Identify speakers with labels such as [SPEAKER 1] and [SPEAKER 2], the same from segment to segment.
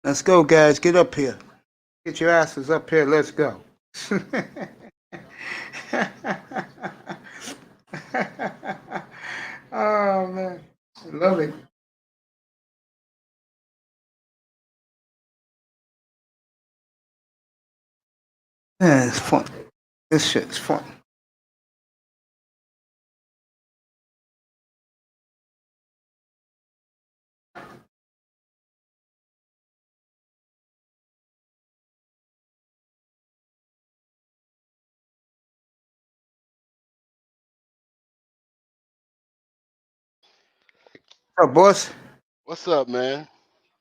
[SPEAKER 1] Let's go, guys. Get up here. Get your asses up here. Let's go. Oh man, I love it. Man, it's fun. This shit's fun. What up, boss?
[SPEAKER 2] What's up, man?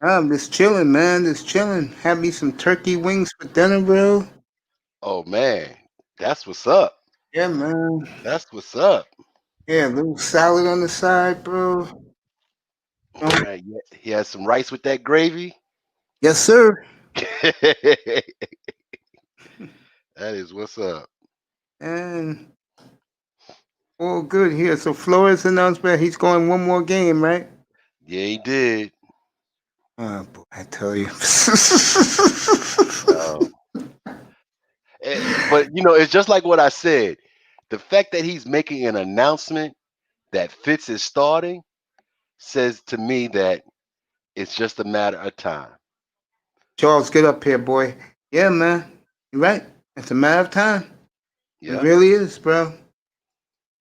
[SPEAKER 1] I'm just chilling, man. Just chilling. Have me some turkey wings for dinner, bro.
[SPEAKER 2] Oh man, that's what's up.
[SPEAKER 1] Yeah, man.
[SPEAKER 2] That's what's up.
[SPEAKER 1] Yeah, a little salad on the side, bro.
[SPEAKER 2] All right, yeah, he has some rice with that gravy.
[SPEAKER 1] Yes, sir.
[SPEAKER 2] That is what's up.
[SPEAKER 1] And all good here. So Flores announced that he's going one more game, right?
[SPEAKER 2] Yeah, he did.
[SPEAKER 1] Oh boy, I tell you.
[SPEAKER 2] Um, but it's just like what I said. The fact that he's making an announcement that Fitz is starting says to me that it's just a matter of time.
[SPEAKER 1] Charles, get up here, boy. Yeah, man. You're right. It's a matter of time. It
[SPEAKER 2] Yep.
[SPEAKER 1] really is, bro.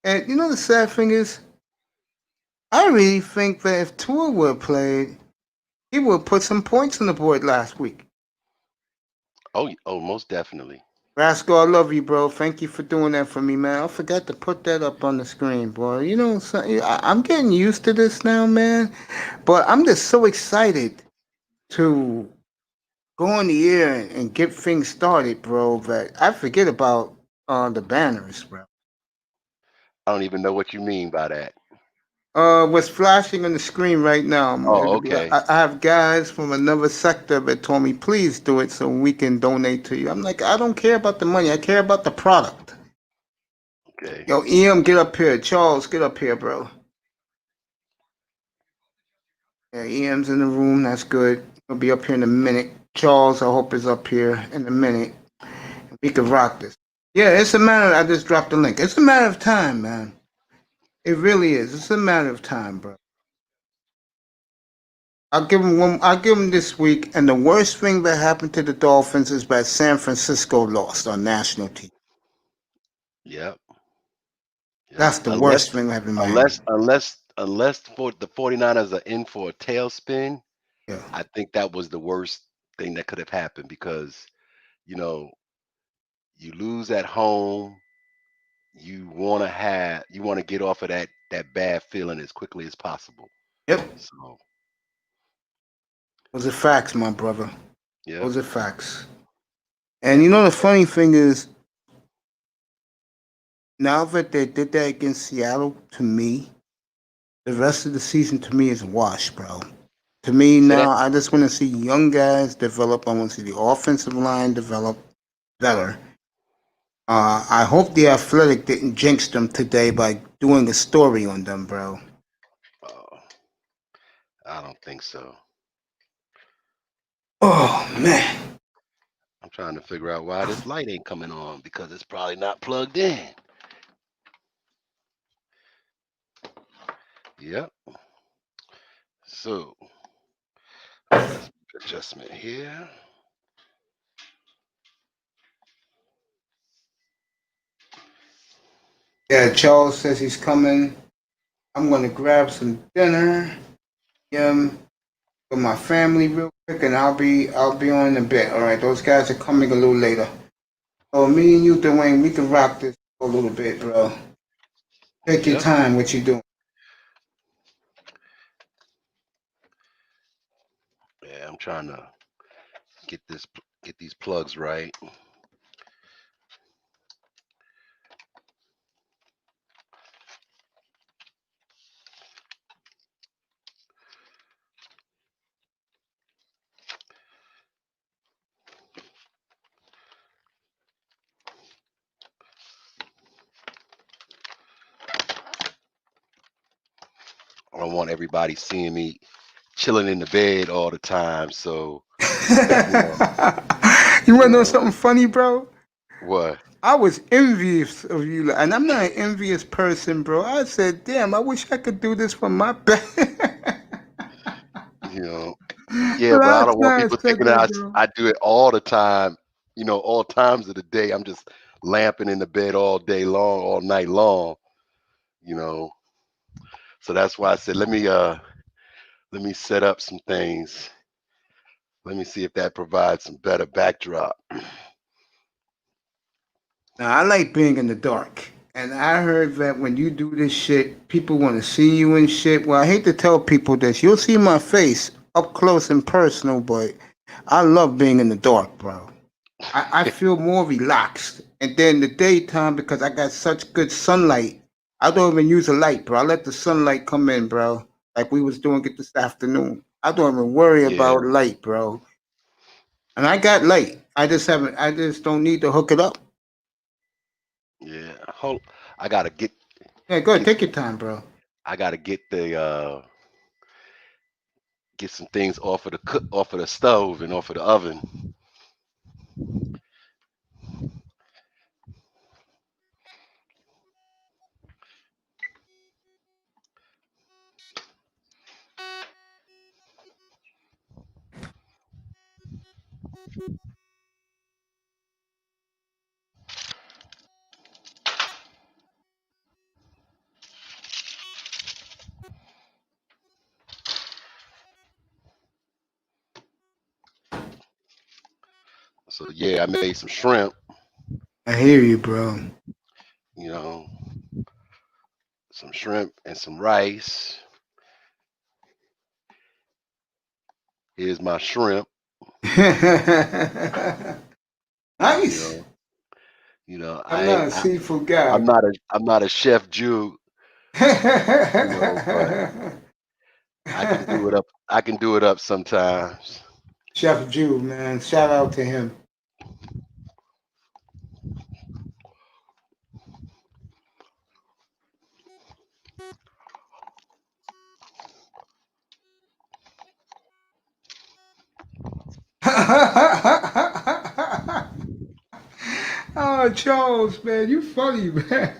[SPEAKER 1] And you know the sad thing is, I really think that if Tua would have played, he would have put some points on the board last week.
[SPEAKER 2] Oh, most definitely.
[SPEAKER 1] Rascal, I love you, bro. Thank you for doing that for me, man. I forgot to put that up on the screen, boy. You know, I'm getting used to this now, man. But I'm just so excited to go in the air and get things started, bro. That I forget about the banners, bro.
[SPEAKER 2] I don't even know what you mean by that.
[SPEAKER 1] What's flashing on the screen right now?
[SPEAKER 2] Oh, okay.
[SPEAKER 1] I have guys from another sector that told me, please do it so we can donate to you. I'm like, I don't care about the money. I care about the product.
[SPEAKER 2] Okay.
[SPEAKER 1] Yo, EM, get up here. Charles, get up here, bro. Yeah, EM's in the room. That's good. He'll be up here in a minute. Charles, I hope, is up here in a minute. We can rock this. Yeah, it's a matter. I just dropped the link. It's a matter of time, man. It really is. It's a matter of time, bro. I'll give him one. I'll give him this week. And the worst thing that happened to the Dolphins is that San Francisco lost on national TV.
[SPEAKER 2] Yep. Yep.
[SPEAKER 1] That's the worst thing that happened in Miami.
[SPEAKER 2] Unless for the 49ers are in for a tailspin,
[SPEAKER 1] Yeah.
[SPEAKER 2] I think that was the worst thing that could have happened because, you know, you lose at home, you want to get off of that bad feeling as quickly as possible.
[SPEAKER 1] Yep.
[SPEAKER 2] So,
[SPEAKER 1] Those are facts, my brother.
[SPEAKER 2] yep.
[SPEAKER 1] Those are facts. And you know the funny thing is, now that they did that against Seattle, to me, the rest of the season to me is a wash, bro. To me
[SPEAKER 2] Say that
[SPEAKER 1] now, I just want to see young guys develop. I want to see the offensive line develop better. I hope the Athletic didn't jinx them today by doing a story on them, bro.
[SPEAKER 2] uh, I don't think so.
[SPEAKER 1] Oh man,
[SPEAKER 2] I'm trying to figure out why this light ain't coming on because it's probably not plugged in. Yep. So, let's adjustment here.
[SPEAKER 1] yeah. Charles says he's coming. I'm gonna grab some dinner. For my family real quick, and I'll be on in a bit. All right, those guys are coming a little later. So me and you, Dwayne, we can rock this for a little bit, bro. Take your
[SPEAKER 2] Yep.
[SPEAKER 1] time. What you doing?
[SPEAKER 2] Yeah, I'm trying to get these plugs right. I don't want everybody seeing me chilling in the bed all the time. So You know,
[SPEAKER 1] You
[SPEAKER 2] you
[SPEAKER 1] wanna know
[SPEAKER 2] know
[SPEAKER 1] something funny, bro?
[SPEAKER 2] what?
[SPEAKER 1] I was envious of you, and I'm not an envious person, bro. I said, "Damn, I wish I could do this for my back."
[SPEAKER 2] You know, yeah, but I
[SPEAKER 1] Last
[SPEAKER 2] don't want
[SPEAKER 1] night I
[SPEAKER 2] people
[SPEAKER 1] said
[SPEAKER 2] thinking
[SPEAKER 1] that,
[SPEAKER 2] that
[SPEAKER 1] bro.
[SPEAKER 2] I do it all the time. You know, all times of the day. I'm just lamping in the bed all day long, all night long. You know, so that's why I said let me set up some things. Let me see if that provides some better backdrop.
[SPEAKER 1] Now, I like being in the dark. And I heard that when you do this shit, people want to see you and shit. Well, I hate to tell people this. You'll see my face up close and personal, but I love being in the dark, bro. I feel more relaxed. And then the daytime, because I got such good sunlight, I don't even use a light, bro. I let the sunlight come in, bro. Like we was doing it this afternoon. I don't even worry
[SPEAKER 2] Yeah,
[SPEAKER 1] about light, bro. And I got light. I just don't need to hook it up.
[SPEAKER 2] yeah. Hold, I gotta
[SPEAKER 1] Yeah, go ahead,
[SPEAKER 2] get
[SPEAKER 1] take your time, bro.
[SPEAKER 2] I gotta get some things off of the stove and off of the oven. So yeah, I made some shrimp.
[SPEAKER 1] I hear you, bro.
[SPEAKER 2] You know, some shrimp and some rice. Here's my shrimp. You
[SPEAKER 1] Nice.
[SPEAKER 2] know, you know,
[SPEAKER 1] I'm not a seafood guy, but
[SPEAKER 2] I'm not a chef Jew. You know, but I can do it up. I can do it up sometimes.
[SPEAKER 1] Chef Jew, man. Shout out to him. Oh, Charles, man, you funny, man.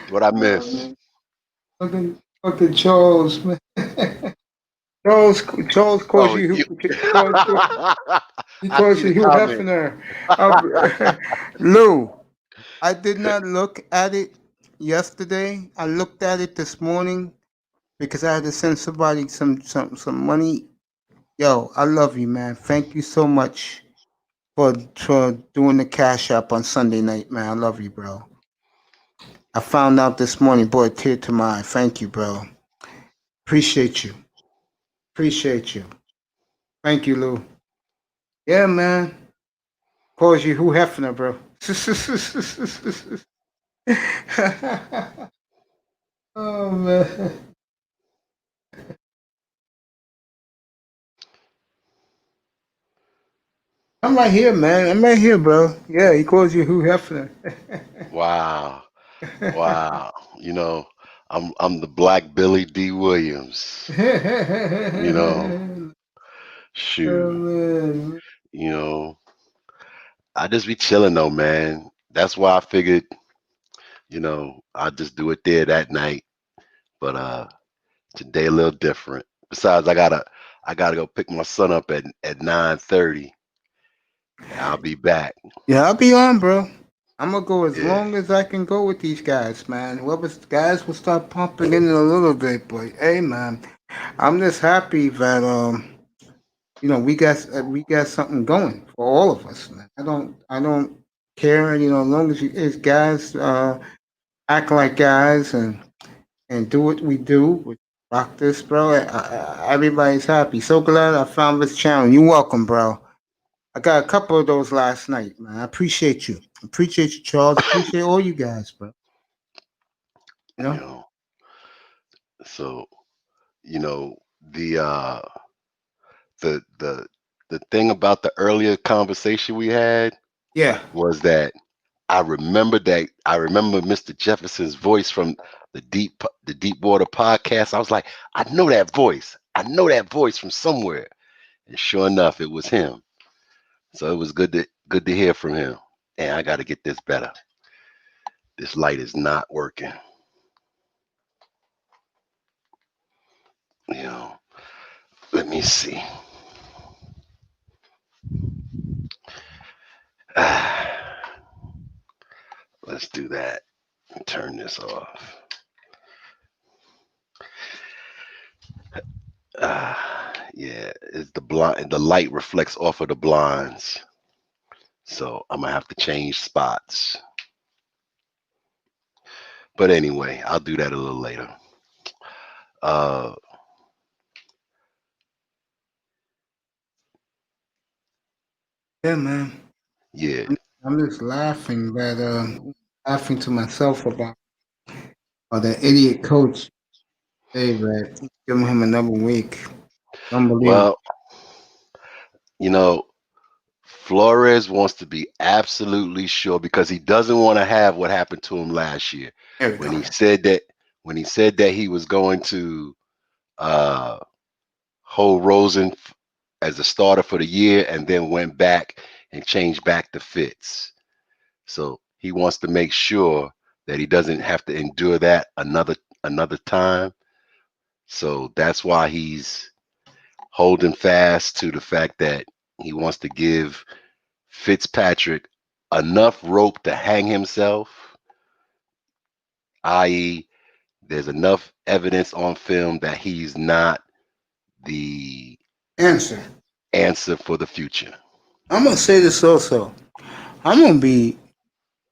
[SPEAKER 2] What I
[SPEAKER 1] Oh,
[SPEAKER 2] miss?
[SPEAKER 1] man. Fucking Charles, man. Charles, Charles calls
[SPEAKER 2] Oh,
[SPEAKER 1] you,
[SPEAKER 2] you.
[SPEAKER 1] calls you, he
[SPEAKER 2] I
[SPEAKER 1] calls
[SPEAKER 2] see
[SPEAKER 1] you
[SPEAKER 2] the
[SPEAKER 1] Hugh
[SPEAKER 2] comment.
[SPEAKER 1] Hefner. Lou, I did not look at it yesterday. I looked at it this morning because I had to send somebody some money. Yo, I love you, man. Thank you so much for doing the cash app on Sunday night, man. I love you, bro. I found out this morning, boy, tear to my eye. Thank you, bro. Appreciate you. Appreciate you. Thank you, Lou. Yeah, man. Calls you Hugh Hefner, bro. Oh man. I'm right here, man. I'm right here, bro. Yeah, he calls you Hugh Hefner.
[SPEAKER 2] Wow, wow. You know, I'm the Black Billy D. Williams. You know,
[SPEAKER 1] Oh
[SPEAKER 2] shoot.
[SPEAKER 1] man.
[SPEAKER 2] You know, I just be chilling though, man. That's why I figured, I'll just do it there that night. But today a little different. Besides, I gotta go pick my son up at 9:30. I'll be back.
[SPEAKER 1] Yeah, I'll be on, bro. I'm gonna go as
[SPEAKER 2] Yeah,
[SPEAKER 1] long as I can go with these guys, man. Whoever's guys will start pumping in a little bit, but hey, man, I'm just happy that we got something going for all of us, man. I don't care, as long as you as guys act like guys and do what we do. We rock this, bro. Everybody's happy. So glad I found this channel. You're welcome, bro. I got a couple of those last night, man. I appreciate you. Appreciate you, Charles. Appreciate all you guys, bro. You
[SPEAKER 2] you
[SPEAKER 1] know?
[SPEAKER 2] know. So, you know, the uh the the the thing about the earlier conversation we had
[SPEAKER 1] Yeah.
[SPEAKER 2] was that I remember Mr. Jefferson's voice from the Deep Water podcast. I was like, I know that voice. I know that voice from somewhere. And sure enough, it was him. So it was good to hear from him. And I got to get this better. This light is not working. You know, let me see. Let's do that. Turn this off. Yeah, it's the blind. The light reflects off of the blinds, so I'm gonna have to change spots. But anyway, I'll do that a little later. Uh,
[SPEAKER 1] Yeah, man.
[SPEAKER 2] yeah.
[SPEAKER 1] I'm just laughing that laughing to myself about the idiot coach. Hey, man, giving him another week. Unbelievable.
[SPEAKER 2] Well, you know, Flores wants to be absolutely sure because he doesn't want to have what happened to him last year
[SPEAKER 1] There we
[SPEAKER 2] when
[SPEAKER 1] go.
[SPEAKER 2] he said that he was going to uh, hold Rosen as a starter for the year and then went back and changed back to Fitz. So he wants to make sure that he doesn't have to endure that another time. So that's why he's holding fast to the fact that he wants to give Fitzpatrick enough rope to hang himself, i.e., there's enough evidence on film that he's not the
[SPEAKER 1] Answer.
[SPEAKER 2] answer for the future.
[SPEAKER 1] I'm gonna say this also. I'm gonna be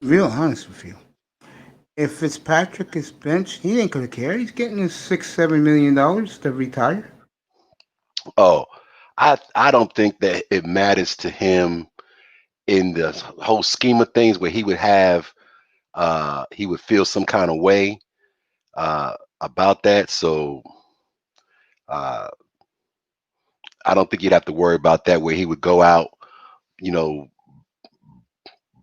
[SPEAKER 1] real honest with you. If Fitzpatrick is benched, he ain't gonna care. He's getting his $6-7 million to retire.
[SPEAKER 2] Oh, I don't think that it matters to him in the whole scheme of things where he would feel some kind of way about that. So uh, I don't think you'd have to worry about that where he would go out, you know,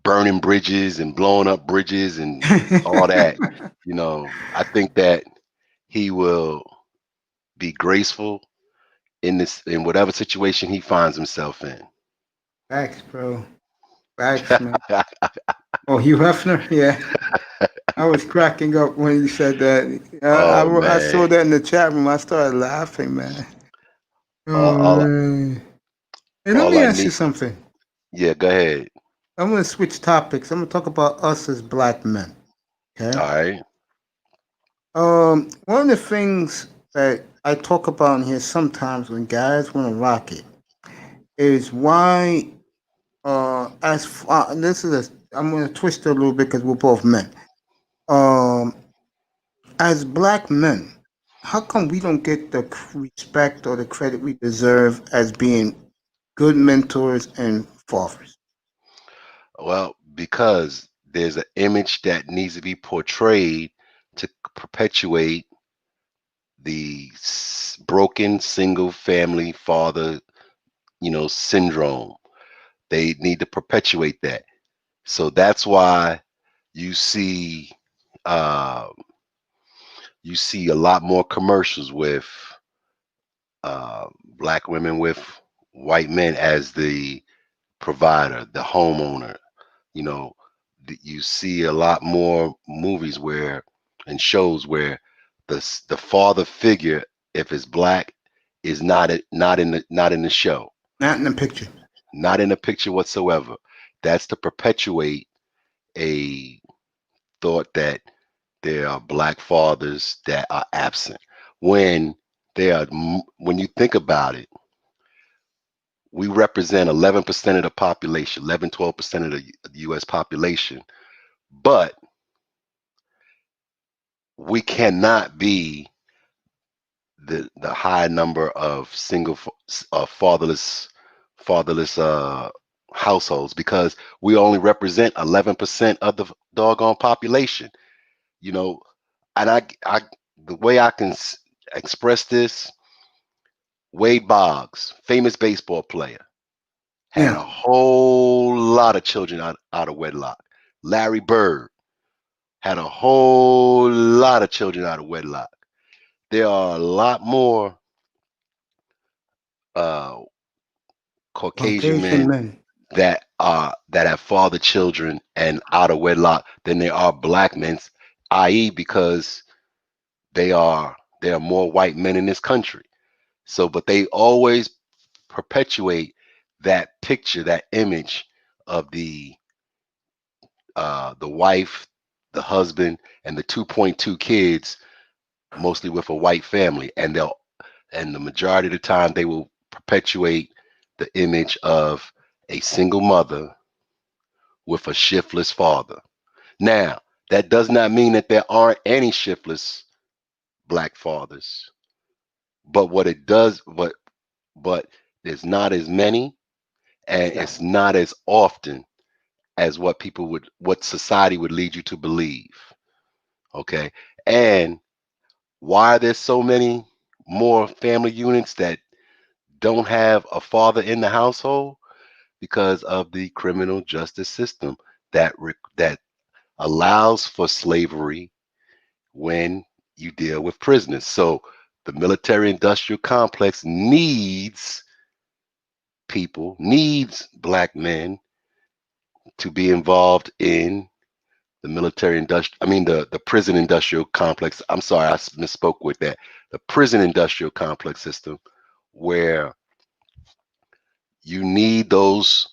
[SPEAKER 2] burning bridges and blowing up bridges and all that. I think that he will be graceful in whatever situation he finds himself in.
[SPEAKER 1] Facts, bro. Facts, man. Oh, Hugh Hefner? Yeah. I was cracking up when you said that.
[SPEAKER 2] Oh
[SPEAKER 1] I saw
[SPEAKER 2] man,
[SPEAKER 1] that in the chat room. I started laughing, man.
[SPEAKER 2] all,
[SPEAKER 1] Oh,
[SPEAKER 2] all,
[SPEAKER 1] man. Hey, let
[SPEAKER 2] all
[SPEAKER 1] me
[SPEAKER 2] I
[SPEAKER 1] ask you
[SPEAKER 2] need.
[SPEAKER 1] something.
[SPEAKER 2] Yeah, go ahead.
[SPEAKER 1] I'm going to switch topics. I'm going to talk about us as black men. Okay.
[SPEAKER 2] All right.
[SPEAKER 1] One of the things that I talk about in here sometimes when guys want to rock it is why, this is I'm going to twist it a little bit because we're both men. Um, as black men, how come we don't get the respect or the credit we deserve as being good mentors and fathers?
[SPEAKER 2] Well, because there's an image that needs to be portrayed to perpetuate the broken single family father, syndrome. They need to perpetuate that. So that's why you see uh, a lot more commercials with black women with white men as the provider, the homeowner. You know, you see a lot more movies where and shows where the father figure, if it's black, is not in the show,
[SPEAKER 1] Not in the picture.
[SPEAKER 2] not in the picture whatsoever. That's to perpetuate a thought that there are black fathers that are absent. When when you think about it, we represent 11% of the population, 11, 12% of the U.S. population, but we cannot be the high number of fatherless households because we only represent 11% of the doggone population. You know, and I the way I can express this, Wade Boggs, famous baseball player, had
[SPEAKER 1] Yeah.
[SPEAKER 2] a whole lot of children out of wedlock. Larry Bird had a whole lot of children out of wedlock. There are a lot more uh, Caucasian
[SPEAKER 1] Caucasian
[SPEAKER 2] men
[SPEAKER 1] men.
[SPEAKER 2] that have fathered children and out of wedlock than there are black men, i.e., because there are more white men in this country. So, but they always perpetuate that picture, that image of the wife, the husband, and the 2.2 kids, mostly with a white family, and the majority of the time they will perpetuate the image of a single mother with a shiftless father. Now, that does not mean that there aren't any shiftless black fathers, but what it does, but there's not as many, and
[SPEAKER 1] Yeah.
[SPEAKER 2] it's not as often as what society would lead you to believe. Okay, and why there's so many more family units that don't have a father in the household? Because of the criminal justice system that allows for slavery when you deal with prisoners. So the military industrial complex needs black men to be involved in the military industrial, I mean the prison industrial complex. I'm sorry, I misspoke with that. The prison industrial complex system, where you need those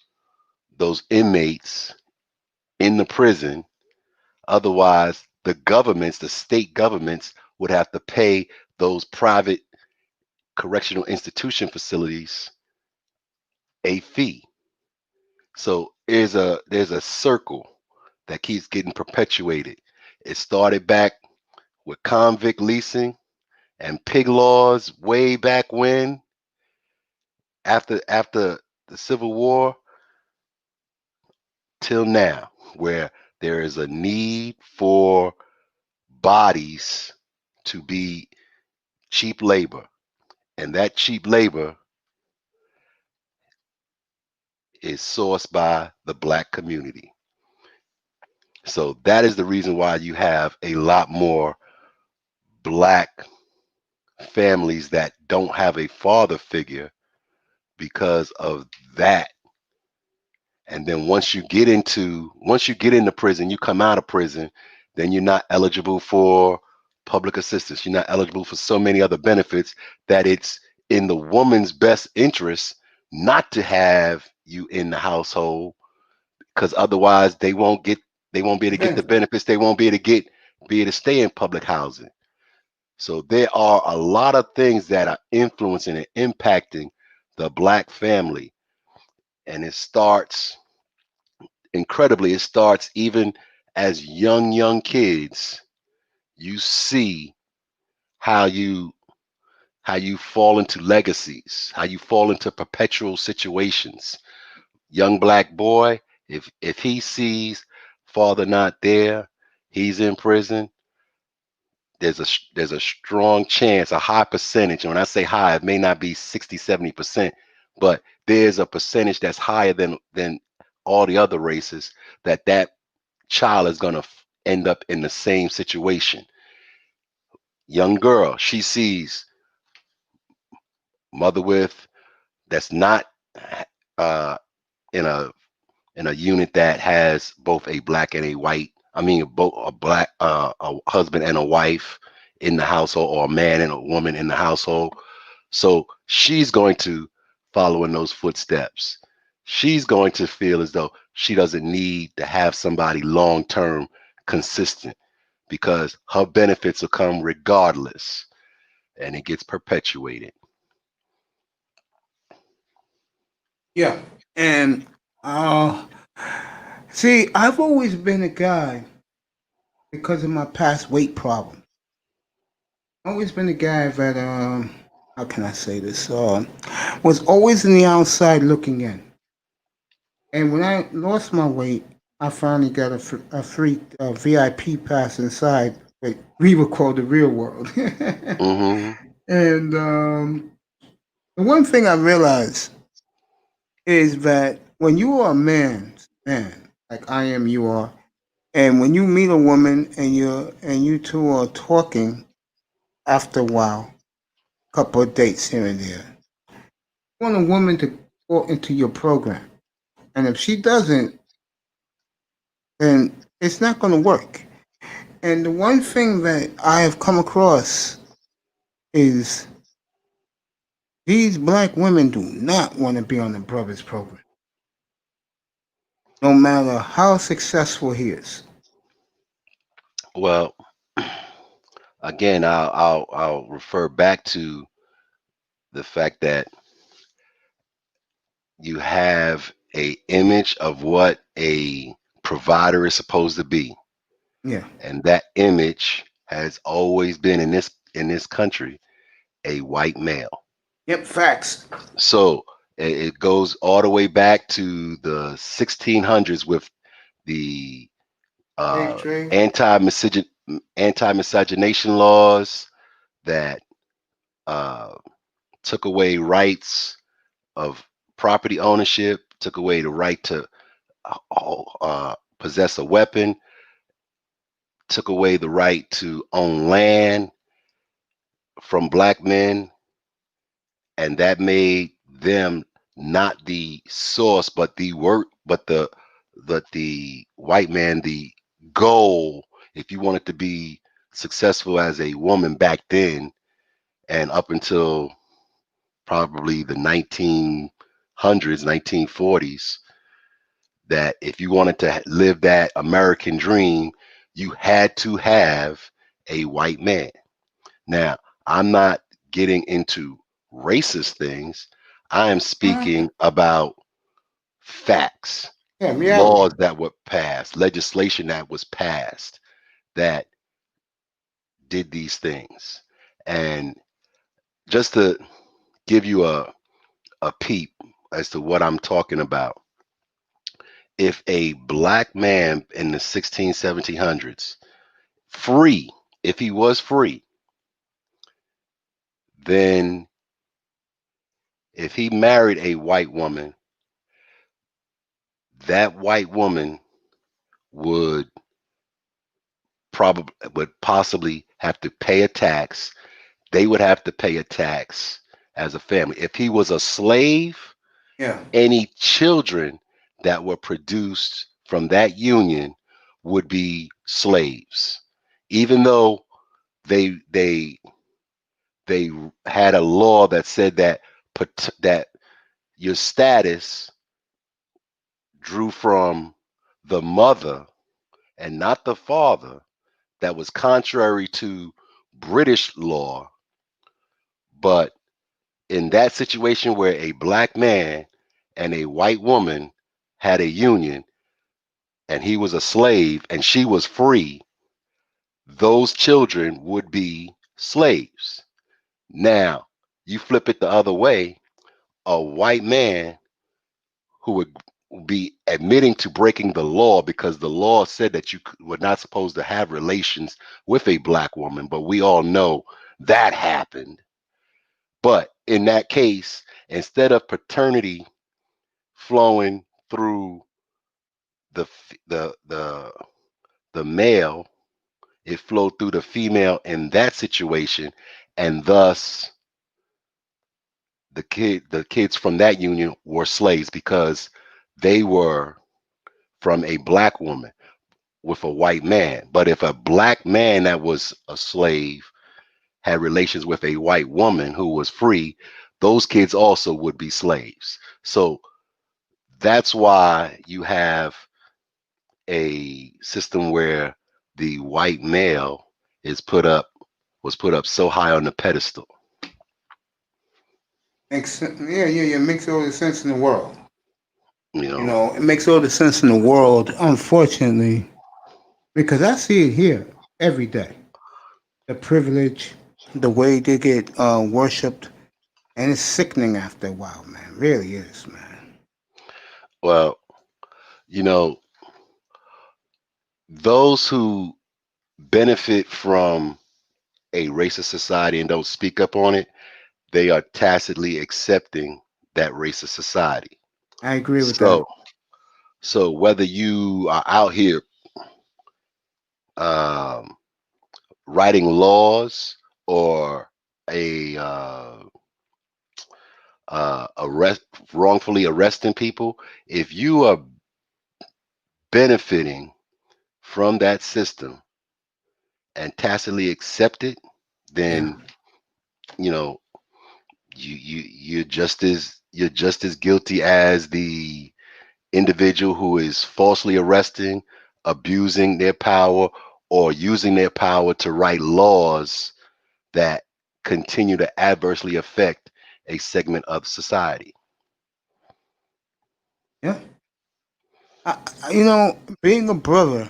[SPEAKER 2] inmates in the prison. Otherwise, the state governments would have to pay those private correctional institution facilities a fee. So there's a circle that keeps getting perpetuated. It started back with convict leasing and pig laws way back when, after the Civil War, till now, where there is a need for bodies to be cheap labor, and that cheap labor is sourced by the black community. So that is the reason why you have a lot more black families that don't have a father figure because of that. And then once you get into prison, you come out of prison, then you're not eligible for public assistance. You're not eligible for so many other benefits that it's in the woman's best interest not to have you in the household, because otherwise they won't be able to get the
[SPEAKER 1] Benefit.
[SPEAKER 2] benefits. They won't be able to stay in public housing. So there are a lot of things that are influencing and impacting the black family. And it starts even as young kids. You see how you fall into legacies, how you fall into perpetual situations. Young black boy, if he sees father not there, he's in prison. There's a strong chance, a high percentage. And when I say high, it may not be 60, 70%, but there's a percentage that's higher than all the other races, that child is going to end up in the same situation. Young girl, she sees mother with that's not uh, in a unit that has both a black and a white. I mean, both a husband and a wife in the household, or a man and a woman in the household. So she's going to follow in those footsteps. She's going to feel as though she doesn't need to have somebody long term consistent, because her benefits will come regardless, and it gets perpetuated.
[SPEAKER 1] Yeah. And uh see, I've always been a guy because of my past weight problem. Always been a guy that how can I say this? Was always in the outside looking in. And when I lost my weight, I finally got a free VIP pass inside what we would call the real world.
[SPEAKER 2] Hmm.
[SPEAKER 1] And the one thing I realized is that when you are a man, like I am, you are, and when you meet a woman and you two are talking after a while, couple of dates here and there, you want a woman to or into your program. And if she doesn't, then it's not going to work. And the one thing that I have come across is these black women do not want to be on the brother's program, no matter how successful he is.
[SPEAKER 2] Well, again, I'll refer back to the fact that you have a image of what a provider is supposed to be,
[SPEAKER 1] Yeah.
[SPEAKER 2] and that image has always been in this country a white male.
[SPEAKER 1] Yep. Facts.
[SPEAKER 2] So it goes all the way back to the 1600s with the
[SPEAKER 1] Slave
[SPEAKER 2] uh,
[SPEAKER 1] trade.
[SPEAKER 2] anti-miscegenation laws that uh, took away rights of property ownership, took away the right to possess a weapon, took away the right to own land from black men, and that made them not the source, but the work, but the white man, the goal. If you wanted to be successful as a woman back then, and up until probably the 1900s, 1940s, that if you wanted to live that American dream, you had to have a white man. Now, I'm not getting into racist things. I am
[SPEAKER 1] Uh,
[SPEAKER 2] speaking about facts,
[SPEAKER 1] yeah. Reality.
[SPEAKER 2] laws that were passed, legislation that was passed that did these things. And just to give you a peep as to what I'm talking about, if a black man in the 16, 1700s, free, if he was free, then if he married a white woman, that white woman would probably would possibly have to pay a tax. They would have to pay a tax as a family. If he was a slave,
[SPEAKER 1] Yeah.
[SPEAKER 2] any children that were produced from that union would be slaves, even though they they they had a law that said that that your status drew from the mother and not the father. That was contrary to British law. But in that situation where a black man and a white woman had a union and he was a slave and she was free, those children would be slaves. Now, you flip it the other way, a white man who would be admitting to breaking the law because the law said that you were not supposed to have relations with a black woman, but we all know that happened. But in that case, instead of paternity flowing through the the male, it flowed through the female in that situation, and thus the kids from that union were slaves because they were from a black woman with a white man. But if a black man that was a slave had relations with a white woman who was free, those kids also would be slaves. So that's why you have a system where the white male is put up was put up so high on the pedestal.
[SPEAKER 1] Yeah, yeah, yeah. It makes all the sense in the world.
[SPEAKER 2] You
[SPEAKER 1] You
[SPEAKER 2] know,
[SPEAKER 1] know, it makes all the sense in the world, unfortunately, because I see it here every day. The privilege, the way they get worshipped, and it's sickening after a while, man. Really is, man.
[SPEAKER 2] well, you know, those who benefit from a racist society and don't speak up on it, they are tacitly accepting that racist society.
[SPEAKER 1] I agree with that.
[SPEAKER 2] So, so whether you are out here um, writing laws or a arrest wrongfully arresting people, if you are benefiting from that system and tacitly accept it,
[SPEAKER 1] Yeah.
[SPEAKER 2] then you know you're just as guilty as the individual who is falsely arresting, abusing their power, or using their power to write laws that continue to adversely affect a segment of society.
[SPEAKER 1] Yeah. You know, being a brother,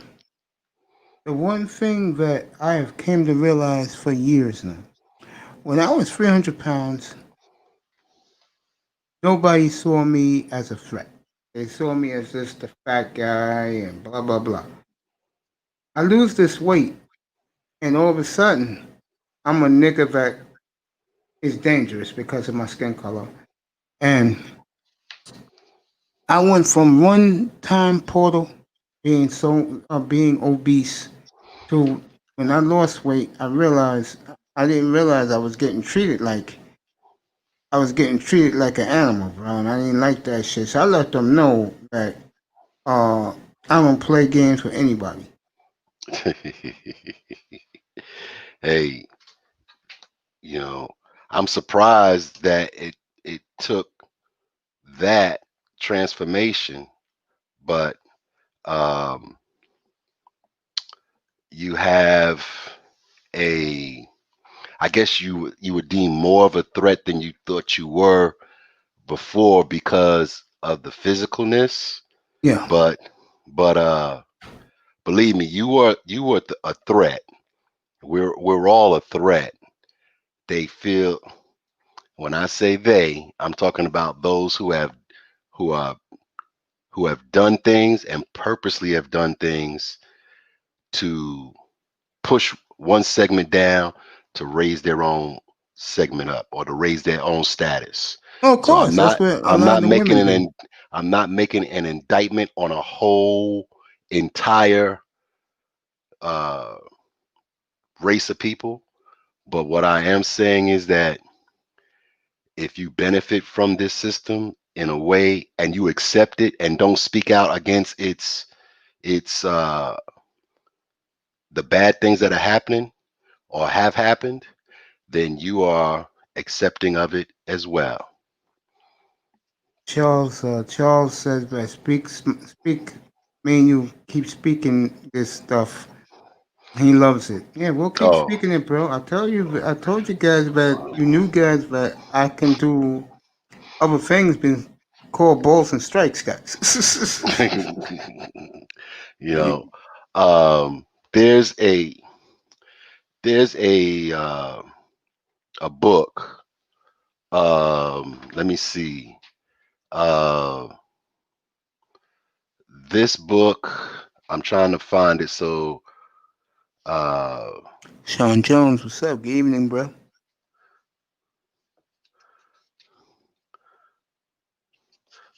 [SPEAKER 1] the one thing that I have came to realize for years now, when I was 300 pounds, nobody saw me as a threat. They saw me as just the fat guy and blah, blah, blah. I lose this weight, and all of a sudden, I'm a nigga that is dangerous because of my skin color. And I went from one time portal being obese to when I lost weight, I didn't realize I was getting treated like an animal, bro, and I didn't like that shit. So I let them know that uh, I don't play games with anybody.
[SPEAKER 2] Hey, you know, I'm surprised that it took that transformation, but um, you have a, I guess you would deem more of a threat than you thought you were before because of the physicalness,
[SPEAKER 1] Yeah,
[SPEAKER 2] but but believe me, you were a threat. We're all a threat. They feel, when I say they, I'm talking about those who are who have done things and purposely have done things to push one segment down to raise their own segment up or to raise their own status.
[SPEAKER 1] oh, of
[SPEAKER 2] So
[SPEAKER 1] course, that's what a
[SPEAKER 2] I'm
[SPEAKER 1] lot of
[SPEAKER 2] not
[SPEAKER 1] the
[SPEAKER 2] making
[SPEAKER 1] women do.
[SPEAKER 2] I'm not making an indictment on a whole entire uh, race of people. But what I am saying is that if you benefit from this system in a way and you accept it and don't speak out against its the bad things that are happening or have happened, then you are accepting of it as well.
[SPEAKER 1] Charles says that speak. Me and you keep speaking this stuff. He loves it. Yeah, we'll keep
[SPEAKER 2] Oh,
[SPEAKER 1] speaking it, bro. I told you guys that you knew guys that I can do other things been called balls and strikes, guys.
[SPEAKER 2] you know, um, there's a there's a book. Let me see. Uh, this book, I'm trying to find it. So, uh,
[SPEAKER 1] Sean Jones, what's up? Good evening, bro.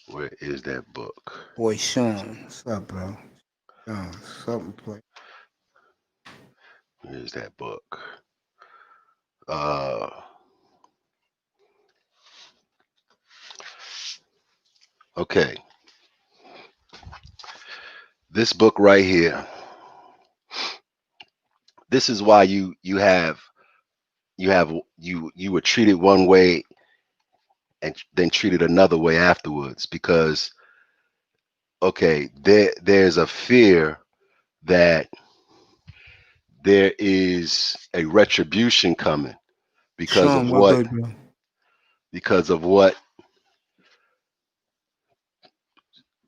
[SPEAKER 2] where is that book?
[SPEAKER 1] Boy, Sean, what's up, bro? Sean, something play.
[SPEAKER 2] Where is that book? Uh, okay, this book right here. This is why you were treated one way and then treated another way afterwards because okay, there's a fear that there is a retribution coming because of
[SPEAKER 1] Sean, what
[SPEAKER 2] what
[SPEAKER 1] good, bro?
[SPEAKER 2] because of what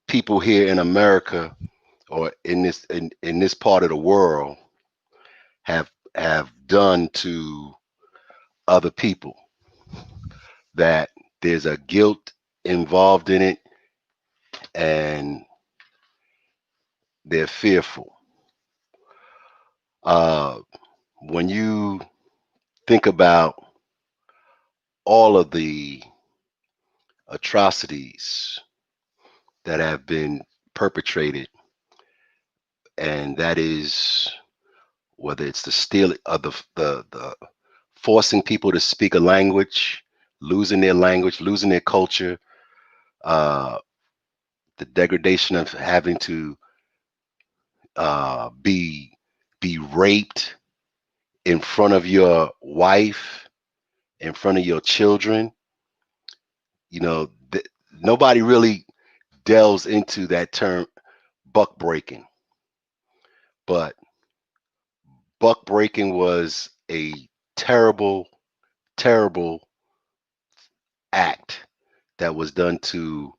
[SPEAKER 2] people here in America or in this part of the world have done to other people, that there's a guilt involved in it and they're fearful. Uh, when you think about all of the atrocities that have been perpetrated, and that is whether it's the stealing of the forcing people to speak a language losing their language, losing their culture, uh, the degradation of having to be raped in front of your wife, in front of your children. You know, nobody really delves into that term buck breaking, but buck breaking was a terrible, terrible act that was done to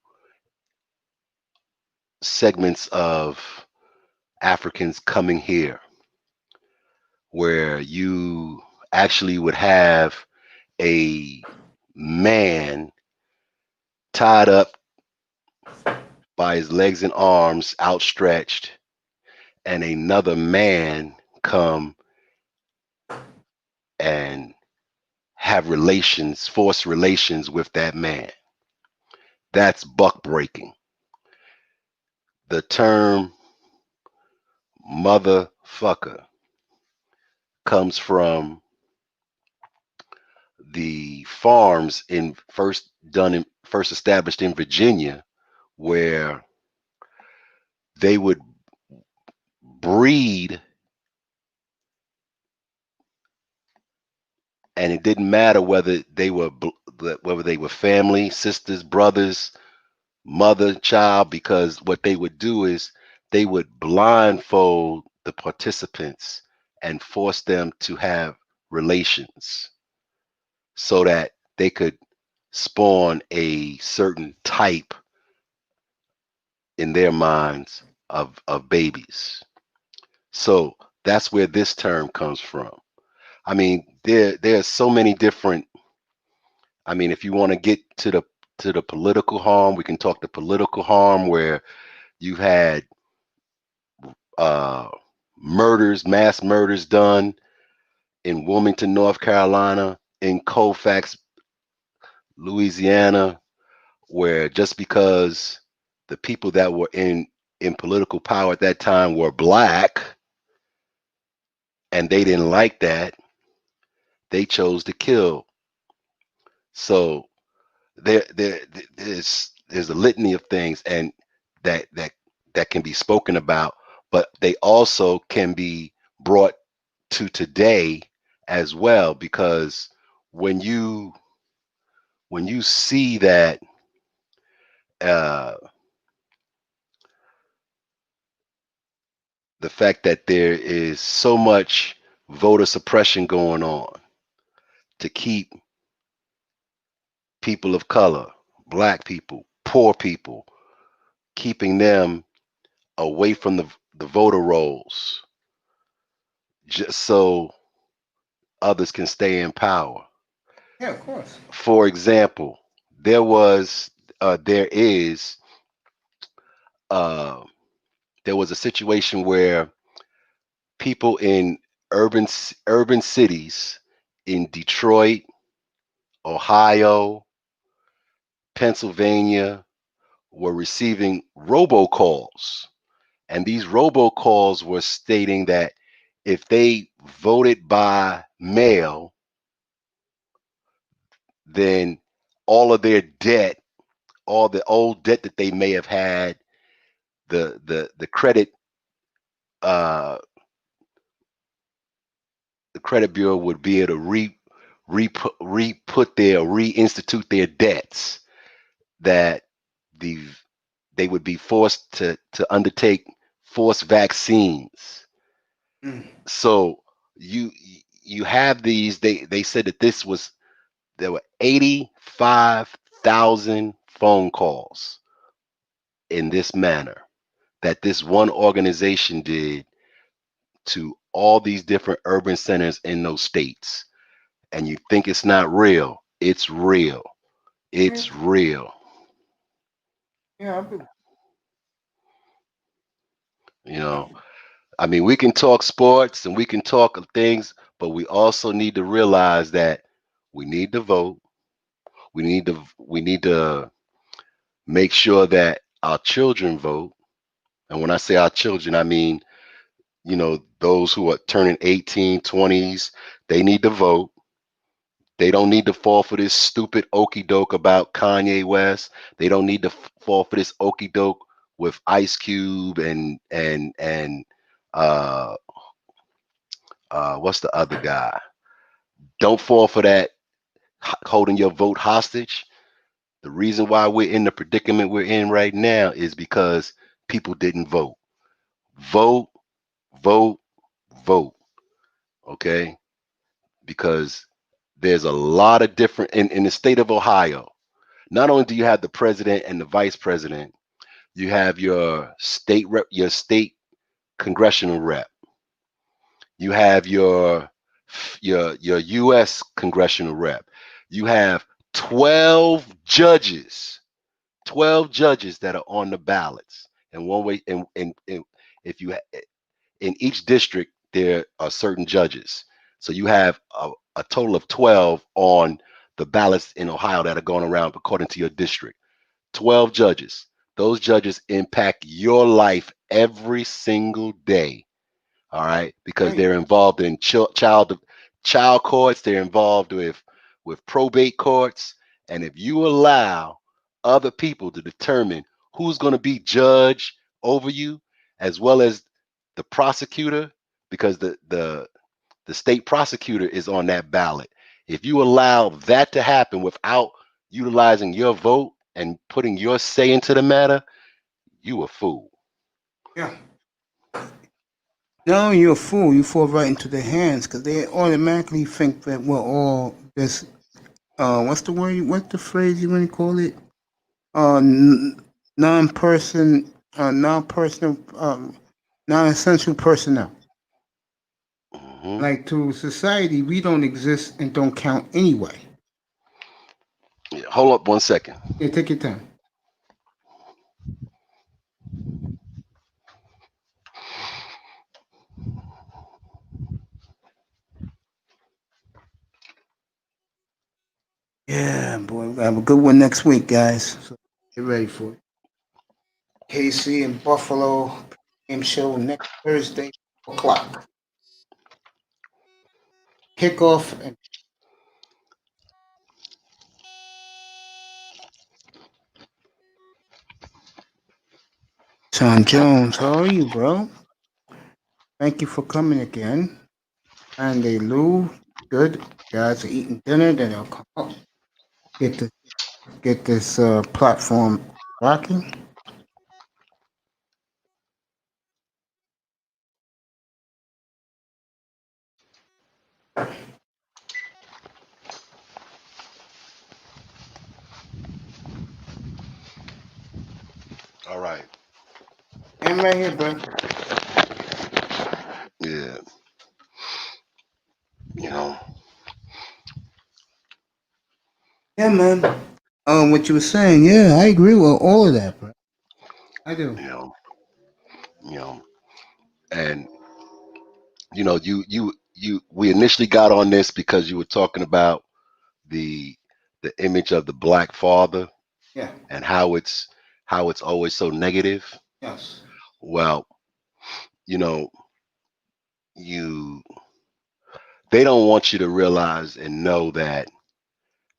[SPEAKER 2] segments of Africans coming here, where you actually would have a man tied up by his legs and arms outstretched, and another man come and have relations, forced relations with that man. That's buck breaking. The term motherfucker comes from the farms first established in Virginia, where they would breed, and it didn't matter whether they were family, sisters, brothers, mother, child, because what they would do is they would blindfold the participants and force them to have relations so that they could spawn a certain type in their minds of babies. So that's where this term comes from. I mean, there's so many different. I mean, if you want to get to the political harm, we can talk the political harm where you've had uh, murders, mass murders done in Wilmington, North Carolina, in Colfax, Louisiana, where just because the people that were in political power at that time were black and they didn't like that, they chose to kill. So there's a litany of things and that that that can be spoken about, but they also can be brought to today as well, because when you when you see that uh, the fact that there is so much voter suppression going on to keep people of color, black people, poor people, keeping them away from the voter rolls just so others can stay in power.
[SPEAKER 1] Yeah, of course.
[SPEAKER 2] For example, there is uh, there was a situation where people in urban cities in Detroit, Ohio, Pennsylvania were receiving robocalls, and these robocalls were stating that if they voted by mail, then all of their debt, all the old debt that they may have had, the credit uh, the credit bureau would be able to reinstitute their debts, that the they would be forced to undertake forced vaccines.
[SPEAKER 1] Mm.
[SPEAKER 2] So you you have these. They said that there were 85,000 phone calls in this manner that this one organization did to all these different urban centers in those states. And you think it's not real. It's real.
[SPEAKER 1] Yeah,
[SPEAKER 2] It's real.
[SPEAKER 1] yeah, I've been,
[SPEAKER 2] You know, I mean, we can talk sports and we can talk of things, but we also need to realize that we need to vote. We need to make sure that our children vote. And when I say our children, I mean, those who are turning 18, 20s, they need to vote. They don't need to fall for this stupid okey doke about Kanye West. They don't need to fall for this okey doke with Ice Cube and uh what's the other guy? Don't fall for that holding your vote hostage. The reason why we're in the predicament we're in right now is because people didn't vote. Vote, vote, vote. Okay? Because there's a lot of different in the state of Ohio. Not only do you have the president and the vice president, you have your state rep, your state congressional rep. You have your U.S. congressional rep. You have 12 judges, 12 judges that are on the ballots. And one way, and if you in each district there are certain judges. So you have a total of 12 on the ballots in Ohio that are going around according to your district. 12 judges. Those judges impact your life every single day. All right, because
[SPEAKER 1] Right.
[SPEAKER 2] they're involved in child courts. They're involved with probate courts, and if you allow other people to determine who's going to be judge over you, as well as the prosecutor, because the state prosecutor is on that ballot. If you allow that to happen without utilizing your vote and putting your say into the matter, you a fool.
[SPEAKER 1] Yeah. No, you're a fool. You fall right into their hands because they automatically think that we're all this. What's the word? What's the phrase you want to call it? Non-person, non-personal, non-essential personnel.
[SPEAKER 2] Hmm.
[SPEAKER 1] Like to society, we don't exist and don't count anyway.
[SPEAKER 2] Yeah, hold up 1 second.
[SPEAKER 1] Yeah, take your time. Yeah, boy, we have a good one next week, guys. So get ready for it. KC and Buffalo game show next Thursday, 4 o'clock. Kickoff and Sean Jones. How are you, bro? Thank you for coming again. And they Lou, good. Guys are eating dinner, then they'll come up. Get this platform rocking.
[SPEAKER 2] All right.
[SPEAKER 1] I'm right here, bro.
[SPEAKER 2] Yeah. You know,
[SPEAKER 1] Yeah, man. What you were saying, yeah, I agree with all of that, bro. I do.
[SPEAKER 2] you know, you know, and we initially got on this because you were talking about the the image of the black father
[SPEAKER 1] Yeah.
[SPEAKER 2] and how it's always so negative.
[SPEAKER 1] Yes.
[SPEAKER 2] Well, you know, you they don't want you to realize and know that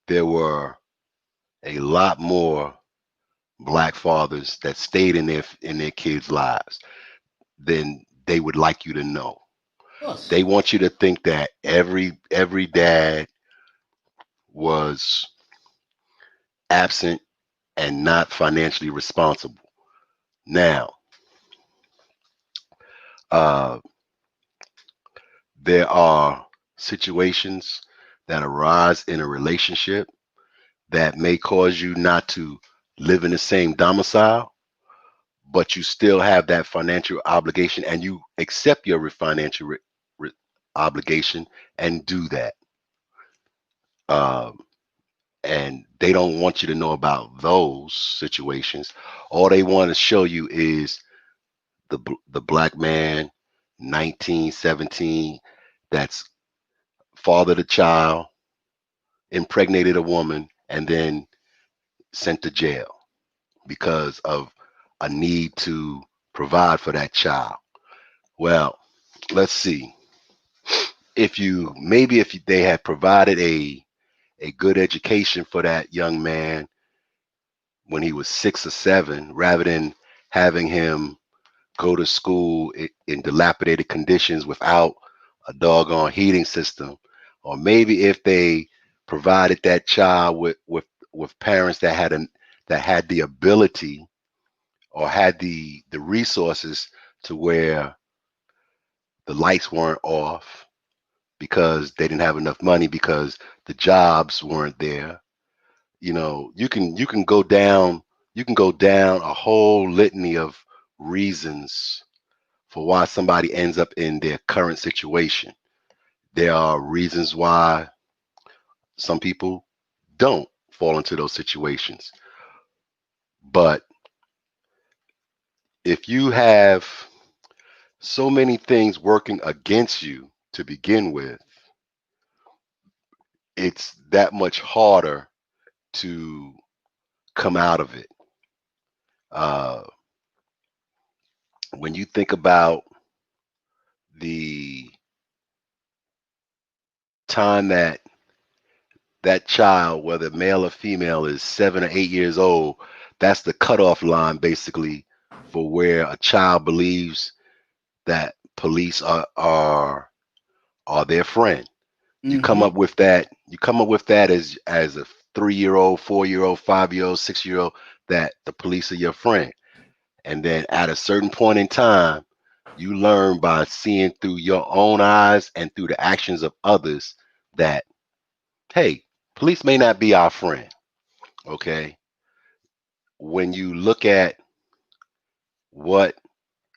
[SPEAKER 2] there were a lot more black fathers that stayed in their kids' lives than they would like you to know.
[SPEAKER 1] Yes.
[SPEAKER 2] They want you to think that every dad was absent and not financially responsible. Now, uh, there are situations that arise in a relationship that may cause you not to live in the same domicile, but you still have that financial obligation and you accept your financial re- obligation and do that. Um, and they don't want you to know about those situations. All they want to show you is the black man, 1917, that's fathered a child, impregnated a woman, and then sent to jail because of a need to provide for that child. Well, let's see. If they had provided a good education for that young man when he was 6 or 7, rather than having him go to school in dilapidated conditions without a doggone heating system. Or maybe if they provided that child with parents that had the ability or had the resources to where the lights weren't off because they didn't have enough money because the jobs weren't there. You can go down a whole litany of reasons for why somebody ends up in their current situation. There are reasons why some people don't fall into those situations. But if you have so many things working against you to begin with, it's that much harder to come out of it. Uh, when you think about the time that child, whether male or female, is 7 or 8 years old, that's the cutoff line basically for where a child believes that police are their friend. You come
[SPEAKER 1] Mm-hmm.
[SPEAKER 2] up with that. You come up with that as a 3-year old, 4-year old, 5-year old, 6-year old, that the police are your friend. And then at a certain point in time, you learn by seeing through your own eyes and through the actions of others that, hey, police may not be our friend. Okay. When you look at what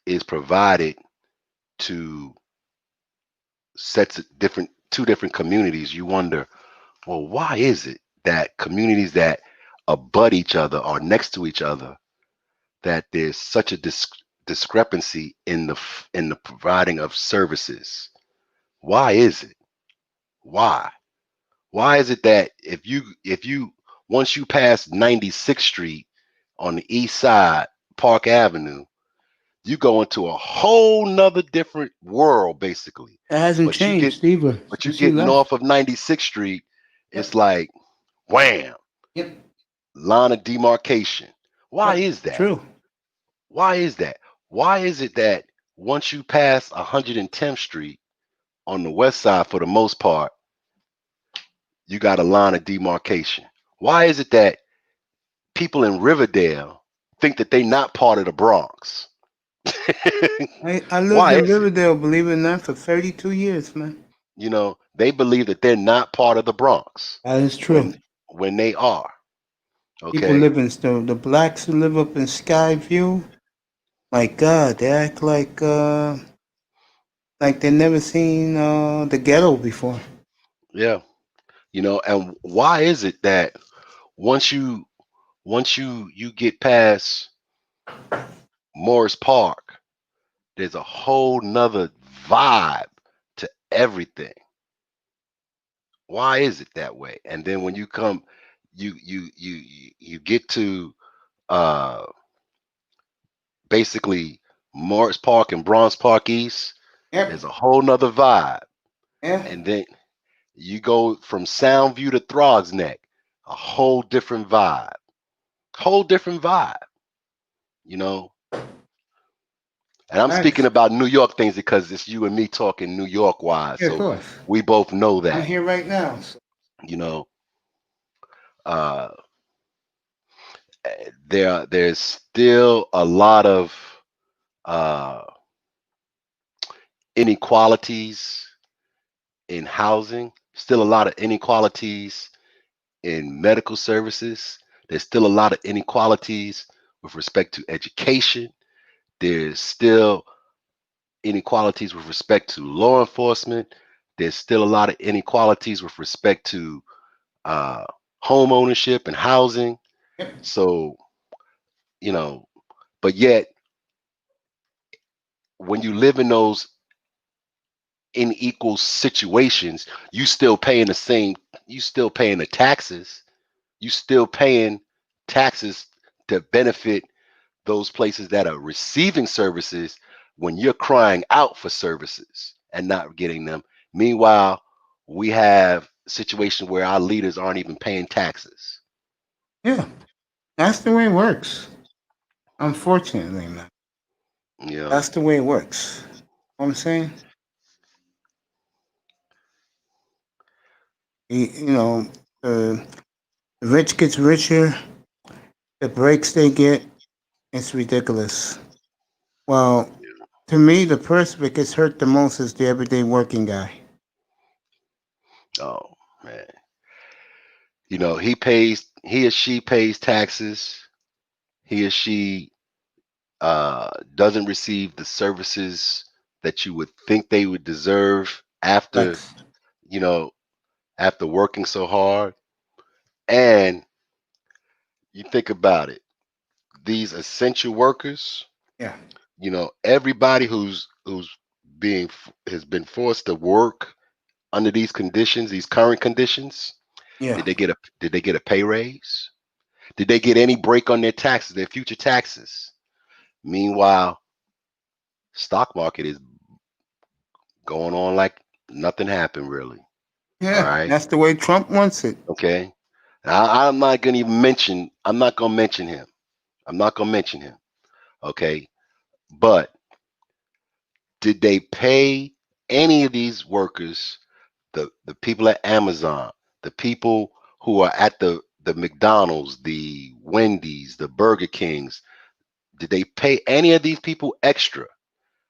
[SPEAKER 2] is provided to sets of different two different communities, you wonder, well, why is it that communities that abut each other or next to each other, that there's such a discrepancy in the providing of services? Why is it? Why? Why is it that if you once you pass 96th Street on the east side, Park Avenue, you go into a whole nother different world basically.
[SPEAKER 1] It hasn't
[SPEAKER 2] But you get
[SPEAKER 1] changed either
[SPEAKER 2] but you
[SPEAKER 1] since you
[SPEAKER 2] get
[SPEAKER 1] left.
[SPEAKER 2] north of 96th Street, it's
[SPEAKER 1] Yep.
[SPEAKER 2] like wham,
[SPEAKER 1] Yep.
[SPEAKER 2] line of demarcation. Why
[SPEAKER 1] Yep.
[SPEAKER 2] is that?
[SPEAKER 1] True.
[SPEAKER 2] Why is that? Why is it that once you pass 110th Street on the west side, for the most part, you got a line of demarcation? Why is it that people in Riverdale think that they not part of the Bronx?
[SPEAKER 1] I lived
[SPEAKER 2] Why
[SPEAKER 1] in
[SPEAKER 2] is it?
[SPEAKER 1] Riverdale, believe it or not, for 32 years, man.
[SPEAKER 2] They believe that they're not part of the Bronx
[SPEAKER 1] That is true.
[SPEAKER 2] when they are.
[SPEAKER 1] People
[SPEAKER 2] Okay.
[SPEAKER 1] live in still the blacks who live up in Skyview. My God, they act like they never seen the ghetto before.
[SPEAKER 2] Yeah. And why is it that once you once you get past Morris Park, there's a whole nother vibe to everything? Why is it that way? And then when you come, you get to uh basically Morris Park and Bronx Park East,
[SPEAKER 1] Yep.
[SPEAKER 2] there's a whole nother vibe.
[SPEAKER 1] Yeah.
[SPEAKER 2] And then you go from Soundview to Throgs Neck, a whole different vibe. Whole different vibe, you know. And I'm speaking
[SPEAKER 1] Facts.
[SPEAKER 2] about New York things because it's you and me talking New York wise.
[SPEAKER 1] Yeah, of
[SPEAKER 2] So
[SPEAKER 1] course.
[SPEAKER 2] we both know
[SPEAKER 1] I'm
[SPEAKER 2] that,
[SPEAKER 1] here right now. So.
[SPEAKER 2] you know. Uh there's still a lot of uh inequalities in housing, still a lot of inequalities in medical services. There's still a lot of inequalities with respect to education. There's still inequalities with respect to law enforcement. There's still a lot of inequalities with respect to uh, home ownership and housing.
[SPEAKER 1] Yep.
[SPEAKER 2] So, you know, but yet when you live in those unequal situations, you still paying the taxes, you still paying taxes to benefit those places that are receiving services when you're crying out for services and not getting them. Meanwhile, we have situation where our leaders aren't even paying taxes.
[SPEAKER 1] Yeah, that's the way it works. Unfortunately, man,
[SPEAKER 2] You know,
[SPEAKER 1] that's the way it works. You know what I'm saying, you know, the rich gets richer. The breaks they get, it's ridiculous. Well, to me, the person that gets hurt the most is the everyday working guy.
[SPEAKER 2] oh man, he or she pays taxes. He or she doesn't receive the services that you would think they would deserve after,
[SPEAKER 1] Flex.
[SPEAKER 2] you know, after working so hard. And you think about it, these essential workers,
[SPEAKER 1] Yeah,
[SPEAKER 2] everybody who's has been forced to work under these conditions, these current conditions,
[SPEAKER 1] yeah,
[SPEAKER 2] did they get a pay raise? Did they get any break on their taxes, their future taxes? Meanwhile, stock market is going on like nothing happened really. All
[SPEAKER 1] yeah.
[SPEAKER 2] right.
[SPEAKER 1] That's the way Trump wants it.
[SPEAKER 2] Okay. I'm not gonna even mention. I'm not gonna mention him. I'm not gonna mention him. Okay. But did they pay any of these workers, the people at Amazon, the people who are at the McDonald's, the Wendy's, the Burger Kings? Did they pay any of these people extra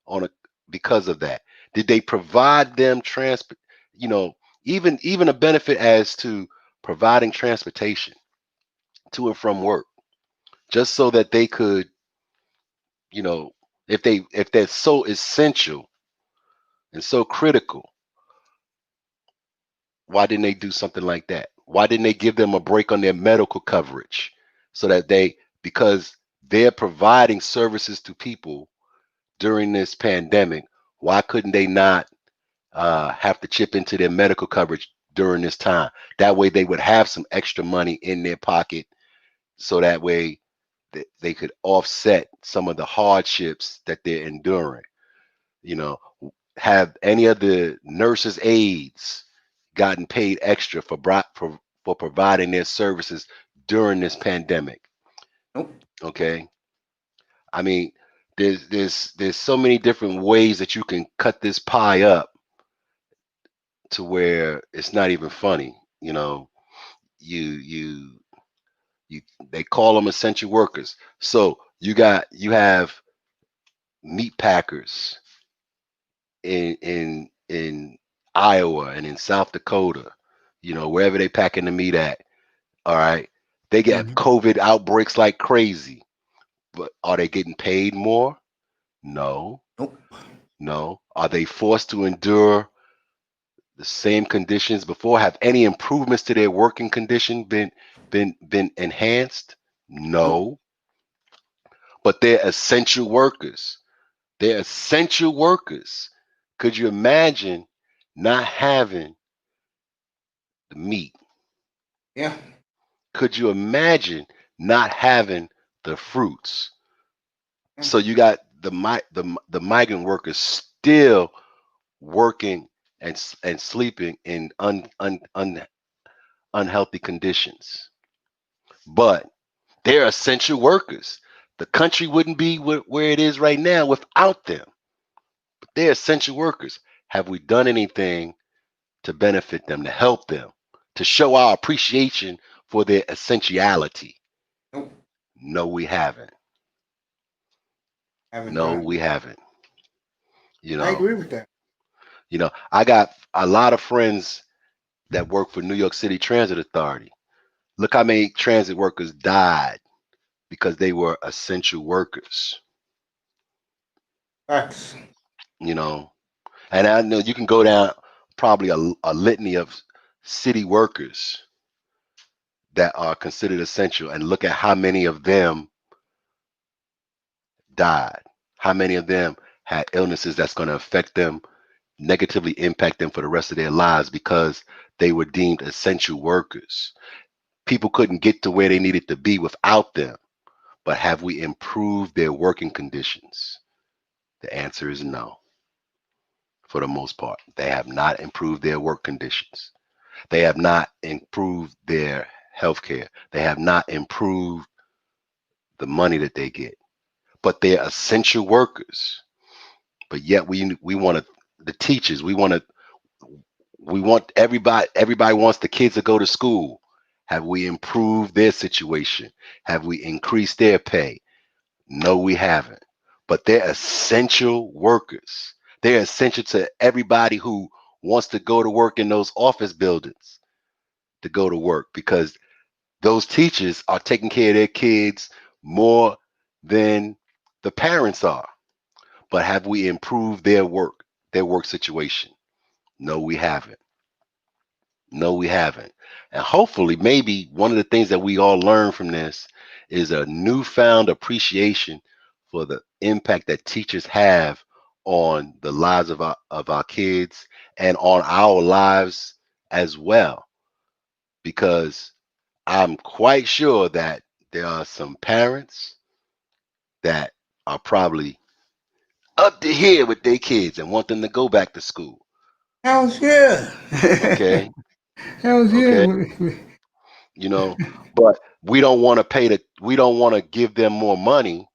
[SPEAKER 2] on a because of that? Did they provide them transport? You know, even a benefit as to providing transportation to and from work, just so that they could, you know, if they're so essential and so critical, why didn't they do something like that? Why didn't they give them a break on their medical coverage so that because they're providing services to people during this pandemic, why couldn't they not have to chip into their medical coverage during this time? That way they would have some extra money in their pocket, so that way they could offset some of the hardships that they're enduring. You know, have any of the nurses' aides gotten paid extra for providing their services during this pandemic?
[SPEAKER 1] Nope.
[SPEAKER 2] Okay, I mean, there's so many different ways that you can cut this pie up to where it's not even funny. You you you they call them essential workers. So you have meat packers in Iowa and in South Dakota, wherever they packing the meat at. All right. They get
[SPEAKER 1] Hmm.
[SPEAKER 2] COVID outbreaks like crazy. But are they getting paid more? No.
[SPEAKER 1] Nope.
[SPEAKER 2] No. Are they forced to endure the same conditions before? Have any improvements to their working condition been enhanced?
[SPEAKER 1] Nope.
[SPEAKER 2] No. But they're essential workers. They're essential workers. Could you imagine not having the meat?
[SPEAKER 1] Yeah.
[SPEAKER 2] Could you imagine not having the fruits?
[SPEAKER 1] Yeah.
[SPEAKER 2] So you got the migrant workers still working and sleeping in unhealthy conditions, but they're essential workers. The country wouldn't be where it is right now without them. But they're essential workers. Have we done anything to benefit them, to help them, to show our appreciation for their essentiality?
[SPEAKER 1] Nope.
[SPEAKER 2] No, we haven't.
[SPEAKER 1] Haven't
[SPEAKER 2] No,
[SPEAKER 1] done.
[SPEAKER 2] we haven't. You
[SPEAKER 1] I
[SPEAKER 2] know,
[SPEAKER 1] agree with that.
[SPEAKER 2] I got a lot of friends that work for New York City Transit Authority. Look how many transit workers died because they were essential workers.
[SPEAKER 1] Facts.
[SPEAKER 2] You know, and I know you can go down probably a litany of city workers that are considered essential and look at how many of them died. How many of them had illnesses that's going to affect them, negatively impact them for the rest of their lives because they were deemed essential workers. People couldn't get to where they needed to be without them. But have we improved their working conditions? The answer is no. For the most part, they have not improved their work conditions. They have not improved their health care. They have not improved the money that they get. But they're essential workers. But yet we want to the teachers, we want everybody wants the kids to go to school. Have we improved their situation? Have we increased their pay? No, we haven't. But they're essential workers. They're essential to everybody who wants to go to work in those office buildings to go to work because those teachers are taking care of their kids more than the parents are. But have we improved their work situation? No, we haven't. No, we haven't. And hopefully, maybe one of the things that we all learn from this is a newfound appreciation for the impact that teachers have on the lives of our kids and on our lives as well. Because I'm quite sure that there are some parents that are probably up to here with their kids and want them to go back to school.
[SPEAKER 1] Hell's yeah.
[SPEAKER 2] Okay,
[SPEAKER 1] Hell's yeah.
[SPEAKER 2] okay, you know, but we don't want to give them more money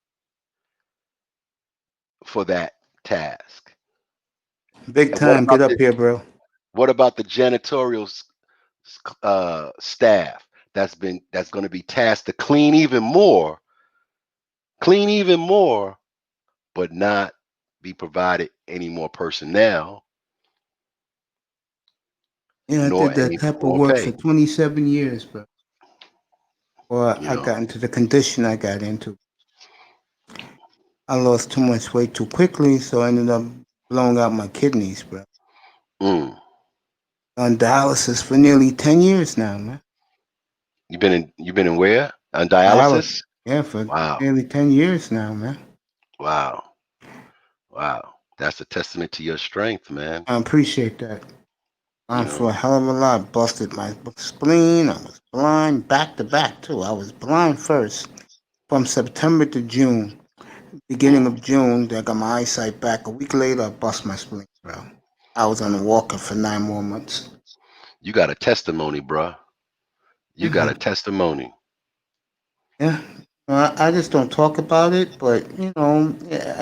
[SPEAKER 2] for that task.
[SPEAKER 1] Big
[SPEAKER 2] And what
[SPEAKER 1] time.
[SPEAKER 2] about
[SPEAKER 1] Get up
[SPEAKER 2] the
[SPEAKER 1] here, bro.
[SPEAKER 2] janitorial staff that's going to be tasked to clean even more, but not be provided any more personnel
[SPEAKER 1] I
[SPEAKER 2] nor
[SPEAKER 1] did that
[SPEAKER 2] any
[SPEAKER 1] type of
[SPEAKER 2] more
[SPEAKER 1] work for
[SPEAKER 2] pay.
[SPEAKER 1] 27 years, bro. Or
[SPEAKER 2] You
[SPEAKER 1] I
[SPEAKER 2] know,
[SPEAKER 1] got into the condition I got into. I lost too much weight too quickly, so I ended up blowing out my kidneys, bro.
[SPEAKER 2] mm.
[SPEAKER 1] On dialysis for nearly 10 years now, man.
[SPEAKER 2] You've been in where on
[SPEAKER 1] Dialysis.
[SPEAKER 2] dialysis?
[SPEAKER 1] Yeah, for
[SPEAKER 2] Wow,
[SPEAKER 1] nearly 10 years now, man.
[SPEAKER 2] wow, wow. That's a testament to your strength, man.
[SPEAKER 1] I appreciate that.
[SPEAKER 2] You
[SPEAKER 1] On for
[SPEAKER 2] know,
[SPEAKER 1] a hell of a lot. Busted my spleen. I was blind back to back, too. I was blind first from September to June. Beginning
[SPEAKER 2] mm.
[SPEAKER 1] of June, I got my eyesight back. A week later, I bust my spleen, bro. I was on a walker for 9 more months.
[SPEAKER 2] You got a testimony, bruh. You got a
[SPEAKER 1] Hmm.
[SPEAKER 2] testimony.
[SPEAKER 1] Yeah. I just don't talk about it, but yeah,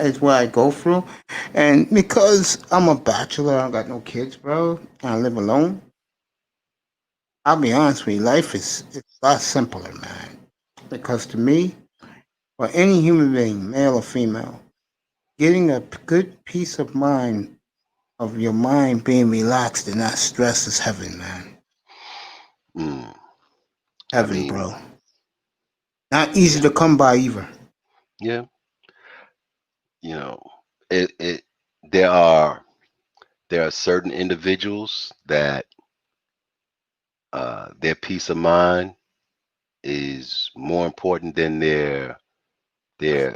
[SPEAKER 1] it's what I go through. And because I'm a bachelor, I got no kids, bro, and I live alone, I'll be honest with you, life is it's a lot simpler, man. Because to me, for any human being, male or female, getting a good peace of mind, of your mind being relaxed and not stressed is heaven, man.
[SPEAKER 2] Mm. I
[SPEAKER 1] Heaven,
[SPEAKER 2] mean,
[SPEAKER 1] bro. Not easy
[SPEAKER 2] yeah,
[SPEAKER 1] to come by either.
[SPEAKER 2] yeah. You know, it there are certain individuals that their peace of mind is more important than their their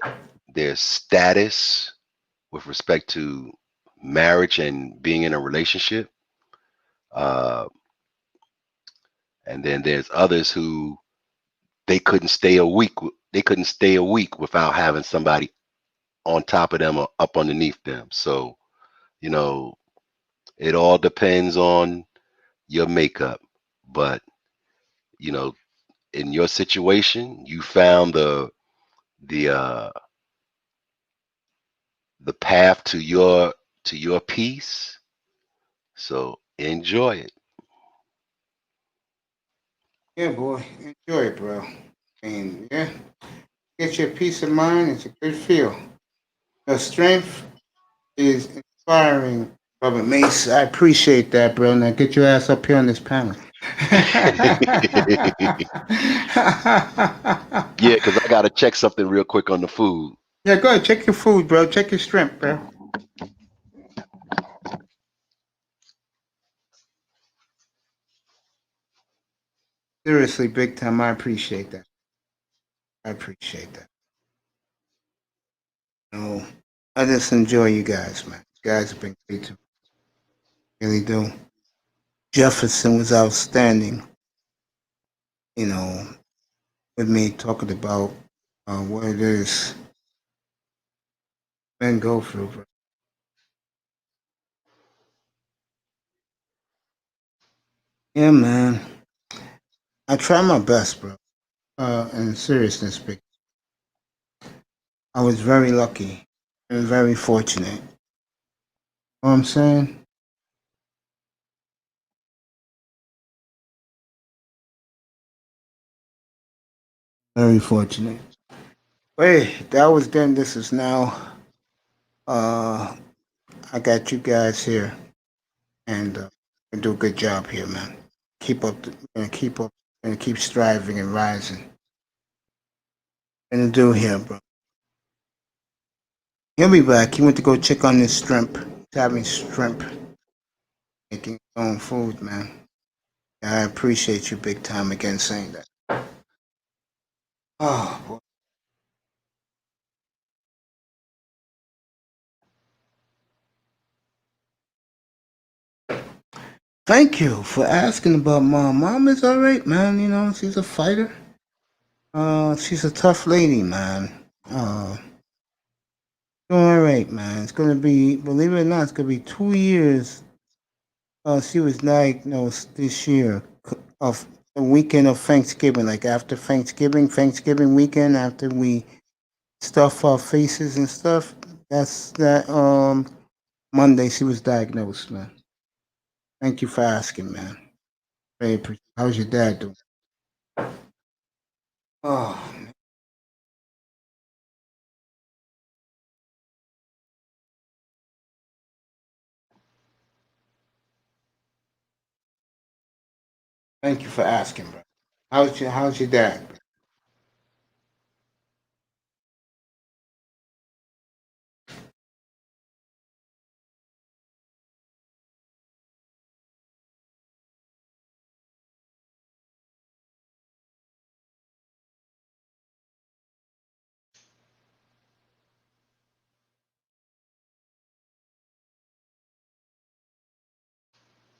[SPEAKER 2] status with respect to marriage and being in a relationship. Uh, and then there's others who they couldn't stay a week without having somebody on top of them or up underneath them. So, you know, it all depends on your makeup. But, you know, in your situation, you found the uh the path to your peace. So enjoy it.
[SPEAKER 1] Yeah, boy. Enjoy it, bro. And yeah, get your peace of mind. It's a good feel. Your strength is inspiring, Robert Mace. I appreciate that, bro. Now get your ass up here on this panel.
[SPEAKER 2] Yeah, because I gotta check something real quick on the food.
[SPEAKER 1] Yeah, go ahead. Check your food, bro. Check your strength, bro. Seriously, big time. I appreciate that. I appreciate that. No, I just enjoy you guys, man. You guys have been great to me. Really do. Jefferson was outstanding, you know, with me talking about what it is men go through, bro. Yeah, man. I try my best, bro. In seriousness, big. I was very lucky and very fortunate. You know what I'm saying? Very fortunate. Wait, that was then. This is now. Uh, I got you guys here, and do a good job here, man. Keep up, and keep up, and keep striving and rising. And do here, bro. He'll be back. He went to go check on this shrimp. He's having shrimp, making his own food, man. I appreciate you big time again saying that. Oh, boy. Thank you for asking about mom. Mom is all right, man. You know, she's a fighter. She's a tough lady, man. Doing all right, man. It's gonna be, believe it or not, it's gonna be 2 years. She was diagnosed this year of the weekend of Thanksgiving, like after Thanksgiving weekend, after we stuff our faces and stuff. That's that. Monday she was diagnosed, man. Thank you for asking, man. Very appreciate. How's your dad doing? Oh, man. Thank you for asking, bro. How's your dad?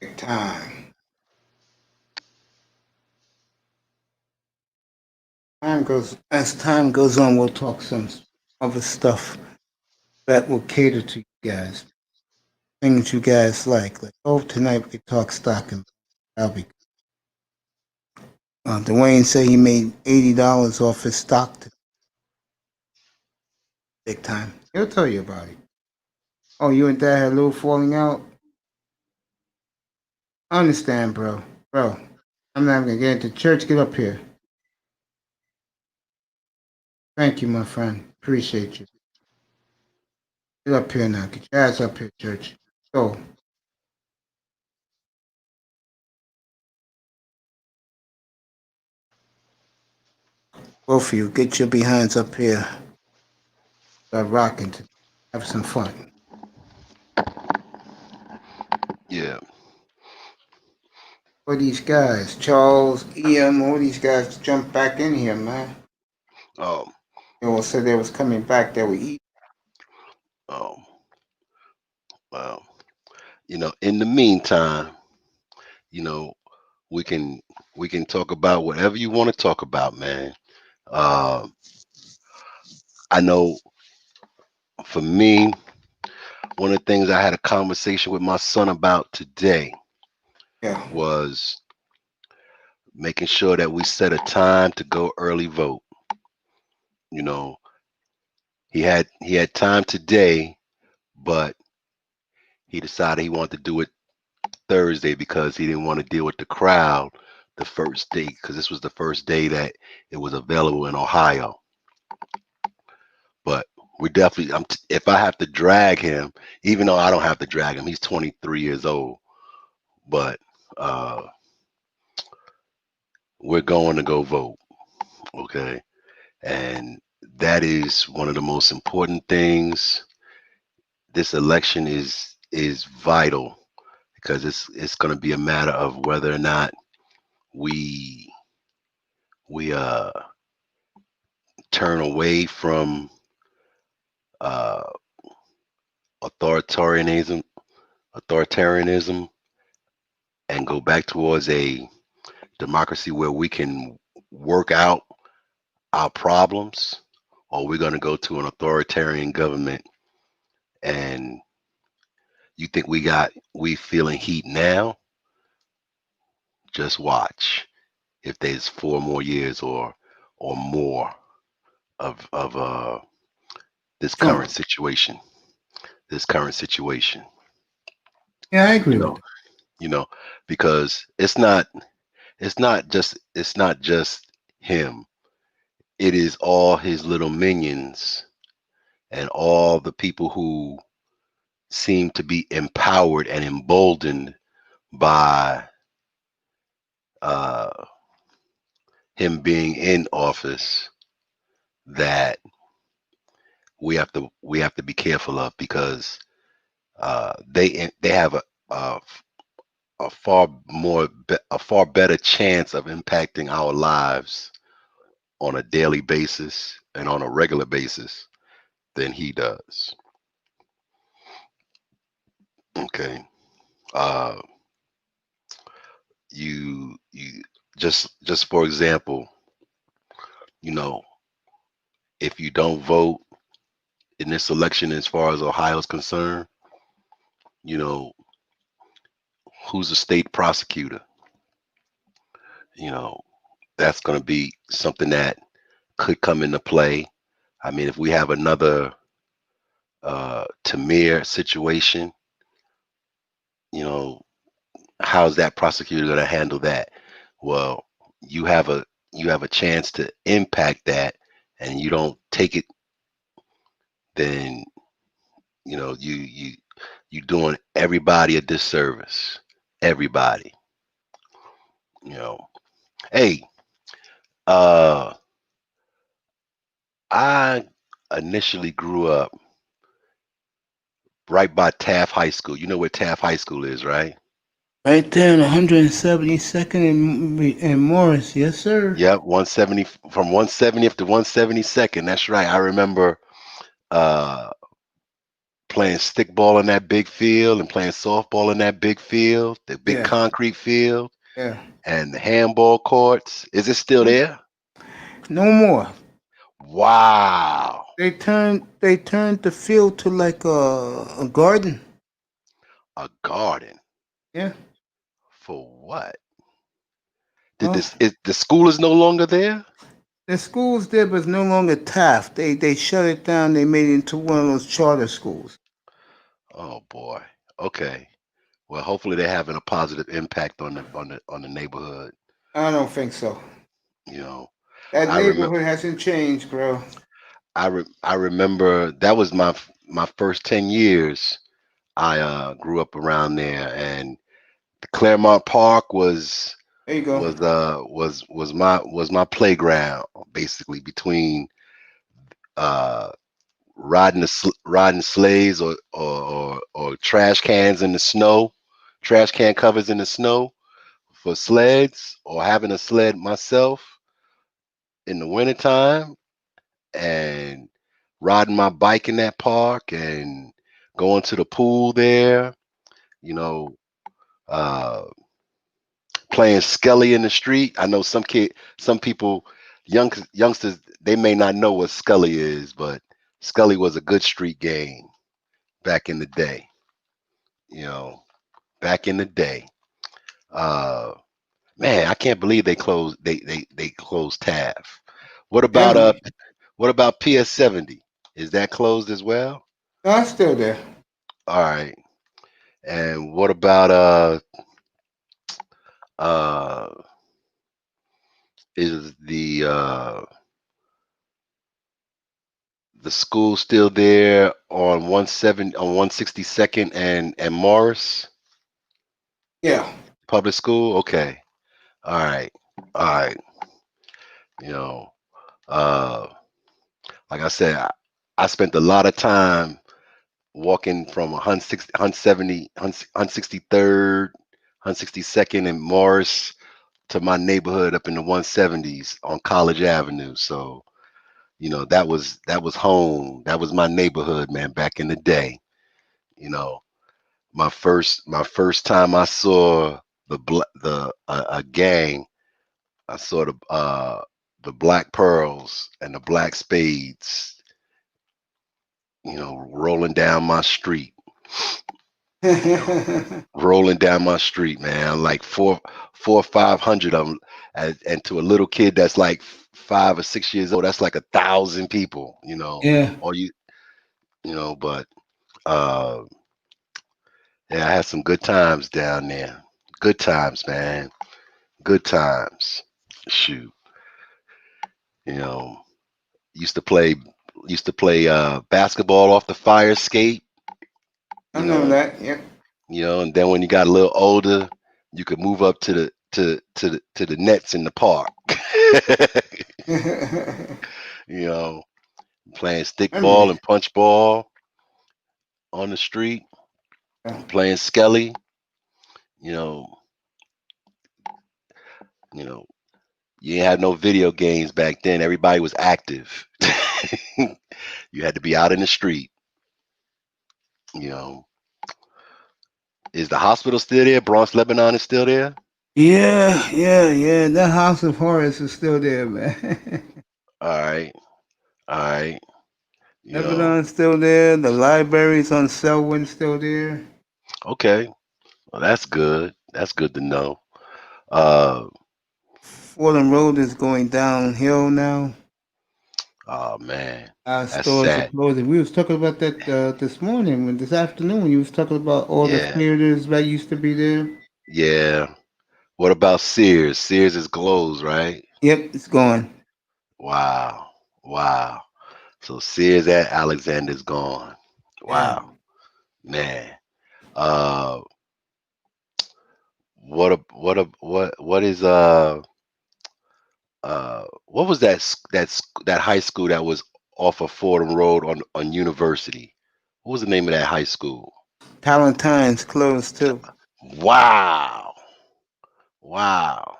[SPEAKER 1] Big time. Time goes as time goes on. We'll talk some other stuff that will cater to you guys. Things you guys like. Oh, tonight we can talk stock and that'll be. Dwayne said he made $80 off his stock. Big time. He'll tell you about it. Oh, you and Dad had a little falling out. I understand, bro. Bro, I'm not gonna get into church. Get up here. Thank you, my friend. Appreciate you. Get up here now. Get your ass up here, church. Go. Both of you, get your behinds up here. Start rocking. Have some fun.
[SPEAKER 2] Yeah.
[SPEAKER 1] All these guys, Charles, EM, all these guys jump back in here, man.
[SPEAKER 2] Um.
[SPEAKER 1] They all said they was coming back. They were eating.
[SPEAKER 2] Um. Well, in the meantime, you know, we can we can talk about whatever you want to talk about, man. Uh, I know for me, one of the things I had a conversation with my son about today
[SPEAKER 1] Yeah.
[SPEAKER 2] was making sure that we set a time to go early vote. You know, he had time today, but he decided he wanted to do it Thursday because he didn't want to deal with the crowd the first day because this was the first day that it was available in Ohio. But we definitely, if I have to drag him, even though I don't have to drag him, he's 23 years old. But uh, we're going to go vote, okay? And that is one of the most important things. This election is vital because it's going to be a matter of whether or not we we turn away from uh, authoritarianism authoritarianism and go back towards a democracy where we can work out our problems, or we're going to go to an authoritarian government. And you think we feeling heat now? Just watch if there's 4 more years or more of this current
[SPEAKER 1] Trump.
[SPEAKER 2] situation. This current situation.
[SPEAKER 1] Yeah, I
[SPEAKER 2] You
[SPEAKER 1] agree with
[SPEAKER 2] know,
[SPEAKER 1] that.
[SPEAKER 2] you know, because it's not just him. It is all his little minions and all the people who seem to be empowered and emboldened by uh, him being in office that we have to be careful of because they have a, a a far better chance of impacting our lives on a daily basis and on a regular basis than he does. Okay. Uh, you just for example, you know, if you don't vote in this election as far as Ohio is concerned, you know, who's the state prosecutor? You know, that's going to be something that could come into play. I mean, if we have another Tamir situation, you know, how's that prosecutor going to handle that? Well, you have a you have a chance to impact that, and you don't take it, then you doing everybody a disservice. Everybody, you know. Hey, uh, I initially grew up right by Taft High School. You know where Taft High School is, right?
[SPEAKER 1] Right there in 172nd and Morris. Yes, sir.
[SPEAKER 2] Yep, 170 from 170th to 172nd. That's right. I remember uh playing stickball in that big field and playing softball in that big field, the big
[SPEAKER 1] Yeah,
[SPEAKER 2] concrete field,
[SPEAKER 1] yeah.
[SPEAKER 2] and the handball courts. Is it still there?
[SPEAKER 1] No more.
[SPEAKER 2] Wow.
[SPEAKER 1] They turned the field to like a garden.
[SPEAKER 2] A garden.
[SPEAKER 1] Yeah.
[SPEAKER 2] For what? Did
[SPEAKER 1] Well,
[SPEAKER 2] this is the school is no longer there?
[SPEAKER 1] the school's there, but it's no longer Taft. They shut it down. They made it into one of those charter schools.
[SPEAKER 2] Oh boy. Okay. Well, hopefully they're having a positive impact on the neighborhood.
[SPEAKER 1] I don't think so.
[SPEAKER 2] You know,
[SPEAKER 1] That
[SPEAKER 2] I remember
[SPEAKER 1] neighborhood hasn't changed, bro.
[SPEAKER 2] I remember that was my first 10 years. I grew up around there, and Claremont Park
[SPEAKER 1] There you go.
[SPEAKER 2] was my playground basically between uh riding sleighs or trash cans in the snow, trash can covers in the snow for sleds, or having a sled myself in the wintertime and riding my bike in that park and going to the pool there, you know, uh, playing Skelly in the street. I know some people, youngsters, they may not know what Scully is, but Scully was a good street game back in the day. You know, back in the day. Uh, Man, I can't believe they closed. They closed Taft. What about
[SPEAKER 1] Yeah.
[SPEAKER 2] what about PS70? Is that closed as well?
[SPEAKER 1] No, I'm still there.
[SPEAKER 2] All right. And what about uh is the school still there on 162nd and Morris
[SPEAKER 1] Yeah.
[SPEAKER 2] Public School? Okay. All right. All right. You know, uh like I said, I spent a lot of time walking from 170, 163rd, 162nd and Morris to my neighborhood up in the 170s on College Avenue. So, that was home. That was my neighborhood, man, back in the day. You know, my first time I saw a gang, I saw the Black Pearls and the Black Spades, rolling down my street. You know, rolling down my street, man, like four or 500 of them, and to a little kid that's like 5 or 6 years old, that's like 1,000 people.
[SPEAKER 1] Yeah,
[SPEAKER 2] Or but uh, yeah, I had some good times down there. Good times, man. Good times. Shoot, you know, used to play basketball off the fire escape.
[SPEAKER 1] I
[SPEAKER 2] You
[SPEAKER 1] know
[SPEAKER 2] know,
[SPEAKER 1] that. Yep.
[SPEAKER 2] and then when you got a little older, you could move up to the nets in the park. you know, playing stick ball
[SPEAKER 1] Remember
[SPEAKER 2] and punch ball on the street,
[SPEAKER 1] that.
[SPEAKER 2] playing skelly. You know, you know, you ain't had no video games back then. Everybody was active. You had to be out in the street. You know, is the hospital still there? Bronx, Lebanon is still there.
[SPEAKER 1] Yeah, yeah, yeah. That House of Horrors is still there, man.
[SPEAKER 2] All right, all right. You know,
[SPEAKER 1] Lebanon's still there. The libraries on Selwyn still there.
[SPEAKER 2] okay. Well, that's good. That's good to know. Uh,
[SPEAKER 1] Fordham Road is going downhill now.
[SPEAKER 2] oh man,
[SPEAKER 1] Our
[SPEAKER 2] that's
[SPEAKER 1] stores are
[SPEAKER 2] sad.
[SPEAKER 1] closing. We was talking about that this morning, this afternoon, when you was talking about all the
[SPEAKER 2] Yeah,
[SPEAKER 1] theaters that used to be there.
[SPEAKER 2] yeah. What about Sears? Sears is closed, right?
[SPEAKER 1] Yep, it's gone.
[SPEAKER 2] Wow, wow. So Sears at Alexander's gone.
[SPEAKER 1] Yeah.
[SPEAKER 2] Wow, man. Uh, what is what was that high school that was off of Fordham Road on University? What was the name of that high school?
[SPEAKER 1] Palatine's closed too.
[SPEAKER 2] Wow, wow,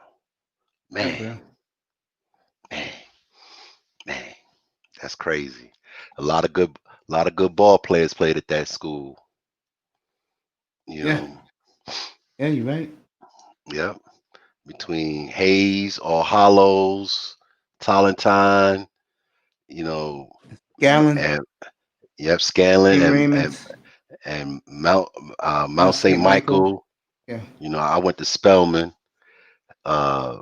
[SPEAKER 1] Yeah,
[SPEAKER 2] man,
[SPEAKER 1] bro.
[SPEAKER 2] man, man. That's crazy. A lot of good ball players played at that school. You
[SPEAKER 1] Yeah.
[SPEAKER 2] know,
[SPEAKER 1] Yeah, you're right.
[SPEAKER 2] yep. Between Hayes, All Hallows, Talentine, you know,
[SPEAKER 1] Gallon,
[SPEAKER 2] and yep, Scanlon
[SPEAKER 1] St.
[SPEAKER 2] and
[SPEAKER 1] Raymond's,
[SPEAKER 2] Mount
[SPEAKER 1] Mount
[SPEAKER 2] Saint
[SPEAKER 1] St. Michael.
[SPEAKER 2] Michael.
[SPEAKER 1] Yeah.
[SPEAKER 2] I went to Spelman. Uh,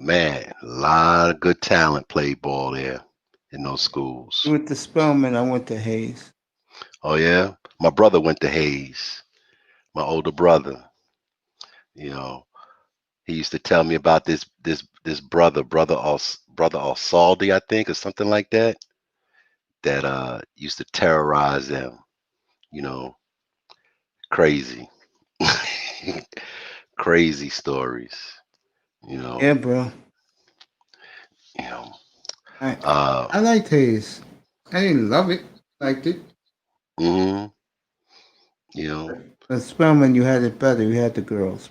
[SPEAKER 2] man, a lot of good talent played ball there in those
[SPEAKER 1] You
[SPEAKER 2] schools.
[SPEAKER 1] went to Spelman, I went to Hayes.
[SPEAKER 2] Oh yeah, my brother went to Hayes. My older brother. You know, he used to tell me about this brother Alsaldi, I think, or something like that, that used to terrorize them. You know, crazy, crazy stories. You
[SPEAKER 1] Yeah,
[SPEAKER 2] know,
[SPEAKER 1] bro.
[SPEAKER 2] you know.
[SPEAKER 1] I
[SPEAKER 2] Uh,
[SPEAKER 1] I liked Hayes. I didn't love it. Liked it.
[SPEAKER 2] hmm you know.
[SPEAKER 1] But Spelman, you had it better. You had the girls.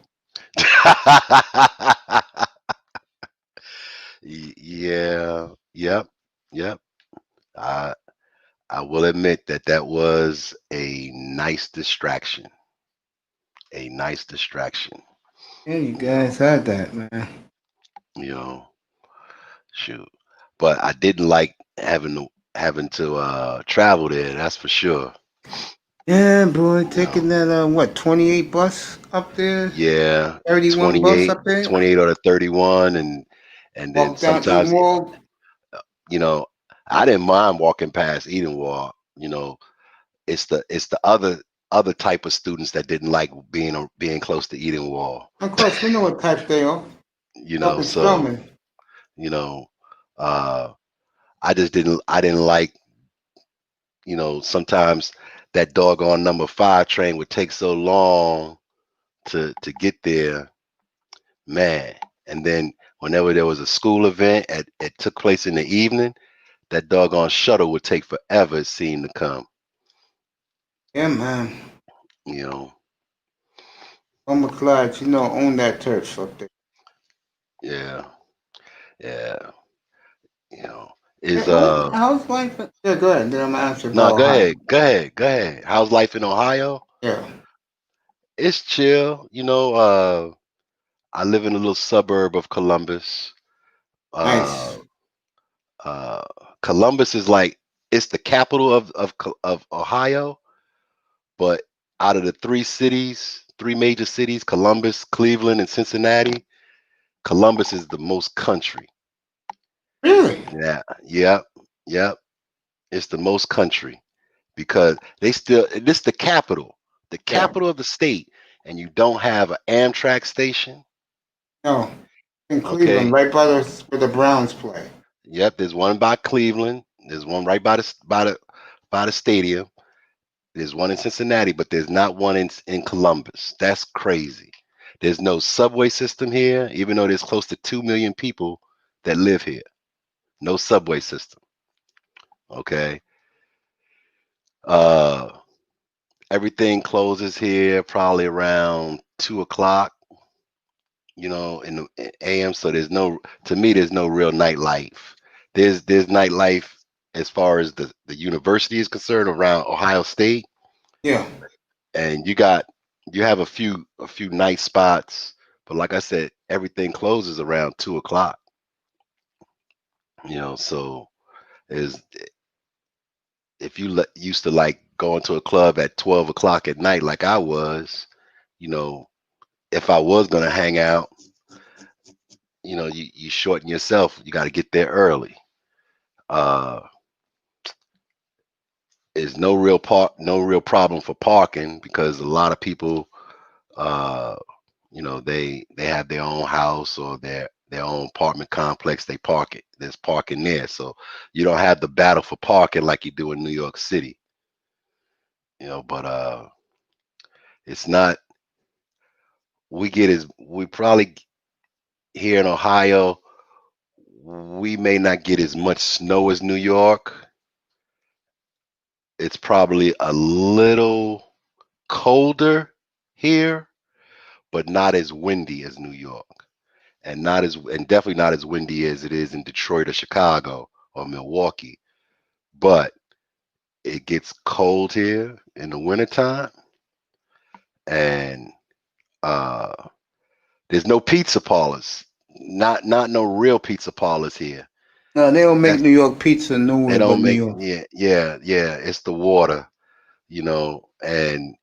[SPEAKER 2] Yeah, yep, yep. I I will admit that was a nice distraction. A nice distraction.
[SPEAKER 1] Yeah, you
[SPEAKER 2] You know,
[SPEAKER 1] guys had that, man.
[SPEAKER 2] you know, shoot. But I didn't like having to travel there. That's for sure.
[SPEAKER 1] Yeah, boy,
[SPEAKER 2] You know,
[SPEAKER 1] taking that 28 bus up there,
[SPEAKER 2] yeah,
[SPEAKER 1] 31 bus
[SPEAKER 2] 28,
[SPEAKER 1] up there.
[SPEAKER 2] 28 or the 31, and then
[SPEAKER 1] Walk down Eden
[SPEAKER 2] sometimes,
[SPEAKER 1] Wall.
[SPEAKER 2] you know, I didn't mind walking past Eden Wall. It's the other type of students that didn't like being close to Eden Wall.
[SPEAKER 1] Of course, we know what type they are. Up in
[SPEAKER 2] So
[SPEAKER 1] Spelman.
[SPEAKER 2] you know, uh, I didn't like, sometimes that doggone number 5 train would take so long to get there, man. And then whenever there was a school event, it took place in the evening, that doggone shuttle would take forever, it seemed to come.
[SPEAKER 1] Yeah, man.
[SPEAKER 2] You know,
[SPEAKER 1] Homer Clyde, own that turf up there.
[SPEAKER 2] yeah, yeah, you know.
[SPEAKER 1] Yeah,
[SPEAKER 2] Is
[SPEAKER 1] how's life? Yeah, go ahead. Then I'm gonna answer
[SPEAKER 2] No,
[SPEAKER 1] about
[SPEAKER 2] go
[SPEAKER 1] Ohio.
[SPEAKER 2] ahead, go ahead, go ahead. How's life in Ohio?
[SPEAKER 1] Yeah,
[SPEAKER 2] It's chill. I live in a little suburb of Columbus. Uh,
[SPEAKER 1] nice.
[SPEAKER 2] uh, Columbus is like, it's the capital of Ohio, But out of the three major cities, Columbus, Cleveland, and Cincinnati, Columbus is the most country.
[SPEAKER 1] Really?
[SPEAKER 2] Yeah, yep, yep. It's the most country because they still this the
[SPEAKER 1] Yeah.
[SPEAKER 2] capital of the state, and you don't have an Amtrak station.
[SPEAKER 1] No. In Cleveland,
[SPEAKER 2] Okay.
[SPEAKER 1] right by where the Browns play.
[SPEAKER 2] Yep, there's one by Cleveland. There's one right by the stadium. There's one in Cincinnati, but there's not one in Columbus. That's crazy. There's no subway system here, even though there's close to 2 million people that live here. No subway system. Okay. Uh, everything closes here probably around 2 o'clock. In the AM. So to me, there's no real nightlife. There's nightlife as far as the university is concerned around Ohio State,
[SPEAKER 1] Yeah.
[SPEAKER 2] and you have a few night spots, but like I said, everything closes around 2 o'clock. So is if you used to like going to a club at 12 o'clock at night, like I was, you know, if I was gonna hang out, you shorten yourself. You got to get there early. Uh, is no real problem for parking because a lot of people, uh, they have their own house or their own apartment complex. They park it. There's parking there, so you don't have the battle for parking like you do in New York City. But it's not. We probably here in Ohio, we may not get as much snow as New York. It's probably a little colder here, but not as windy as New York, and definitely not as windy as it is in Detroit or Chicago or Milwaukee. But it gets cold here in the wintertime, and uh, there's no pizza parlors, not no real pizza parlors here.
[SPEAKER 1] No, they don't make
[SPEAKER 2] That's
[SPEAKER 1] New York pizza
[SPEAKER 2] they
[SPEAKER 1] nowhere but
[SPEAKER 2] don't
[SPEAKER 1] New
[SPEAKER 2] make
[SPEAKER 1] York.
[SPEAKER 2] yeah. It's the water, and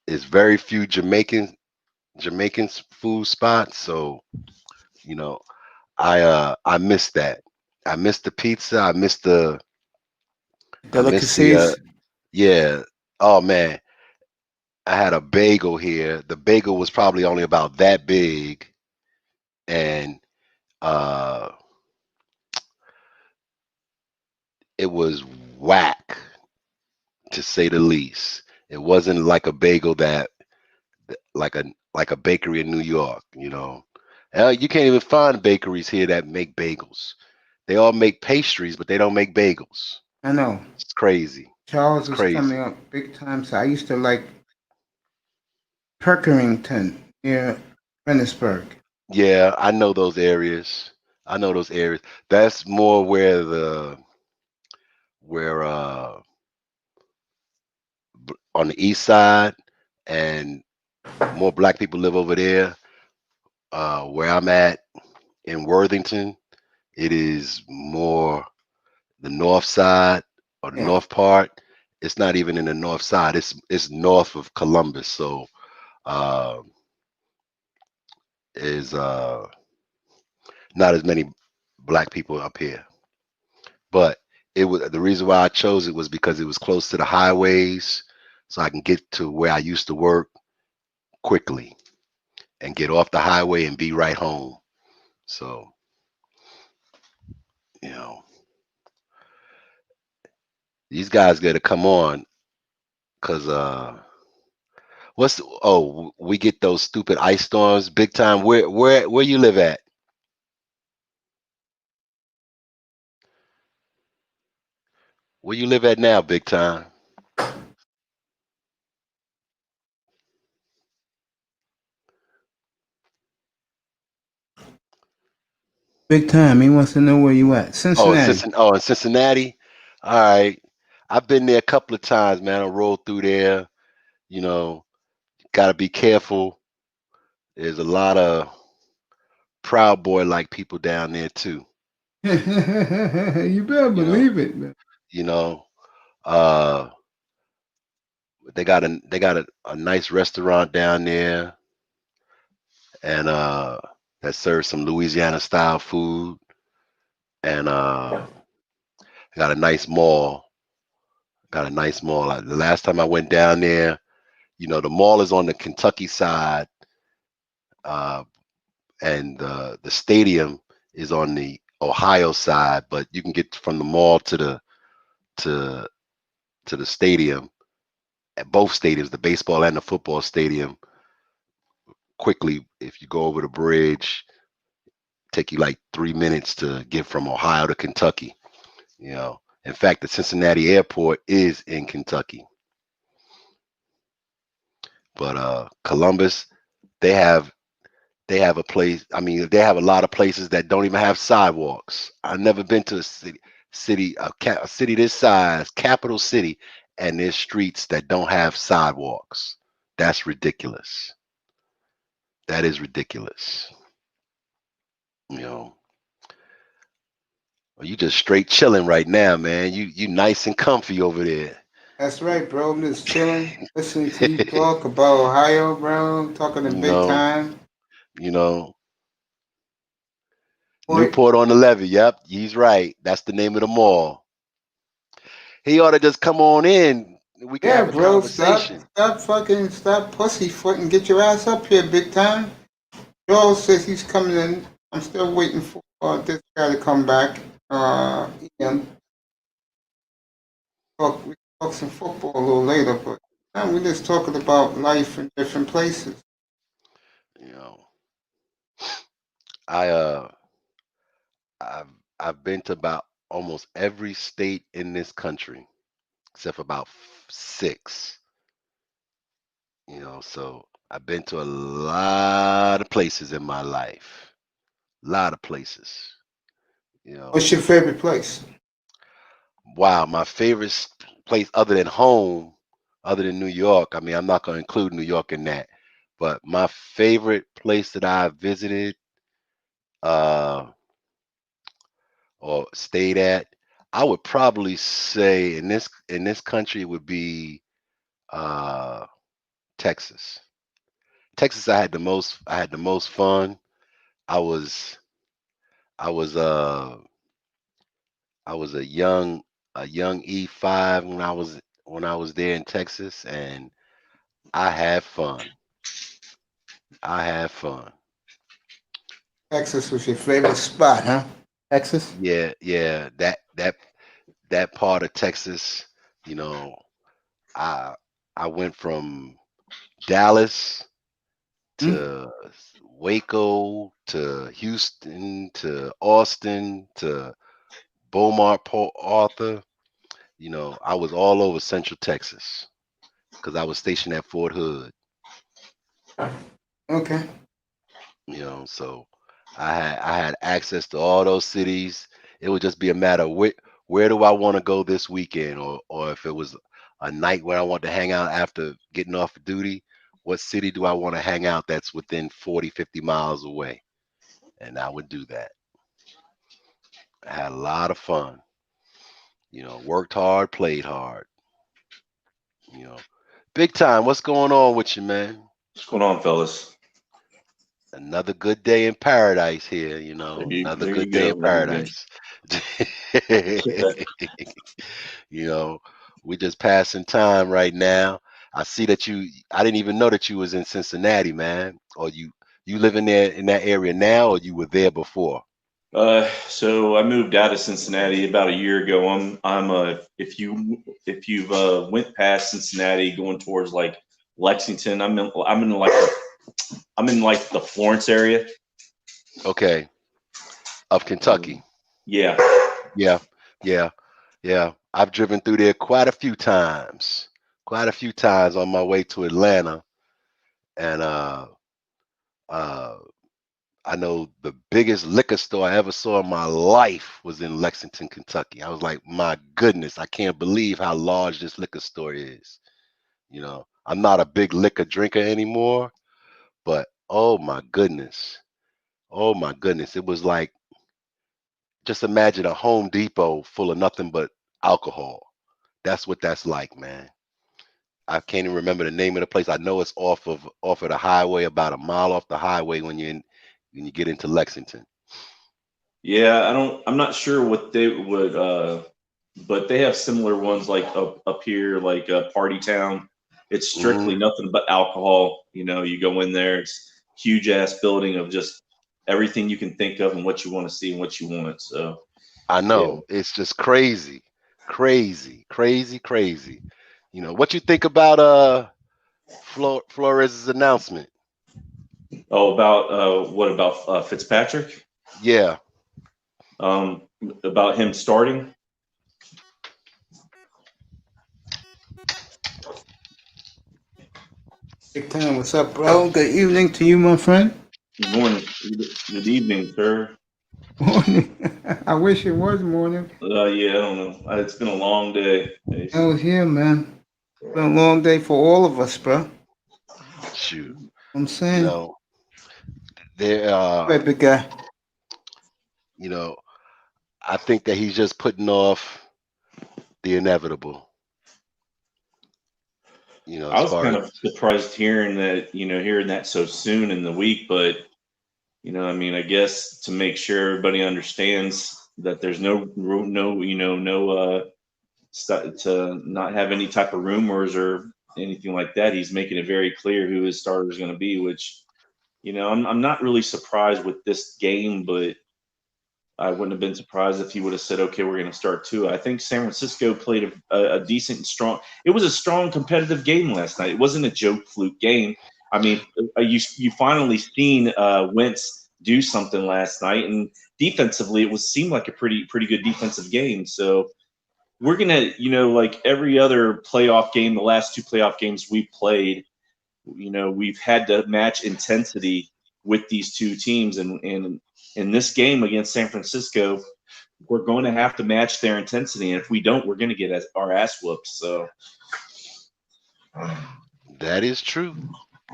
[SPEAKER 2] it's very few Jamaican food spots. So you know, I miss that. I miss the pizza. I miss the
[SPEAKER 1] Delicacies.
[SPEAKER 2] yeah. Oh man, I had a bagel here. The bagel was probably only about that big, and uh, it was whack to say the least. It wasn't like a bagel like a bakery in New York. You can't even find bakeries here that make bagels. They all make pastries, but they don't make bagels.
[SPEAKER 1] I know.
[SPEAKER 2] It's crazy.
[SPEAKER 1] Charles
[SPEAKER 2] It's
[SPEAKER 1] is coming
[SPEAKER 2] crazy.
[SPEAKER 1] up big time. So I used to like Perkerington near Rennisburg.
[SPEAKER 2] Yeah, I know those areas. I know those areas. That's more where on the east side, and more black people live over there. Where I'm at in Worthington, it is more the north side or the
[SPEAKER 1] Yeah.
[SPEAKER 2] north part. It's not even in the north side. It's north of Columbus. So uh, is not as many black people up here. But it was the reason why I chose it was because it was close to the highways, so I can get to where I used to work quickly and get off the highway and be right home. So you know, these guys got to come on because we get those stupid ice storms big time. Where you live at? Where you live at now, big time?
[SPEAKER 1] Big time. He wants to know where you at.
[SPEAKER 2] Oh,
[SPEAKER 1] Cincinnati.
[SPEAKER 2] In Cincinnati. All right, I've been there a couple of times, man. I rolled through there. You know, got to be careful. There's a lot of Proud Boy like people down there too.
[SPEAKER 1] You better
[SPEAKER 2] You know,
[SPEAKER 1] believe it, man.
[SPEAKER 2] you know. Uh, They got a nice restaurant down there, and that serves some Louisiana style food, and got a nice mall. Got a nice mall. The last time I went down there, the mall is on the Kentucky side, uh, and the stadium is on the Ohio side. But you can get from the mall to to the stadium, at both stadiums, the baseball and the football stadium, quickly. If you go over the bridge, take you like 3 minutes to get from Ohio to Kentucky. In fact, the Cincinnati airport is in Kentucky, but Columbus, they have they have a place. I mean, they have a lot of places that don't even have sidewalks. I've never been to a a city this size, capital city, and there's streets that don't have sidewalks. That's ridiculous. That is ridiculous. You know, well, you just straight chilling right now, man. You nice and comfy over there.
[SPEAKER 1] That's right, bro. I'm just chilling, listening to you talk about Ohio, bro. Talking to
[SPEAKER 2] you
[SPEAKER 1] big
[SPEAKER 2] know,
[SPEAKER 1] time.
[SPEAKER 2] you know,
[SPEAKER 1] Boy,
[SPEAKER 2] Newport on the Levee. Yep, he's right. That's the name of the mall. He ought to just come on in. We can
[SPEAKER 1] yeah,
[SPEAKER 2] have a
[SPEAKER 1] bro. Stop,
[SPEAKER 2] conversation.
[SPEAKER 1] stop pussyfoot and get your ass up here, big time. Joel says he's coming in. I'm still waiting for this guy to come back. Ian, we talk some football a little later, but now we're just talking about life in different places.
[SPEAKER 2] You know, I uh, I've I've been to about almost every state in this country except for about six. So I've been to a lot of places in my life. A lot of places. You know,
[SPEAKER 1] What's your favorite place?
[SPEAKER 2] wow, my favorite place other than home, other than New York. I mean, I'm not going to include New York in that, but my favorite place that I visited, uh, or stayed at, I would probably say in this country would be uh, Texas. Texas, I had the most fun. I was I was I was a young E5 when I was there in Texas, and I had fun. I had fun.
[SPEAKER 1] Texas was your favorite spot, huh? Texas?
[SPEAKER 2] Yeah, yeah. That part of Texas, you know, I I went from Dallas
[SPEAKER 1] Hmm?
[SPEAKER 2] to Waco to Houston to Austin to Beaumont, Port Arthur. I was all over Central Texas because I was stationed at Fort Hood.
[SPEAKER 1] Okay.
[SPEAKER 2] So I had access to all those cities. It would just be a matter of where do I want to go this weekend, or if it was a night where I want to hang out after getting off of duty, what city do I want to hang out that's within 40, 50 miles away? And I would do that. I had a lot of fun. Worked hard, played hard. You know, big time. What's going on with you, man?
[SPEAKER 3] What's going on, fellas?
[SPEAKER 2] Another good day in paradise here. Another
[SPEAKER 3] There you
[SPEAKER 2] good day
[SPEAKER 3] go.
[SPEAKER 2] in
[SPEAKER 3] There you
[SPEAKER 2] paradise.
[SPEAKER 3] go.
[SPEAKER 2] you know, we just passing time right now. I didn't even know that you was in Cincinnati, man. Or you living there in that area now, or you were there before?
[SPEAKER 3] So I moved out of Cincinnati about a year ago. I'm if you've went past Cincinnati going towards like Lexington, I'm in like the Florence area.
[SPEAKER 2] Okay, of Kentucky.
[SPEAKER 3] Yeah.
[SPEAKER 2] Yeah, yeah, yeah. I've driven through there quite a few times. Quite a few times on my way to Atlanta, and uh I know the biggest liquor store I ever saw in my life was in Lexington, Kentucky. I was like, my goodness, I can't believe how large this liquor store is. I'm not a big liquor drinker anymore, but oh my goodness. Oh my goodness. It was like, just imagine a Home Depot full of nothing but alcohol. That's what that's like, man. I can't even remember the name of the place. I know it's off of the highway, about a mile off the highway when you get into Lexington.
[SPEAKER 3] Yeah, I'm not sure what they would, but they have similar ones like up here, like Party Town. It's strictly
[SPEAKER 2] Hmm.
[SPEAKER 3] nothing but alcohol. You go in there, it's huge ass building of just everything you can think of and what you want to see and what you want. So
[SPEAKER 2] I
[SPEAKER 3] yeah.
[SPEAKER 2] know it's just crazy, crazy, crazy, crazy. What you think about Flores's announcement?
[SPEAKER 3] Oh, about what about Fitzpatrick?
[SPEAKER 2] Yeah,
[SPEAKER 3] Um, about him starting.
[SPEAKER 1] Big time. What's up, bro? Good evening to you, my friend.
[SPEAKER 3] Good morning, good evening, sir.
[SPEAKER 1] Morning. I wish it was morning.
[SPEAKER 3] Yeah, I don't know. It's been a long day.
[SPEAKER 1] I was here, man. It's been a long day for all of us, bro.
[SPEAKER 2] shoot.
[SPEAKER 1] I'm
[SPEAKER 2] You
[SPEAKER 1] saying.
[SPEAKER 2] know, there.
[SPEAKER 1] Right, big guy.
[SPEAKER 2] You know, I think that he's just putting off the inevitable.
[SPEAKER 3] I
[SPEAKER 2] As
[SPEAKER 3] was
[SPEAKER 2] far
[SPEAKER 3] kind
[SPEAKER 2] as
[SPEAKER 3] of surprised hearing that so soon in the week, but I mean, I guess to make sure everybody understands that there's no no no to not have any type of rumors or anything like that. He's making it very clear who his starter is going to be, which I'm not really surprised with this game, but I wouldn't have been surprised if he would have said, "Okay, we're going to start two." I think San Francisco played a decent, strong. It was a strong, competitive game last night. It wasn't a joke fluke game. I mean, you finally seen Wentz do something last night, and defensively, it was seemed like a pretty good defensive game. So we're gonna, like every other playoff game, the last two playoff games we played, we've had to match intensity with these two teams, and in this game against San Francisco, we're going to have to match their intensity, and if we don't, we're going to get our ass whooped. So
[SPEAKER 2] that is true.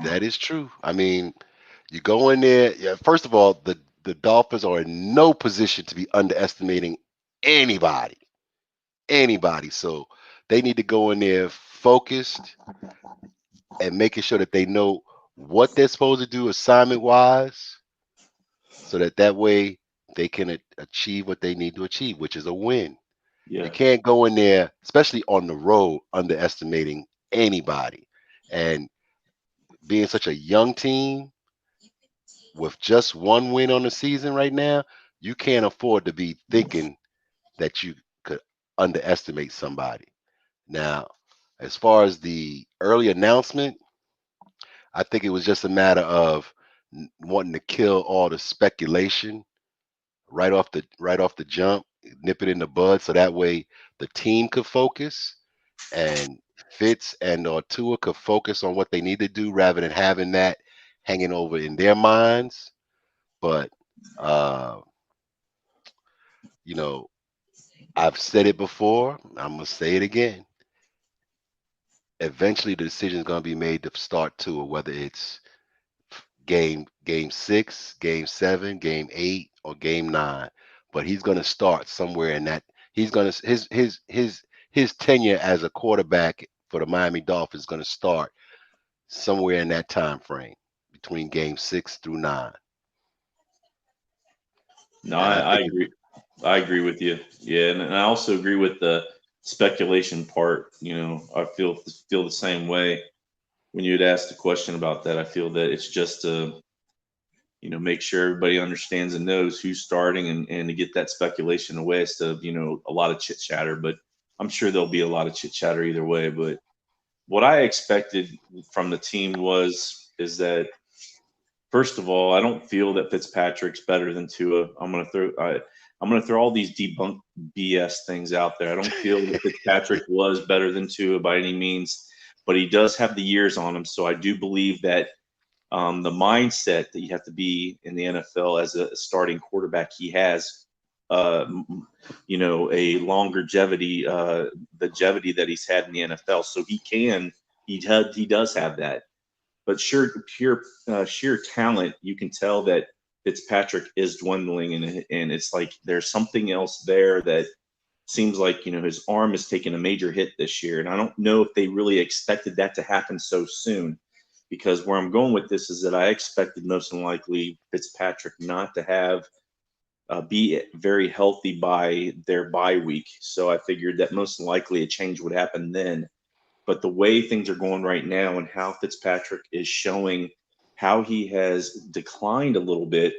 [SPEAKER 2] That is true. I mean, you go in there. Yeah, first of all, the Dolphins are in no position to be underestimating anybody. Anybody. So they need to go in there focused and making sure that they know what they're supposed to do assignment wise, so that way they can achieve what they need to achieve, which is a win. You
[SPEAKER 3] yeah,
[SPEAKER 2] can't go in there, especially on the road, underestimating anybody. And being such a young team with just one win on the season right now, you can't afford to be thinking that you could underestimate somebody. Now, as far as the early announcement, I think it was just a matter of wanting to kill all the speculation right off the jump, nip it in the bud, so that way the team could focus and Fitz and or Tua could focus on what they need to do rather than having that hanging over in their minds. But uh, you know, I've said it before. I'm gonna say it again. Eventually, the decision is gonna be made to start Tua, whether it's game 6, game 7, game 8, or game 9. But he's gonna start somewhere in that. He's gonna his tenure as a quarterback for the Miami Dolphins is gonna start somewhere in that time frame between game 6 through 9.
[SPEAKER 3] no,
[SPEAKER 2] And I
[SPEAKER 3] I
[SPEAKER 2] think
[SPEAKER 3] agree. I agree with you. Yeah, and I also agree with the speculation part. I feel the same way. When you had asked the question about that, I feel that it's just to make sure everybody understands and knows who's starting, and to get that speculation away as to a lot of chit chatter. But I'm sure there'll be a lot of chit chatter either way. But what I expected from the team is that, first of all, I don't feel that Fitzpatrick's better than Tua. I'm gonna throw all these debunked BS things out there. I don't feel that Fitzpatrick was better than Tua by any means, but he does have the years on him. So I do believe that the mindset that you have to be in the NFL as a starting quarterback, he has, a longevity, the longevity that he's had in the NFL. So he does have that. But sheer talent, you can tell that Fitzpatrick is dwindling, and it's like there's something else there that seems like, his arm has taken a major hit this year. And I don't know if they really expected that to happen so soon, because where I'm going with this is that I expected most likely Fitzpatrick not to have be very healthy by their bye week. So I figured that most likely a change would happen then. But the way things are going right now and how Fitzpatrick is showing how he has declined a little bit,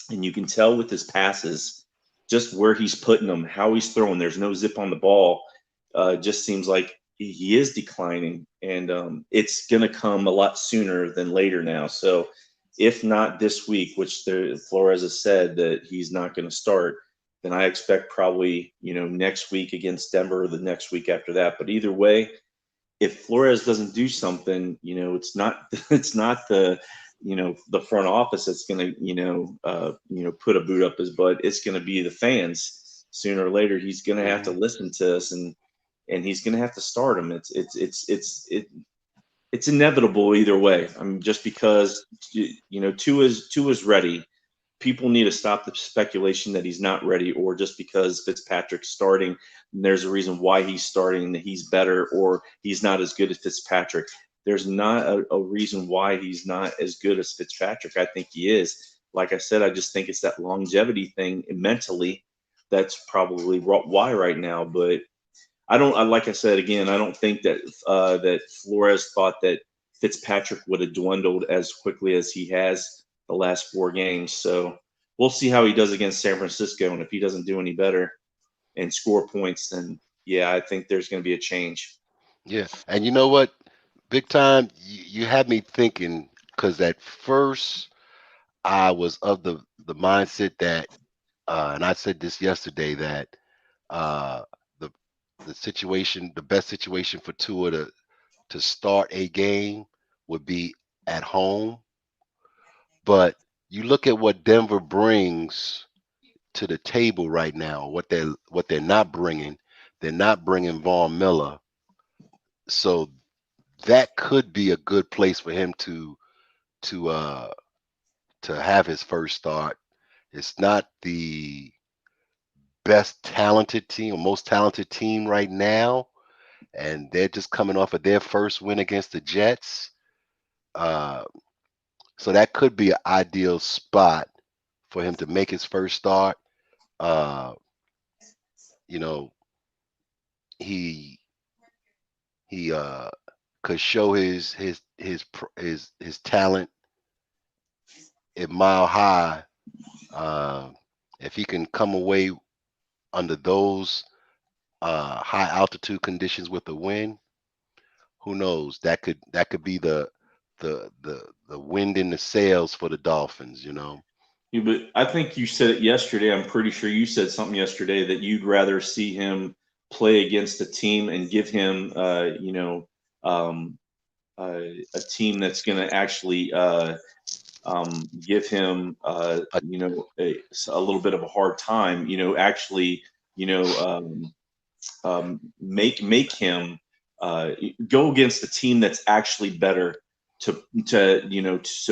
[SPEAKER 3] and you can tell with his passes, just where he's putting them, how he's throwing. There's no zip on the ball. Just seems like he is declining, and it's going to come a lot sooner than later now. So, if not this week, which Flores has said that he's not going to start, then I expect probably next week against Denver or the next week after that. But either way, if Flores doesn't do something, it's not the front office that's going to put a boot up his butt. It's going to be the fans. Sooner or later, he's going to have to listen to us, and he's going to have to start him. It's inevitable either way. I mean, just because Tua is ready. People need to stop the speculation that he's not ready, or just because Fitzpatrick's starting, and there's a reason why he's starting, that he's better or he's not as good as Fitzpatrick. There's not a reason why he's not as good as Fitzpatrick. I think he is. Like I said, I just think it's that longevity thing mentally that's probably why right now. But like I said, again, I don't think that that Flores thought that Fitzpatrick would have dwindled as quickly as he has the last 4 games. So we'll see how he does against San Francisco. And if he doesn't do any better and score points, then yeah, I think there's going to be a change.
[SPEAKER 2] Yeah, and you know what? Big time, you had me thinking, because at first I was of the mindset that, and I said this yesterday, that uh, the the best situation for Tua to start a game would be at home. But you look at what Denver brings to the table right now, what they're not bringing. They're not bringing Von Miller, so that could be a good place for him to uh to have his first start. It's not the best talented team or most talented team right now, and they're just coming off of their first win against the Jets. Uh, so that could be an ideal spot for him to make his first start. Uh, you know, he he could show his talent at Mile High. Uh, if he can come away under those high altitude conditions with a win, who knows? That could be the wind in the sails for the Dolphins.
[SPEAKER 3] Yeah, but I think you said it yesterday. I'm pretty sure you said something yesterday that you'd rather see him play against a team and give him, um, a team that's going to actually give him,
[SPEAKER 2] A,
[SPEAKER 3] a little bit of a hard time. Actually, you know, make him go against a team that's actually better so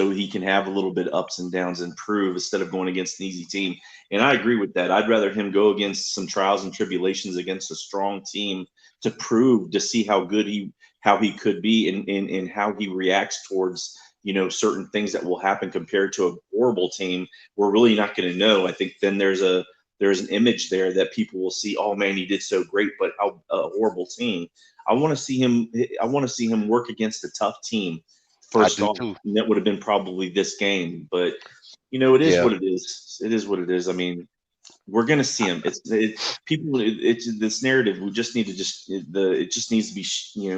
[SPEAKER 3] he can have a little bit ups and downs and prove, instead of going against an easy team. And I agree with that. I'd rather him go against some trials and tribulations against a strong team to prove, to see how he could be, and how he reacts towards certain things that will happen, compared to a horrible team. We're really not going to know. I think then there's an image there that people will see. Oh man, he did so great, but how a horrible team. I want to see him. I want to see him work against a tough team
[SPEAKER 2] I
[SPEAKER 3] first
[SPEAKER 2] do
[SPEAKER 3] off.
[SPEAKER 2] too.
[SPEAKER 3] And that would have been probably this game, but it is
[SPEAKER 2] Yeah,
[SPEAKER 3] what it is. It is what it is. I mean, we're gonna see him. It's this narrative. We just need to it just needs to be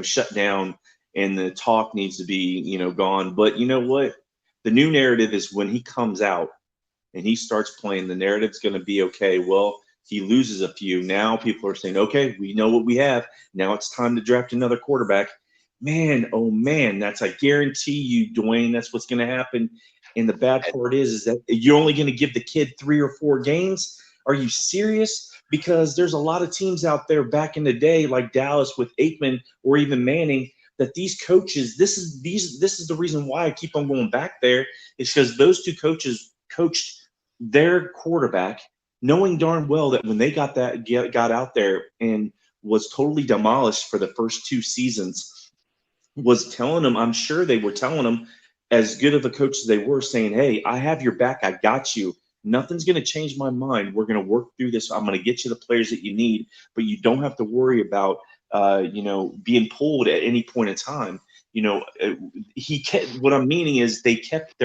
[SPEAKER 3] shut down, and the talk needs to be gone. But you know what? The new narrative is when he comes out and he starts playing, the narrative's going to be, okay, well, he loses a few. Now people are saying, okay, we know what we have. Now it's time to draft another quarterback. Man, oh man, that's, I guarantee you, Dwayne, that's what's going to happen. And the bad part is that you're only going to give the kid 3 or 4 games. Are you serious? Because there's a lot of teams out there back in the day, like Dallas with Aikman or even Manning, that these coaches, this is the reason why I keep on going back there, is because those 2 coaches coached their quarterback knowing darn well that when they got out there and was totally demolished for the first 2 seasons, was telling them, I'm sure they were telling them, as good of a coach as they were, saying, hey, I have your back. I got you. Nothing's going to change my mind. We're going to work through this. I'm going to get you the players that you need, but you don't have to worry about, being pulled at any point in time. He kept, what I'm meaning is they kept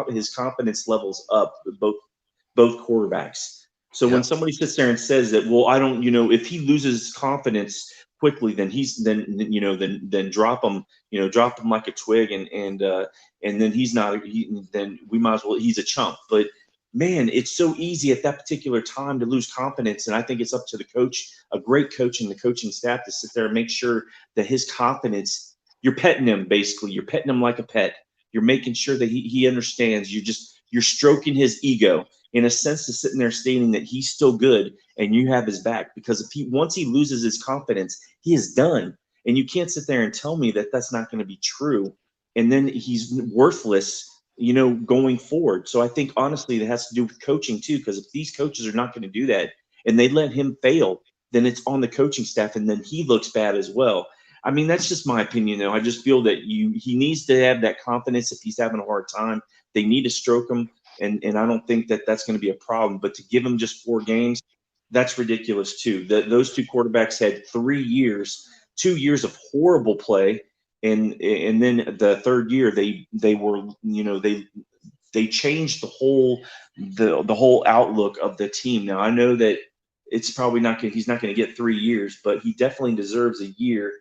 [SPEAKER 3] his confidence levels up, both quarterbacks. So when
[SPEAKER 2] Yep.
[SPEAKER 3] somebody sits there and says that, well, I don't, if he loses confidence quickly, then then drop him like a twig, and then then we might as well, he's a chump. But man, it's so easy at that particular time to lose confidence, and I think it's up to the coach, a great coach, and the coaching staff to sit there and make sure that his confidence, you're petting him, basically, you're petting him like a pet. You're making sure that he understands. You're stroking his ego, in a sense, to sitting there stating that he's still good and you have his back. Because once he loses his confidence, he is done. And you can't sit there and tell me that that's not going to be true. And then he's worthless, going forward. So I think honestly, it has to do with coaching too. Because if these coaches are not going to do that and they let him fail, then it's on the coaching staff, and then he looks bad as well. I mean, that's just my opinion, though. I just feel that he needs to have that confidence. If he's having a hard time, they need to stroke him, and I don't think that that's going to be a problem. But to give him just 4 games, that's ridiculous too. Those two quarterbacks had 3 years, 2 years of horrible play, and then the third year they were, they changed the whole outlook of the team. Now I know that it's probably not he's not going to get 3 years, but he definitely deserves a year.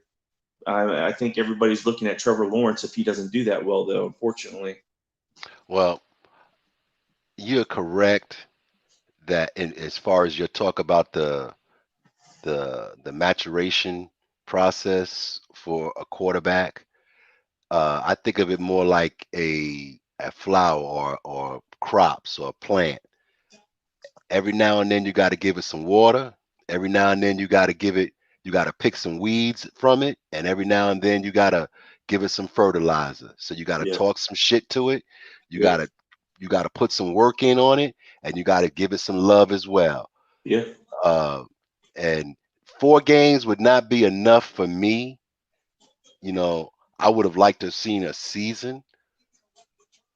[SPEAKER 3] I think everybody's looking at Trevor Lawrence if he doesn't do that well, though, unfortunately.
[SPEAKER 2] Well, you're correct that as far as your talk about the maturation process for a quarterback, I think of it more like a flower or crops or a plant. Every now and then you got to give it some water. Every now and then you got to pick some weeds from it, and every now and then you got to give it some fertilizer. So you got to
[SPEAKER 3] Yeah,
[SPEAKER 2] talk some shit to it. You
[SPEAKER 3] yeah,
[SPEAKER 2] got to you got to put some work in on it, and you got to give it some love as well.
[SPEAKER 3] yeah,
[SPEAKER 2] Uh, and 4 games would not be enough for me. You know, I would have liked to have seen a season.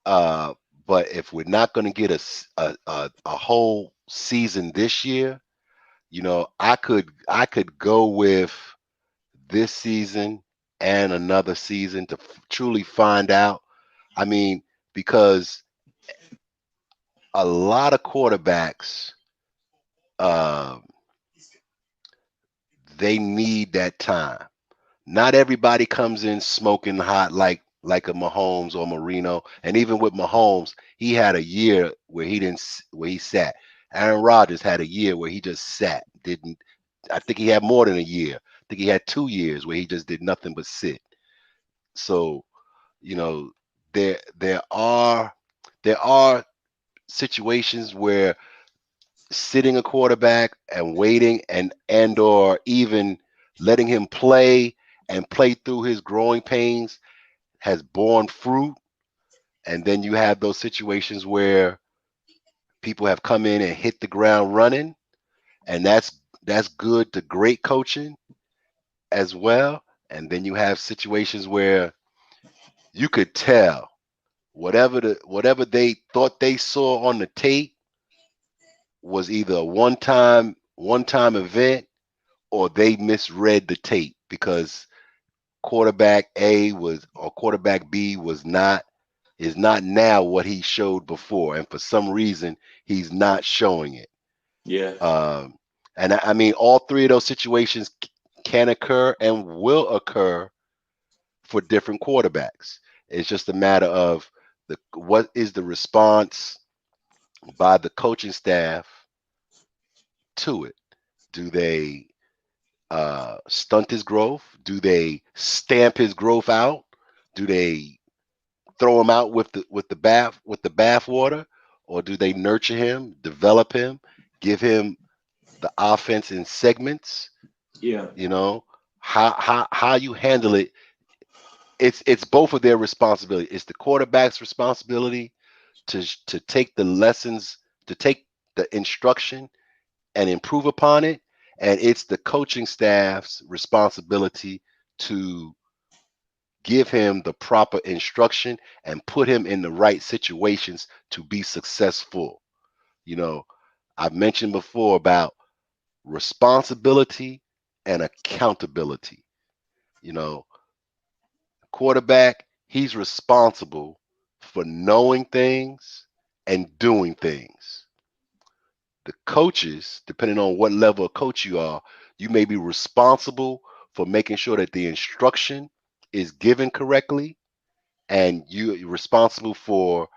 [SPEAKER 2] Uh, but if we're not going to get a whole season this year, I could go with this season and another season to truly find out. I mean, because a lot of quarterbacks, uh, they need that time. Not everybody comes in smoking hot like a Mahomes or Marino. And even with Mahomes, he had a year where where he sat. Aaron Rodgers had a year where he just sat. Didn't I think he had more than a year. I think he had 2 years where he just did nothing but sit. So, you know, there are situations where sitting a quarterback and waiting and or even letting him play and play through his growing pains has borne fruit. And then you have those situations where people have come in and hit the ground running, and that's good to great coaching as well. And then you have situations where you could tell whatever they thought they saw on the tape was either a one time event, or they misread the tape because quarterback A was or quarterback B is not now what he showed before, and for some reason he's not showing it.
[SPEAKER 3] yeah,
[SPEAKER 2] Um, and I mean, all three of those situations can occur and will occur for different quarterbacks. It's just a matter of what is the response by the coaching staff to it. Do they stunt his growth? Do they stamp his growth out? Do they throw him out with the bath water, or do they nurture him, develop him, give him the offense in segments?
[SPEAKER 3] yeah,
[SPEAKER 2] You know how you handle it. It's both of their responsibility. It's the quarterback's responsibility to take the lessons, to take the instruction and improve upon it. And it's the coaching staff's responsibility to give him the proper instruction and put him in the right situations to be successful. You know, I've mentioned before about responsibility and accountability. You know, quarterback, he's responsible for knowing things and doing things. The coaches, depending on what level of coach you are, you may be responsible for making sure that the instruction is given correctly, and you're responsible for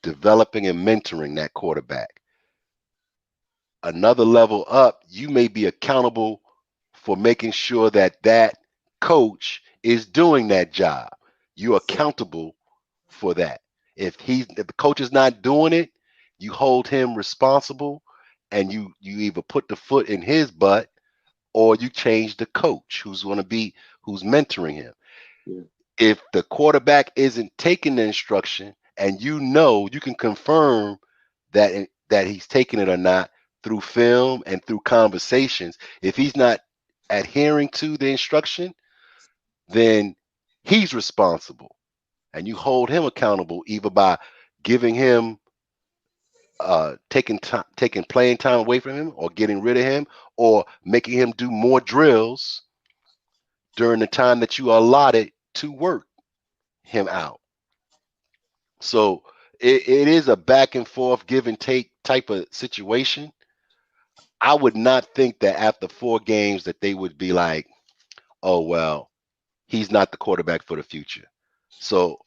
[SPEAKER 2] developing and mentoring that quarterback. Another level up, you may be accountable for making sure that that coach is doing that job. You're accountable for that. If the coach is not doing it, you hold him responsible, and you either put the foot in his butt or you change the coach who's mentoring him.
[SPEAKER 3] Yeah.
[SPEAKER 2] If the quarterback isn't taking the instruction, and you can confirm that he's taking it or not through film and through conversations. If he's not adhering to the instruction, then he's responsible, and you hold him accountable either by giving him taking playing time away from him, or getting rid of him, or making him do more drills during the time that you allotted to work him out. So it is a back and forth, give and take type of situation. I would not think that after 4 games that they would be like, oh well, he's not the quarterback for the future. So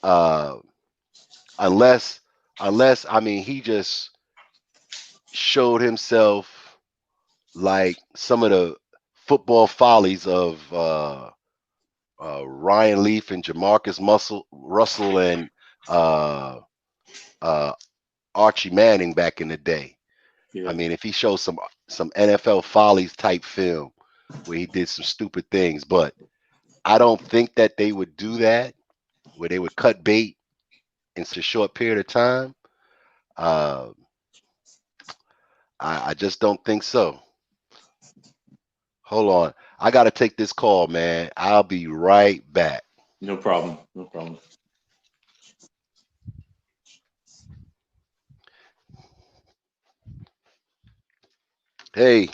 [SPEAKER 2] uh unless I mean he just showed himself like some of the football follies of Ryan Leaf and Jamarcus Russell and uh, uh, Archie Manning back in the day. I
[SPEAKER 3] Yeah.
[SPEAKER 2] mean, if he shows some NFL follies type film where he did some stupid things, but I don't think that they would do that, where they would cut bait in such a short period of time. Uh, I just don't think so. Hold on, I got to take this call, man. I'll be right back.
[SPEAKER 3] No problem. No problem.
[SPEAKER 2] Hey.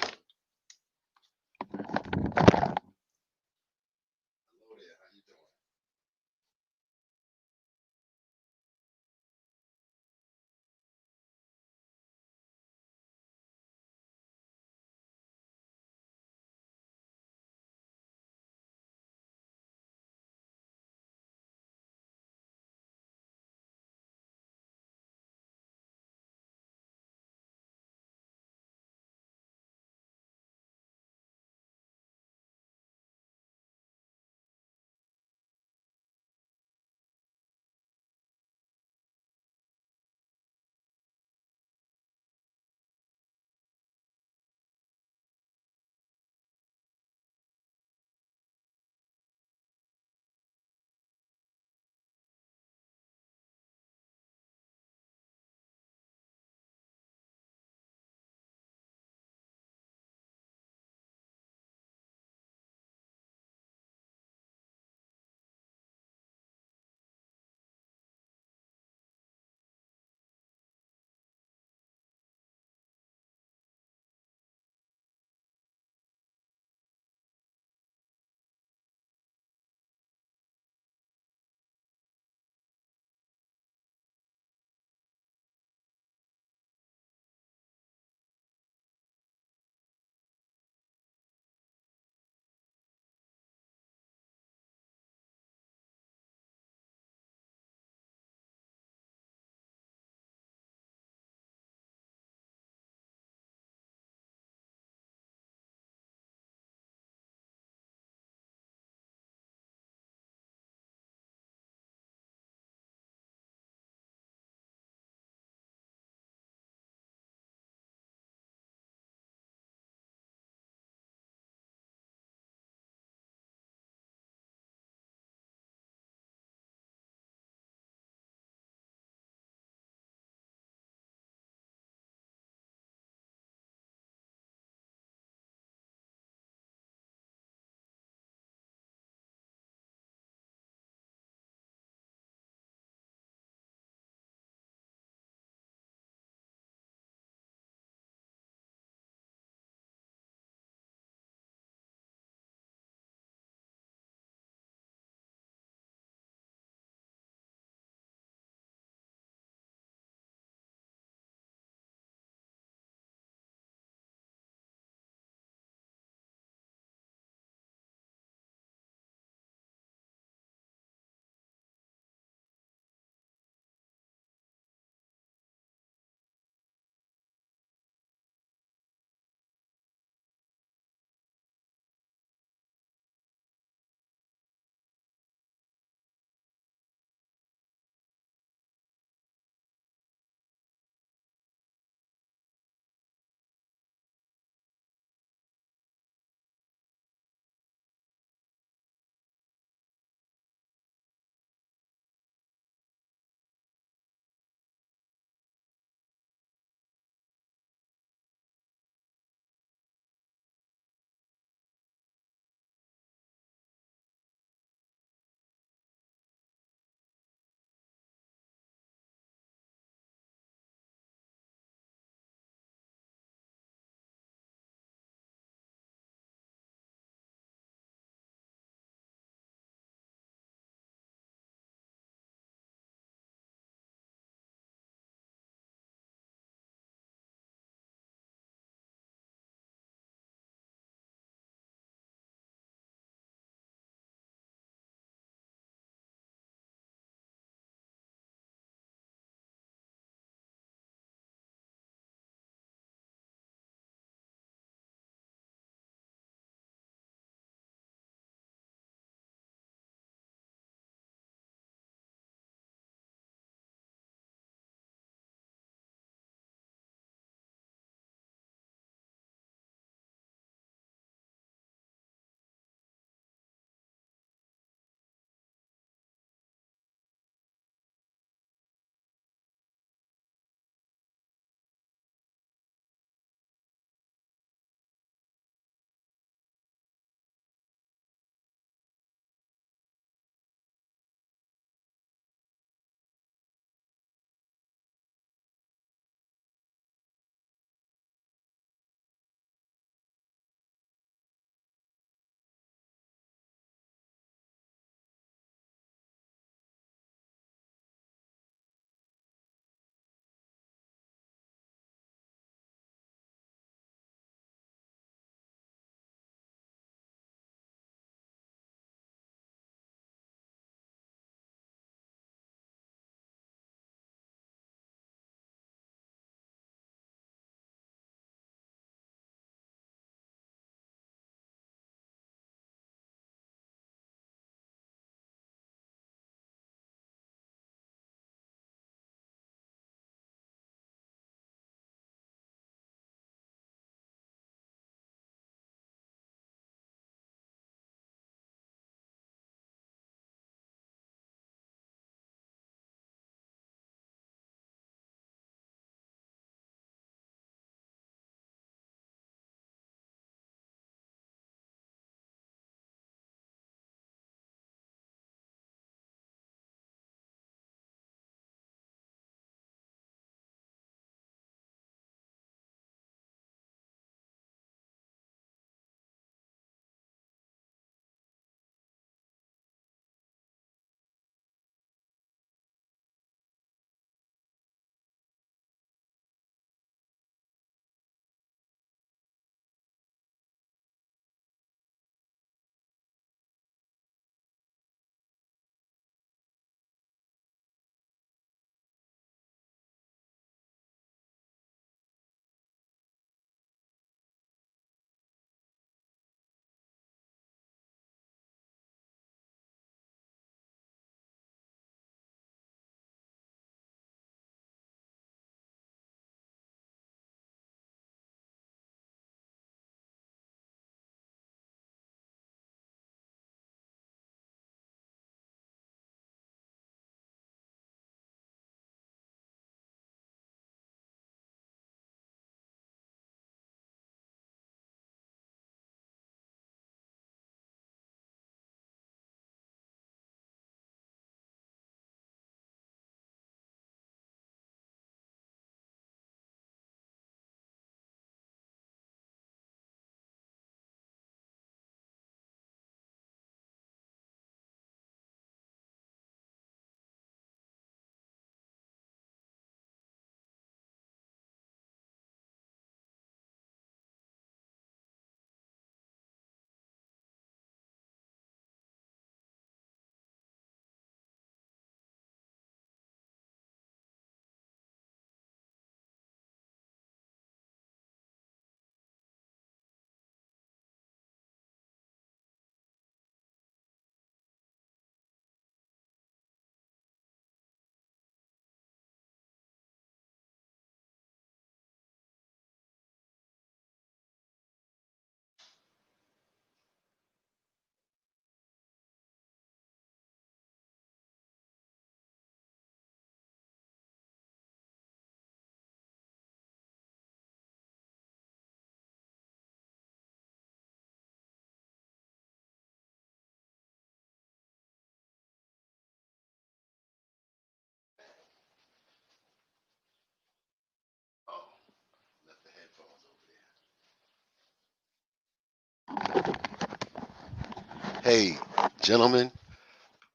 [SPEAKER 2] Hey, gentlemen,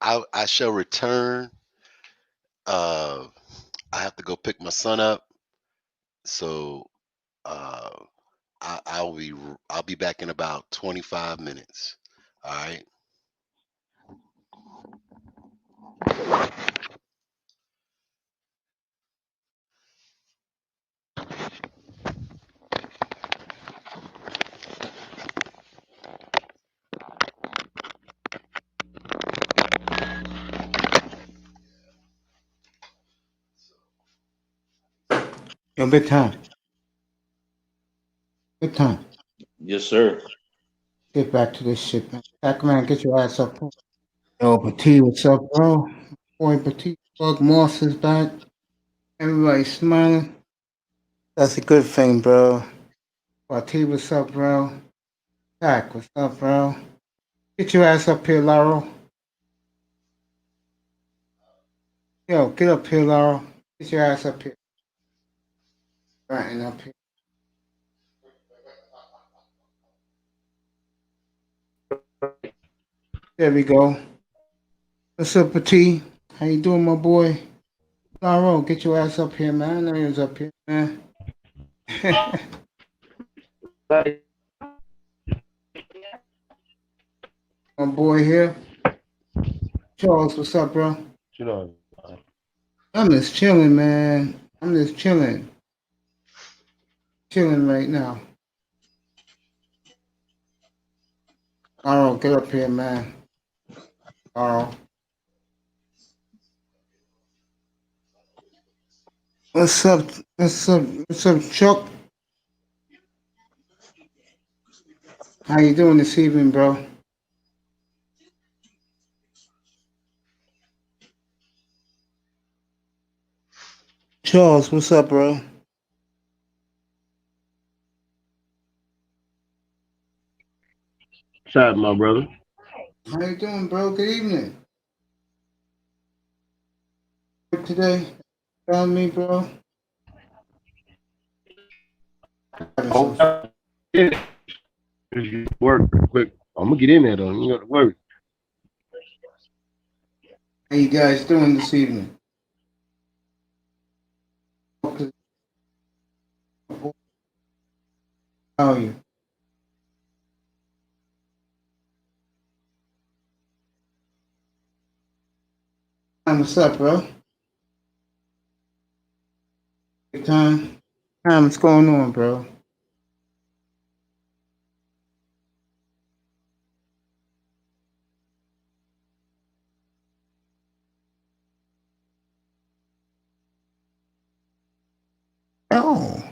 [SPEAKER 2] I shall return. Uh, I have to go pick my son up, so uh, I'll be back in about 25 minutes. All right.
[SPEAKER 1] Yo, big time. Big time.
[SPEAKER 3] Yes, sir.
[SPEAKER 1] Get back to this shit, man. Back, man, get your ass up. Yo, Petit, what's up, bro? Boy, Petit, Bug Moss is back. Everybody smiling. That's a good thing, bro. Petit, what's up, bro? Pac, what's up, bro? Get your ass up here, Laurel. Yo, get up here, Laurel. Get your ass up here. Right up here. There we go. What's up, Petit? How you doing, my boy? Laurel, get your ass up here, man. I know you was up here, man. My boy here. Charles, what's up, bro? I'm just chilling, man. I'm just chilling. Chilling right now. Laurel, get up here, man. Laurel. What's up? What's up? What's up, Chuck? How you doing this evening, bro? Charles, what's up, bro?
[SPEAKER 4] What's up, my brother?
[SPEAKER 1] How you doing, bro? Good evening. Today, found me, bro. Having
[SPEAKER 4] Oh,
[SPEAKER 1] some.
[SPEAKER 4] yeah. Work real quick. I'm gonna get in there though. You got to work.
[SPEAKER 1] How you guys doing this evening? How are you? What's up, bro? Good time. What's going on, bro? Oh.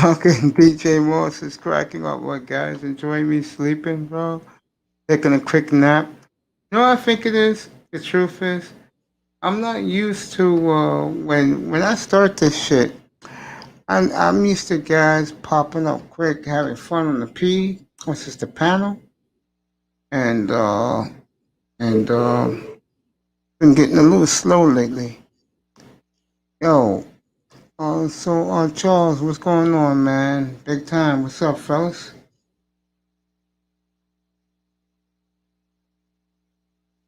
[SPEAKER 1] Okay, DJ Moss is cracking up. What, guys? Enjoy me sleeping, bro? Taking a quick nap. You know what I think it is? The truth is, I'm not used to when I start this shit. I'm used to guys popping up quick, having fun on the P, which is the panel, and been getting a little slow lately. Yo, Charles, what's going on, man? Big time. What's up, fellas?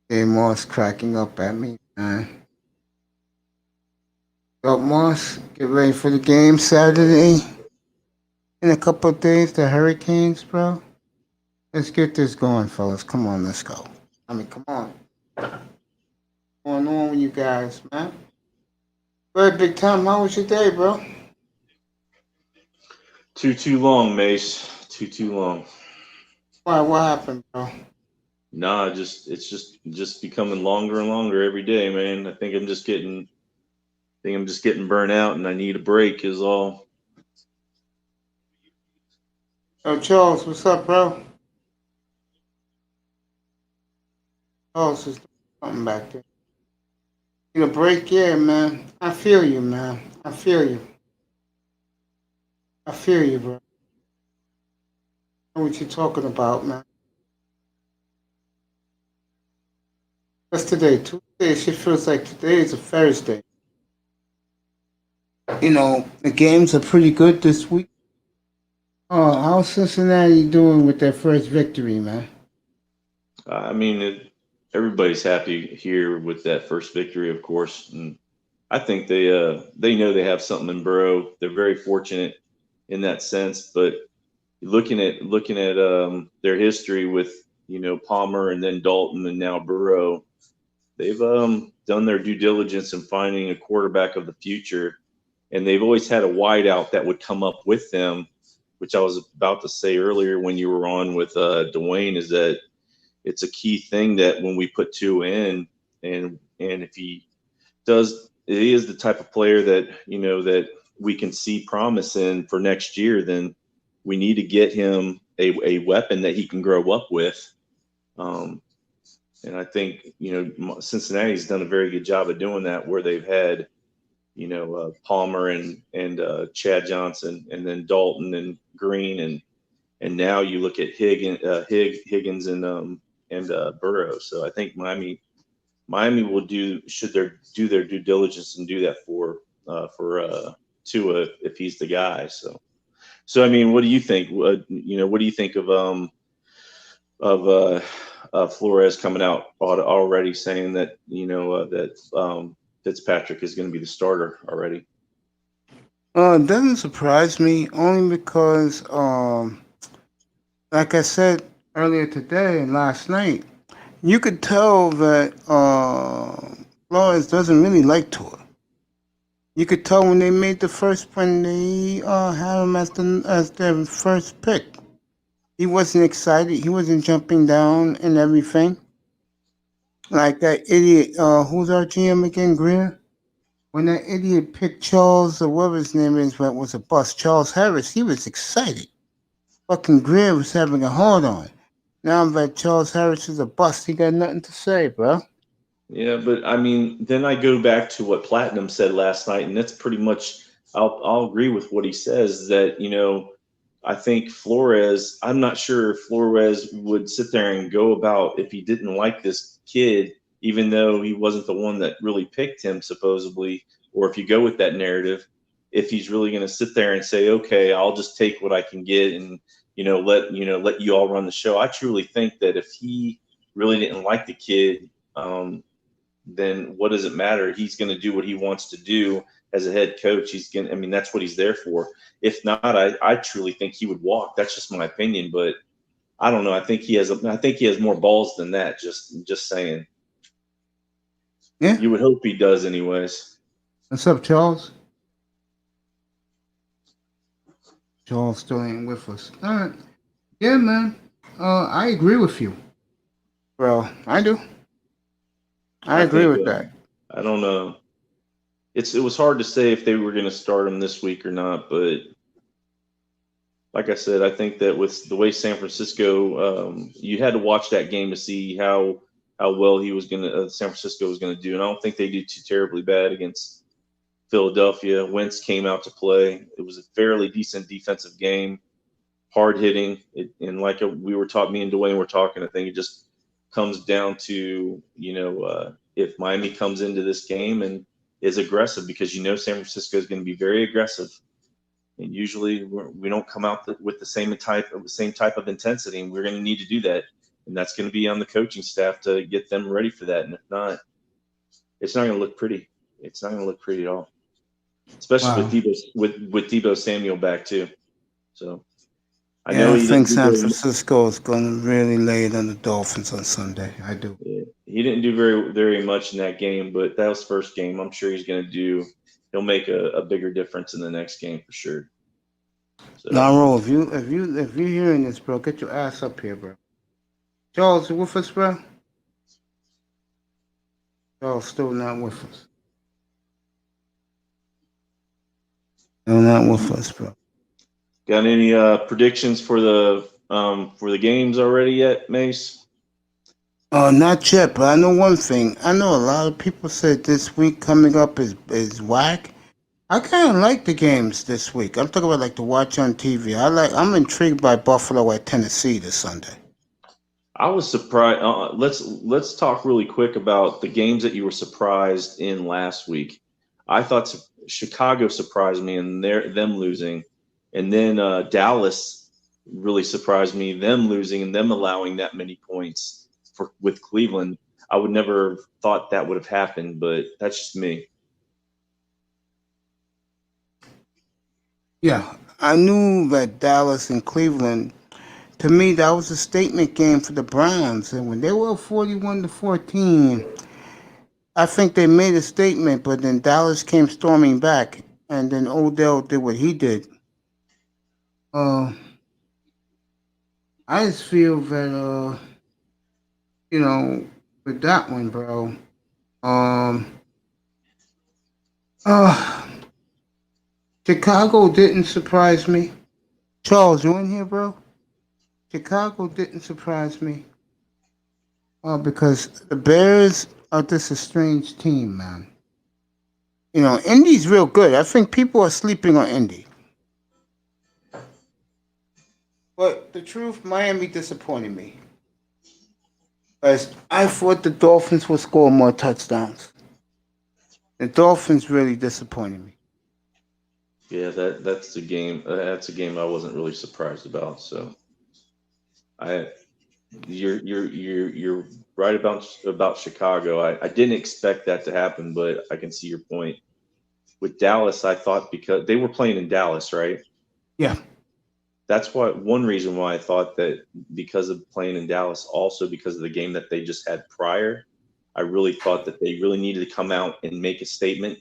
[SPEAKER 1] Hey, Moss cracking up at me, man. Up, Moss, get ready for the game Saturday. In a couple of days, the Hurricanes, bro. Let's get this going, fellas. Come on, let's go. I mean, come on. What's going on with you guys, man? Very big time. How was your day, bro?
[SPEAKER 3] Too long, Mace. Too long.
[SPEAKER 1] Why? What happened, bro?
[SPEAKER 3] Nah, it's just becoming longer and longer every day, man. I think I'm just getting burnt out, and I need a break. Is all.
[SPEAKER 1] Yo, Charles, what's up, bro? Charles is doing something back there. Need a break? Yeah, man. I feel you, man. I feel you. I feel you, bro. I know what you're talking about, man. What's today? Tuesday. She feels like today is a Thursday. You know, the games are pretty good this week. Oh, how's Cincinnati doing with their first victory, man?
[SPEAKER 3] I mean, everybody's happy here with that first victory, of course, and I think they know they have something in Burrow. They're very fortunate in that sense, but looking at their history with Palmer and then Dalton and now Burrow, they've done their due diligence in finding a quarterback of the future, and they've always had a wideout that would come up with them, which I was about to say earlier when you were on with Dwayne, is that it's a key thing that when we put two in, and if he is the type of player that that we can see promise in for next year, then we need to get him a weapon that he can grow up with. Um, and I think Cincinnati's done a very good job of doing that, where they've had Palmer and Chad Johnson, and then Dalton and Green, and now you look at Higgins and Burrow. So I think Miami will do their due diligence and do that for Tua if he's the guy. So I mean, what do you think? What do you think of Flores coming out already saying that that Fitzpatrick is going to be the starter already?
[SPEAKER 1] It doesn't surprise me only because, like I said earlier today and last night, you could tell that Flores doesn't really like Tua. You could tell when they made when they had him as their first pick. He wasn't excited. He wasn't jumping down and everything. Like that idiot, who's our GM again, Greer? When that idiot picked Charles, or whatever his name is, but was a bust, Charles Harris, he was excited. Fucking Greer was having a hard on. Now that Charles Harris is a bust, he got nothing to say, bro.
[SPEAKER 3] Yeah, but I mean, then I go back to what Platinum said last night, and that's pretty much I'll agree with what he says, that I think Flores. I'm not sure if Flores would sit there and go about if he didn't like this kid, even though he wasn't the one that really picked him supposedly, or if you go with that narrative, if he's really going to sit there and say, okay, I'll just take what I can get and let you all run the show. I truly think that if he really didn't like the kid, then what does it matter? He's going to do what he wants to do as a head coach. I mean, that's what he's there for. If not, I truly think he would walk. That's just my opinion, but I don't know. I think he has more balls than that. Just saying.
[SPEAKER 1] Yeah.
[SPEAKER 3] You would hope he does, anyways.
[SPEAKER 1] What's up, Charles? Charles still ain't with us. All right. Yeah, man. I agree with you, bro. I do. I agree with that.
[SPEAKER 3] I don't know. It was hard to say if they were going to start him this week or not, but like I said, I think that with the way San Francisco, you had to watch that game to see how well he was going to San Francisco was going to do, and I don't think they did too terribly bad against Philadelphia. Wentz came out to play. It was a fairly decent defensive game, hard hitting, and like we were talking, me and Dwayne were talking. I think it just comes down to if Miami comes into this game and is aggressive, because San Francisco is going to be very aggressive, and usually we don't come out with the same type of intensity, and we're going to need to do that, and that's going to be on the coaching staff to get them ready for that. And if not, it's not going to look pretty. It's not going to look pretty at all, especially with Deebo Samuel back too. So
[SPEAKER 1] I think San Francisco is going to really lay it on the Dolphins on Sunday. I do.
[SPEAKER 3] Yeah, he didn't do very, very much in that game, but that was first game. I'm sure he'll make a bigger difference in the next game for sure. So,
[SPEAKER 1] Naro, if you're hearing this, bro, get your ass up here, bro. Charles, you with us, bro? Charles still not with us. Still not with us, bro.
[SPEAKER 3] Got any predictions for the games already yet, Mace?
[SPEAKER 1] Not yet, but I know one thing. I know a lot of people said this week coming up is whack. I kind of like the games this week. I'm talking about like to watch on TV. I'm intrigued by Buffalo at Tennessee this Sunday.
[SPEAKER 3] I was surprised. Let's talk really quick about the games that you were surprised in last week. I thought Chicago surprised me in them losing. And then Dallas really surprised me, them losing and them allowing that many points. with Cleveland. I would never thought that would have happened, but that's just me.
[SPEAKER 1] Yeah, I knew that Dallas and Cleveland. To me, that was a statement game for the Browns, and when they were 41-14, I think they made a statement. But then Dallas came storming back, and then Odell did what he did. Uh, I just feel that you know, with that one, bro. Um, uh, Chicago didn't surprise me. Charles, you in here, bro? Chicago didn't surprise me. Because the Bears are just a strange team, man. Indy's real good. I think people are sleeping on Indy. But the truth, Miami disappointed me. As I thought the Dolphins would score more touchdowns. The Dolphins really disappointed me.
[SPEAKER 3] Yeah, that's the game. That's a game I wasn't really surprised about. So I you're right about Chicago. I didn't expect that to happen, but I can see your point. With Dallas, I thought because they were playing in Dallas, right?
[SPEAKER 1] Yeah.
[SPEAKER 3] That's why one reason why I thought that because of playing in Dallas, also because of the game that they just had prior, I really thought that they really needed to come out and make a statement.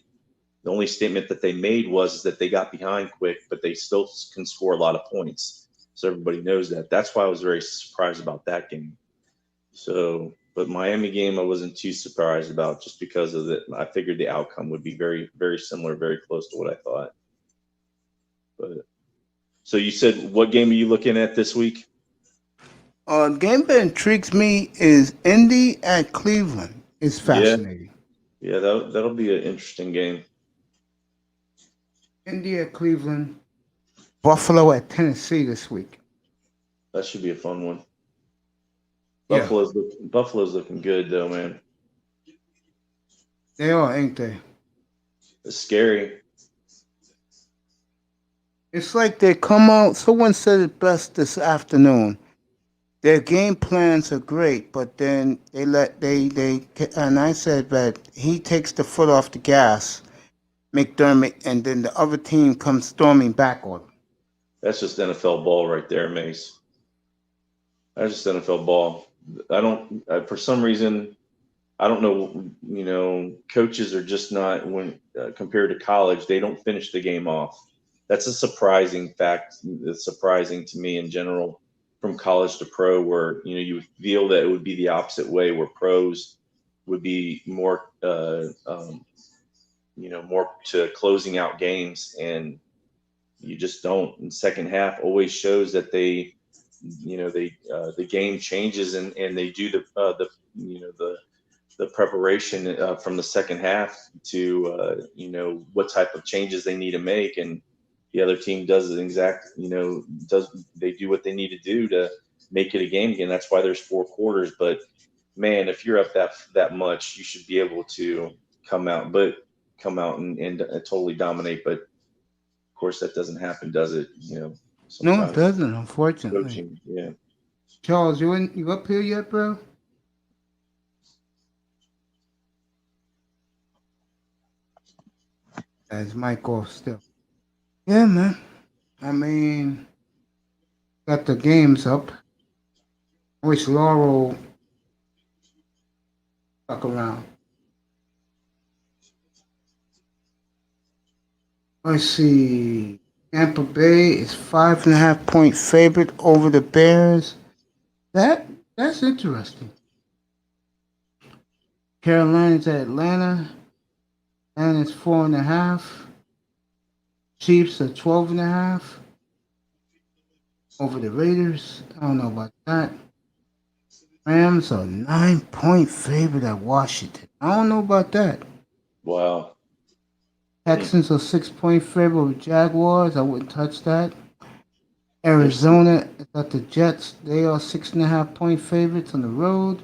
[SPEAKER 3] The only statement that they made was that they got behind quick, but they still can score a lot of points. So everybody knows that. That's why I was very surprised about that game. So, but Miami game, I wasn't too surprised about just because of the. I figured the outcome would be very, very similar, very close to what I thought. But so you said, what game are you looking at this week?
[SPEAKER 1] Game that intrigues me is Indy at Cleveland. It's
[SPEAKER 3] Yeah,
[SPEAKER 1] fascinating.
[SPEAKER 3] yeah, that'll be an interesting game.
[SPEAKER 1] Indy at Cleveland. Buffalo at Tennessee this week.
[SPEAKER 3] That should be a fun one.
[SPEAKER 1] Yeah,
[SPEAKER 3] Buffalo's looking good though, man.
[SPEAKER 1] they are, ain't they?
[SPEAKER 3] It's scary.
[SPEAKER 1] It's like they come out. Someone said it best this afternoon. Their game plans are great, but then and I said that he takes the foot off the gas, McDermott, and then the other team comes storming back on him.
[SPEAKER 3] That's just NFL ball right there, Mace. That's just NFL ball. I don't. For some reason, I don't know. Coaches are just not when compared to college. They don't finish the game off. That's a surprising fact. It's surprising to me in general from college to pro, where you would feel that it would be the opposite way, where pros would be more, more to closing out games, and you just don't. And second half always shows that the game changes, and they do the preparation from the second half to what type of changes they need to make, and the other team does the exact they do what they need to do to make it a game again. That's why there's 4 quarters. But man, if you're up that much, you should be able to come out and totally dominate. But of course, that doesn't happen, does it?
[SPEAKER 1] No, it
[SPEAKER 3] Sometimes
[SPEAKER 1] doesn't, unfortunately.
[SPEAKER 3] coaching, yeah.
[SPEAKER 1] Charles, you up here yet, bro? That's Mike off still. Yeah, man. I mean, got the games up. I wish Laurel stuck around. Let's see. Tampa Bay is 5.5 point favorite over the Bears. That's interesting. Carolina's at Atlanta. Atlanta's 4.5. Chiefs are 12.5 over the Raiders. I don't know about that. Rams are 9 point favorite at Washington. I don't know about that.
[SPEAKER 3] Wow.
[SPEAKER 1] Texans are 6 point favorite over Jaguars. I wouldn't touch that. Arizona is at the Jets. They are 6.5 point favorites on the road.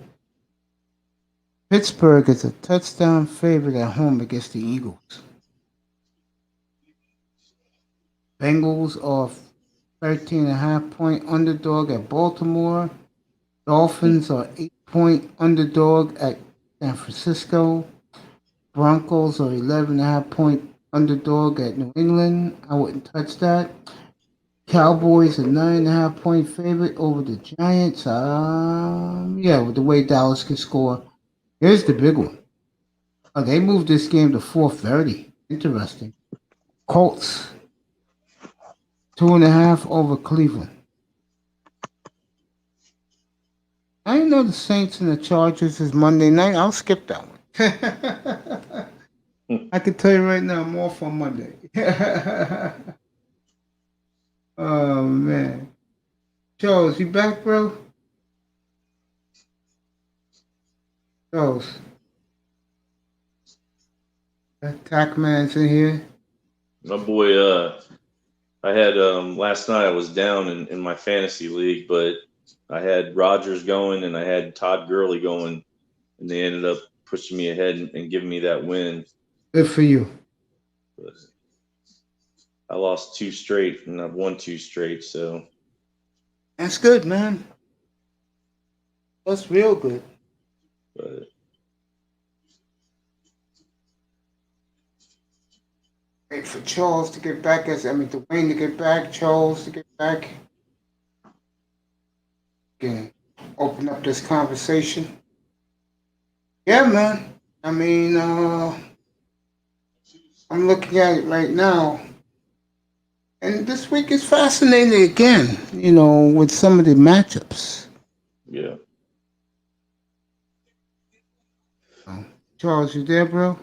[SPEAKER 1] Pittsburgh is a touchdown favorite at home against the Eagles. Bengals are 13.5 point underdog at Baltimore. Dolphins are point underdog at San Francisco. Broncos are 11.5 point underdog at New England. I wouldn't touch that. Cowboys a 9.5 point favorite over the Giants. Yeah, with the way Dallas can score. Here's the big one. Oh, they moved this game to 4:30. Interesting. Colts 2.5 over Cleveland. I didn't know the Saints and the Chargers is Monday night. I'll skip that one. I can tell you right now, I'm off on Monday. Oh man, Charles, you back, bro? Charles, that tack man's in here.
[SPEAKER 3] My boy, I had last night I was down in my fantasy league, but I had Rogers going and I had Todd Gurley going, and they ended up pushing me ahead and giving me that win.
[SPEAKER 1] Good for you.
[SPEAKER 3] But I lost 2 straight and I've won 2 straight, so
[SPEAKER 1] That's good, man. That's real good.
[SPEAKER 3] but
[SPEAKER 1] Wait for Charles to get back. Dwayne to get back. Charles to get back. Again, open up this conversation. Yeah, man. I'm looking at it right now. And this week is fascinating again, with some of the matchups.
[SPEAKER 3] yeah.
[SPEAKER 1] Charles, you there, bro?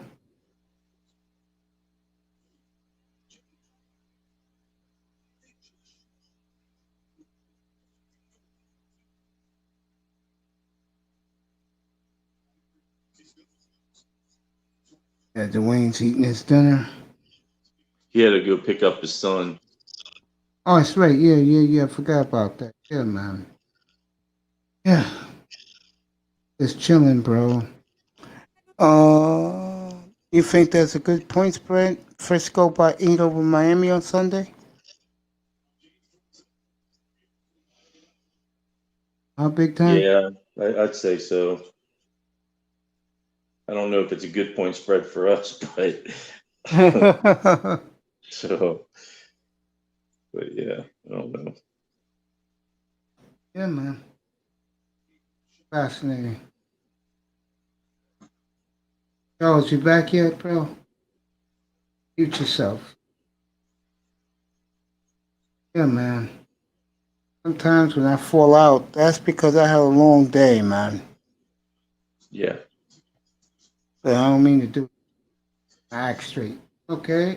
[SPEAKER 1] Yeah, Dwayne's eating his dinner.
[SPEAKER 3] He had to go pick up his son.
[SPEAKER 1] Oh, that's right. Yeah. I forgot about that. Yeah, man. Yeah. Just chilling, bro. You think there's a good point spread? Frisco by 8 over Miami on Sunday? How big time?
[SPEAKER 3] Yeah, I'd say so. I don't know if it's a good point spread for us, but so, but yeah, I don't know.
[SPEAKER 1] Yeah, man. Fascinating. Charles, you back yet, bro? Mute yourself. Yeah, man. Sometimes when I fall out, that's because I had a long day, man.
[SPEAKER 3] Yeah.
[SPEAKER 1] But I don't mean to do act straight. Okay.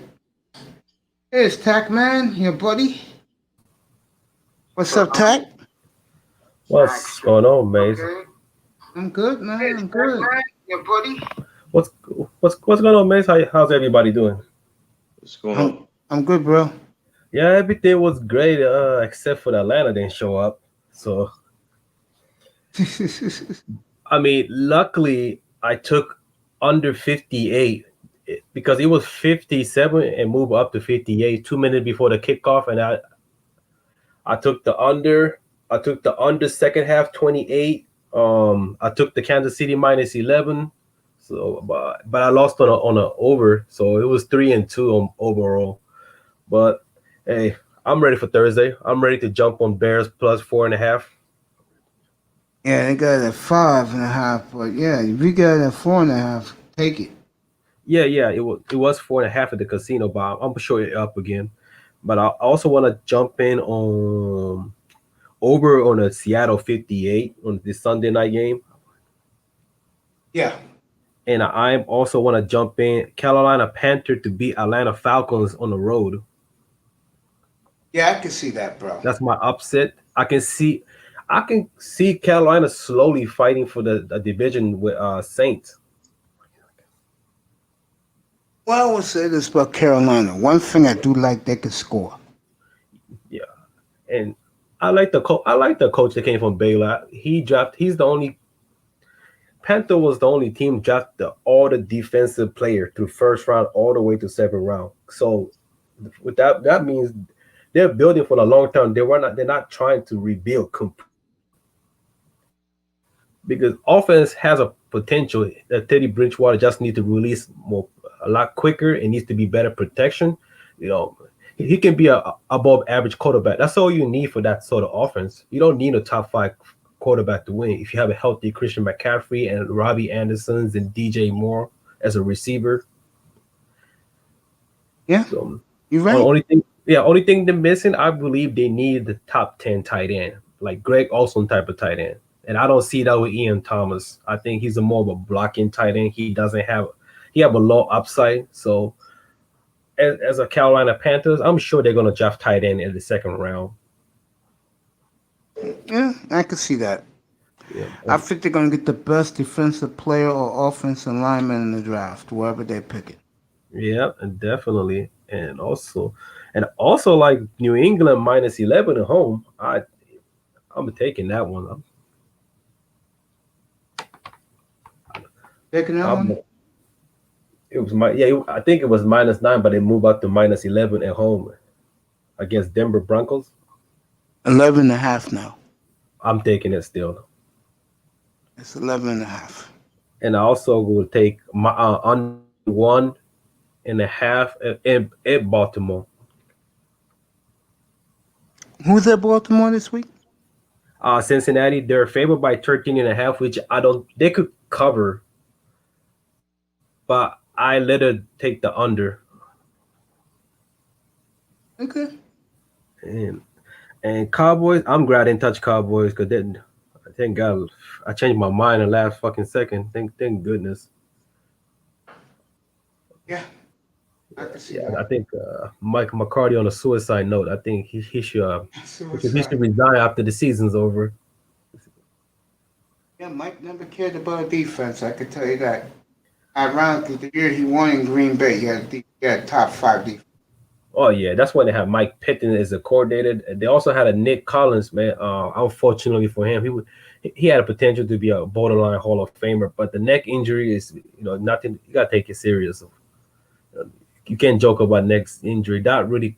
[SPEAKER 1] Here's Tack Man, your buddy. What's up, Tack?
[SPEAKER 5] What's going on, Maze?
[SPEAKER 1] Okay. I'm good, man. I'm good. Your buddy.
[SPEAKER 5] What's going on, Maze? How's everybody doing?
[SPEAKER 3] What's going on?
[SPEAKER 1] I'm good, bro.
[SPEAKER 5] Yeah, everything was great, except for the Atlanta didn't show up. So luckily I took under 58 because it was 57 and moved up to 58 2 minutes before the kickoff, and I took the under. I took the under second half 28. I took the Kansas City minus 11. So, but I lost on a over, so it was 3-2 overall. But hey, I'm ready for Thursday. I'm ready to jump on Bears plus 4.5.
[SPEAKER 1] Yeah, they got it at 5.5, but yeah, if we got it at 4.5, take it.
[SPEAKER 5] Yeah, it was 4.5 at the casino, but I'm sure it up again. But I also want to jump in on over on a Seattle 58 on this Sunday night game.
[SPEAKER 1] Yeah.
[SPEAKER 5] And I also want to jump in Carolina Panther to beat Atlanta Falcons on the road.
[SPEAKER 1] Yeah, I can see that, bro.
[SPEAKER 5] That's my upset. I can see Carolina slowly fighting for the division with Saints.
[SPEAKER 1] Well, I will say this about Carolina. One thing I do like, they can score.
[SPEAKER 5] Yeah, and I like the coach that came from Baylor. He's the only. Panther was the only team drafted all the defensive player through first round all the way to 7th round. So with that means they're building for the long term. They're not trying to rebuild. But because offense has a potential that Teddy Bridgewater just needs to release a lot quicker. It needs to be better protection. He can be a above average quarterback. That's all you need for that sort of offense. You don't need a top 5 quarterback to win. If you have a healthy Christian McCaffrey and Robbie Andersons and DJ Moore as a receiver.
[SPEAKER 1] Yeah,
[SPEAKER 5] so,
[SPEAKER 1] you're right.
[SPEAKER 5] Only thing they're missing, I believe they need the top 10 tight end, like Greg Olson type of tight end. And I don't see that with Ian Thomas. I think he's more of a blocking tight end. He have a low upside. So as a Carolina Panthers, I'm sure they're gonna draft tight end in the second round.
[SPEAKER 1] Yeah, I can see that.
[SPEAKER 5] Yeah.
[SPEAKER 1] I think they're gonna get the best defensive player or offensive lineman in the draft, wherever they pick it.
[SPEAKER 5] Yeah, and definitely. And also like New England minus 11 at home. I'm taking that one.
[SPEAKER 1] Taking that one?
[SPEAKER 5] It was I think it was -9, but they moved up to -11 at home against Denver Broncos.
[SPEAKER 1] 11.5 now.
[SPEAKER 5] I'm taking it still.
[SPEAKER 1] It's 11.5.
[SPEAKER 5] And I also will take my on 1.5 at Baltimore.
[SPEAKER 1] Who's at Baltimore this week?
[SPEAKER 5] Cincinnati. They're favored by 13.5, which they could cover, but I let her take the under.
[SPEAKER 1] Okay.
[SPEAKER 5] And Cowboys, I'm glad I didn't touch Cowboys because thank God I changed my mind in the last fucking second. Thank goodness.
[SPEAKER 1] Yeah.
[SPEAKER 5] I think Mike McCarthy on a suicide note. I think he should resign after the season's over.
[SPEAKER 1] Yeah, Mike never cared about defense. I can tell you that. Ironically, the year he won in Green Bay, he had top 5 defense.
[SPEAKER 5] Oh yeah, that's when they have Mike Pittman as a coordinator. They also had a Nick Collins, man. Unfortunately for him, he had a potential to be a borderline Hall of Famer, but the neck injury is nothing. You gotta take it serious. You can't joke about neck injury. That really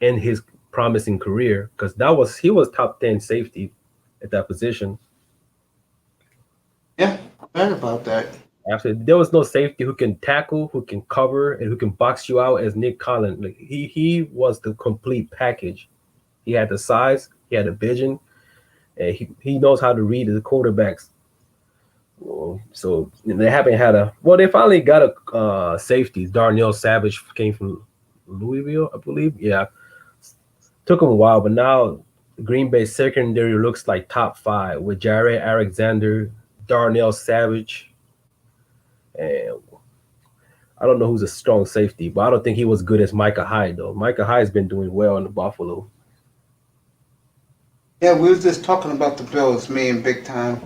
[SPEAKER 5] end his promising career because he was top 10 safety at that position.
[SPEAKER 1] Yeah, I heard about that.
[SPEAKER 5] Absolutely. There was no safety who can tackle, who can cover, and who can box you out as Nick Collins. Like he was the complete package. He had the size, he had the vision, and he knows how to read the quarterbacks. So they haven't had they finally got a safety. Darnell Savage came from Louisville, I believe. Yeah. Took him a while, but now Green Bay secondary looks like top 5 with Jared Alexander, Darnell Savage. And I don't know who's a strong safety, but I don't think he was good as Micah Hyde, though. Micah Hyde's been doing well in the Buffalo.
[SPEAKER 1] Yeah, we was just talking about the Bills, me and Big Time.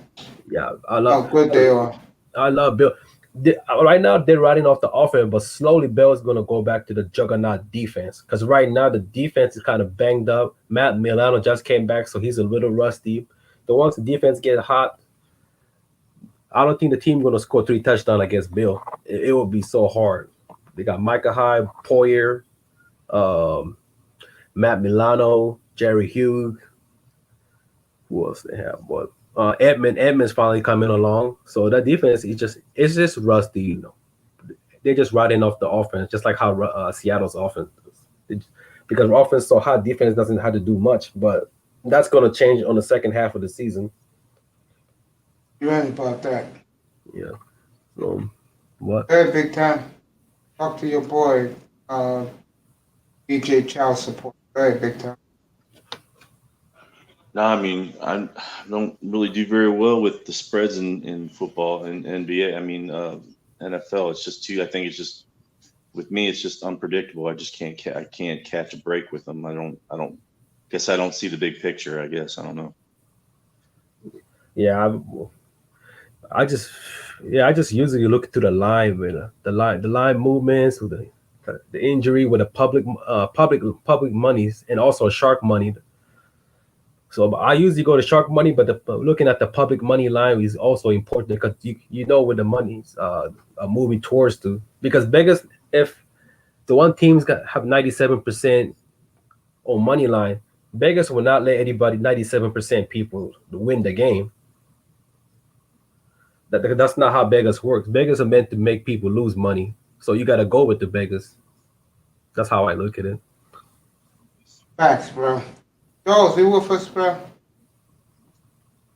[SPEAKER 5] Yeah,
[SPEAKER 1] how good they are.
[SPEAKER 5] I love Bill. Right now, they're riding off the offense, but slowly Bill's going to go back to the juggernaut defense because right now the defense is kind of banged up. Matt Milano just came back, so he's a little rusty. Once the defense gets hot, I don't think the team's going to score 3 touchdowns against Bill. It will be so hard. They got Micah Hyde, Poyer, Matt Milano, Jerry Hughes. Who else they have? What? Edmonds finally coming along. So that defense is just rusty. They're just riding off the offense, just like how Seattle's offense is. Because offense so hot, defense doesn't have to do much. But that's going to change on the second half of the season.
[SPEAKER 1] You're right about that.
[SPEAKER 5] Yeah. So, what?
[SPEAKER 1] Hey, Big Time. Talk to your boy, DJ Child Support. Hey, Big Time.
[SPEAKER 3] No, I mean, I don't really do very well with the spreads in football and NBA. I mean, NFL. It's just too. I think it's just with me. It's just unpredictable. I just can't. I can't catch a break with them. I don't. Guess I don't see the big picture. I guess I don't know.
[SPEAKER 5] Yeah, I just usually look to the line with the line movements with the injury with the public monies and also shark money. So I usually go to shark money, but looking at the public money line is also important because you know where the money's are moving towards to. Because Vegas, if the one team's have 97% on money line, Vegas will not let anybody 97% people win the game. That's not how beggars works. Beggars are meant to make people lose money. So you got to go with the beggars. That's how I look at it.
[SPEAKER 1] Facts, bro. Charles, you with us, bro?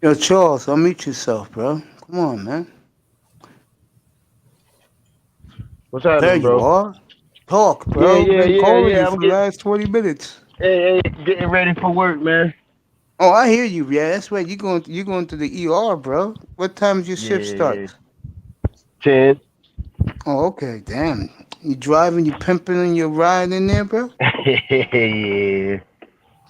[SPEAKER 1] Yo, Charles, unmute yourself, bro. Come on, man.
[SPEAKER 4] What's
[SPEAKER 1] There
[SPEAKER 4] happening,
[SPEAKER 1] you
[SPEAKER 4] bro?
[SPEAKER 1] are. Talk, bro. Been calling you
[SPEAKER 4] I'm
[SPEAKER 1] for the last 20 minutes.
[SPEAKER 4] getting ready for work, man.
[SPEAKER 1] Oh, I hear you. Yeah, that's right. You going to the ER, bro. What time does your shift start?
[SPEAKER 4] 10.
[SPEAKER 1] Oh, okay. Damn. You driving, you pimping, and you riding there, bro?
[SPEAKER 4] Yeah.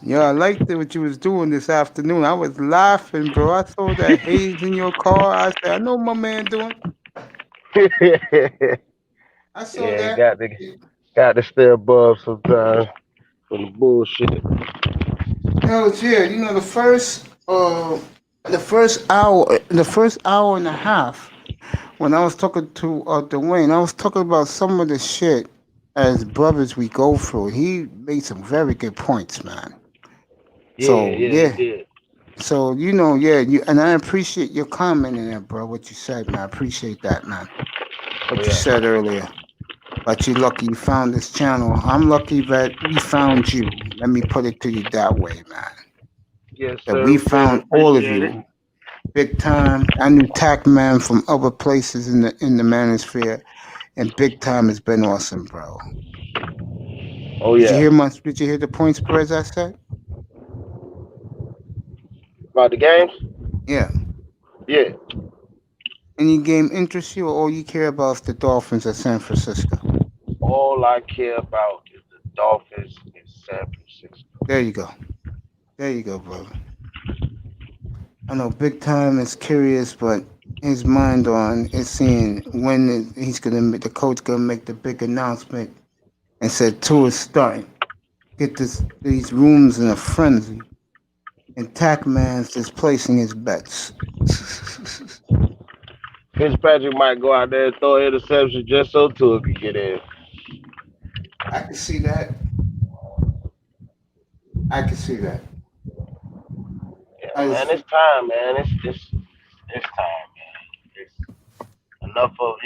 [SPEAKER 1] Yeah, I liked it what you was doing this afternoon. I was laughing, bro. I saw that haze in your car. I said, I know what my man doing. I saw
[SPEAKER 4] Yeah,
[SPEAKER 1] that.
[SPEAKER 4] got to stay above sometimes from the bullshit.
[SPEAKER 1] Hell yeah, you know the first hour and a half when I was talking to Dwayne, I was talking about some of the shit as brothers we go through. He made some very good points, man. So
[SPEAKER 4] He
[SPEAKER 1] yeah,
[SPEAKER 4] did.
[SPEAKER 1] so you and I appreciate your comment in there, bro. What you said, man. I appreciate that, man. What you said earlier. But you're lucky you found this channel. I'm lucky that we found you. Let me put it to you that way, man.
[SPEAKER 4] Yes,
[SPEAKER 1] That
[SPEAKER 4] sir.
[SPEAKER 1] we found all of
[SPEAKER 4] Appreciate it.
[SPEAKER 1] you big time. I knew Tac Man from other places in the manosphere, and big time has been awesome, bro.
[SPEAKER 4] Oh
[SPEAKER 1] Did you
[SPEAKER 4] yeah.
[SPEAKER 1] hear Did you hear the point spreads I said?
[SPEAKER 4] About the games?
[SPEAKER 1] Yeah.
[SPEAKER 4] Yeah.
[SPEAKER 1] Any game interests you, or all you care about is the Dolphins at San Francisco?
[SPEAKER 4] All I care about is the Dolphins in San Francisco.
[SPEAKER 1] There you go. There you go, brother. I know big time is curious, but his mind on is seeing when the coach gonna make the big announcement and said tour is starting. Get these rooms in a frenzy. And Tac Man's just placing his bets.
[SPEAKER 4] Fitzpatrick might go out there and throw an interception just so Tua could get in.
[SPEAKER 1] I can see that. I can see that.
[SPEAKER 4] Yeah, man, it's time, man. It's time, man. It's enough of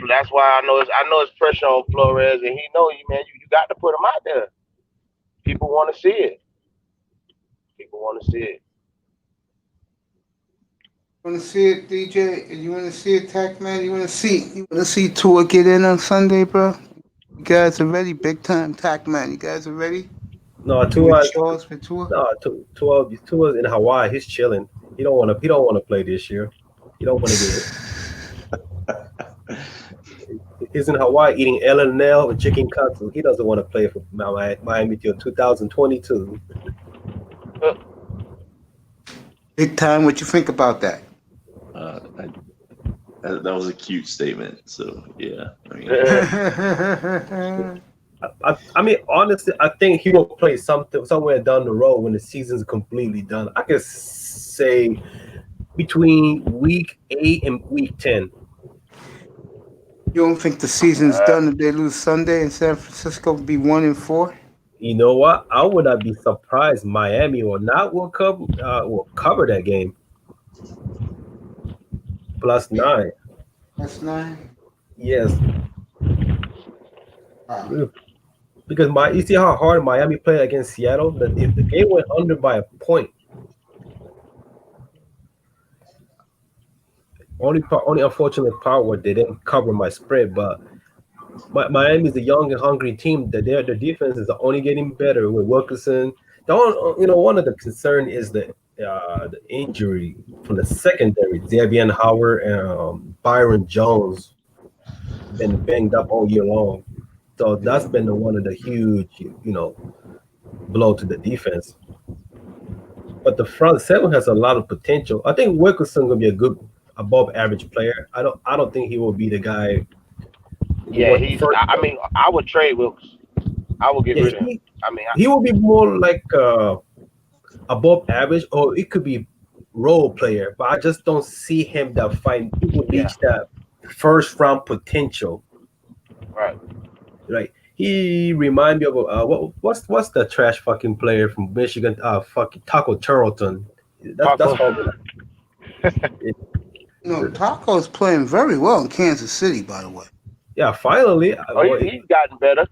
[SPEAKER 4] That's why I know it's pressure on Flores, and he know you, man. You got to put him out there. People want to see it. People want to see it.
[SPEAKER 1] You want to see it, DJ? You want to see it, Tac Man? You want to see Tua get in on Sunday, bro? You guys are ready, big time, Tac Man. You guys are ready?
[SPEAKER 5] No,
[SPEAKER 1] Tua. Charles for Tua?
[SPEAKER 5] No, Tua's in Hawaii. He's chilling. He don't want to play this year. He don't want to get it. He's in Hawaii eating L&L and chicken cuts. He doesn't want to play for Miami till 2022.
[SPEAKER 3] Big time.
[SPEAKER 1] What you think about that?
[SPEAKER 3] That was a cute statement. So yeah,
[SPEAKER 5] I mean, honestly, I think he will play somewhere down the road when the season's completely done. I could say between week 8 and week 10.
[SPEAKER 1] You don't think the season's done if they lose Sunday and San Francisco will be 1-4?
[SPEAKER 5] You know what? I would not be surprised Miami or not will cover that game. +9.
[SPEAKER 1] +9?
[SPEAKER 5] Yes.
[SPEAKER 1] Wow.
[SPEAKER 5] Because you see how hard Miami played against Seattle? That if the game went under by a point, only unfortunate part where they didn't cover my spread, but Miami is a young and hungry team. That their defense is only getting better with Wilkerson. One of the concern is the injury from the secondary. Xavier Howard and Byron Jones been banged up all year long. So that's been one of the huge, blow to the defense. But the front seven has a lot of potential. I think Wilkerson will be a good above average player. I don't think he will be the guy.
[SPEAKER 4] Yeah, I would trade Wilkerson. I would get rid of him.
[SPEAKER 5] He will be more like above average, or it could be role player. But I just don't see him he will reach that first round potential.
[SPEAKER 4] Right.
[SPEAKER 5] Like he remind me of what's the trash fucking player from Michigan? Fucking Taco Charlton. That's all.
[SPEAKER 1] No, Taco's playing very well in Kansas City, by the way.
[SPEAKER 5] Yeah, finally.
[SPEAKER 4] He's gotten better.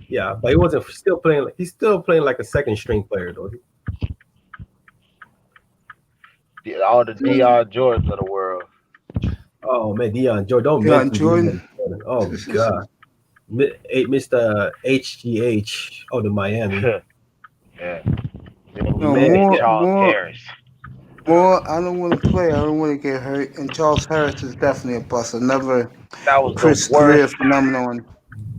[SPEAKER 5] Yeah, but he wasn't still playing. He's still playing like a second string player though.
[SPEAKER 4] All the Deion Jordans of the world.
[SPEAKER 5] Oh man, Deion Jordan, don't
[SPEAKER 1] Deion
[SPEAKER 5] mention
[SPEAKER 1] Jordan.
[SPEAKER 5] Deion Jordan. Oh God, Mr. HGH of the Miami.
[SPEAKER 4] Yeah.
[SPEAKER 1] No,
[SPEAKER 5] Man,
[SPEAKER 1] more. I don't want to play. I don't want to get hurt. And Charles Harris is definitely a bust. Another
[SPEAKER 4] That was
[SPEAKER 1] Chris
[SPEAKER 4] the worst.
[SPEAKER 1] Greer phenomenon.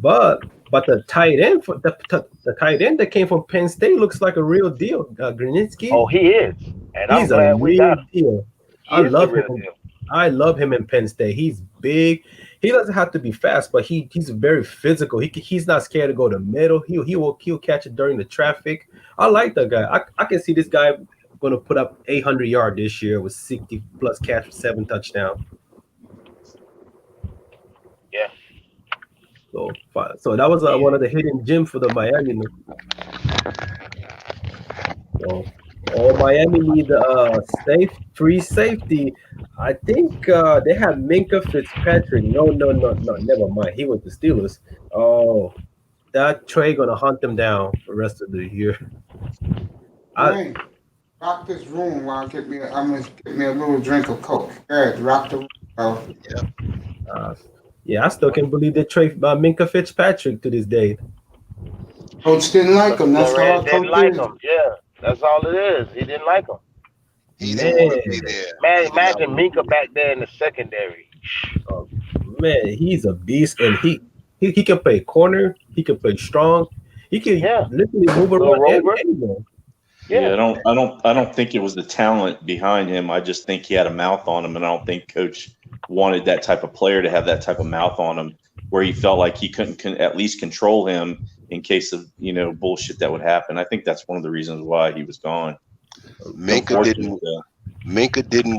[SPEAKER 5] But the tight end for the tight end that came from Penn State looks like a real deal. Grunitzky.
[SPEAKER 4] Oh, he is, and
[SPEAKER 5] He's
[SPEAKER 4] I'm glad
[SPEAKER 5] a
[SPEAKER 4] we got
[SPEAKER 5] real
[SPEAKER 4] him.
[SPEAKER 5] deal.
[SPEAKER 4] He
[SPEAKER 5] I
[SPEAKER 4] is
[SPEAKER 5] love
[SPEAKER 4] the real
[SPEAKER 5] him.
[SPEAKER 4] deal.
[SPEAKER 5] I love him in Penn State. He's big. He doesn't have to be fast, but he's very physical. He's not scared to go to the middle. He'll catch it during the traffic. I like that guy. I can see this guy going to put up 800 yards this year with 60 plus catch with 7 touchdowns.
[SPEAKER 4] Yeah.
[SPEAKER 5] So that was one of the hidden gems for the Miami. So, Miami need free safety. I think they have Minka Fitzpatrick. No, never mind. He was the Steelers. Oh, that trade gonna hunt them down the rest of the year.
[SPEAKER 1] Hey, rock this room while I'm gonna get me a little drink of Coke. Yeah, rock the room.
[SPEAKER 5] Yeah, I still can't believe they trade Minka Fitzpatrick to this day.
[SPEAKER 1] Coach didn't like him. That's all.
[SPEAKER 4] Didn't like him. Yeah, that's all it is. He didn't like him.
[SPEAKER 2] He didn't want to be there.
[SPEAKER 4] Man, imagine Minka back there in the secondary.
[SPEAKER 5] Oh, man, he's a beast, and he can play corner. He can play strong. He can literally move around anywhere.
[SPEAKER 3] Yeah, I don't think it was the talent behind him. I just think he had a mouth on him, and I don't think Coach wanted that type of player to have that type of mouth on him, where he felt like he couldn't at least control him in case of bullshit that would happen. I think that's one of the reasons why he was gone.
[SPEAKER 2] Minka didn't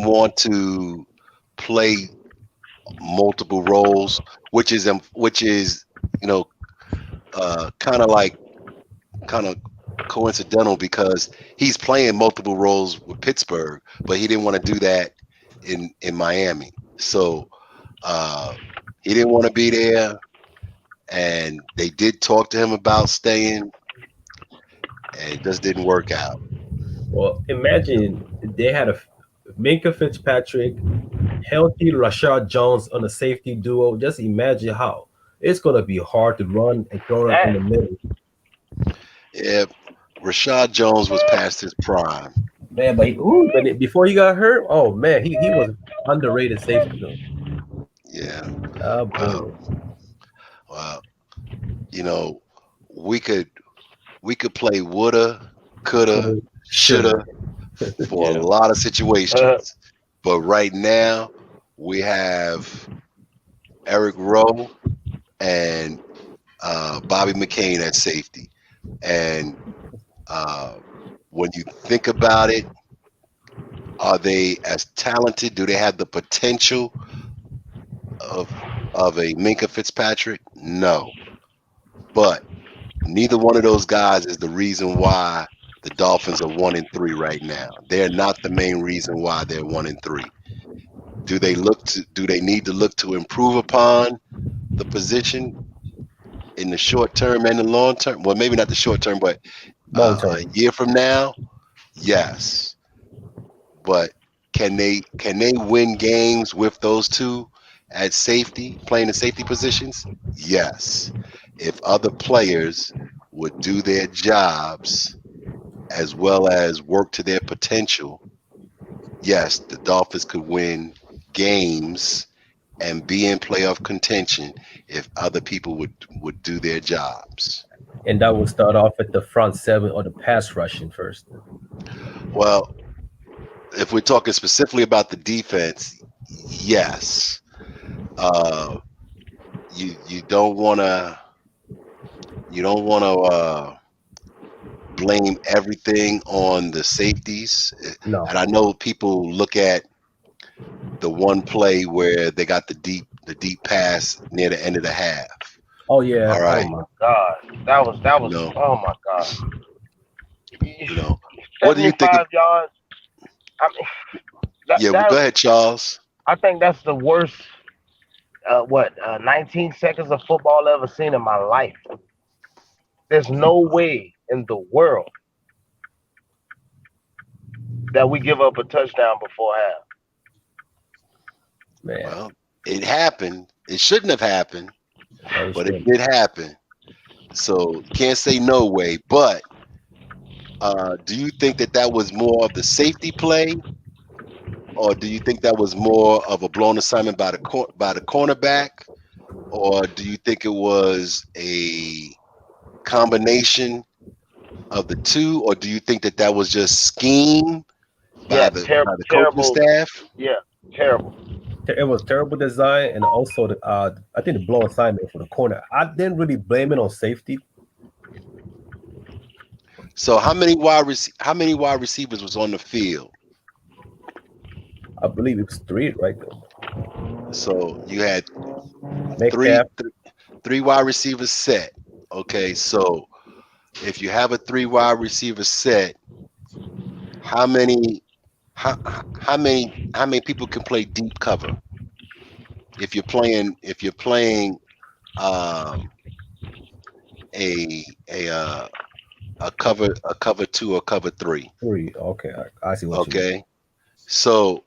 [SPEAKER 2] want to play multiple roles, which is kind of coincidental because he's playing multiple roles with Pittsburgh, but he didn't want to do that in Miami. So he didn't want to be there, and they did talk to him about staying, and it just didn't work out.
[SPEAKER 5] Well, imagine they had a Minka Fitzpatrick, healthy Rashad Jones on a safety duo. Just imagine how it's going to be hard to run and throw it in the middle.
[SPEAKER 2] Yeah, Rashad Jones was past his prime.
[SPEAKER 5] Man, but before he got hurt, oh man, he was underrated safety though.
[SPEAKER 2] Yeah. Well, we could play woulda, coulda, shoulda for a lot of situations, but right now we have Eric Rowe and Bobby McCain at safety, and when you think about it, are they as talented? Do they have the potential of a Minka Fitzpatrick? No, but neither one of those guys is the reason why the Dolphins are 1-3 right now. They're not the main reason why they're 1-3. Do they need to look to improve upon the position in the short term and the long term? Well, maybe not the short term, but a year from now, yes. But can they win games with those two at safety, playing the safety positions? Yes. If other players would do their jobs as well as work to their potential, yes, the Dolphins could win games and be in playoff contention if other people would do their jobs.
[SPEAKER 5] And that would start off at the front seven or the pass rushing first.
[SPEAKER 2] Well, if we're talking specifically about the defense, yes. You don't want to blame everything on the safeties.
[SPEAKER 5] No.
[SPEAKER 2] And I know people look at the one play where they got the deep pass near the end of the half.
[SPEAKER 5] Oh yeah.
[SPEAKER 2] All right.
[SPEAKER 4] Oh my God. That was oh my God.
[SPEAKER 2] What do you think?
[SPEAKER 4] Yards.
[SPEAKER 2] Go ahead, Charles.
[SPEAKER 4] I think that's the worst. 19 seconds of football I ever seen in my life. There's no way in the world that we give up a touchdown before half.
[SPEAKER 5] Man,
[SPEAKER 2] Well, it happened. It shouldn't have happened,
[SPEAKER 5] that
[SPEAKER 2] but it
[SPEAKER 5] shit.
[SPEAKER 2] did happen. So can't say no way. But do you think that that was more of the safety play, or do you think that was more of a blown assignment by the cornerback, or do you think it was a combination of the two, or do you think that that was just scheme
[SPEAKER 4] Yeah,
[SPEAKER 2] by the coaching
[SPEAKER 4] terrible.
[SPEAKER 2] staff?
[SPEAKER 4] Yeah, terrible.
[SPEAKER 5] It was terrible design, and also I think the blow assignment for the corner. I didn't really blame it on safety.
[SPEAKER 2] So how many wide receivers was on the field?
[SPEAKER 5] I believe it was 3, right?
[SPEAKER 2] So you had
[SPEAKER 5] Metcalf.
[SPEAKER 2] three wide receivers set. Okay, so if you have a 3 wide receiver set, how many people can play deep cover? If you're playing a cover 2 or cover 3.
[SPEAKER 5] 3. Okay, I see what you mean.
[SPEAKER 2] Okay, so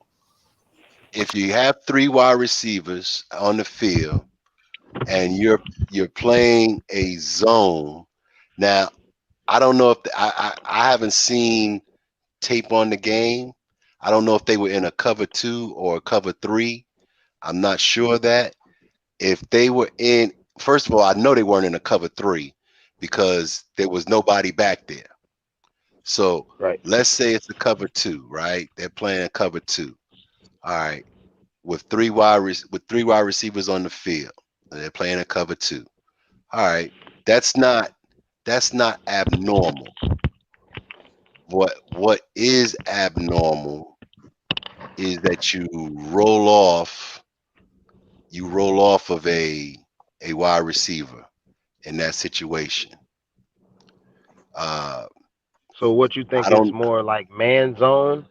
[SPEAKER 2] if you have 3 wide receivers on the field and you're playing a zone. Now I don't know if I haven't seen tape on the game. I don't know if they were in a cover 2 or a cover 3. I'm not sure of that. If they were in, first of all, I know they weren't in a cover 3 because there was nobody back there. So
[SPEAKER 4] Right.
[SPEAKER 2] let's say it's a cover 2, right? They're playing a cover 2. All right, with three wide receivers on the field, and they're playing a cover 2. All right, that's not abnormal. What is abnormal is that you roll off of a wide receiver in that situation.
[SPEAKER 4] So what you think is more like man zone?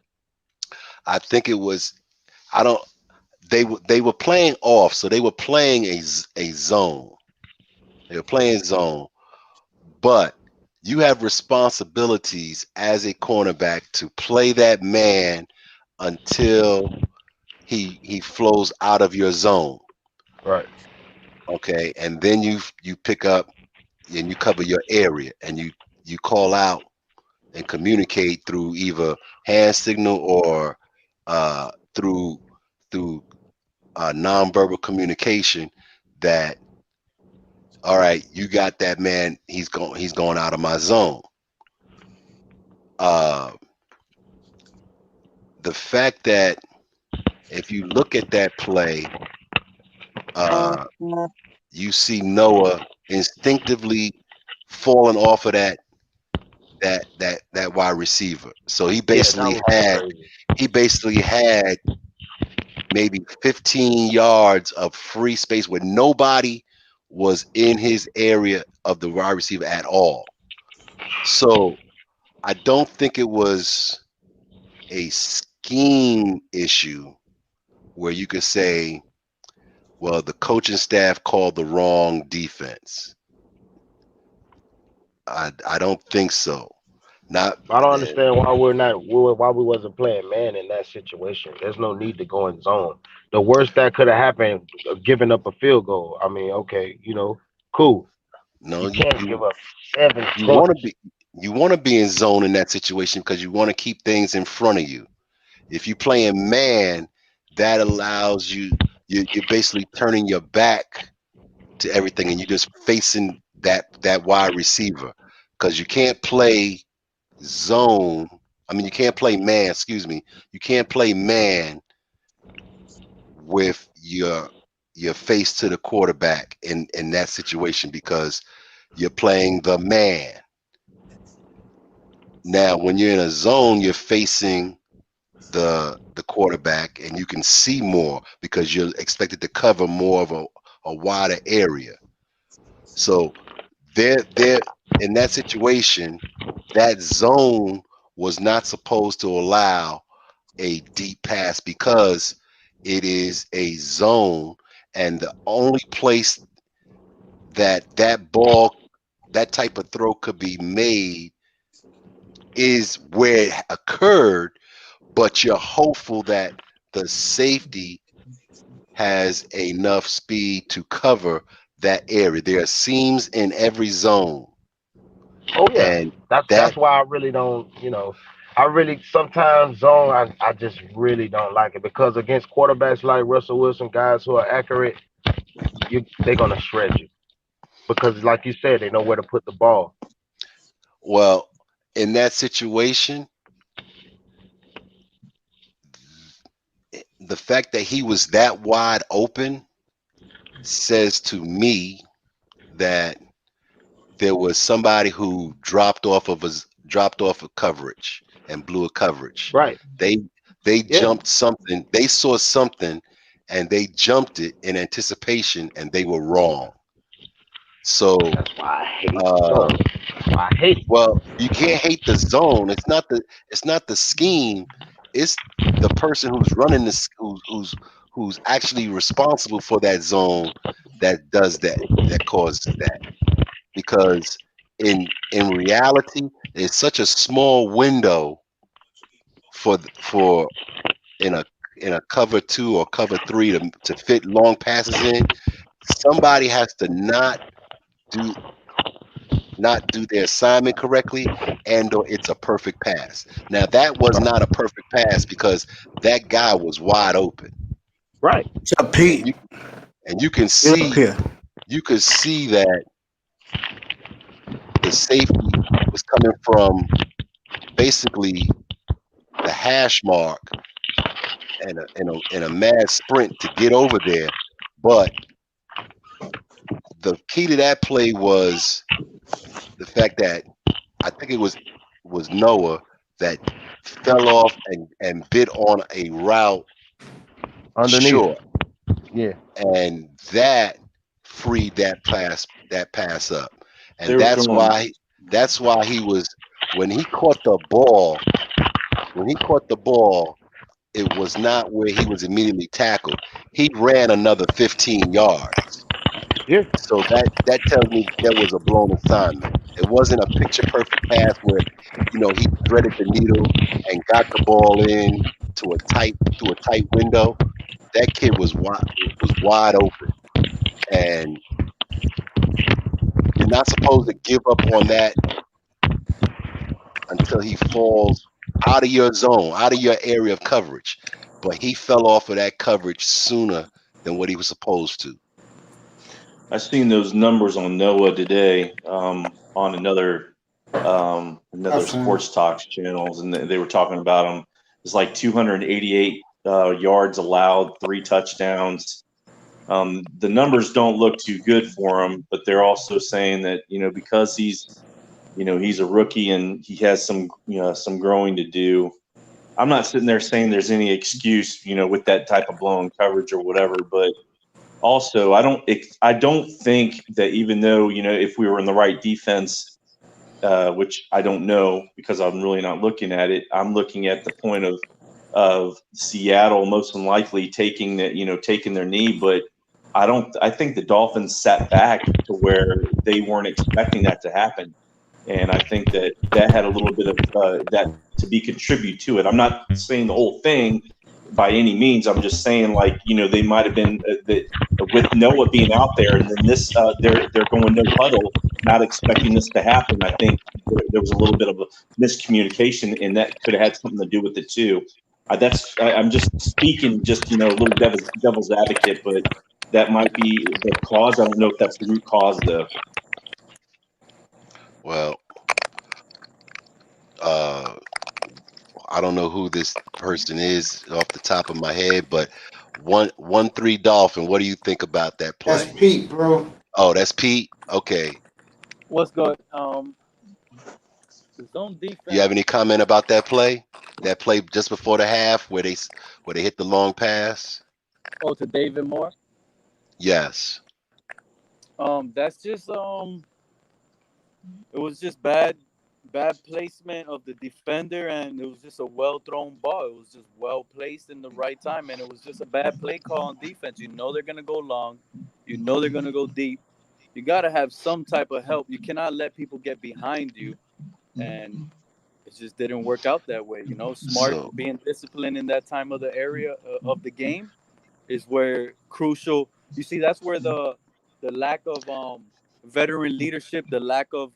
[SPEAKER 2] I think it was. I don't. They were playing off, so they were playing a zone. They were playing zone, but you have responsibilities as a cornerback to play that man until he flows out of your zone.
[SPEAKER 4] Right.
[SPEAKER 2] Okay, and then you pick up and you cover your area, and you call out and communicate through either hand signal or through nonverbal communication that, all right, you got that man, he's going out of my zone. The fact that if you look at that play, you see Noah instinctively falling off of that wide receiver. So he basically had maybe 15 yards of free space where nobody was in his area of the wide receiver at all. So I don't think it was a scheme issue where you could say, well, the coaching staff called the wrong defense. I don't think so.
[SPEAKER 4] I don't understand why we wasn't playing man in that situation. There's no need to go in zone. The worst that could have happened, giving up a field goal. I mean, okay, cool.
[SPEAKER 2] No,
[SPEAKER 4] you can't give up 7
[SPEAKER 2] you
[SPEAKER 4] points.
[SPEAKER 2] want to be in zone in that situation because you want to keep things in front of you. If you're playing man, that allows you're basically turning your back to everything and you're just facing that wide receiver, because you can't play zone. I mean, you can't play man. Excuse me. You can't play man with your face to the quarterback in that situation because you're playing the man. Now, when you're in a zone, you're facing the quarterback and you can see more because you're expected to cover more of a wider area. So they're in that situation, that zone was not supposed to allow a deep pass because it is a zone, and the only place that ball, that type of throw could be made is where it occurred, but you're hopeful that the safety has enough speed to cover that area. There are seams in every zone,
[SPEAKER 4] Oh yeah,
[SPEAKER 2] and
[SPEAKER 4] that's
[SPEAKER 2] that
[SPEAKER 4] why I really don't. I really sometimes zone. I just really don't like it because against quarterbacks like Russell Wilson, guys who are accurate, they're gonna shred you because, like you said, they know where to put the ball.
[SPEAKER 2] well, in that situation, the fact that he was that wide open says to me that there was somebody who dropped off of coverage and blew a coverage.
[SPEAKER 4] Right.
[SPEAKER 2] They they
[SPEAKER 4] Yeah.
[SPEAKER 2] jumped something. They saw something and they jumped it in anticipation and they were wrong. So
[SPEAKER 4] That's why I hate
[SPEAKER 2] uh
[SPEAKER 4] zone. That's why I hate it.
[SPEAKER 2] well, you can't hate the zone. It's not the scheme. It's the person who's running this who's actually responsible for that zone that does that causes that. Because in reality, it's such a small window for in a cover two or cover three to fit long passes in. Somebody has to do not do their assignment correctly, and or it's a perfect pass. Now that was
[SPEAKER 4] Right.
[SPEAKER 2] not a perfect pass because that guy was wide open,
[SPEAKER 4] Right.
[SPEAKER 1] What's up,
[SPEAKER 2] and
[SPEAKER 1] Pete?
[SPEAKER 2] you can
[SPEAKER 1] Get up
[SPEAKER 2] see
[SPEAKER 1] here.
[SPEAKER 2] that the safety was coming from basically the hash mark and a mad sprint to get over there. But the key to that play was the fact that I think it was Noah that fell off and bit on a route
[SPEAKER 4] Underneath.
[SPEAKER 2] short,
[SPEAKER 4] Yeah.
[SPEAKER 2] and that freed that pass up,
[SPEAKER 3] They
[SPEAKER 2] and
[SPEAKER 3] were throwing.
[SPEAKER 2] that's why he was when he caught the ball when he caught the ball it was not where he was immediately tackled. He ran another 15 yards.
[SPEAKER 4] Yeah.
[SPEAKER 2] So that tells me there was a blown assignment. It wasn't a picture perfect pass where, he threaded the needle and got the ball in to a tight window. That kid was wide open, and you're not supposed to give up on that until he falls out of your zone, out of your area of coverage. But he fell off of that coverage sooner than what he was supposed to.
[SPEAKER 3] I seen those numbers on Noah today on another
[SPEAKER 1] Awesome.
[SPEAKER 3] sports talk channels, and they were talking about him. It's like 288 yards allowed, 3 touchdowns. The numbers don't look too good for him, but they're also saying that because he's a rookie and he has some growing to do. I'm not sitting there saying there's any excuse with that type of blown coverage or whatever, but also I don't think that even though if we were in the right defense, which I don't know because I'm really not looking at it. I'm looking at the point of Seattle most than likely taking their knee, but I think the Dolphins sat back to where they weren't expecting that to happen, and I think that had a little bit of that to be contribute to it. I'm not saying the whole thing by any means. I'm just saying they might have been that with Noah being out there, and then this they're going no huddle, not expecting this to happen. I think there was a little bit of a miscommunication, and that could have had something to do with it too. I'm just speaking, just a little devil's advocate, but that might be the cause. I don't know if that's the root cause though.
[SPEAKER 2] Well, uh, I don't know who this person is off the top of my head, but 1-3 Dolphin. What do you think about that
[SPEAKER 1] That's
[SPEAKER 2] play?
[SPEAKER 1] Pete, bro.
[SPEAKER 2] Oh, that's Pete. Okay.
[SPEAKER 6] What's good? The zone
[SPEAKER 2] You have
[SPEAKER 6] defense.
[SPEAKER 2] any comment about that play? That play just before the half where they hit the long pass?
[SPEAKER 6] Oh, to David Moore.
[SPEAKER 2] Yes.
[SPEAKER 6] That's just it was just bad bad placement of the defender, and it was just a well thrown ball. It was just well placed in the right time, and it was just a bad play call on defense. You know they're gonna go long, you know they're gonna go deep. You gotta have some type of help. You cannot let people get behind you, and it just didn't work out that way. You know, smart
[SPEAKER 2] So
[SPEAKER 6] being disciplined in that time of the area of the game is where crucial. You see, that's where the lack of veteran leadership, the lack of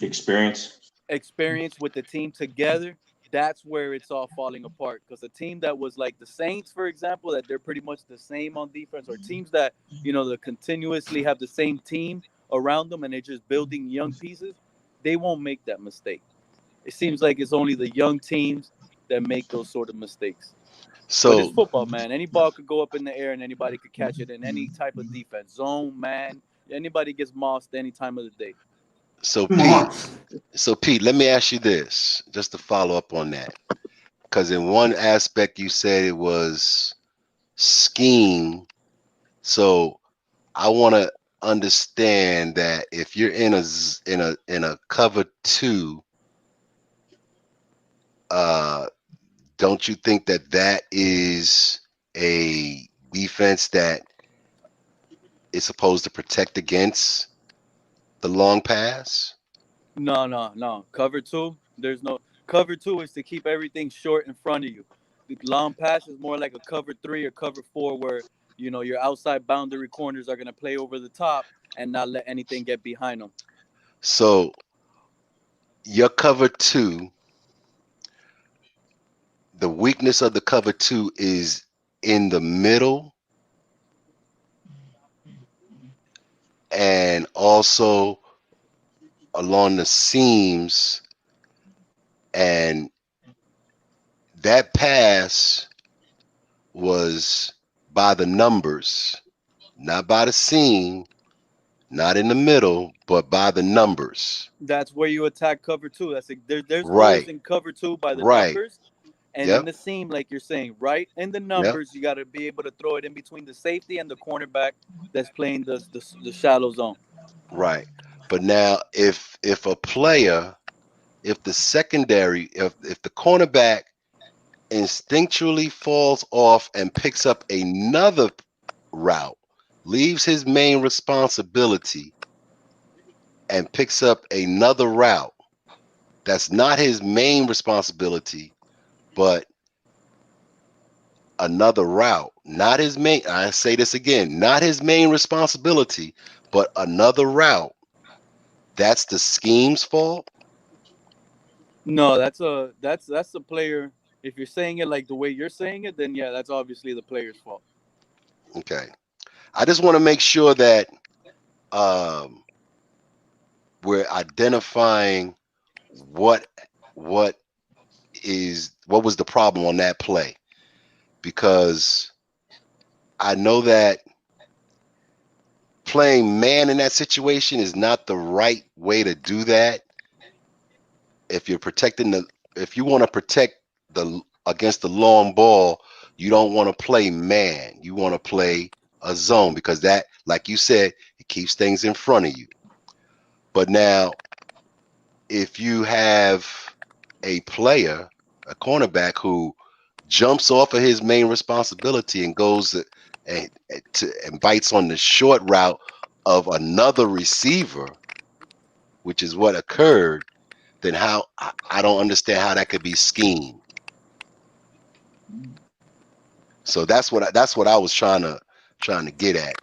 [SPEAKER 3] Experience.
[SPEAKER 6] experience with the team together, that's where it's all falling apart. Because a team that was like the Saints, for example, that they're pretty much the same on defense, or teams that that continuously have the same team around them and they're just building young pieces, they won't make that mistake. It seems like it's only the young teams that make those sort of mistakes. But it's
[SPEAKER 2] so
[SPEAKER 6] football, man. Any ball could go up in the air and anybody could catch it in any type of defense. Zone, man. Anybody gets mossed any time of the day.
[SPEAKER 2] so Pete,
[SPEAKER 1] Moss.
[SPEAKER 2] let me ask you this, just to follow up on that. Because in one aspect you said it was scheme. So I want to understand that if you're in a cover two, don't you think that is a defense that is supposed to protect against the long pass?
[SPEAKER 6] No. Cover two, there's no cover two is to keep everything short in front of you. The long pass is more like a cover three or cover four where your outside boundary corners are gonna play over the top and not let anything get behind them.
[SPEAKER 2] So your cover two, the weakness of the cover two is in the middle and also along the seams, and that pass was by the numbers, not by the seam, not in the middle, but by the numbers.
[SPEAKER 6] That's where you attack cover two. There's holes
[SPEAKER 2] Right,
[SPEAKER 6] in cover two by the
[SPEAKER 2] right.
[SPEAKER 6] numbers. And in
[SPEAKER 2] Yep,
[SPEAKER 6] the seam, like you're saying, right in the
[SPEAKER 2] yep.
[SPEAKER 6] numbers, you got to be able to throw it in between the safety and the cornerback that's playing the shallow zone.
[SPEAKER 2] Right. But now if the secondary, if the cornerback instinctually falls off and picks up another route, leaves his main responsibility and picks up another route that's not his main responsibility, but another route, not his main, I say this again, not his main responsibility, but another route, that's the scheme's fault.
[SPEAKER 6] No, that's the player. If you're saying it like the way you're saying it, then yeah, that's obviously the player's fault.
[SPEAKER 2] Okay. I just want to make sure that um, we're identifying what what what was the problem on that play, because I know that playing man in that situation is not the right way to do that. If you're if you want to protect the against the long ball, you don't want to play man. You want to play a zone, because that, like you said, it keeps things in front of you. But now, if you have a player, a cornerback, who jumps off of his main responsibility and goes and bites on the short route of another receiver, which is what occurred, then how, I don't understand how that could be schemed. So that's what I was trying to get at.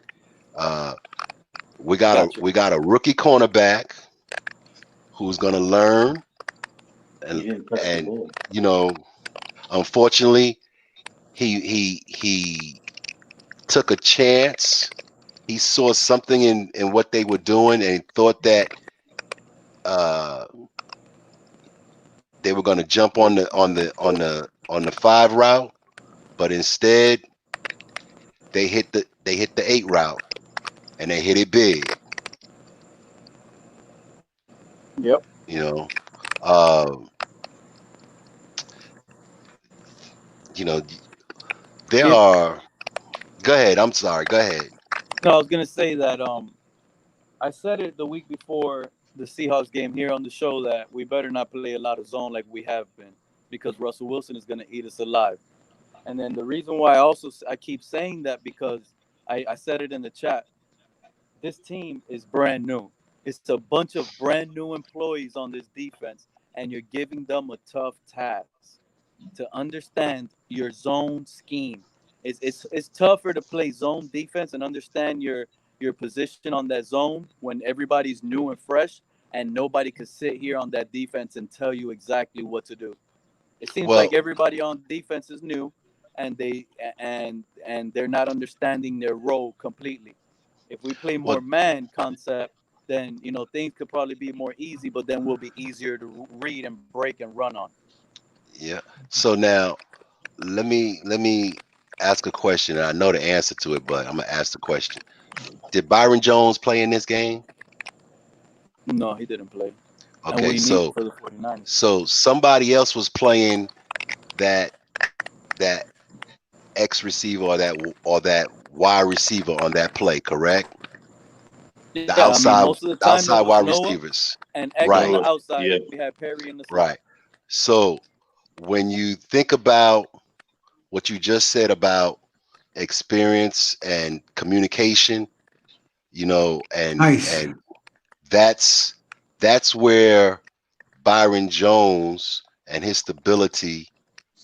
[SPEAKER 2] We got
[SPEAKER 6] Gotcha.
[SPEAKER 2] a rookie cornerback who's gonna learn,
[SPEAKER 3] He
[SPEAKER 2] and
[SPEAKER 3] didn't touch the
[SPEAKER 2] and
[SPEAKER 3] ball.
[SPEAKER 2] unfortunately, he took a chance. He saw something in what they were doing and thought that they were going to jump on the 5 route, but instead they hit the 8 route, and they hit it big.
[SPEAKER 6] Yep.
[SPEAKER 2] You know, uh, you know, there
[SPEAKER 6] If
[SPEAKER 2] are. Go ahead. I'm sorry. Go ahead.
[SPEAKER 6] No, I was gonna say that I said it the week before the Seahawks game here on the show that we better not play a lot of zone like we have been because Russell Wilson is going to eat us alive. And then the reason why I keep saying that because I said it in the chat. This team is brand new. It's a bunch of brand new employees on this defense, and you're giving them a tough task to understand your zone scheme. It's tougher to play zone defense and understand your position on that zone when everybody's new and fresh, and nobody could sit here on that defense and tell you exactly what to do. It seems
[SPEAKER 2] Well,
[SPEAKER 6] like everybody on defense is new, and they're not understanding their role completely. If we play more
[SPEAKER 2] well,
[SPEAKER 6] man concept, then things could probably be more easy, but then will be easier to read and break and run on.
[SPEAKER 2] yeah. So now let me ask a question. And I know the answer to it, but I'm gonna ask the question. Did Byron Jones play in this game?
[SPEAKER 6] No, he didn't play, and
[SPEAKER 2] Okay,
[SPEAKER 6] we need it for the 49ers.
[SPEAKER 2] so somebody else was playing that that X receiver or that Y receiver on that play, correct? The
[SPEAKER 6] Yeah, I mean,
[SPEAKER 2] outside
[SPEAKER 6] most of the time it was
[SPEAKER 2] wide
[SPEAKER 6] Noah
[SPEAKER 2] receivers.
[SPEAKER 6] and X on
[SPEAKER 2] Right,
[SPEAKER 6] the outside.
[SPEAKER 3] Yeah.
[SPEAKER 6] We had Perry in the slot.
[SPEAKER 2] right. So when you think about what you just said about experience and communication, and
[SPEAKER 1] Nice.
[SPEAKER 2] that's where Byron Jones and his stability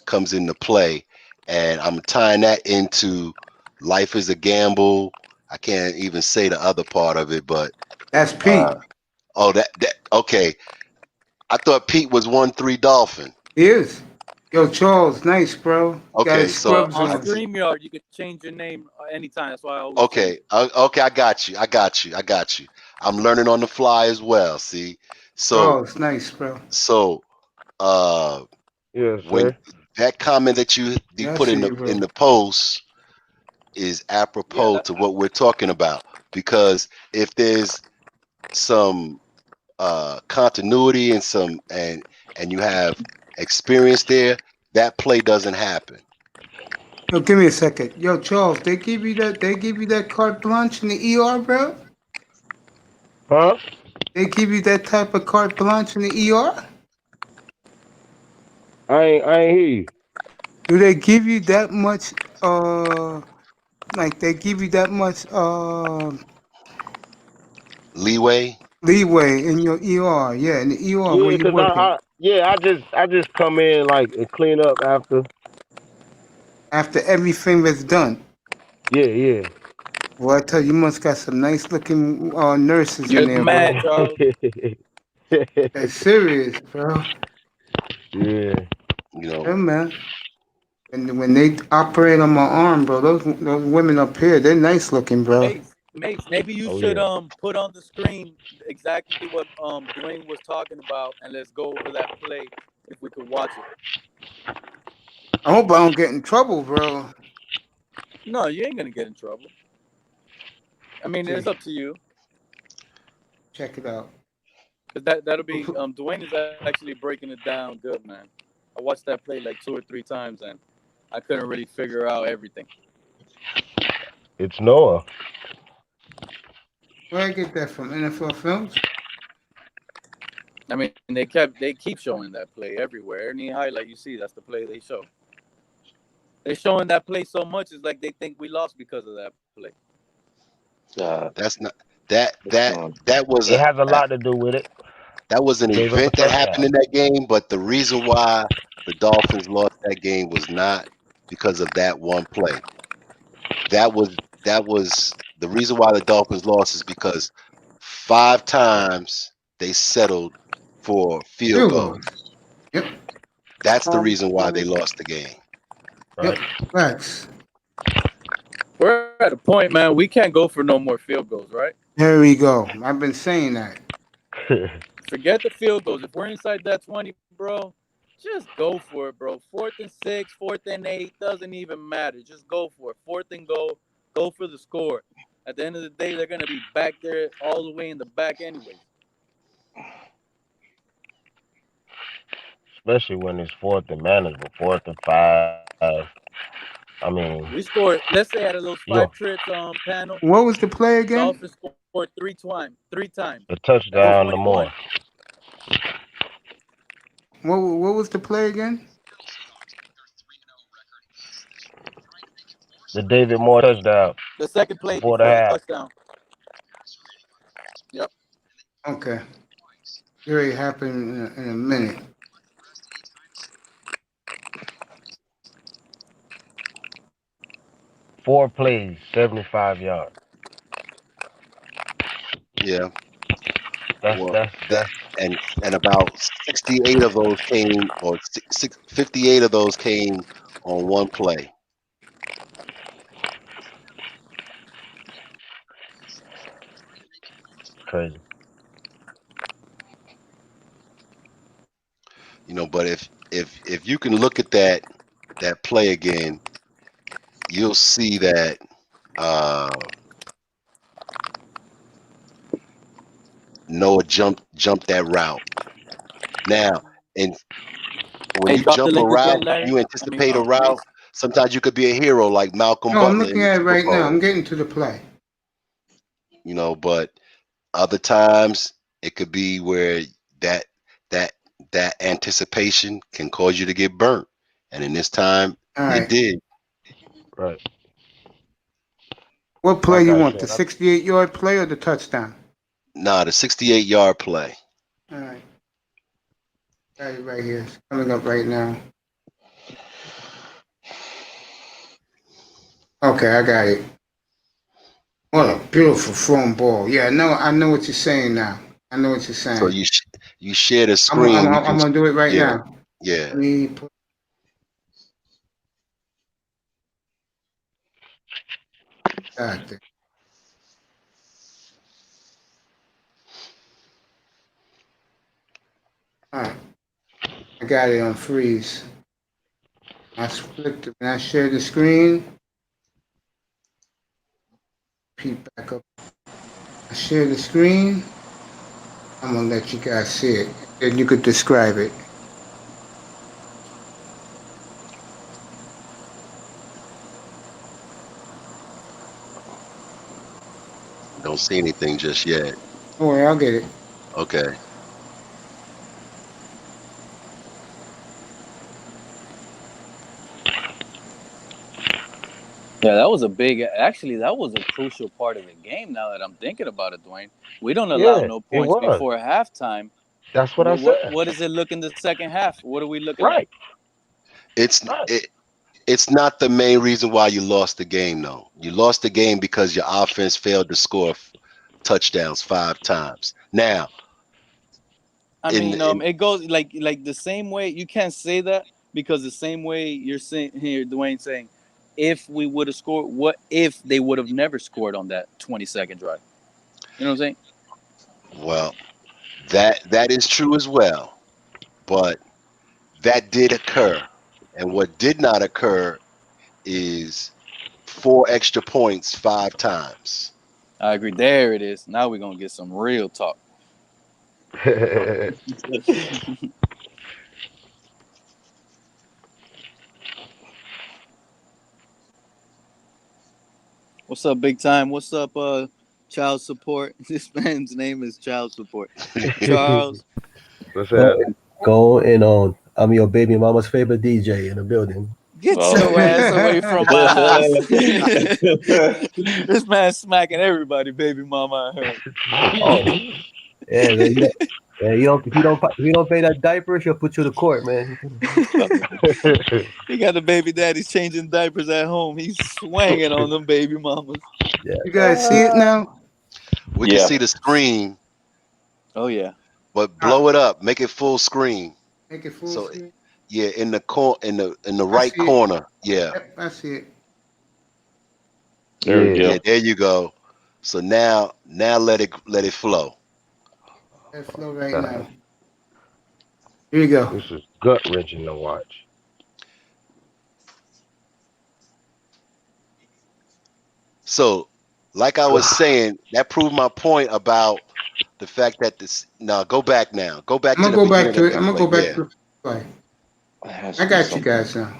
[SPEAKER 2] comes into play. And I'm tying that into life is a gamble. I can't even say the other part of it, but
[SPEAKER 1] That's Pete.
[SPEAKER 2] that okay. I thought Pete was 1-3 Dolphin.
[SPEAKER 1] He is. Yo, Charles, nice, bro. Got
[SPEAKER 2] Okay,
[SPEAKER 1] his
[SPEAKER 2] so
[SPEAKER 1] scrubs
[SPEAKER 6] On
[SPEAKER 1] on.
[SPEAKER 6] StreamYard, you could change your name anytime. That's why I always say
[SPEAKER 2] okay, I got you. I'm learning on the fly as well. See, so
[SPEAKER 1] Charles, nice, bro.
[SPEAKER 2] uh,
[SPEAKER 4] Yes,
[SPEAKER 2] when
[SPEAKER 4] sir.
[SPEAKER 2] that comment that you
[SPEAKER 1] Yeah, I
[SPEAKER 2] put
[SPEAKER 1] see
[SPEAKER 2] in
[SPEAKER 1] you, bro.
[SPEAKER 2] the post is
[SPEAKER 6] yeah,
[SPEAKER 2] apropos to what we're talking about, because if there's some continuity and you have experience there, that play doesn't happen.
[SPEAKER 1] Yo, give me a second. Yo, Charles, they give you that carte blanche in the ER, bro?
[SPEAKER 4] Huh?
[SPEAKER 1] They give you that type of carte blanche in the ER?
[SPEAKER 4] I ain't hear you.
[SPEAKER 1] Do they give you that much like they give you that much
[SPEAKER 2] Leeway.
[SPEAKER 1] leeway in your ER? Yeah, in the ER where
[SPEAKER 4] Yeah,
[SPEAKER 1] you're
[SPEAKER 4] cause
[SPEAKER 1] working
[SPEAKER 4] I just come in like and clean up after.
[SPEAKER 1] after everything that's done.
[SPEAKER 4] Yeah.
[SPEAKER 1] Well, I tell you, you must got some nice looking nurses in
[SPEAKER 6] you're
[SPEAKER 1] there, bro.
[SPEAKER 6] mad, Charles.
[SPEAKER 1] That's serious, bro.
[SPEAKER 4] Yeah.
[SPEAKER 2] You know,
[SPEAKER 1] Yeah, man. And when they operate on my arm, bro, those women up here, they're nice looking, bro.
[SPEAKER 6] Mace, maybe you
[SPEAKER 4] Oh
[SPEAKER 6] should
[SPEAKER 4] yeah.
[SPEAKER 6] put on the screen exactly what Dwayne was talking about, and let's go over that play if we could watch it.
[SPEAKER 1] I hope I don't get in trouble, bro.
[SPEAKER 6] No, you ain't gonna get in trouble. I mean,
[SPEAKER 1] See,
[SPEAKER 6] it's up to you.
[SPEAKER 1] check it out.
[SPEAKER 6] Cause that'll be Dwayne is actually breaking it down good, man. I watched that play like 2 or 3 times, and I couldn't really figure out everything.
[SPEAKER 4] It's Noah.
[SPEAKER 1] Where I get that from? NFL Films?
[SPEAKER 6] I mean, they keep showing that play everywhere. Any highlight you see, that's the play they show. They're showing that play so much, it's like they think we lost because of that play.
[SPEAKER 2] that's not that
[SPEAKER 3] It's
[SPEAKER 2] that
[SPEAKER 3] not.
[SPEAKER 2] that was
[SPEAKER 4] It has a lot to do with it.
[SPEAKER 2] that was an
[SPEAKER 4] We gave up the
[SPEAKER 2] event that
[SPEAKER 4] first
[SPEAKER 2] happened
[SPEAKER 4] half.
[SPEAKER 2] in that game, but the reason why the Dolphins lost that game was not because of that one play. That was the reason why the Dolphins lost is because 5 times they settled for field
[SPEAKER 1] Field
[SPEAKER 2] goals.
[SPEAKER 1] goals. Yep.
[SPEAKER 2] That's the reason why they lost the game.
[SPEAKER 4] Right.
[SPEAKER 1] Yep. Facts.
[SPEAKER 6] We're at a point, man. We can't go for no more field goals, right?
[SPEAKER 1] There we go. I've been saying that.
[SPEAKER 6] Forget the field goals. If we're inside that 20, bro, just go for it, bro. 4th and 6, 4th and 8, doesn't even matter. Just go for it. 4th and go for the score. At the end of the day, they're gonna be back there all the way in the back anyway.
[SPEAKER 4] Especially when it's fourth and manageable, 4th and 5. I mean,
[SPEAKER 6] We scored. Let's say out of those
[SPEAKER 4] yo,
[SPEAKER 6] 5 trips, panel,
[SPEAKER 1] What was the play again?
[SPEAKER 6] Dolphins scored scored three times.
[SPEAKER 4] The touchdown, the more.
[SPEAKER 1] What was the play again?
[SPEAKER 4] The David Moore touchdown.
[SPEAKER 6] The second play
[SPEAKER 4] Before
[SPEAKER 6] before
[SPEAKER 4] the
[SPEAKER 6] the
[SPEAKER 4] half.
[SPEAKER 6] touchdown. Yep.
[SPEAKER 1] Okay. It already happened in a minute.
[SPEAKER 4] Four plays, 75 yards.
[SPEAKER 2] Yeah.
[SPEAKER 4] That's
[SPEAKER 2] And about 68 of those came, or 58 of those came on one play.
[SPEAKER 4] crazy.
[SPEAKER 2] You know, but if you can look at that play again, you'll see that Noah jumped that route. Now, and when
[SPEAKER 6] Hey,
[SPEAKER 2] you
[SPEAKER 6] drop the
[SPEAKER 2] jump a
[SPEAKER 6] link again,
[SPEAKER 2] route,
[SPEAKER 6] Larry.
[SPEAKER 2] you anticipate a route. Sometimes you could be a hero like Malcolm
[SPEAKER 1] No, I'm
[SPEAKER 2] Butler in
[SPEAKER 1] looking
[SPEAKER 2] the
[SPEAKER 1] at it
[SPEAKER 2] Super
[SPEAKER 1] right now. I'm
[SPEAKER 2] Bowl.
[SPEAKER 1] getting to the play.
[SPEAKER 2] You know, but other times it could be where that anticipation can cause you to get burnt. And in this time,
[SPEAKER 1] All
[SPEAKER 2] it
[SPEAKER 1] right.
[SPEAKER 2] did.
[SPEAKER 4] Right.
[SPEAKER 1] What play
[SPEAKER 4] Like
[SPEAKER 1] you
[SPEAKER 4] I
[SPEAKER 1] want? The
[SPEAKER 4] said,
[SPEAKER 1] 68-yard play or the touchdown?
[SPEAKER 2] Nah, the 68-yard play.
[SPEAKER 1] All right. Got it right here. It's coming up right now. Okay, I got it. What a beautiful thrown ball. Yeah, I know what you're saying now. I know what you're saying.
[SPEAKER 2] So you share the
[SPEAKER 1] I'm
[SPEAKER 2] screen.
[SPEAKER 1] I'm gonna do it right
[SPEAKER 2] yeah,
[SPEAKER 1] now.
[SPEAKER 2] yeah.
[SPEAKER 1] Let me put that there. All right. I got it on freeze. I split it and I share the screen. Repeat back up. I share the screen. I'm gonna let you guys see it. Then you could describe it.
[SPEAKER 2] Don't see anything just yet.
[SPEAKER 1] Don't worry, I'll get it.
[SPEAKER 2] Okay.
[SPEAKER 6] Yeah, that was a big. Actually, that was a crucial part of the game. Now that I'm thinking about it, Dwayne, we don't allow
[SPEAKER 4] yeah,
[SPEAKER 6] no
[SPEAKER 4] it
[SPEAKER 6] points
[SPEAKER 4] was.
[SPEAKER 6] before halftime.
[SPEAKER 4] That's what I said.
[SPEAKER 6] What does it look in the second half? What are we looking
[SPEAKER 4] Right.
[SPEAKER 2] It's
[SPEAKER 4] Right.
[SPEAKER 2] it's not the main reason why you lost the game, though. You lost the game because your offense failed to score touchdowns 5 times. Now,
[SPEAKER 6] I
[SPEAKER 2] in,
[SPEAKER 6] mean,
[SPEAKER 2] in
[SPEAKER 6] it goes like the same way. You can't say that because the same way you're saying here, Dwayne saying, if we would have scored, what if they would have never scored on that 20-second drive? You know what I'm saying?
[SPEAKER 2] well, that is true as well, but that did occur, and what did not occur is 4 extra points 5 times.
[SPEAKER 6] I agree. There it is. Now we're gonna get some real talk. What's up, big time? What's up, child support? This man's name is child support. Charles.
[SPEAKER 4] What's that?
[SPEAKER 5] Going on. I'm your baby mama's favorite DJ in the building.
[SPEAKER 6] Get
[SPEAKER 3] Oh.
[SPEAKER 6] your ass away from my house. This man's smacking everybody, baby mama. I heard.
[SPEAKER 5] Oh, yeah, man, if you don't pay that diaper, she'll put you to court, man.
[SPEAKER 6] He got the baby daddies changing diapers at home. He's swinging on them baby mamas.
[SPEAKER 5] Yeah.
[SPEAKER 1] You guys see it now?
[SPEAKER 2] We
[SPEAKER 3] Yeah.
[SPEAKER 2] can see the screen,
[SPEAKER 6] Oh yeah.
[SPEAKER 2] but blow it up, make it full screen.
[SPEAKER 1] Make it full
[SPEAKER 2] So
[SPEAKER 1] screen.
[SPEAKER 2] yeah, in the
[SPEAKER 1] I
[SPEAKER 2] right
[SPEAKER 1] see it.
[SPEAKER 2] corner. Yeah.
[SPEAKER 1] Yep, I see it.
[SPEAKER 3] There we go.
[SPEAKER 2] Yeah, there you go. So now let it flow.
[SPEAKER 1] Let's flow right now. Here you go.
[SPEAKER 4] This is gut wrenching to watch.
[SPEAKER 2] So, like I was saying, that proved my point about the fact that this. Now, go back now. Go back
[SPEAKER 1] I'm
[SPEAKER 2] to
[SPEAKER 1] gonna
[SPEAKER 2] the
[SPEAKER 1] go back
[SPEAKER 2] beginning
[SPEAKER 1] to
[SPEAKER 2] of
[SPEAKER 1] it.
[SPEAKER 2] the
[SPEAKER 1] I'm gonna
[SPEAKER 2] play.
[SPEAKER 1] go back
[SPEAKER 2] Yeah.
[SPEAKER 1] to the play.
[SPEAKER 3] It has
[SPEAKER 1] I
[SPEAKER 3] to be
[SPEAKER 1] got you
[SPEAKER 3] something.
[SPEAKER 1] guys now.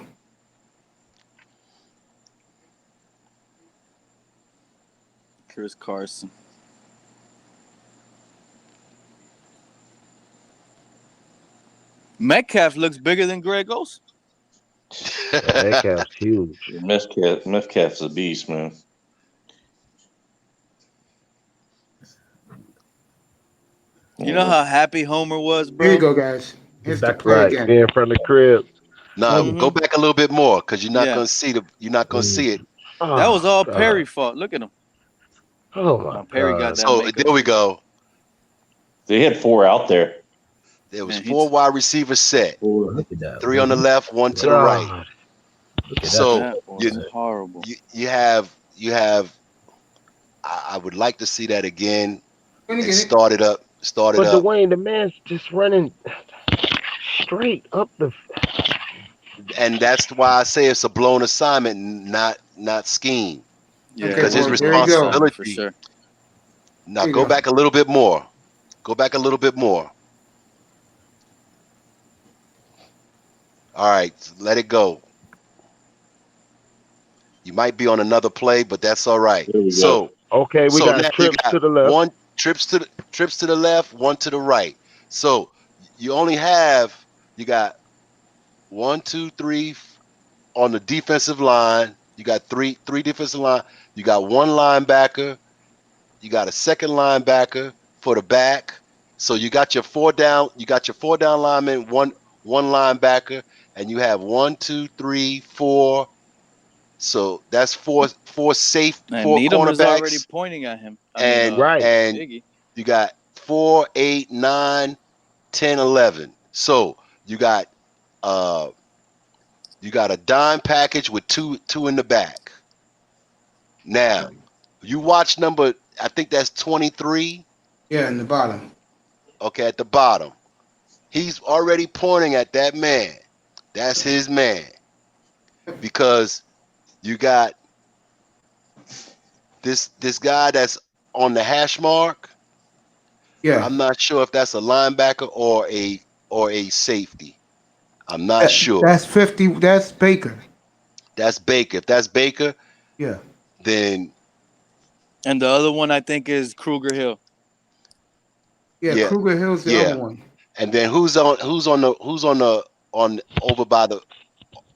[SPEAKER 6] Chris Carson. Metcalf looks bigger than Greg Olsen.
[SPEAKER 7] Metcalf's huge.
[SPEAKER 3] Metcalf's a beast, man.
[SPEAKER 6] You know how happy Homer was, bro?
[SPEAKER 1] Here you go, guys. Here's the
[SPEAKER 5] Back
[SPEAKER 1] play
[SPEAKER 7] Right,
[SPEAKER 1] again.
[SPEAKER 7] in front of the crib.
[SPEAKER 2] Now
[SPEAKER 6] Mhm.
[SPEAKER 2] go back a little bit more because you're not
[SPEAKER 6] Yeah.
[SPEAKER 2] gonna see you're not gonna see it.
[SPEAKER 6] That was all
[SPEAKER 7] God.
[SPEAKER 6] Perry fault. Look at him.
[SPEAKER 7] Oh my
[SPEAKER 6] No, Perry got
[SPEAKER 7] God.
[SPEAKER 6] that.
[SPEAKER 2] So
[SPEAKER 6] makeup.
[SPEAKER 2] there we go.
[SPEAKER 3] They had 4 out there.
[SPEAKER 2] There was
[SPEAKER 6] Man,
[SPEAKER 2] 4 wide receivers set.
[SPEAKER 5] Look at that.
[SPEAKER 2] 3 on the left, 1 to the right.
[SPEAKER 7] God.
[SPEAKER 5] Look at
[SPEAKER 2] So
[SPEAKER 6] That was
[SPEAKER 2] you,
[SPEAKER 6] horrible.
[SPEAKER 2] you have I would like to see that again
[SPEAKER 1] Let me
[SPEAKER 2] and
[SPEAKER 1] get it.
[SPEAKER 2] start it up.
[SPEAKER 7] But Dwayne, the man's just running straight up the.
[SPEAKER 2] And that's why I say it's a blown assignment, not scheme.
[SPEAKER 6] Yeah,
[SPEAKER 1] Okay,
[SPEAKER 2] Because his
[SPEAKER 1] well, there you go.
[SPEAKER 2] responsibility.
[SPEAKER 6] for sure.
[SPEAKER 2] Now
[SPEAKER 1] There you
[SPEAKER 2] go
[SPEAKER 1] go.
[SPEAKER 2] back a little bit more. Go back a little bit more. All right, let it go. You might be on another play, but that's all right.
[SPEAKER 3] There we go.
[SPEAKER 2] So
[SPEAKER 7] Okay, we
[SPEAKER 2] now
[SPEAKER 7] got
[SPEAKER 2] you
[SPEAKER 7] trips
[SPEAKER 2] got
[SPEAKER 7] to the left.
[SPEAKER 2] 1 trips to the left, 1 to the right. So you got 1, 2, 3 on the defensive line. You got three defensive line. You got 1 linebacker. You got a second linebacker for the back. So you got your 4 down. You got your 4 down linemen, one linebacker, and you have 1, 2, 3, 4. So that's four safe,
[SPEAKER 6] And
[SPEAKER 2] 4
[SPEAKER 6] Needham is already
[SPEAKER 2] cornerbacks,
[SPEAKER 6] pointing at him.
[SPEAKER 7] Right.
[SPEAKER 2] and
[SPEAKER 6] Biggie.
[SPEAKER 2] you got 4, 8, 9, 10, 11. So you got a dime package with two in the back. Now you watch number, I think that's 23.
[SPEAKER 1] Yeah, in the bottom.
[SPEAKER 2] Okay, at the bottom, he's already pointing at that man. That's his man, because you got this guy that's on the hash mark.
[SPEAKER 1] Yeah.
[SPEAKER 2] I'm not sure if that's a linebacker or a safety. I'm not sure.
[SPEAKER 1] That's 50. That's Baker.
[SPEAKER 2] That's Baker. If that's Baker,
[SPEAKER 1] Yeah.
[SPEAKER 2] then
[SPEAKER 6] And the other one I think is Kruger Hill.
[SPEAKER 1] Yeah. Kruger Hill's the
[SPEAKER 2] yeah.
[SPEAKER 1] other one.
[SPEAKER 2] And then who's over by the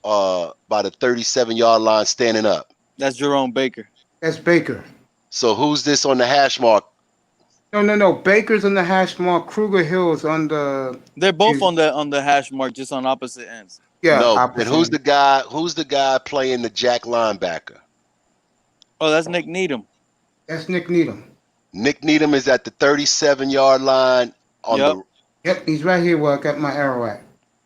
[SPEAKER 2] 37-yard line standing up?
[SPEAKER 6] That's Jerome Baker.
[SPEAKER 1] That's Baker.
[SPEAKER 2] So who's this on the hash mark?
[SPEAKER 1] No. Baker's on the hash mark. Kruger Hill's on the.
[SPEAKER 6] They're both on the hash mark, just on opposite ends.
[SPEAKER 1] Yeah.
[SPEAKER 2] No.
[SPEAKER 1] opposite.
[SPEAKER 2] And who's the guy? Who's the guy playing the jack linebacker?
[SPEAKER 6] Oh, that's Nick Needham.
[SPEAKER 1] That's Nick Needham.
[SPEAKER 2] Nick Needham is at the 37-yard line on
[SPEAKER 6] Yep.
[SPEAKER 1] Yep, he's right here where I got my arrow at.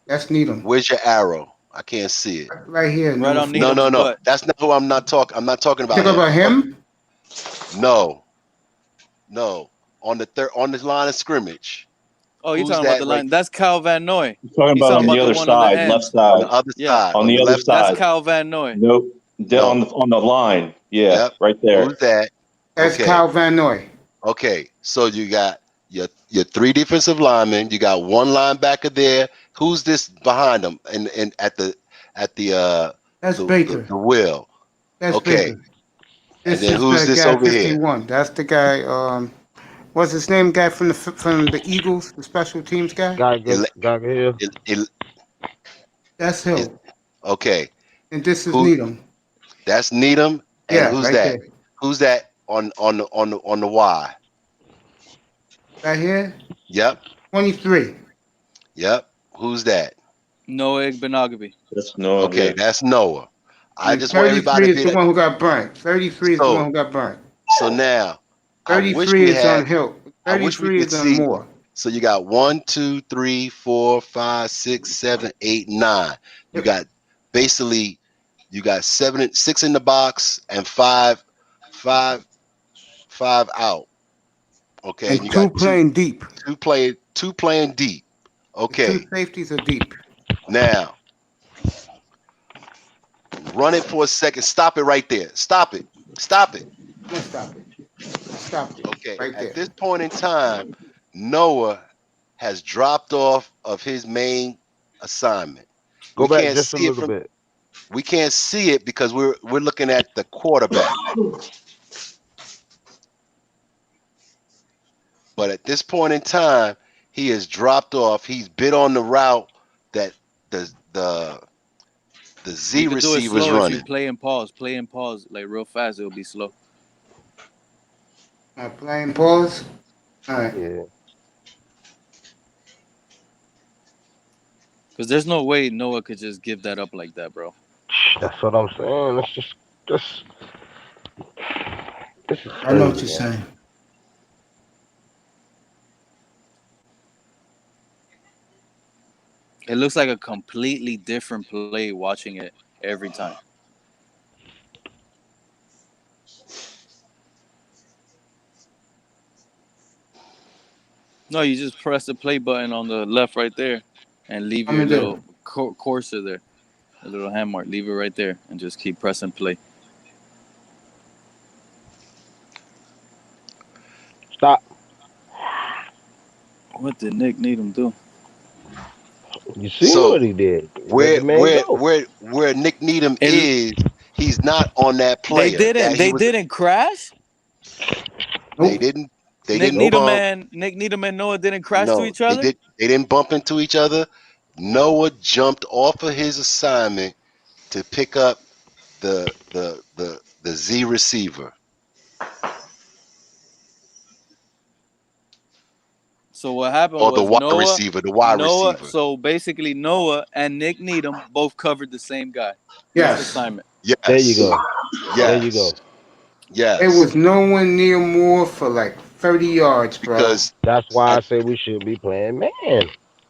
[SPEAKER 1] That's Needham.
[SPEAKER 2] Where's your arrow? I can't see it.
[SPEAKER 1] Right here.
[SPEAKER 6] Right
[SPEAKER 1] number
[SPEAKER 6] on
[SPEAKER 1] 4.
[SPEAKER 6] Needham's
[SPEAKER 2] No.
[SPEAKER 6] butt.
[SPEAKER 2] That's not who I'm talking about.
[SPEAKER 1] Talk about him?
[SPEAKER 2] No. On the line of scrimmage.
[SPEAKER 6] Oh, you're
[SPEAKER 2] Who's
[SPEAKER 6] talking about
[SPEAKER 2] that
[SPEAKER 6] the line.
[SPEAKER 2] right-
[SPEAKER 6] That's Kyle Van Noy.
[SPEAKER 3] You're talking
[SPEAKER 6] He's
[SPEAKER 3] about
[SPEAKER 6] talking
[SPEAKER 3] on the
[SPEAKER 6] about
[SPEAKER 3] other
[SPEAKER 6] the one on the
[SPEAKER 3] side,
[SPEAKER 6] end.
[SPEAKER 3] left
[SPEAKER 2] On the
[SPEAKER 3] side.
[SPEAKER 2] other
[SPEAKER 6] Yeah.
[SPEAKER 2] side.
[SPEAKER 3] On the other
[SPEAKER 2] left
[SPEAKER 3] side.
[SPEAKER 6] That's Kyle Van Noy.
[SPEAKER 3] Nope.
[SPEAKER 2] No.
[SPEAKER 3] On the line. Yeah,
[SPEAKER 2] Yep.
[SPEAKER 3] right there.
[SPEAKER 2] Who's that?
[SPEAKER 1] That's
[SPEAKER 2] Okay.
[SPEAKER 1] Kyle Van Noy.
[SPEAKER 2] Okay, so you got your 3 defensive linemen. You got 1 linebacker there. Who's this behind them? And at the
[SPEAKER 1] That's
[SPEAKER 2] the,
[SPEAKER 1] Baker.
[SPEAKER 2] the wheel.
[SPEAKER 1] That's
[SPEAKER 2] Okay.
[SPEAKER 1] Baker. This
[SPEAKER 2] And then
[SPEAKER 1] is
[SPEAKER 2] who's
[SPEAKER 1] the
[SPEAKER 2] this
[SPEAKER 1] guy,
[SPEAKER 2] over here?
[SPEAKER 1] 51. That's the guy. What's his name? Guy from the Eagles, the special teams guy.
[SPEAKER 7] Gaga Hill.
[SPEAKER 1] That's Hill.
[SPEAKER 2] Okay,
[SPEAKER 1] And this is
[SPEAKER 2] Who-
[SPEAKER 1] Needham.
[SPEAKER 2] that's Needham. And
[SPEAKER 1] Yeah,
[SPEAKER 2] who's
[SPEAKER 1] right
[SPEAKER 2] that?
[SPEAKER 1] there.
[SPEAKER 2] Who's that on the Y?
[SPEAKER 1] Right here.
[SPEAKER 2] Yep.
[SPEAKER 1] 23.
[SPEAKER 2] Who's that?
[SPEAKER 6] Noah Igbenogany.
[SPEAKER 3] That's no.
[SPEAKER 2] Okay,
[SPEAKER 3] Yeah.
[SPEAKER 2] that's Noah. I
[SPEAKER 1] And
[SPEAKER 2] just want
[SPEAKER 1] 33
[SPEAKER 2] everybody
[SPEAKER 1] is
[SPEAKER 2] to
[SPEAKER 1] the
[SPEAKER 2] be.
[SPEAKER 1] one who got burnt. 33 is the
[SPEAKER 2] So-
[SPEAKER 1] one who got burnt.
[SPEAKER 2] So now, I wish
[SPEAKER 1] 33
[SPEAKER 2] we
[SPEAKER 1] is
[SPEAKER 2] had.
[SPEAKER 1] on Hill.
[SPEAKER 2] I wish we
[SPEAKER 1] 33
[SPEAKER 2] could
[SPEAKER 1] is on
[SPEAKER 2] see-
[SPEAKER 1] Moore.
[SPEAKER 2] So you got 1, 2, 3, 4, 5, 6, 7, 8, 9. You got basically 6 in the box and five out. Okay,
[SPEAKER 1] And
[SPEAKER 2] you
[SPEAKER 1] two
[SPEAKER 2] got
[SPEAKER 1] playing deep.
[SPEAKER 2] two playing deep. Okay,
[SPEAKER 1] Two safeties are deep.
[SPEAKER 2] now run it for a second. Stop it right there. Stop it.
[SPEAKER 1] Let's stop it. Stop it.
[SPEAKER 2] Okay,
[SPEAKER 1] Right there.
[SPEAKER 2] at this point in time, Noah has dropped off of his main assignment.
[SPEAKER 7] Go
[SPEAKER 2] We
[SPEAKER 7] back
[SPEAKER 2] can't
[SPEAKER 7] just a
[SPEAKER 2] see it
[SPEAKER 7] little
[SPEAKER 2] from-
[SPEAKER 7] bit.
[SPEAKER 2] We can't see it because we're looking at the quarterback. But at this point in time, he has dropped off. He's bit on the route the
[SPEAKER 6] You
[SPEAKER 2] Z
[SPEAKER 6] could do it
[SPEAKER 2] receivers
[SPEAKER 6] slow if you
[SPEAKER 2] running.
[SPEAKER 6] play and pause like real fast. It'll be slow.
[SPEAKER 1] All right, playing pause. All right.
[SPEAKER 7] Yeah.
[SPEAKER 6] Because there's no way Noah could just give that up like that, bro.
[SPEAKER 7] That's what I'm saying. It's just this is
[SPEAKER 1] I know what
[SPEAKER 7] crazy,
[SPEAKER 1] you're
[SPEAKER 7] man.
[SPEAKER 1] saying.
[SPEAKER 6] It looks like a completely different play watching it every time. No, you just press the play button on the left right there and leave
[SPEAKER 1] I'm
[SPEAKER 6] your
[SPEAKER 1] gonna do
[SPEAKER 6] little cursor there, a little hand mark. Leave it right there and just keep pressing play.
[SPEAKER 7] Stop.
[SPEAKER 6] What did Nick Needham do?
[SPEAKER 7] You see
[SPEAKER 2] So
[SPEAKER 7] what he did? Let
[SPEAKER 2] where
[SPEAKER 7] the man
[SPEAKER 2] where
[SPEAKER 7] go.
[SPEAKER 2] where where Nick Needham
[SPEAKER 6] And
[SPEAKER 2] is, he's not on that player. That he
[SPEAKER 6] they
[SPEAKER 2] was.
[SPEAKER 6] didn't crash.
[SPEAKER 2] They
[SPEAKER 1] Nope.
[SPEAKER 2] didn't. They
[SPEAKER 6] Nick
[SPEAKER 2] didn't
[SPEAKER 7] Nope.
[SPEAKER 6] Needham
[SPEAKER 2] bump.
[SPEAKER 6] and Noah didn't crash to
[SPEAKER 2] No,
[SPEAKER 6] each other.
[SPEAKER 2] They didn't bump into each other. Noah jumped off of his assignment to pick up the Z receiver.
[SPEAKER 6] So what happened
[SPEAKER 2] Or the
[SPEAKER 6] was
[SPEAKER 2] wide receiver, the wide
[SPEAKER 6] Noah.
[SPEAKER 2] receiver.
[SPEAKER 6] So basically, Noah and Nick Needham both covered the same guy. Missed
[SPEAKER 1] Yes.
[SPEAKER 6] assignment.
[SPEAKER 7] There you
[SPEAKER 2] Yes.
[SPEAKER 7] go. There you
[SPEAKER 2] Yes.
[SPEAKER 7] go.
[SPEAKER 1] It
[SPEAKER 2] Yes.
[SPEAKER 1] was no one near Moore for like 30 yards, bro.
[SPEAKER 2] Because
[SPEAKER 7] That's why I
[SPEAKER 2] at,
[SPEAKER 7] say we should be playing man.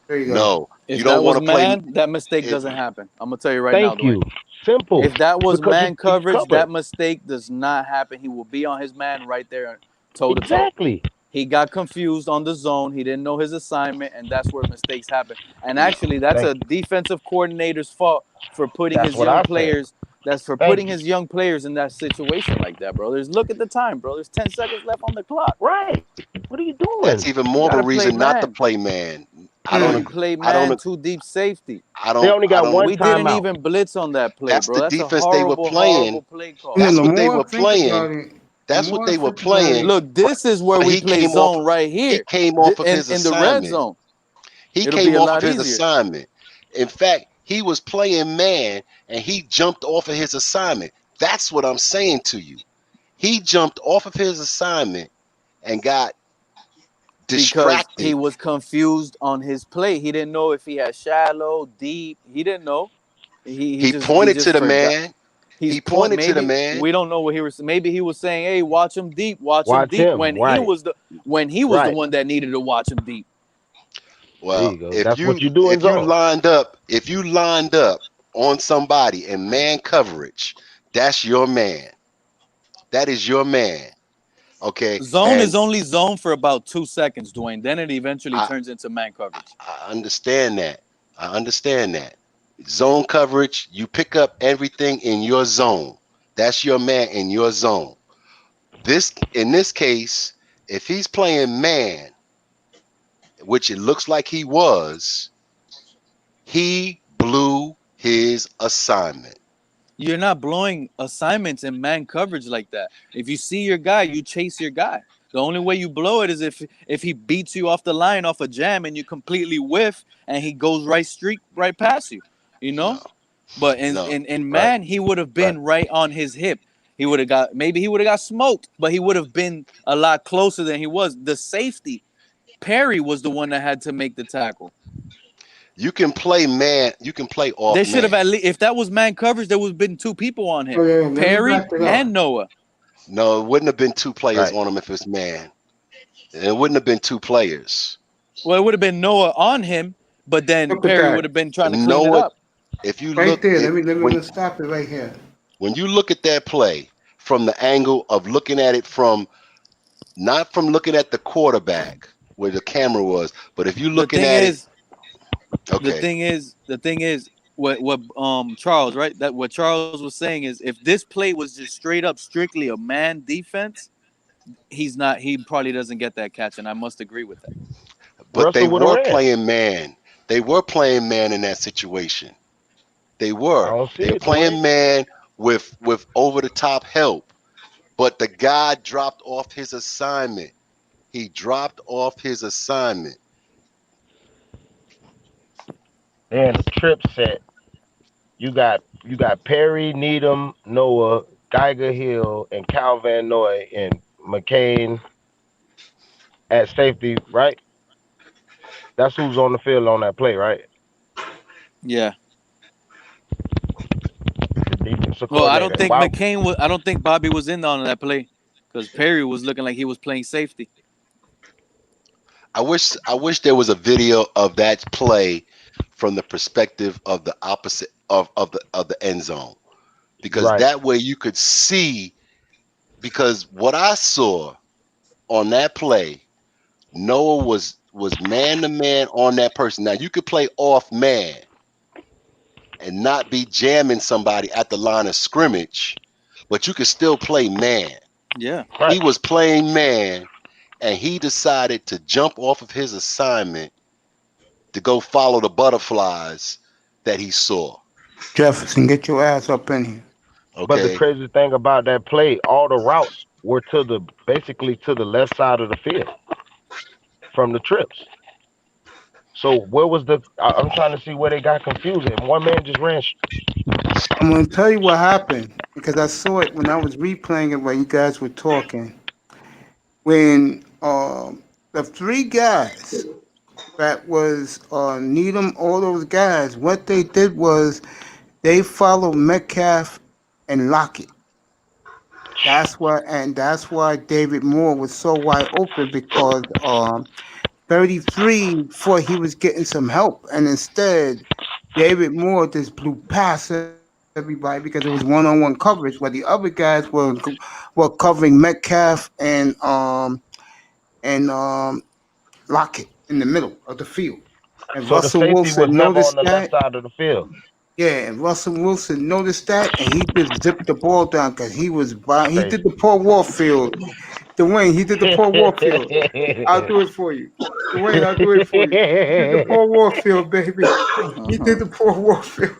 [SPEAKER 1] There you go.
[SPEAKER 2] no, you
[SPEAKER 6] If
[SPEAKER 2] don't
[SPEAKER 6] that
[SPEAKER 2] want
[SPEAKER 6] was
[SPEAKER 2] to play.
[SPEAKER 6] man, that mistake
[SPEAKER 2] It,
[SPEAKER 6] doesn't happen. I'm gonna tell you right now,
[SPEAKER 7] Thank
[SPEAKER 6] Dwayne.
[SPEAKER 7] you. Simple.
[SPEAKER 6] If that was
[SPEAKER 7] Because
[SPEAKER 6] man
[SPEAKER 7] it's
[SPEAKER 6] coverage,
[SPEAKER 7] covered.
[SPEAKER 6] that mistake does not happen. He will be on his man right there, toe to toe.
[SPEAKER 7] Exactly.
[SPEAKER 6] He got confused on the zone. He didn't know his assignment, and that's where mistakes happen. And actually, that's a
[SPEAKER 7] Thank you.
[SPEAKER 6] defensive coordinator's fault for putting
[SPEAKER 7] That's
[SPEAKER 6] his
[SPEAKER 7] what
[SPEAKER 6] young
[SPEAKER 7] I said.
[SPEAKER 6] players. That's for
[SPEAKER 7] Thank
[SPEAKER 6] putting
[SPEAKER 7] you.
[SPEAKER 6] his young players in that situation like that, bro. Look at the time, bro. There's 10 seconds left on the clock.
[SPEAKER 7] Right. What are you doing?
[SPEAKER 2] that's even
[SPEAKER 6] You
[SPEAKER 2] more of a
[SPEAKER 6] gotta play
[SPEAKER 2] reason not to
[SPEAKER 6] man.
[SPEAKER 2] play man. I
[SPEAKER 6] No,
[SPEAKER 2] don't.
[SPEAKER 6] you
[SPEAKER 1] Mm.
[SPEAKER 6] play
[SPEAKER 2] I
[SPEAKER 6] man
[SPEAKER 2] don't.
[SPEAKER 6] too deep safety.
[SPEAKER 2] I
[SPEAKER 7] They
[SPEAKER 2] don't.
[SPEAKER 7] only
[SPEAKER 2] I
[SPEAKER 7] got
[SPEAKER 2] don't.
[SPEAKER 7] one
[SPEAKER 6] We didn't
[SPEAKER 7] timeout.
[SPEAKER 6] even blitz on that play,
[SPEAKER 2] That's
[SPEAKER 6] bro.
[SPEAKER 2] the
[SPEAKER 6] That's a
[SPEAKER 2] defense they were
[SPEAKER 6] horrible,
[SPEAKER 2] playing.
[SPEAKER 6] horrible play call.
[SPEAKER 1] You know,
[SPEAKER 2] That's
[SPEAKER 1] the
[SPEAKER 2] what they
[SPEAKER 1] more
[SPEAKER 2] were
[SPEAKER 1] I think
[SPEAKER 2] playing.
[SPEAKER 1] about it, the
[SPEAKER 2] That's what
[SPEAKER 1] more I
[SPEAKER 2] they were
[SPEAKER 1] think about
[SPEAKER 2] playing.
[SPEAKER 1] it,
[SPEAKER 6] Look, this is where
[SPEAKER 2] But
[SPEAKER 6] we
[SPEAKER 2] he
[SPEAKER 6] play
[SPEAKER 2] came off.
[SPEAKER 6] zone right
[SPEAKER 2] He
[SPEAKER 6] here.
[SPEAKER 2] came off of his
[SPEAKER 6] In the red
[SPEAKER 2] assignment.
[SPEAKER 6] zone.
[SPEAKER 2] He
[SPEAKER 6] It'll be
[SPEAKER 2] came
[SPEAKER 6] a
[SPEAKER 2] off of
[SPEAKER 6] lot
[SPEAKER 2] his
[SPEAKER 6] easier.
[SPEAKER 2] assignment. In fact, he was playing man and he jumped off of his assignment. That's what I'm saying to you. He jumped off of his assignment and got
[SPEAKER 6] Because
[SPEAKER 2] distracted.
[SPEAKER 6] he was confused on his play. He didn't know if he had shallow, deep. He didn't know.
[SPEAKER 2] He pointed to
[SPEAKER 6] just
[SPEAKER 2] the
[SPEAKER 6] forgot.
[SPEAKER 2] man.
[SPEAKER 6] He's
[SPEAKER 2] He
[SPEAKER 6] point.
[SPEAKER 2] pointed to the
[SPEAKER 6] Maybe
[SPEAKER 2] man.
[SPEAKER 6] we don't know what he was. Maybe he was saying, "Hey, watch him deep. Watch him
[SPEAKER 7] Watch
[SPEAKER 6] deep."
[SPEAKER 7] him. Right.
[SPEAKER 6] When he was the
[SPEAKER 7] Right.
[SPEAKER 6] one that needed to watch him deep.
[SPEAKER 7] There
[SPEAKER 2] Well,
[SPEAKER 7] you go. That's what you do in
[SPEAKER 2] if you
[SPEAKER 7] zone.
[SPEAKER 2] lined up on somebody in man coverage, that's your man. That is your man. Okay.
[SPEAKER 6] Zone
[SPEAKER 2] And
[SPEAKER 6] is only zone for about 2 seconds, Dwayne. Then it eventually
[SPEAKER 2] I,
[SPEAKER 6] turns into man coverage.
[SPEAKER 2] I understand that. I understand that. Zone coverage, you pick up everything in your zone. That's your man in your zone. In this case, if he's playing man, which it looks like he blew his assignment.
[SPEAKER 6] You're not blowing assignments in man coverage like that. If you see your guy, you chase your guy. The only way you blow it is if he beats you off the line off a jam and you completely whiff and he goes right past you. You know?
[SPEAKER 2] No,
[SPEAKER 6] But
[SPEAKER 2] no.
[SPEAKER 6] in
[SPEAKER 7] Right.
[SPEAKER 6] man, he would have been right on his hip. He would have got smoked, but he would have been a lot closer than he was. The safety, Perry, was the one that had to make the tackle.
[SPEAKER 2] You can play man. You can play off
[SPEAKER 6] They should have
[SPEAKER 2] man.
[SPEAKER 6] at least, if that was man coverage, there would have been 2 people on him.
[SPEAKER 1] Oh, yeah, let me
[SPEAKER 6] Perry
[SPEAKER 1] back it up.
[SPEAKER 6] and Noah.
[SPEAKER 2] No, it wouldn't have been 2 players
[SPEAKER 7] Right.
[SPEAKER 2] on him if it's man. It wouldn't have been 2 players.
[SPEAKER 6] Well, it would have been Noah on him, but then
[SPEAKER 1] Look at
[SPEAKER 6] Perry
[SPEAKER 1] that.
[SPEAKER 6] would have been trying to clean it
[SPEAKER 2] Noah,
[SPEAKER 6] up.
[SPEAKER 2] if you
[SPEAKER 1] Right
[SPEAKER 2] look
[SPEAKER 1] there.
[SPEAKER 2] if,
[SPEAKER 1] Let me stop it right here.
[SPEAKER 2] when you look at that play from the angle of looking at it from not from looking at the quarterback where the camera was, but if you're
[SPEAKER 6] The
[SPEAKER 2] looking
[SPEAKER 6] thing
[SPEAKER 2] at
[SPEAKER 6] is,
[SPEAKER 2] it, okay.
[SPEAKER 6] the thing is, what Charles, right? That what Charles was saying is, if this play was just straight up strictly a man defense, he probably doesn't get that catch, and I must agree with that.
[SPEAKER 2] But they
[SPEAKER 7] Russell would have
[SPEAKER 2] were
[SPEAKER 7] ran.
[SPEAKER 2] playing man. They were playing man in that situation. They
[SPEAKER 7] I
[SPEAKER 2] were.
[SPEAKER 7] don't see
[SPEAKER 2] They were
[SPEAKER 7] it,
[SPEAKER 2] playing
[SPEAKER 7] Dwayne.
[SPEAKER 2] man with over the top help. But the guy dropped off his assignment. He dropped off his assignment.
[SPEAKER 4] They're in a trip set. You got Perry, Needham, Noah, Geiger Hill, and Cal Van Noy and McCain at safety, right? That's who's on the field on that play, right?
[SPEAKER 6] Yeah.
[SPEAKER 4] The defensive
[SPEAKER 6] Well, I
[SPEAKER 4] coordinator.
[SPEAKER 6] don't
[SPEAKER 4] And
[SPEAKER 6] think
[SPEAKER 4] why?
[SPEAKER 6] McCain was. I don't think Bobby was in on that play because Perry was looking like he was playing safety.
[SPEAKER 2] I wish there was a video of that play from the perspective of the opposite of the end zone, because
[SPEAKER 4] Right.
[SPEAKER 2] that way you could see, because what I saw on that play, Noah was man to man on that person. Now you could play off man and not be jamming somebody at the line of scrimmage, but you could still play man.
[SPEAKER 6] Yeah.
[SPEAKER 4] Right.
[SPEAKER 2] He was playing man, and he decided to jump off of his assignment to go follow the butterflies that he saw.
[SPEAKER 1] Jefferson, get your ass up in here.
[SPEAKER 4] But the
[SPEAKER 2] Okay.
[SPEAKER 4] crazy thing about that play, all the routes were basically to the left side of the field from the trips. So where was I'm trying to see where they got confused. And one man just ran.
[SPEAKER 1] I'm gonna tell you what happened because I saw it when I was replaying it while you guys were talking. When the three guys that was Needham, all those guys, what they did was they followed Metcalf and Lockett. That's why David Moore was so wide open because 33 thought he was getting some help, and instead David Moore just blew past everybody because it was one-on-one coverage where the other guys were covering Metcalf and Lockett in the middle of the field. And
[SPEAKER 4] So the
[SPEAKER 1] Russell
[SPEAKER 4] safety was
[SPEAKER 1] Wilson
[SPEAKER 4] never on
[SPEAKER 1] noticed
[SPEAKER 4] the left
[SPEAKER 1] that.
[SPEAKER 4] side of the field.
[SPEAKER 1] Yeah, and Russell Wilson noticed that, and he just zipped the ball down because he did
[SPEAKER 4] Crazy.
[SPEAKER 1] the Paul Warfield. Dwayne, he did the Paul Warfield. I'll do it for you. Dwayne, I'll do it for you. He did the Paul Warfield, baby. He did the Paul Warfield.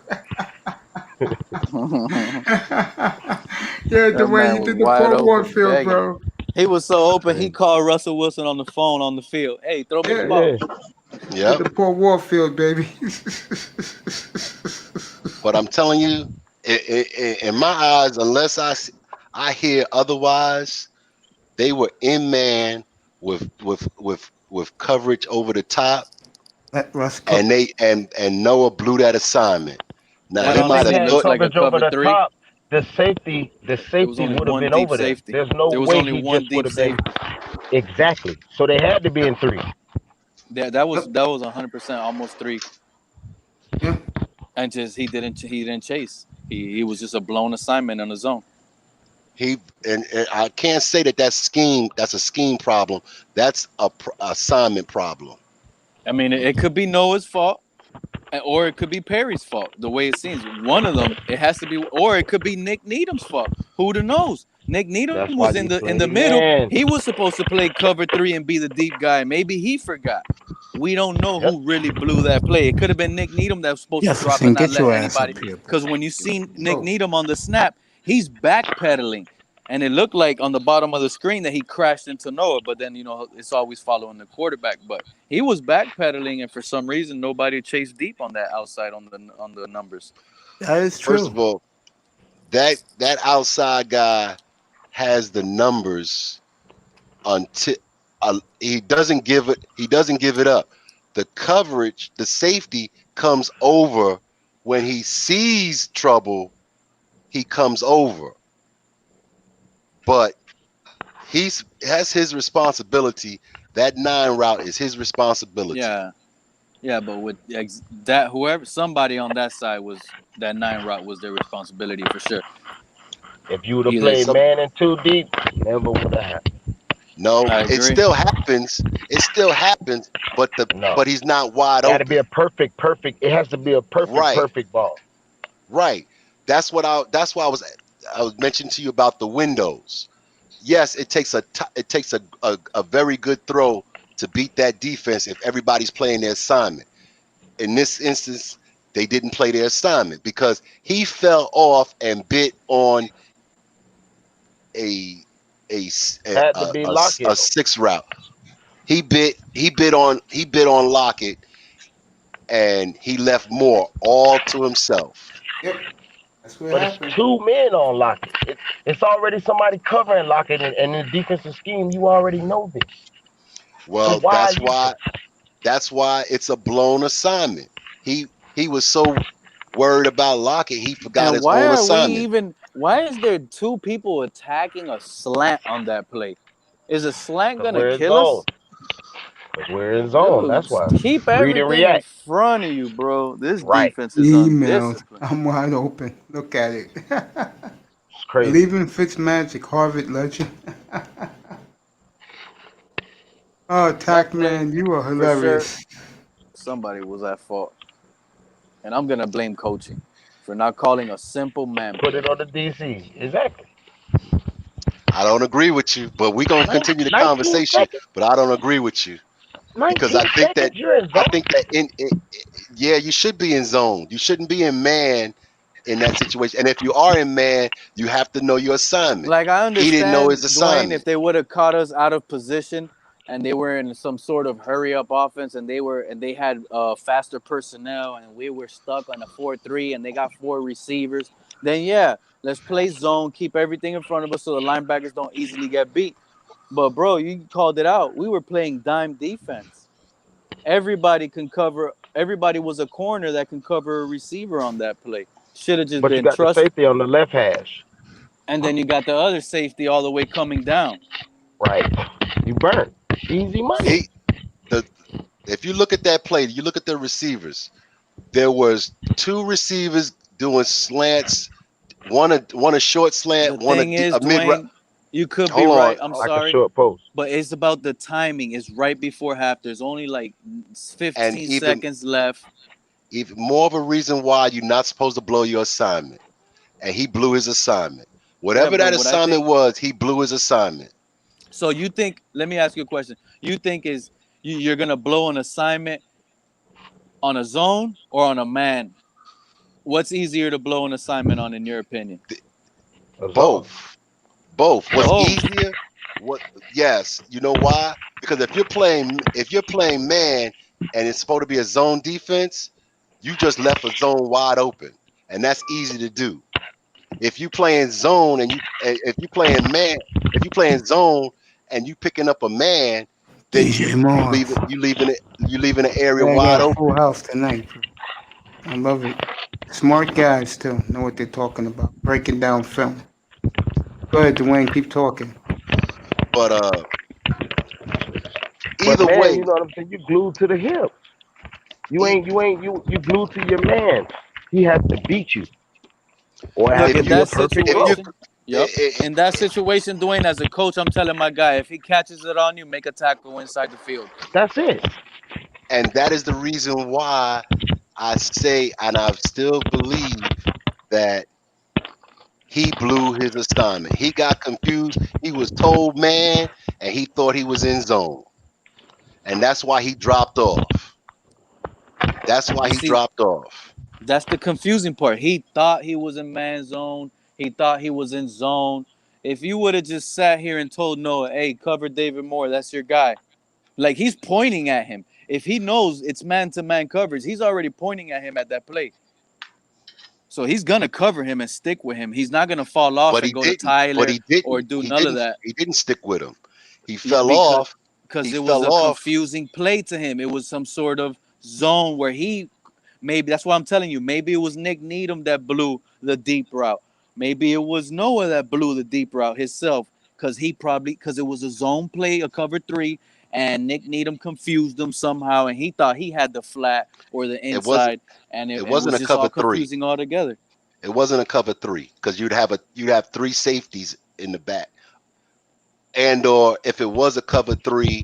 [SPEAKER 1] Yeah,
[SPEAKER 6] That
[SPEAKER 1] Dwayne,
[SPEAKER 6] man
[SPEAKER 1] he
[SPEAKER 6] was
[SPEAKER 1] did the
[SPEAKER 6] wide
[SPEAKER 1] Paul
[SPEAKER 6] open,
[SPEAKER 1] Warfield,
[SPEAKER 6] begging.
[SPEAKER 1] bro.
[SPEAKER 6] He was so open. He
[SPEAKER 4] Crazy.
[SPEAKER 6] called Russell Wilson on the phone on the field. Hey, throw me the
[SPEAKER 1] Yeah,
[SPEAKER 6] ball.
[SPEAKER 4] Yeah.
[SPEAKER 1] did
[SPEAKER 2] Yep.
[SPEAKER 1] the Paul Warfield, baby.
[SPEAKER 2] But I'm telling you, in my eyes, unless I hear otherwise, they were in man with coverage over the top,
[SPEAKER 1] Let Russ
[SPEAKER 2] and
[SPEAKER 1] cook.
[SPEAKER 2] Noah blew that assignment. Now
[SPEAKER 6] That
[SPEAKER 2] he
[SPEAKER 4] If
[SPEAKER 2] might
[SPEAKER 4] they
[SPEAKER 2] have
[SPEAKER 6] honestly
[SPEAKER 4] had
[SPEAKER 6] looks
[SPEAKER 2] thought,
[SPEAKER 6] like a
[SPEAKER 4] coverage over
[SPEAKER 6] cover
[SPEAKER 4] the
[SPEAKER 6] three.
[SPEAKER 4] top, the
[SPEAKER 6] There was
[SPEAKER 4] safety
[SPEAKER 6] only
[SPEAKER 4] would have
[SPEAKER 6] one
[SPEAKER 4] been
[SPEAKER 6] deep
[SPEAKER 4] over there.
[SPEAKER 6] safety.
[SPEAKER 4] There's no
[SPEAKER 6] There was
[SPEAKER 4] way
[SPEAKER 6] only
[SPEAKER 4] he
[SPEAKER 6] one
[SPEAKER 4] just would
[SPEAKER 6] deep
[SPEAKER 4] have been
[SPEAKER 6] safety.
[SPEAKER 4] exactly. So they had to be in three.
[SPEAKER 6] That was 100% almost three,
[SPEAKER 1] Yeah.
[SPEAKER 6] and just he didn't chase. He was just a blown assignment on his own.
[SPEAKER 2] and I can't say that's a scheme problem. That's a assignment problem.
[SPEAKER 6] I mean, it could be Noah's fault, or it could be Perry's fault. The way it seems, one of them it has to be, or it could be Nick Needham's fault. Who knows? Nick Needham
[SPEAKER 4] That's why
[SPEAKER 6] was
[SPEAKER 4] you
[SPEAKER 6] in the
[SPEAKER 4] play
[SPEAKER 6] middle.
[SPEAKER 4] man.
[SPEAKER 6] He was supposed to play cover three and be the deep guy. Maybe he forgot. We don't know
[SPEAKER 4] Yep.
[SPEAKER 6] who really blew that play. It could have been Nick Needham that was supposed to drop
[SPEAKER 1] Jefferson,
[SPEAKER 6] and not
[SPEAKER 1] get
[SPEAKER 6] let
[SPEAKER 1] your ass
[SPEAKER 6] anybody.
[SPEAKER 1] up here,
[SPEAKER 6] Because
[SPEAKER 1] boy.
[SPEAKER 6] when you see Nick
[SPEAKER 1] Oh,
[SPEAKER 6] Needham on the snap, he's backpedaling. And it looked like on the bottom of the screen that he crashed into Noah, but then it's always following the quarterback. But he was backpedaling, and for some reason nobody chased deep on that outside on the numbers.
[SPEAKER 1] that is
[SPEAKER 2] First of
[SPEAKER 1] true.
[SPEAKER 2] all, that outside guy has the numbers until he doesn't give it. He doesn't give it up. The coverage, the safety comes over when he sees trouble. He comes over, but has his responsibility. That 9 route is his responsibility.
[SPEAKER 6] Yeah, but with that, whoever somebody on that side that 9 route was their responsibility for sure.
[SPEAKER 4] If you would have
[SPEAKER 6] Either
[SPEAKER 4] played
[SPEAKER 2] Some
[SPEAKER 4] man and too deep, never would have happened.
[SPEAKER 2] No,
[SPEAKER 6] I
[SPEAKER 2] it
[SPEAKER 6] agree.
[SPEAKER 2] still happens. It still happens, but
[SPEAKER 4] No.
[SPEAKER 2] he's not wide
[SPEAKER 4] Got to be
[SPEAKER 2] open.
[SPEAKER 4] a perfect. It has to be a
[SPEAKER 2] Right,
[SPEAKER 4] perfect ball.
[SPEAKER 2] right. That's why I was mentioning to you about the windows. Yes, it takes a very good throw to beat that defense if everybody's playing their assignment. In this instance, they didn't play their assignment because he fell off and bit on a a s-
[SPEAKER 4] Had to be
[SPEAKER 2] a
[SPEAKER 4] Lockett.
[SPEAKER 2] 6 route. He bit on Lockett, and he left Moore all to himself.
[SPEAKER 1] Yep. That's what
[SPEAKER 7] But it's
[SPEAKER 1] happened.
[SPEAKER 7] 2 men on Lockett. It's already somebody covering Lockett, and in the defensive scheme, you already know this. So
[SPEAKER 2] Well,
[SPEAKER 7] why are you?
[SPEAKER 2] that's why it's a blown assignment. He was so worried about Lockett, he forgot
[SPEAKER 6] And
[SPEAKER 2] his
[SPEAKER 6] why
[SPEAKER 2] own
[SPEAKER 6] are we
[SPEAKER 2] assignment.
[SPEAKER 6] even? Why is there two people attacking a slant on that play? Is a slant
[SPEAKER 7] Because
[SPEAKER 6] gonna
[SPEAKER 7] we're in
[SPEAKER 6] kill
[SPEAKER 7] zone.
[SPEAKER 6] us?
[SPEAKER 7] Because we're in zone.
[SPEAKER 6] Dude,
[SPEAKER 7] That's why.
[SPEAKER 6] keep
[SPEAKER 7] Read and
[SPEAKER 6] everything in
[SPEAKER 7] react.
[SPEAKER 6] front of you, bro. This
[SPEAKER 7] Right.
[SPEAKER 6] defense is
[SPEAKER 1] Emails.
[SPEAKER 6] undisciplined.
[SPEAKER 1] I'm wide open. Look at it.
[SPEAKER 7] It's crazy.
[SPEAKER 1] Believe in Fitzmagic, Harvard legend. Oh,
[SPEAKER 6] That play,
[SPEAKER 1] Tackman, you are
[SPEAKER 6] for sure,
[SPEAKER 1] hilarious.
[SPEAKER 6] somebody was at fault, and I'm gonna blame coaching for not calling a simple man
[SPEAKER 7] Put
[SPEAKER 6] play.
[SPEAKER 7] it on the DC. Exactly.
[SPEAKER 2] I don't agree with you, but we're gonna continue the
[SPEAKER 7] 19
[SPEAKER 2] conversation.
[SPEAKER 7] seconds.
[SPEAKER 2] But I don't agree with you because
[SPEAKER 7] 19 seconds. You're in zone.
[SPEAKER 2] yeah, you should be in zone. You shouldn't be in man in that situation. And if you are in man, you have to know your assignment.
[SPEAKER 6] Like I
[SPEAKER 2] He didn't know
[SPEAKER 6] understand,
[SPEAKER 2] his
[SPEAKER 6] Dwayne,
[SPEAKER 2] assignment.
[SPEAKER 6] if they would have caught us out of position and they were in some sort of hurry up offense and they had faster personnel and we were stuck on a 4-3 and they got 4 receivers, then yeah, let's play zone, keep everything in front of us so the linebackers don't easily get beat. But bro, you called it out. We were playing dime defense. Everybody can cover. Everybody was a corner that can cover a receiver on that play. Should have just
[SPEAKER 7] But you
[SPEAKER 6] been
[SPEAKER 7] got the
[SPEAKER 6] trust.
[SPEAKER 7] safety on the left hash.
[SPEAKER 6] And then you got the other safety all the way coming down.
[SPEAKER 7] Right. You burnt. Easy money.
[SPEAKER 2] If you look at that play, you look at the receivers. There was 2 receivers doing slants. One a short slant,
[SPEAKER 6] The
[SPEAKER 2] one
[SPEAKER 6] thing is,
[SPEAKER 2] a mid.
[SPEAKER 6] Dwayne, you could be
[SPEAKER 2] Hold
[SPEAKER 6] right.
[SPEAKER 2] on.
[SPEAKER 6] I'm
[SPEAKER 7] Like a
[SPEAKER 6] sorry.
[SPEAKER 7] short post.
[SPEAKER 6] But it's about the timing. It's right before half. There's only like 15
[SPEAKER 2] And even
[SPEAKER 6] seconds left.
[SPEAKER 2] even more of a reason why you're not supposed to blow your assignment. And he blew his assignment.
[SPEAKER 6] Yeah,
[SPEAKER 2] Whatever
[SPEAKER 6] but
[SPEAKER 2] that
[SPEAKER 6] what I
[SPEAKER 2] assignment
[SPEAKER 6] think.
[SPEAKER 2] was, he blew his assignment.
[SPEAKER 6] So you think? Let me ask you a question. You think is you're gonna blow an assignment on a zone or on a man? What's easier to blow an assignment on, in your opinion?
[SPEAKER 7] A zone.
[SPEAKER 2] Both. What's
[SPEAKER 6] Both.
[SPEAKER 2] easier? What? Yes. You know why? Because if you're playing man and it's supposed to be a zone defense, you just left a zone wide open, and that's easy to do. If you playing zone and if you playing man, if you playing zone and you picking up a man, then
[SPEAKER 1] DJ Moore.
[SPEAKER 2] you leaving the area
[SPEAKER 1] I
[SPEAKER 2] wide
[SPEAKER 1] got a
[SPEAKER 2] open.
[SPEAKER 1] full house tonight. I love it. Smart guys too know what they're talking about. Breaking down film. Go ahead, Dwayne. Keep talking.
[SPEAKER 2] But
[SPEAKER 7] But
[SPEAKER 2] either
[SPEAKER 7] man,
[SPEAKER 2] way,
[SPEAKER 7] you know what I'm saying? You glued to the hip. You glued to your man. He has to beat you. Or it has
[SPEAKER 6] Look,
[SPEAKER 7] to
[SPEAKER 6] in
[SPEAKER 7] be a
[SPEAKER 6] that
[SPEAKER 7] perfect throw.
[SPEAKER 6] situation, yep. In that situation, Dwayne, as a coach, I'm telling my guy, if he catches it on you, make a tackle inside the field.
[SPEAKER 7] That's it.
[SPEAKER 2] and that is the reason why I say, and I still believe that he blew his assignment. He got confused. He was told man, and he thought he was in zone, and that's why he dropped off. That's why
[SPEAKER 6] And
[SPEAKER 2] he
[SPEAKER 6] see,
[SPEAKER 2] dropped off.
[SPEAKER 6] that's the confusing part. He thought he was in man zone. He thought he was in zone. If you would have just sat here and told Noah, hey, cover David Moore, that's your guy. Like, he's pointing at him. If he knows it's man-to-man coverage, he's already pointing at him at that play. So he's going to cover him and stick with him. He's not going to fall off
[SPEAKER 2] But
[SPEAKER 6] and
[SPEAKER 2] he
[SPEAKER 6] go to
[SPEAKER 2] didn't. But
[SPEAKER 6] Tyler
[SPEAKER 2] he didn't.
[SPEAKER 6] or do
[SPEAKER 2] He
[SPEAKER 6] none of
[SPEAKER 2] didn't.
[SPEAKER 6] that.
[SPEAKER 2] He didn't stick with him. He fell
[SPEAKER 6] Because,
[SPEAKER 2] off.
[SPEAKER 6] because
[SPEAKER 2] He
[SPEAKER 6] it was
[SPEAKER 2] fell
[SPEAKER 6] a
[SPEAKER 2] off.
[SPEAKER 6] confusing play to him. It was some sort of zone where he maybe, that's why I'm telling you, maybe it was Nick Needham that blew the deep route. Maybe it was Noah that blew the deep route himself because it was a zone play, a cover 3, and Nick Needham confused him somehow, and he thought he had the flat or the
[SPEAKER 2] It wasn't.
[SPEAKER 6] inside, and
[SPEAKER 2] It
[SPEAKER 6] it
[SPEAKER 2] wasn't
[SPEAKER 6] was
[SPEAKER 2] a
[SPEAKER 6] just all
[SPEAKER 2] cover 3.
[SPEAKER 6] confusing altogether.
[SPEAKER 2] It wasn't a cover 3 because you'd have 3 safeties in the back, and or if it was a cover 3,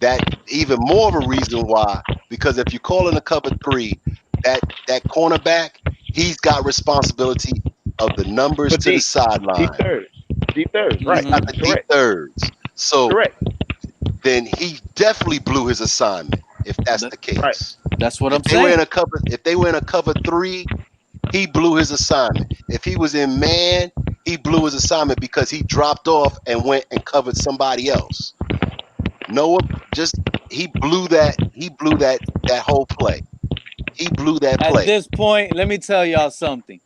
[SPEAKER 2] that even more of a reason why. Because if you call in a cover 3, that cornerback, he's got responsibility of the numbers
[SPEAKER 7] For
[SPEAKER 2] to the
[SPEAKER 7] deep
[SPEAKER 2] sideline.
[SPEAKER 7] thirds. Deep thirds. Right.
[SPEAKER 2] He's got the deep
[SPEAKER 7] Correct.
[SPEAKER 2] thirds. So
[SPEAKER 7] Correct.
[SPEAKER 2] then he definitely blew his assignment if that's the case.
[SPEAKER 7] Right.
[SPEAKER 6] That's what
[SPEAKER 2] If
[SPEAKER 6] I'm
[SPEAKER 2] they were
[SPEAKER 6] saying.
[SPEAKER 2] if they were in a cover 3, he blew his assignment. If he was in man, he blew his assignment because he dropped off and went and covered somebody else. Noah he blew that whole play. He blew that
[SPEAKER 6] At
[SPEAKER 2] play.
[SPEAKER 6] this point, let me tell y'all something.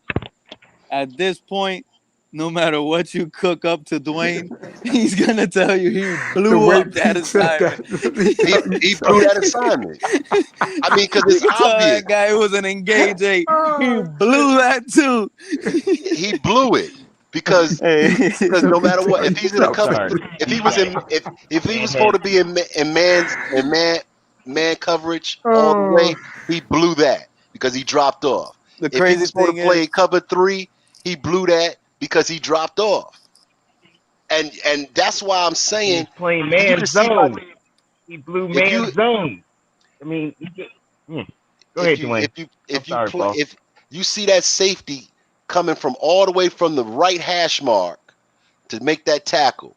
[SPEAKER 6] At this point, no matter what you cook up to Dwayne, he's gonna tell you he
[SPEAKER 1] The
[SPEAKER 6] blew
[SPEAKER 1] way
[SPEAKER 6] up that
[SPEAKER 1] Pete said
[SPEAKER 6] assignment.
[SPEAKER 1] that, let me tell you
[SPEAKER 2] He blew that
[SPEAKER 1] something.
[SPEAKER 2] assignment. I mean, because
[SPEAKER 6] You
[SPEAKER 2] it's
[SPEAKER 6] can tell
[SPEAKER 2] obvious.
[SPEAKER 6] that guy was an engaged eight. He
[SPEAKER 1] Oh,
[SPEAKER 6] blew that too.
[SPEAKER 2] He blew it because
[SPEAKER 6] Hey,
[SPEAKER 2] no
[SPEAKER 1] let me
[SPEAKER 2] matter what,
[SPEAKER 1] tell
[SPEAKER 2] if
[SPEAKER 1] you
[SPEAKER 2] he's in a
[SPEAKER 7] I'm
[SPEAKER 2] cover,
[SPEAKER 1] something.
[SPEAKER 7] sorry.
[SPEAKER 2] if he was in, if he was supposed to be in man coverage all the
[SPEAKER 1] Oh,
[SPEAKER 2] way, he blew that because he dropped off.
[SPEAKER 6] the
[SPEAKER 2] If he
[SPEAKER 6] crazy
[SPEAKER 2] was supposed to
[SPEAKER 6] thing
[SPEAKER 2] play
[SPEAKER 6] is,
[SPEAKER 2] cover 3, he blew that because he dropped off. And that's why I'm
[SPEAKER 7] He was
[SPEAKER 2] saying
[SPEAKER 7] playing
[SPEAKER 2] you
[SPEAKER 7] man
[SPEAKER 2] can see by
[SPEAKER 7] zone. He blew
[SPEAKER 2] if
[SPEAKER 7] man
[SPEAKER 2] you
[SPEAKER 7] zone. I mean, go ahead, Dwayne. I'm
[SPEAKER 2] if you
[SPEAKER 7] sorry,
[SPEAKER 2] play
[SPEAKER 7] boss.
[SPEAKER 2] if you see that safety coming from all the way from the right hash mark to make that tackle,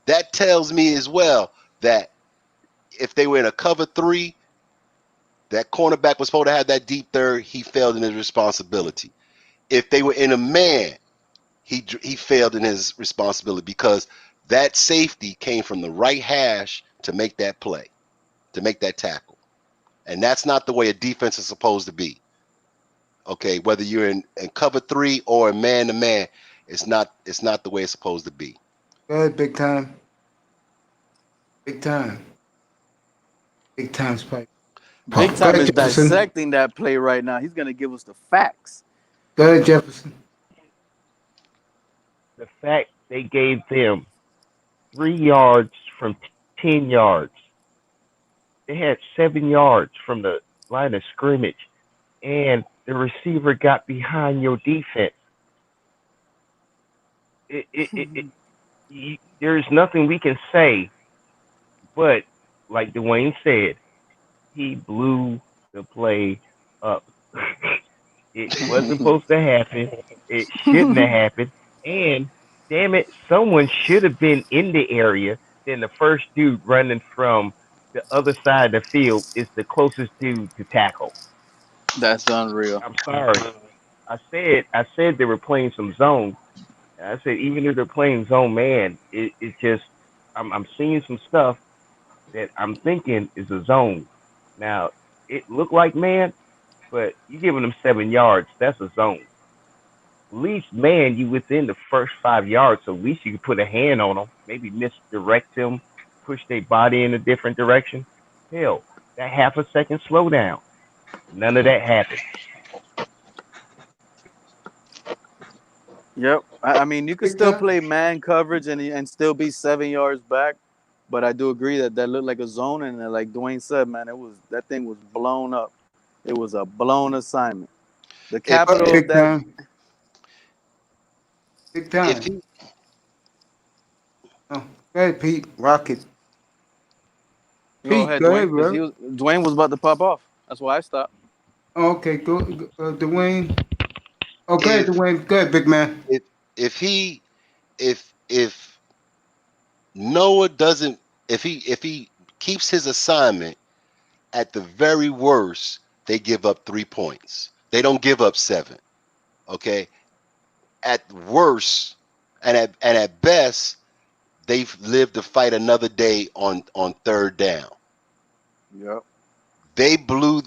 [SPEAKER 2] that tells me as well that if they were in a cover 3, that cornerback was supposed to have that deep third. He failed in his responsibility. If they were in a man, he failed in his responsibility because that safety came from the right hash to make that play, to make that tackle. And that's not the way a defense is supposed to be. Okay, whether you're in cover 3 or in man to man, it's not the way it's supposed to be.
[SPEAKER 1] go ahead, big time. Big time. Big time Spike.
[SPEAKER 6] Big
[SPEAKER 1] Oh, go
[SPEAKER 6] Time
[SPEAKER 1] ahead,
[SPEAKER 6] is
[SPEAKER 1] Jefferson.
[SPEAKER 6] dissecting that play right now. He's gonna give us the facts.
[SPEAKER 1] Go ahead, Jefferson.
[SPEAKER 7] The fact they gave them 3 yards from 10 yards. They had 7 yards from the line of scrimmage, and the receiver got behind your defense. There's nothing we can say, but like Dwayne said, he blew the play up. It wasn't supposed to happen. It shouldn't have happened. And damn it, someone should have been in the area. Then the first dude running from the other side of the field is the closest dude to tackle.
[SPEAKER 6] That's unreal.
[SPEAKER 7] I'm sorry. I said they were playing some zone. I said even if they're playing zone man, it's just I'm seeing some stuff that I'm thinking is a zone. Now it looked like man, but you giving them 7 yards, that's a zone. At least man, you within the first 5 yards, so at least you can put a hand on them, maybe misdirect them, push their body in a different direction. Hell, that half a second slowdown. None of that happened.
[SPEAKER 6] Yep. I mean, you could
[SPEAKER 1] Big
[SPEAKER 6] still
[SPEAKER 1] time.
[SPEAKER 6] play man coverage and still be 7 yards back, but I do agree that that looked like a zone, and like Dwayne said, man, that thing was blown up. It was a blown assignment. The
[SPEAKER 2] If
[SPEAKER 1] Go ahead,
[SPEAKER 6] capital of
[SPEAKER 1] big
[SPEAKER 6] that.
[SPEAKER 1] time. Big
[SPEAKER 2] if
[SPEAKER 1] time.
[SPEAKER 2] he
[SPEAKER 1] Oh, go ahead, Pete. Rock it.
[SPEAKER 6] Go
[SPEAKER 1] Pete,
[SPEAKER 6] ahead,
[SPEAKER 1] go
[SPEAKER 6] Dwayne,
[SPEAKER 1] ahead,
[SPEAKER 6] because
[SPEAKER 1] bro.
[SPEAKER 6] Dwayne was about to pop off. That's why I stopped.
[SPEAKER 1] Oh, okay, Dwayne. Oh, go ahead,
[SPEAKER 2] if
[SPEAKER 1] Dwayne. Go ahead, big man.
[SPEAKER 2] if he if Noah doesn't if he keeps his assignment, at the very worst, they give up 3 points. They don't give up 7. Okay? At worst and at best, they've lived to fight another day on third down.
[SPEAKER 6] Yep.
[SPEAKER 2] He blew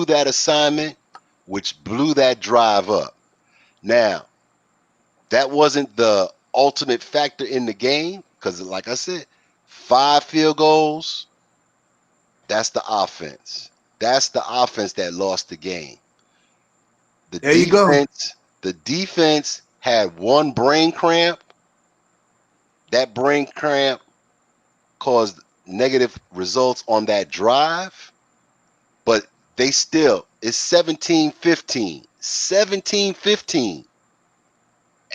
[SPEAKER 2] that assignment, which blew that drive up. Now, that wasn't the ultimate factor in the game because, like I said, 5 field goals. That's the offense. That's the offense that lost the game. The
[SPEAKER 1] There you go.
[SPEAKER 2] defense had one brain cramp. That brain cramp caused negative results on that drive, but they still, it's 17-15. 17-15.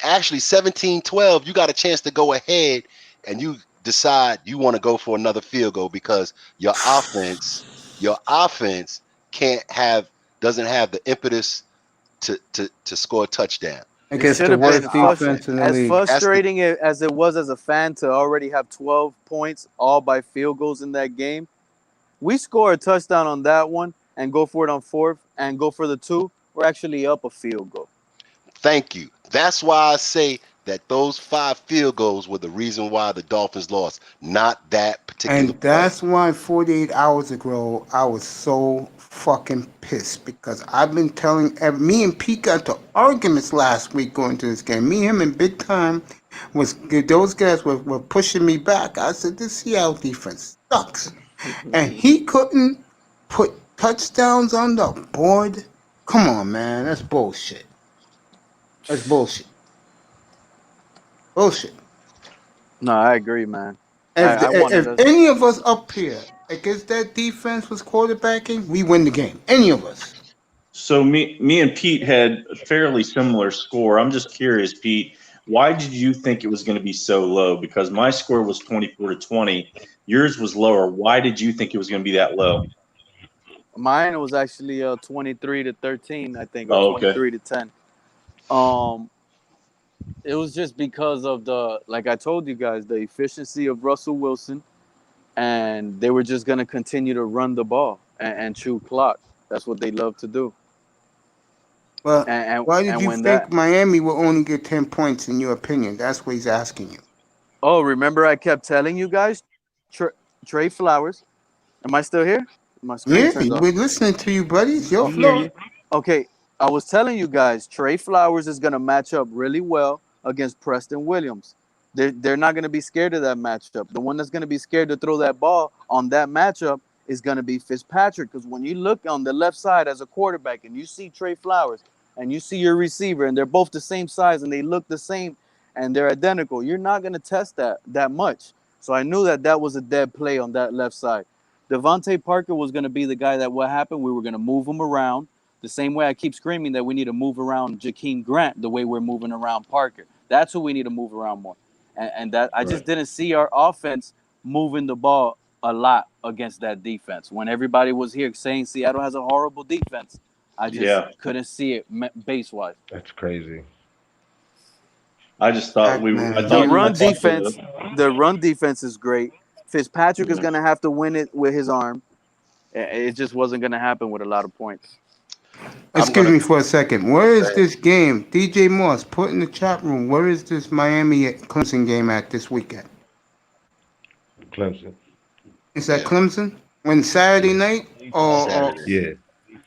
[SPEAKER 2] Actually 17-12. You got a chance to go ahead and you decide you want to go for another field goal because your offense can't have doesn't have the impetus to score a touchdown.
[SPEAKER 6] It
[SPEAKER 1] Against
[SPEAKER 6] should
[SPEAKER 1] the
[SPEAKER 6] have
[SPEAKER 2] That's
[SPEAKER 6] been
[SPEAKER 2] the
[SPEAKER 1] worst defense
[SPEAKER 2] offense.
[SPEAKER 1] in the
[SPEAKER 6] as
[SPEAKER 1] league.
[SPEAKER 6] frustrating as it was as a fan to already have 12 points all by field goals in that game. We score a touchdown on that one and go for it on fourth and go for the 2. We're actually up a field goal.
[SPEAKER 2] Thank you. That's why I say that those 5 field goals were the reason why the Dolphins lost, not that particular
[SPEAKER 1] And
[SPEAKER 2] play.
[SPEAKER 1] that's why 48 hours ago, I was so fucking pissed because I've been telling me and Pete got to arguments last week going to this game. Me, him, and Big Time was those guys were pushing me back. I said this Seattle defense sucks, and he couldn't put touchdowns on the board. Come on, man, that's bullshit. That's bullshit. Bullshit.
[SPEAKER 6] No, I agree, man.
[SPEAKER 1] If any of us up here against that defense was quarterbacking, we win the game. Any of us.
[SPEAKER 3] So me and Pete had a fairly similar score. I'm just curious, Pete, why did you think it was going to be so low? Because my score was 24-20. Yours was lower. Why did you think it was going to be that low?
[SPEAKER 6] Mine was actually 23-13, I think, or
[SPEAKER 3] Oh, okay.
[SPEAKER 6] 23-10. It was just because of like I told you guys, the efficiency of Russell Wilson, and they were just going to continue to run the ball and chew clock. That's what they love to do.
[SPEAKER 1] Well, why did you think Miami will only get 10 points in your opinion? That's what he's asking you.
[SPEAKER 6] Oh, remember I kept telling you guys, Trey Flowers. Am I still here? My screen turned off.
[SPEAKER 1] We're listening to you, buddy. It's your floor.
[SPEAKER 6] Okay, I was telling you guys, Trey Flowers is going to match up really well against Preston Williams. They're not going to be scared of that matchup. The one that's going to be scared to throw that ball on that matchup is going to be Fitzpatrick. Because when you look on the left side as a quarterback and you see Trey Flowers and you see your receiver and they're both the same size and they look the same and they're identical, you're not going to test that much. So I knew that was a dead play on that left side. Devontae Parker was going to be the guy that what happened, we were going to move him around the same way I keep screaming that we need to move around Jakeem Grant the way we're moving around Parker. That's who we need to move around more. And that I just didn't see our offense moving the ball a lot against that defense. When everybody was here saying Seattle has a horrible defense, I just couldn't see it base-wise.
[SPEAKER 7] That's crazy.
[SPEAKER 3] I just thought
[SPEAKER 6] the run defense is great. Fitzpatrick is going to have to win it with his arm. It just wasn't going to happen with a lot of points.
[SPEAKER 1] Excuse me for a second. Where is this game? DJ Moss, put in the chat room. Where is this Miami Clemson game at this weekend?
[SPEAKER 7] Clemson.
[SPEAKER 1] Is that Clemson? When Saturday night?
[SPEAKER 2] Saturday.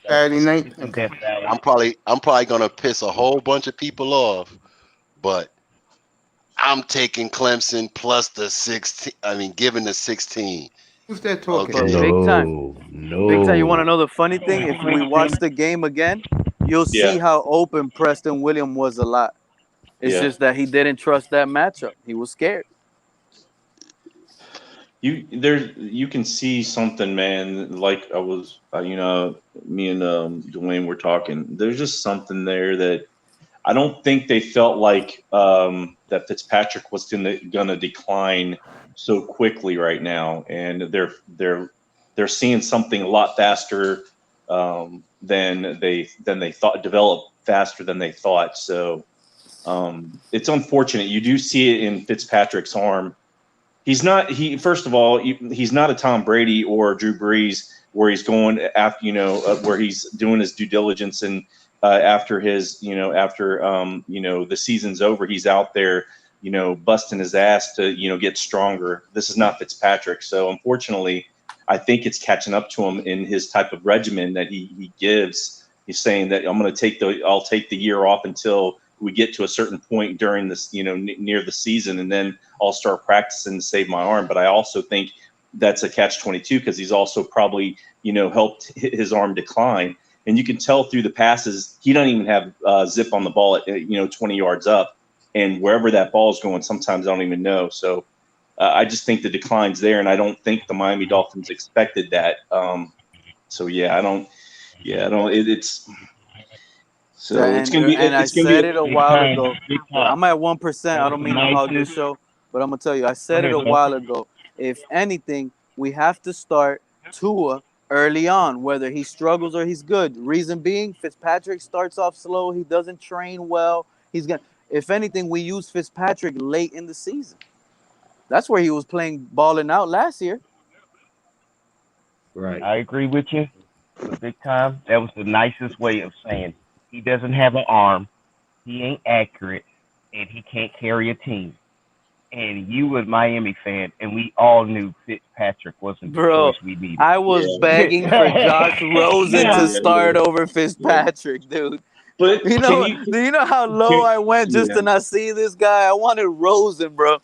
[SPEAKER 1] Saturday night. Okay.
[SPEAKER 2] I'm probably gonna piss a whole bunch of people off, but I'm taking Clemson plus the 16. I mean, giving the 16.
[SPEAKER 1] Who's that talking?
[SPEAKER 2] Okay.
[SPEAKER 6] Big time. You want to know the funny thing? If we watch the game again, you'll see how open Preston Williams was a lot. It's just that he didn't trust that matchup. He was scared.
[SPEAKER 3] You can see something, man. Like I was, me and Dwayne were talking. There's just something there that I don't think they felt like that Fitzpatrick was gonna decline so quickly right now, and they're seeing something a lot faster than they thought, develop faster than they thought. So it's unfortunate. You do see it in Fitzpatrick's arm. First of all, he's not a Tom Brady or Drew Brees where he's going after, where he's doing his due diligence and after the season's over, he's out there, busting his ass to, get stronger. This is not Fitzpatrick. So unfortunately, I think it's catching up to him in his type of regimen that he gives. He's saying that I'll take the year off until we get to a certain point during this, near the season, and then I'll start practicing to save my arm. But I also think that's a catch-22 because he's also probably, helped his arm decline. And you can tell through the passes, he doesn't even have zip on the ball at 20 yards up, and wherever that ball is going, sometimes I don't even know. So I just think the decline's there, and I don't think the Miami Dolphins expected that. It's gonna be.
[SPEAKER 6] And I said it a while ago. I'm at 1%. I don't mean to hog this show, but I'm gonna tell you, I said it a while ago. If anything, we have to start Tua early on, whether he struggles or he's good. Reason being, Fitzpatrick starts off slow. He doesn't train well. If anything, we use Fitzpatrick late in the season. That's where he was balling out last year.
[SPEAKER 7] Right. I agree with you. Big time. That was the nicest way of saying he doesn't have an arm, he ain't accurate, and he can't carry a team. and you was Miami fan, and we all knew Fitzpatrick wasn't the
[SPEAKER 6] Bro,
[SPEAKER 7] choice we needed.
[SPEAKER 6] I was
[SPEAKER 3] Yeah.
[SPEAKER 6] begging for Josh Rosen
[SPEAKER 7] Yeah.
[SPEAKER 6] to start over Fitzpatrick, dude.
[SPEAKER 3] But
[SPEAKER 6] You know, do you know how low I went just to not see this guy? I wanted Rosen, bro.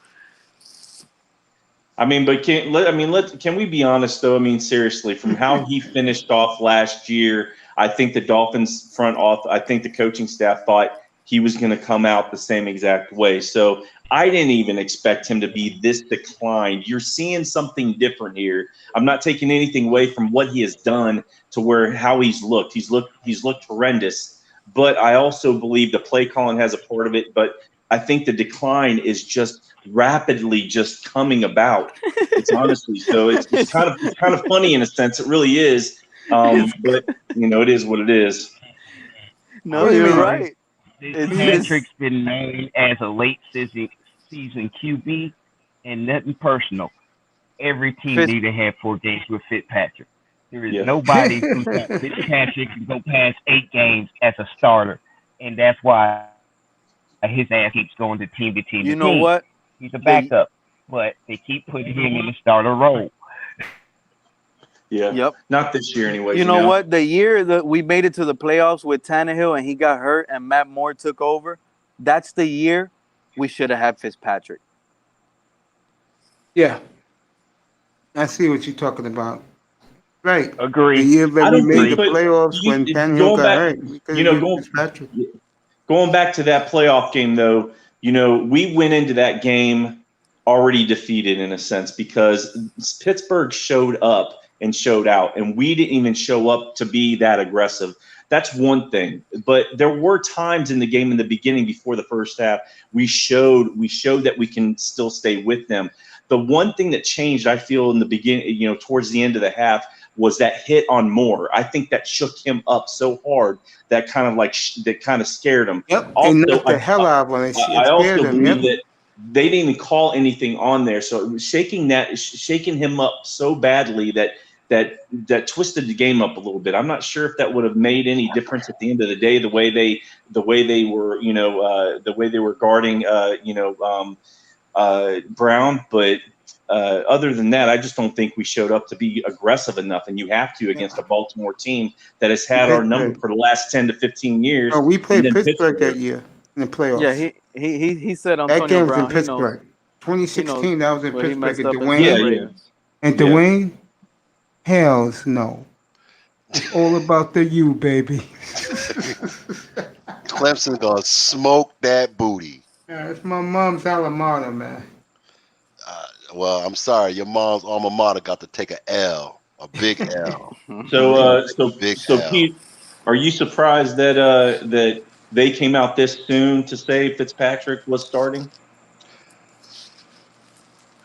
[SPEAKER 3] I mean, but can we be honest though? I mean, seriously, from how he finished off last year, I think the Dolphins I think the coaching staff thought he was going to come out the same exact way. So I didn't even expect him to be this declined. You're seeing something different here. I'm not taking anything away from what he has done to how he's looked. He's looked horrendous. But I also believe the play calling has a part of it. But I think the decline is just rapidly just coming about. It's honestly so. It's kind of funny in a sense. It really is. But it is what it is.
[SPEAKER 6] No, you're right.
[SPEAKER 7] Fitzpatrick's been named as a late season QB, and nothing personal. Every team need to have 4 games with Fitzpatrick. There is nobody who thought Fitzpatrick can go past 8 games as a starter, and that's why his ass keeps going to team to team.
[SPEAKER 6] You know what?
[SPEAKER 7] He's a backup, but they keep putting him in the starter role.
[SPEAKER 3] Yeah.
[SPEAKER 6] Yep.
[SPEAKER 3] Not this year anyway.
[SPEAKER 6] You know what? The year that we made it to the playoffs with Tannehill and he got hurt and Matt Moore took over, that's the year we should have had Fitzpatrick.
[SPEAKER 1] Yeah. I see what you're talking about. Right.
[SPEAKER 7] Agree.
[SPEAKER 1] The year that we made the
[SPEAKER 3] but
[SPEAKER 1] playoffs when Tannehill got hurt.
[SPEAKER 3] Going back to that playoff game, though, we went into that game already defeated in a sense because Pittsburgh showed up and showed out, and we didn't even show up to be that aggressive. That's one thing. But there were times in the game in the beginning before the first half we showed that we can still stay with them. The one thing that changed, I feel, in the beginning, towards the end of the half, was that hit on Moore. I think that shook him up so hard that kind of scared him.
[SPEAKER 1] Yep.
[SPEAKER 3] Also,
[SPEAKER 1] and knocked the hell out of him.
[SPEAKER 3] I also believe that they didn't even call anything on there, so it was shaking him up so badly that twisted the game up a little bit. I'm not sure if that would have made any difference at the end of the day. The way they were guarding Brown, but other than that, I just don't think we showed up to be aggressive enough. And you have to against a Baltimore team that has had our number for the last 10 to 15 years.
[SPEAKER 1] Oh, we played Pittsburgh that year in the playoffs.
[SPEAKER 6] Yeah, he said Antonio
[SPEAKER 1] that game
[SPEAKER 6] Brown,
[SPEAKER 1] was in Pittsburgh. 2016, that was in Pittsburgh. And
[SPEAKER 3] Dwayne.
[SPEAKER 1] And Dwayne, hells no. It's all about the you, baby.
[SPEAKER 2] Clemson gonna smoke that booty.
[SPEAKER 1] Yeah, it's my mom's alma mater, man.
[SPEAKER 2] Well, I'm sorry, your mom's alma mater got to take a big L.
[SPEAKER 3] So Pete, are you surprised that they came out this soon to say Fitzpatrick was starting?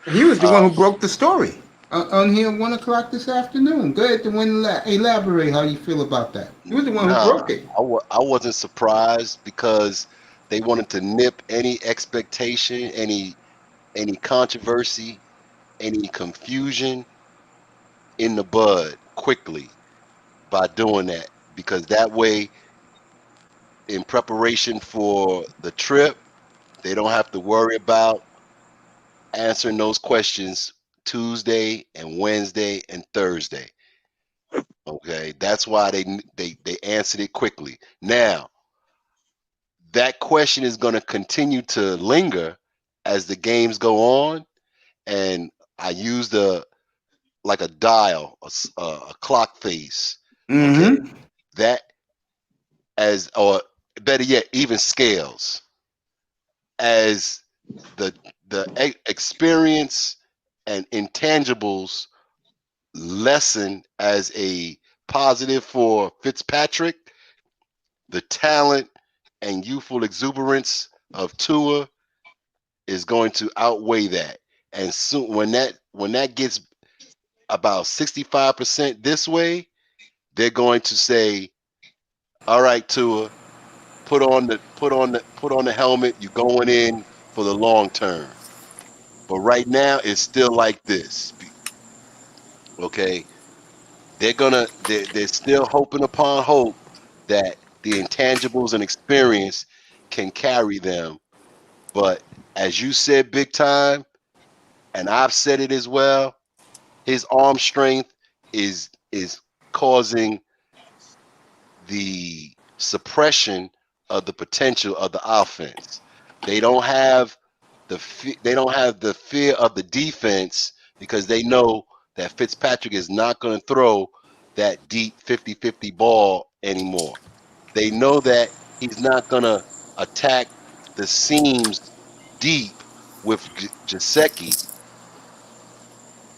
[SPEAKER 1] He was the one who broke the story on here at 1 o'clock this afternoon. Go ahead and elaborate how you feel about that. He was the one who broke it.
[SPEAKER 2] I wasn't surprised because they wanted to nip any expectation, any controversy, any confusion in the bud quickly by doing that, because that way, in preparation for the trip, they don't have to worry about answering those questions Tuesday and Wednesday and Thursday. Okay, that's why they answered it quickly. Now, that question is going to continue to linger as the games go on, and I used a dial, a clock face.
[SPEAKER 1] Mm-hmm.
[SPEAKER 2] Okay, that or better yet, even scales, as the experience and intangibles lessen as a positive for Fitzpatrick, the talent and youthful exuberance of Tua is going to outweigh that. And soon, when that gets about 65% this way, they're going to say, "All right, Tua, put on the helmet. You're going in for the long term." But right now, it's still like this. Okay, they're still hoping upon hope that the intangibles and experience can carry them. But as you said, big time, and I've said it as well, his arm strength is causing the suppression of the potential of the offense. They don't have they don't have the fear of the defense because they know that Fitzpatrick is not going to throw that deep 50-50 ball anymore. They know that he's not going to attack the seams deep with Gesicki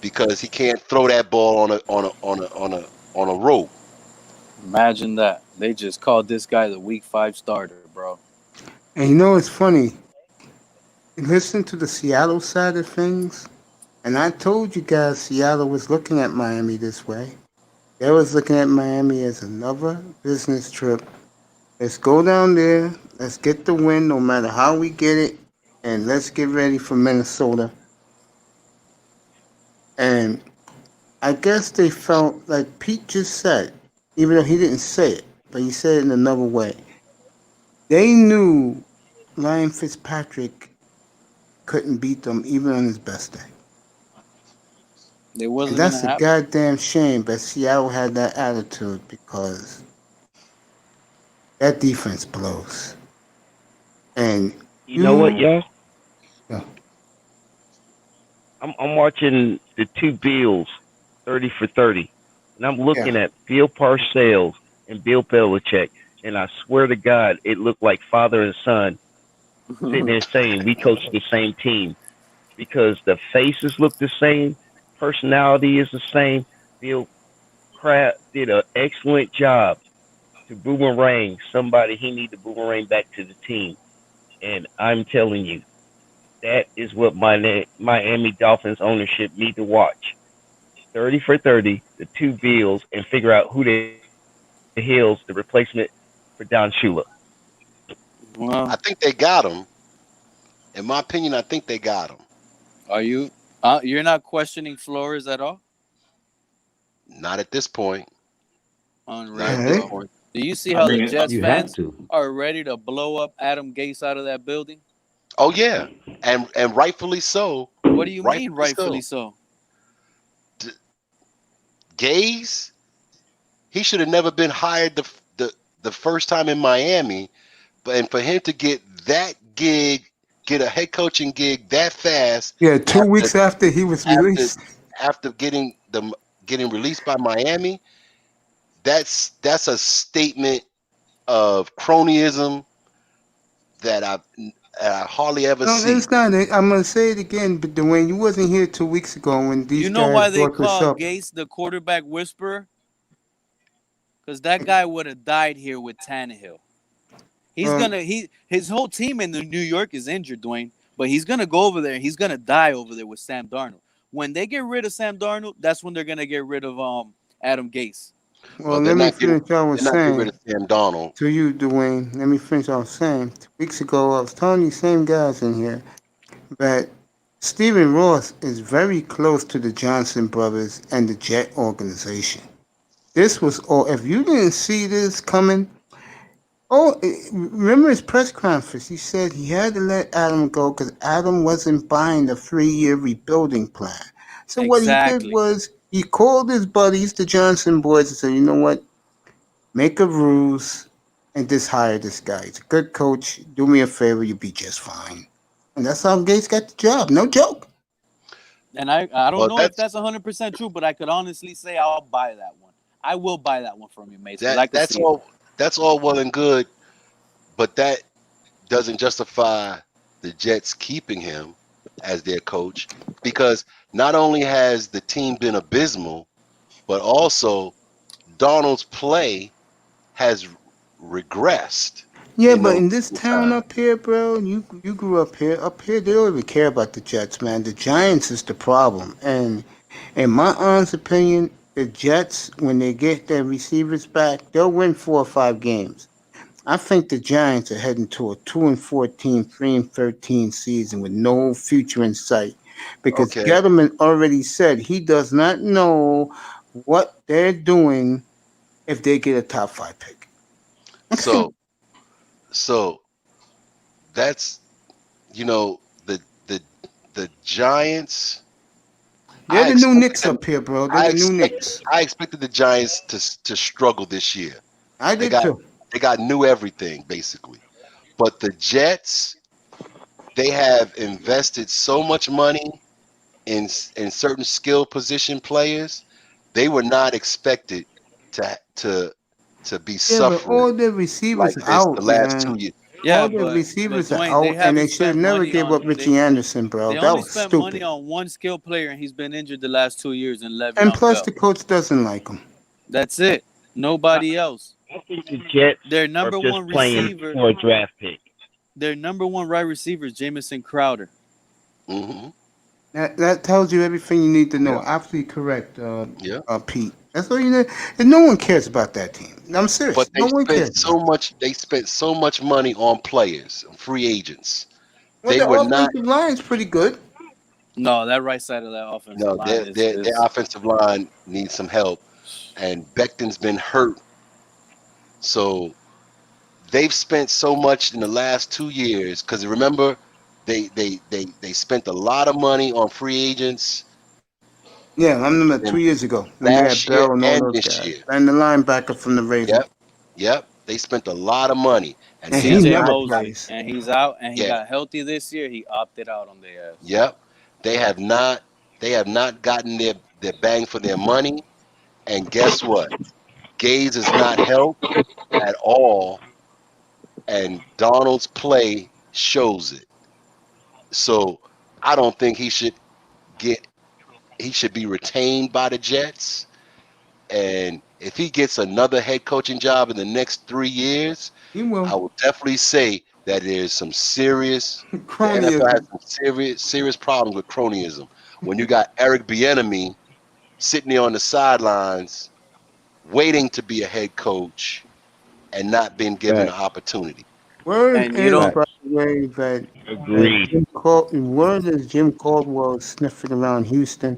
[SPEAKER 2] because he can't throw that ball on a rope.
[SPEAKER 6] Imagine that. They just called this guy the week 5 starter, bro.
[SPEAKER 1] And you know, it's funny. Listen to the Seattle side of things. And I told you guys Seattle was looking at Miami this way. They was looking at Miami as another business trip. Let's go down there. Let's get the win no matter how we get it. And let's get ready for Minnesota. And I guess they felt like Pete just said, even though he didn't say it, but he said it in another way. They knew Ryan Fitzpatrick couldn't beat them even on his best day.
[SPEAKER 6] It
[SPEAKER 1] And
[SPEAKER 6] wasn't
[SPEAKER 1] that's
[SPEAKER 6] gonna
[SPEAKER 1] a
[SPEAKER 6] happen.
[SPEAKER 1] goddamn shame that Seattle had that attitude because that defense blows. And
[SPEAKER 7] You know what,
[SPEAKER 1] you,
[SPEAKER 7] y'all?
[SPEAKER 1] yeah,
[SPEAKER 7] I'm watching the two Bills, 30 for 30, and I'm
[SPEAKER 1] yeah.
[SPEAKER 7] looking at Bill Parcells and Bill Belichick, and I swear to God, it looked like father and son sitting there saying we coach the same team because the faces look the same, personality is the same. Bill Kraft did an excellent job to boomerang somebody he need to boomerang back to the team, and I'm telling you, that is what my Miami Dolphins ownership need to watch. 30 for 30, the two Bills, and figure out who the hell's the replacement for Don Shula.
[SPEAKER 2] I
[SPEAKER 6] Well,
[SPEAKER 2] think they got him. In my opinion, I think they got him.
[SPEAKER 6] are you? You're not questioning Flores at all?
[SPEAKER 2] Not at this point. Not
[SPEAKER 6] Unreal,
[SPEAKER 2] at this
[SPEAKER 1] Hey,
[SPEAKER 6] bro.
[SPEAKER 2] point.
[SPEAKER 6] Do you see
[SPEAKER 3] I
[SPEAKER 6] how the
[SPEAKER 3] mean,
[SPEAKER 6] Jets
[SPEAKER 8] You have
[SPEAKER 6] fans
[SPEAKER 8] to.
[SPEAKER 6] are ready to blow up Adam Gase out of that building?
[SPEAKER 2] Oh yeah, and rightfully so.
[SPEAKER 6] What do you mean,
[SPEAKER 2] Rightfully
[SPEAKER 6] rightfully
[SPEAKER 2] so.
[SPEAKER 6] so?
[SPEAKER 2] D- Gaze, he should have never been hired the first time in Miami, but and for him to get that gig, get a head coaching gig that fast
[SPEAKER 1] yeah, two
[SPEAKER 2] after
[SPEAKER 1] weeks after he was
[SPEAKER 2] after
[SPEAKER 1] released.
[SPEAKER 2] after getting released by Miami, that's a statement of cronyism that I hardly ever
[SPEAKER 1] No,
[SPEAKER 2] see.
[SPEAKER 1] it's not. I'm gonna say it again, but Dwayne, you wasn't here 2 weeks ago when
[SPEAKER 6] You
[SPEAKER 1] these
[SPEAKER 6] know
[SPEAKER 1] guys
[SPEAKER 6] why they
[SPEAKER 1] brought this
[SPEAKER 6] call
[SPEAKER 1] up.
[SPEAKER 6] Gase the quarterback whisperer? Because that guy would have died here with Tannehill.
[SPEAKER 1] Well,
[SPEAKER 6] His whole team in New York is injured, Dwayne. But he's gonna go over there and he's gonna die over there with Sam Darnold. When they get rid of Sam Darnold, that's when they're gonna get rid of Adam Gase.
[SPEAKER 1] well,
[SPEAKER 2] Well,
[SPEAKER 1] let me finish what I was
[SPEAKER 2] they're not getting rid
[SPEAKER 1] saying
[SPEAKER 2] of Sam Donald.
[SPEAKER 1] to you, Dwayne. Let me finish what I was saying. 2 weeks ago, I was telling these same guys in here that Stephen Ross is very close to the Johnson brothers and the Jet organization. This was all. If you didn't see this coming, remember his press conference? He said he had to let Adam go because Adam wasn't buying the 3-year rebuilding plan. So what he did
[SPEAKER 6] Exactly.
[SPEAKER 1] was he called his buddies, the Johnson boys, and said, "You know what? Make a ruse and just hire this guy. He's a good coach. Do me a favor, you'll be just fine." And that's how Gates got the job. No joke.
[SPEAKER 6] And I don't
[SPEAKER 2] Well,
[SPEAKER 6] know if that's 100% true, but I could honestly say I'll buy that one. I will buy that one from you, mates, because I could
[SPEAKER 2] that's
[SPEAKER 6] see it.
[SPEAKER 2] all well and good, but that doesn't justify the Jets keeping him as their coach because not only has the team been abysmal, but also Donald's play has regressed
[SPEAKER 1] Yeah,
[SPEAKER 2] in
[SPEAKER 1] but
[SPEAKER 2] those
[SPEAKER 1] in this town
[SPEAKER 2] times.
[SPEAKER 1] up here, bro, you grew up here. Up here, they don't even care about the Jets, man. The Giants is the problem. And in my honest opinion, the Jets, when they get their receivers back, they'll win 4 or 5 games. I think the Giants are heading to a 2-14, 3-13 season with no future in sight because
[SPEAKER 2] Okay,
[SPEAKER 1] Gettleman already said he does not know what they're doing if they get a top 5 pick.
[SPEAKER 2] so so that's you know, the Giants.
[SPEAKER 1] They're
[SPEAKER 2] I
[SPEAKER 1] the new Knicks
[SPEAKER 2] expected
[SPEAKER 1] up here, bro. They're
[SPEAKER 2] I
[SPEAKER 1] the new
[SPEAKER 2] expected
[SPEAKER 1] Knicks.
[SPEAKER 2] I expected the Giants to struggle this year.
[SPEAKER 1] I
[SPEAKER 2] They
[SPEAKER 1] did
[SPEAKER 2] got
[SPEAKER 1] too.
[SPEAKER 2] they got new everything basically. But the Jets, they have invested so much money in certain skill position players. They were not expected to to be
[SPEAKER 1] Yeah, but
[SPEAKER 2] suffering
[SPEAKER 1] all their receivers
[SPEAKER 2] like
[SPEAKER 1] are
[SPEAKER 2] this the
[SPEAKER 1] out,
[SPEAKER 2] last
[SPEAKER 1] man.
[SPEAKER 2] 2 years.
[SPEAKER 6] Yeah,
[SPEAKER 1] All their
[SPEAKER 6] but
[SPEAKER 1] receivers are
[SPEAKER 6] Dwayne, they
[SPEAKER 1] out, and
[SPEAKER 6] haven't
[SPEAKER 1] they should have
[SPEAKER 6] spent
[SPEAKER 1] never
[SPEAKER 6] money
[SPEAKER 1] gave
[SPEAKER 6] on
[SPEAKER 1] up Richie Anderson, bro.
[SPEAKER 6] they
[SPEAKER 1] That
[SPEAKER 6] only
[SPEAKER 1] was
[SPEAKER 6] spent money
[SPEAKER 1] stupid.
[SPEAKER 6] on one skilled player, and he's been injured the last 2 years, and
[SPEAKER 1] And
[SPEAKER 6] Le'Veon
[SPEAKER 1] plus,
[SPEAKER 6] Bell.
[SPEAKER 1] the coach doesn't like him.
[SPEAKER 6] That's it. Nobody else.
[SPEAKER 7] I think the Jets
[SPEAKER 6] Their
[SPEAKER 7] are
[SPEAKER 6] number
[SPEAKER 7] just
[SPEAKER 6] one
[SPEAKER 7] playing
[SPEAKER 6] receiver,
[SPEAKER 7] for a draft pick.
[SPEAKER 6] their number one wide receiver is Jamison Crowder.
[SPEAKER 2] Hmm.
[SPEAKER 1] That tells you everything you need to know.
[SPEAKER 2] Yeah.
[SPEAKER 1] Absolutely correct,
[SPEAKER 2] Yeah.
[SPEAKER 1] Pete. That's all you need. And no one cares about that team. I'm serious.
[SPEAKER 2] But
[SPEAKER 1] No one cares about it.
[SPEAKER 2] they spent so much money on players, free agents.
[SPEAKER 1] Well,
[SPEAKER 2] They
[SPEAKER 1] the
[SPEAKER 2] were not
[SPEAKER 1] offensive line's pretty good.
[SPEAKER 6] No, that right side of that offensive
[SPEAKER 2] no,
[SPEAKER 6] line
[SPEAKER 2] their offensive line needs some help, and Becton's been hurt. So they've spent so much in the last 2 years because remember they spent a lot of money on free agents
[SPEAKER 1] Yeah, I remember
[SPEAKER 2] and
[SPEAKER 1] 2 years ago when they had
[SPEAKER 2] last year
[SPEAKER 1] Bell and all
[SPEAKER 2] and
[SPEAKER 1] those
[SPEAKER 2] this
[SPEAKER 1] guys.
[SPEAKER 2] year.
[SPEAKER 1] And the linebacker from the Ravens.
[SPEAKER 2] Yep, yep. They spent a lot of money, and
[SPEAKER 1] And
[SPEAKER 2] they
[SPEAKER 1] he
[SPEAKER 2] have
[SPEAKER 6] CJ
[SPEAKER 1] never
[SPEAKER 2] not.
[SPEAKER 6] Mosley,
[SPEAKER 1] plays.
[SPEAKER 6] and he's out, and he
[SPEAKER 2] Yeah,
[SPEAKER 6] got healthy this year. He opted out on their ass.
[SPEAKER 2] yep. They have not. They have not gotten their bang for their money. And guess what? Gaze has not helped at all, and Donald's play shows it. So I don't think get. He should be retained by the Jets. And if he gets another head coaching job in the next 3 years,
[SPEAKER 1] He
[SPEAKER 2] I
[SPEAKER 1] will.
[SPEAKER 2] will definitely say that there's some serious. The NFL has
[SPEAKER 1] Cronyism.
[SPEAKER 2] some serious problems with cronyism. When you got Eric Bieniemy sitting there on the sidelines, waiting to be a head coach and not being given an
[SPEAKER 7] Right.
[SPEAKER 2] opportunity.
[SPEAKER 1] Word
[SPEAKER 6] And you
[SPEAKER 1] is,
[SPEAKER 6] don't.
[SPEAKER 1] by the way, that
[SPEAKER 7] Agreed.
[SPEAKER 1] word is Jim Caldwell is sniffing around Houston.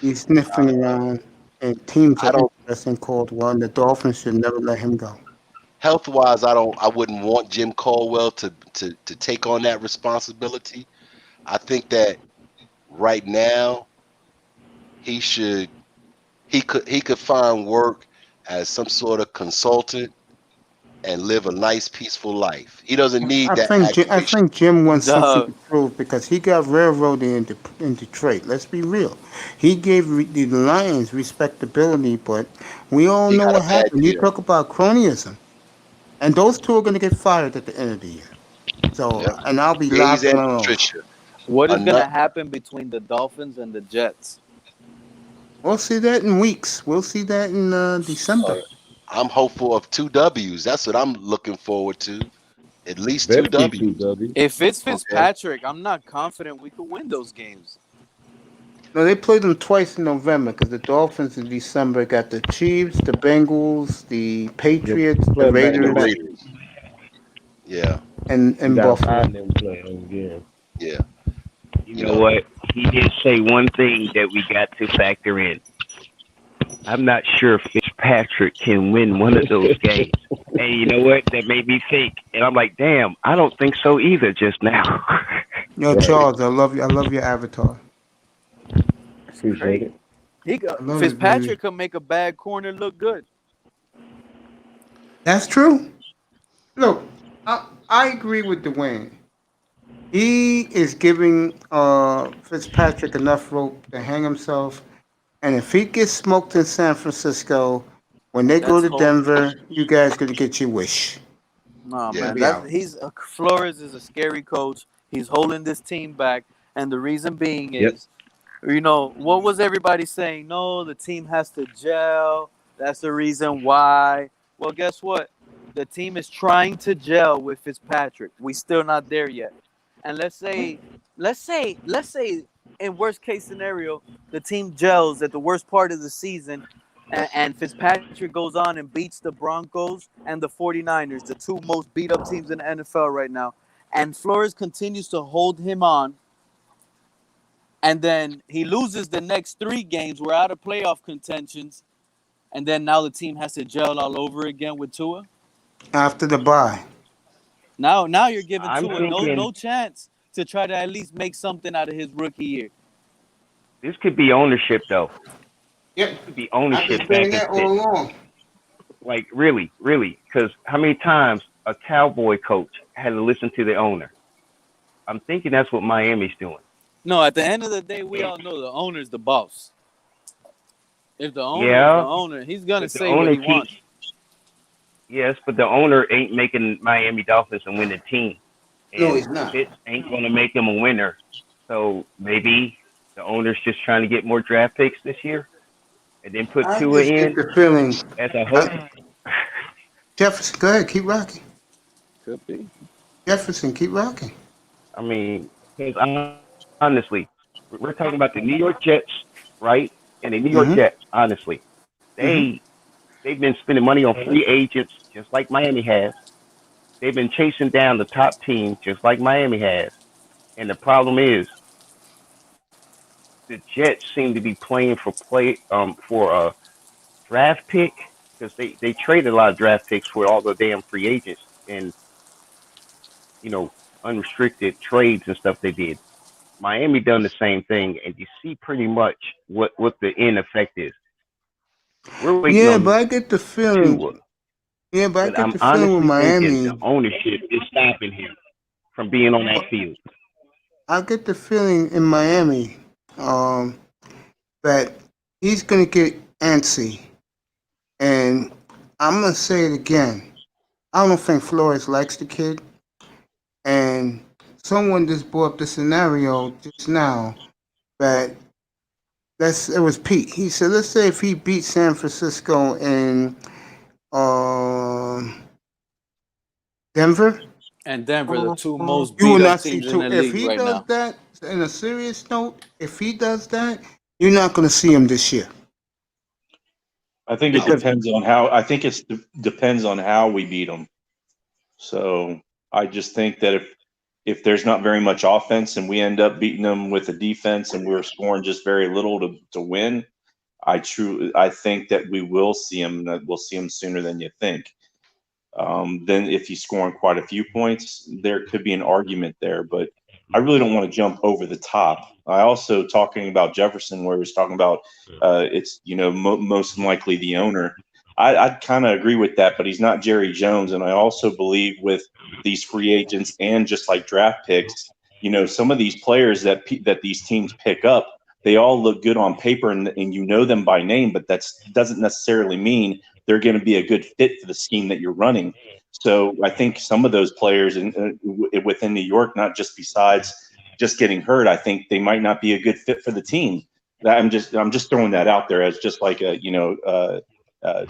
[SPEAKER 1] He's sniffing around, and teams
[SPEAKER 2] I
[SPEAKER 1] are
[SPEAKER 2] don't
[SPEAKER 1] interested in Caldwell, and the Dolphins should never let him go.
[SPEAKER 2] health wise. I wouldn't want Jim Caldwell to take on that responsibility. I think that right now he should he could find work as some sort of consultant and live a nice peaceful life. He doesn't need that
[SPEAKER 1] I
[SPEAKER 2] aggravation.
[SPEAKER 1] think Jim wants something
[SPEAKER 6] Duh.
[SPEAKER 1] to prove because he got railroaded in Detroit. Let's be real. He gave the Lions respectability, but we all
[SPEAKER 2] He
[SPEAKER 1] know
[SPEAKER 2] got a
[SPEAKER 1] what
[SPEAKER 2] bad
[SPEAKER 1] happened. You
[SPEAKER 2] year.
[SPEAKER 1] talk about cronyism, and those two are going to get fired at the end of the year. So,
[SPEAKER 2] Yep.
[SPEAKER 1] and I'll be
[SPEAKER 2] Gaze
[SPEAKER 1] laughing
[SPEAKER 2] and
[SPEAKER 1] along.
[SPEAKER 2] Patricia.
[SPEAKER 6] What is
[SPEAKER 2] Ano-
[SPEAKER 6] gonna happen between the Dolphins and the Jets?
[SPEAKER 1] We'll see that in weeks. We'll see that in December.
[SPEAKER 2] I'm hopeful of 2 W's. That's what I'm looking forward to. At least
[SPEAKER 5] Better
[SPEAKER 2] 2
[SPEAKER 5] be
[SPEAKER 2] W's.
[SPEAKER 5] 2W.
[SPEAKER 6] If it's
[SPEAKER 2] Okay.
[SPEAKER 6] Fitzpatrick, I'm not confident we could win those games.
[SPEAKER 1] No, they played them twice in November because the Dolphins in December got the Chiefs, the Bengals, the Patriots, the
[SPEAKER 5] Play back
[SPEAKER 2] And the
[SPEAKER 5] to back.
[SPEAKER 1] Raiders,
[SPEAKER 2] Raiders. Yeah,
[SPEAKER 1] and
[SPEAKER 5] You got
[SPEAKER 1] Buffalo.
[SPEAKER 5] 5 them playing again.
[SPEAKER 2] yeah.
[SPEAKER 7] You know what? He did say one thing that we got to factor in. I'm not sure if Fitzpatrick can win one of those games. And you know what? That made me think. And I'm like, damn, I don't think so either just now.
[SPEAKER 1] Yo,
[SPEAKER 5] Right.
[SPEAKER 1] Charles, I love you. I love your avatar.
[SPEAKER 5] Appreciate it.
[SPEAKER 1] I love it,
[SPEAKER 6] Fitzpatrick
[SPEAKER 1] baby.
[SPEAKER 6] could make a bad corner look good.
[SPEAKER 1] That's true. Look, I agree with Dwayne. He is giving Fitzpatrick enough rope to hang himself, and if he gets smoked in San Francisco, when they go
[SPEAKER 6] That's
[SPEAKER 1] to Denver, you guys gonna get your wish.
[SPEAKER 6] No,
[SPEAKER 2] Yeah.
[SPEAKER 6] man.
[SPEAKER 1] Be out.
[SPEAKER 6] Flores is a scary coach. He's holding this team back, and the reason being
[SPEAKER 5] Yep.
[SPEAKER 6] is, what was everybody saying? No, the team has to gel. That's the reason why. Well, guess what? The team is trying to gel with Fitzpatrick. We still not there yet. And let's say, in worst case scenario, the team gels at the worst part of the season, and Fitzpatrick goes on and beats the Broncos and the 49ers, the two most beat up teams in the NFL right now. And Flores continues to hold him on. And then he loses the next 3 games. We're out of playoff contentions. And then now the team has to gel all over again with Tua.
[SPEAKER 1] After the bye.
[SPEAKER 6] Now you're giving
[SPEAKER 7] I'm
[SPEAKER 6] Tua
[SPEAKER 7] thinking
[SPEAKER 6] no chance to try to at least make something out of his rookie year.
[SPEAKER 7] this could be ownership though.
[SPEAKER 1] Yep.
[SPEAKER 7] This could be
[SPEAKER 1] I've been
[SPEAKER 7] ownership back
[SPEAKER 1] saying
[SPEAKER 7] in
[SPEAKER 1] that all
[SPEAKER 7] Pitt.
[SPEAKER 1] along.
[SPEAKER 7] Like really. Because how many times a Cowboy coach had to listen to the owner? I'm thinking that's what Miami's doing.
[SPEAKER 6] No, at the end of the day, we all know the owner's the boss. If the owner is the
[SPEAKER 7] Yeah,
[SPEAKER 6] owner, he's gonna
[SPEAKER 7] but the
[SPEAKER 6] say what
[SPEAKER 7] owner
[SPEAKER 6] he wants.
[SPEAKER 7] yes, but the owner ain't making Miami Dolphins a winning team.
[SPEAKER 1] No,
[SPEAKER 7] And
[SPEAKER 1] he's not.
[SPEAKER 7] Fitz ain't going to make him a winner. So maybe the owner's just trying to get more draft picks this year and then put
[SPEAKER 1] I
[SPEAKER 7] Tua
[SPEAKER 1] just get
[SPEAKER 7] in
[SPEAKER 1] the feeling.
[SPEAKER 7] as a hope.
[SPEAKER 1] Jefferson, go ahead, keep rocking.
[SPEAKER 6] Could be.
[SPEAKER 1] Jefferson, keep rocking.
[SPEAKER 7] I mean, because honestly, we're talking about the New York Jets, right? And the New York
[SPEAKER 1] Mm-hmm.
[SPEAKER 7] Jets, honestly, they've been spending money on free agents just like Miami has. They've been chasing down the top teams just like Miami has. And the problem is the Jets seem to be playing for a draft pick because they traded a lot of draft picks for all the damn free agents and unrestricted trades and stuff they did. Miami done the same thing, and you see pretty much what the end effect is. We're waiting
[SPEAKER 1] Yeah, but
[SPEAKER 7] on
[SPEAKER 1] I get the feeling.
[SPEAKER 7] Tua,
[SPEAKER 1] Yeah, but I
[SPEAKER 7] but
[SPEAKER 1] get
[SPEAKER 7] I'm
[SPEAKER 1] the feeling with
[SPEAKER 7] honestly thinking
[SPEAKER 1] Miami.
[SPEAKER 7] the ownership is stopping him from being on that field.
[SPEAKER 1] I get the feeling in Miami that he's gonna get antsy, and I'm gonna say it again. I don't think Flores likes the kid, and someone just brought up the scenario just now that it was Pete. He said, let's say if he beat San Francisco in Denver,
[SPEAKER 6] And Denver, the two most
[SPEAKER 1] you will
[SPEAKER 6] beat up
[SPEAKER 1] not see
[SPEAKER 6] teams in
[SPEAKER 1] two.
[SPEAKER 6] the
[SPEAKER 1] If
[SPEAKER 6] league
[SPEAKER 1] he
[SPEAKER 6] right
[SPEAKER 1] does
[SPEAKER 6] now.
[SPEAKER 1] that, in a serious note, if he does that, you're not going to see him this year.
[SPEAKER 3] I think it depends on how. I think it depends on how we beat them. So I just think that if there's not very much offense and we end up beating them with the defense and we're scoring just very little to win, I think that we will see him. We'll see him sooner than you think. Then if he's scoring quite a few points, there could be an argument there, but I really don't want to jump over the top. I also talking about Jefferson, where he was talking about it's most likely the owner. I'd kind of agree with that, but he's not Jerry Jones, and I also believe with these free agents and just like draft picks, some of these players that these teams pick up, they all look good on paper and you know them by name, but that doesn't necessarily mean they're going to be a good fit for the scheme that you're running. So I think some of those players within New York, not just besides just getting hurt, I think they might not be a good fit for the team. I'm just throwing that out there as just like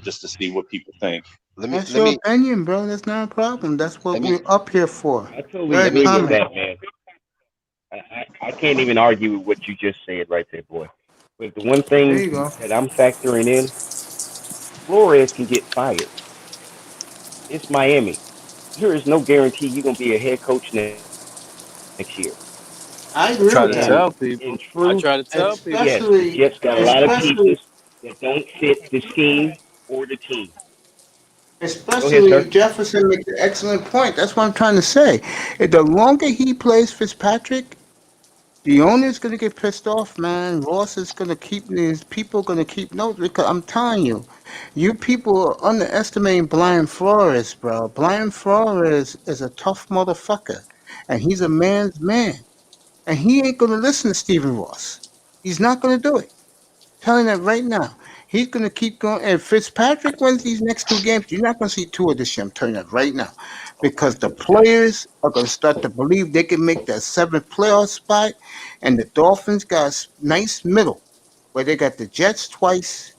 [SPEAKER 3] just to see what people think.
[SPEAKER 1] That's your opinion, bro. That's not a problem. That's what we're up here for.
[SPEAKER 7] I totally agree with that, man. I can't even argue with what you just said right there, boy. But the one thing that I'm factoring in, Flores can get fired. It's Miami. There is no guarantee you're going to be a head coach next year.
[SPEAKER 1] I agree
[SPEAKER 6] Try
[SPEAKER 1] with
[SPEAKER 6] to
[SPEAKER 1] that.
[SPEAKER 6] tell people.
[SPEAKER 7] In truth,
[SPEAKER 6] I try to tell people.
[SPEAKER 7] yes, the Jets got a lot of pieces that don't fit the scheme or the team.
[SPEAKER 1] Especially
[SPEAKER 7] ahead,
[SPEAKER 1] Jefferson makes an excellent point. That's what I'm trying to say. The longer he plays Fitzpatrick, the owner's going to get pissed off, man. Ross is going to keep these people going to keep notes because I'm telling you, you people are underestimating Brian Flores, bro. Brian Flores is a tough motherfucker, and he's a man's man, and he ain't going to listen to Stephen Ross. He's not going to do it. Telling that right now. He's going to keep going. And Fitzpatrick wins these next two games, you're not going to see two of this year. I'm telling you that right now. Because the players are going to start to believe they can make that seventh playoff spot. And the Dolphins got a nice middle where they got the Jets twice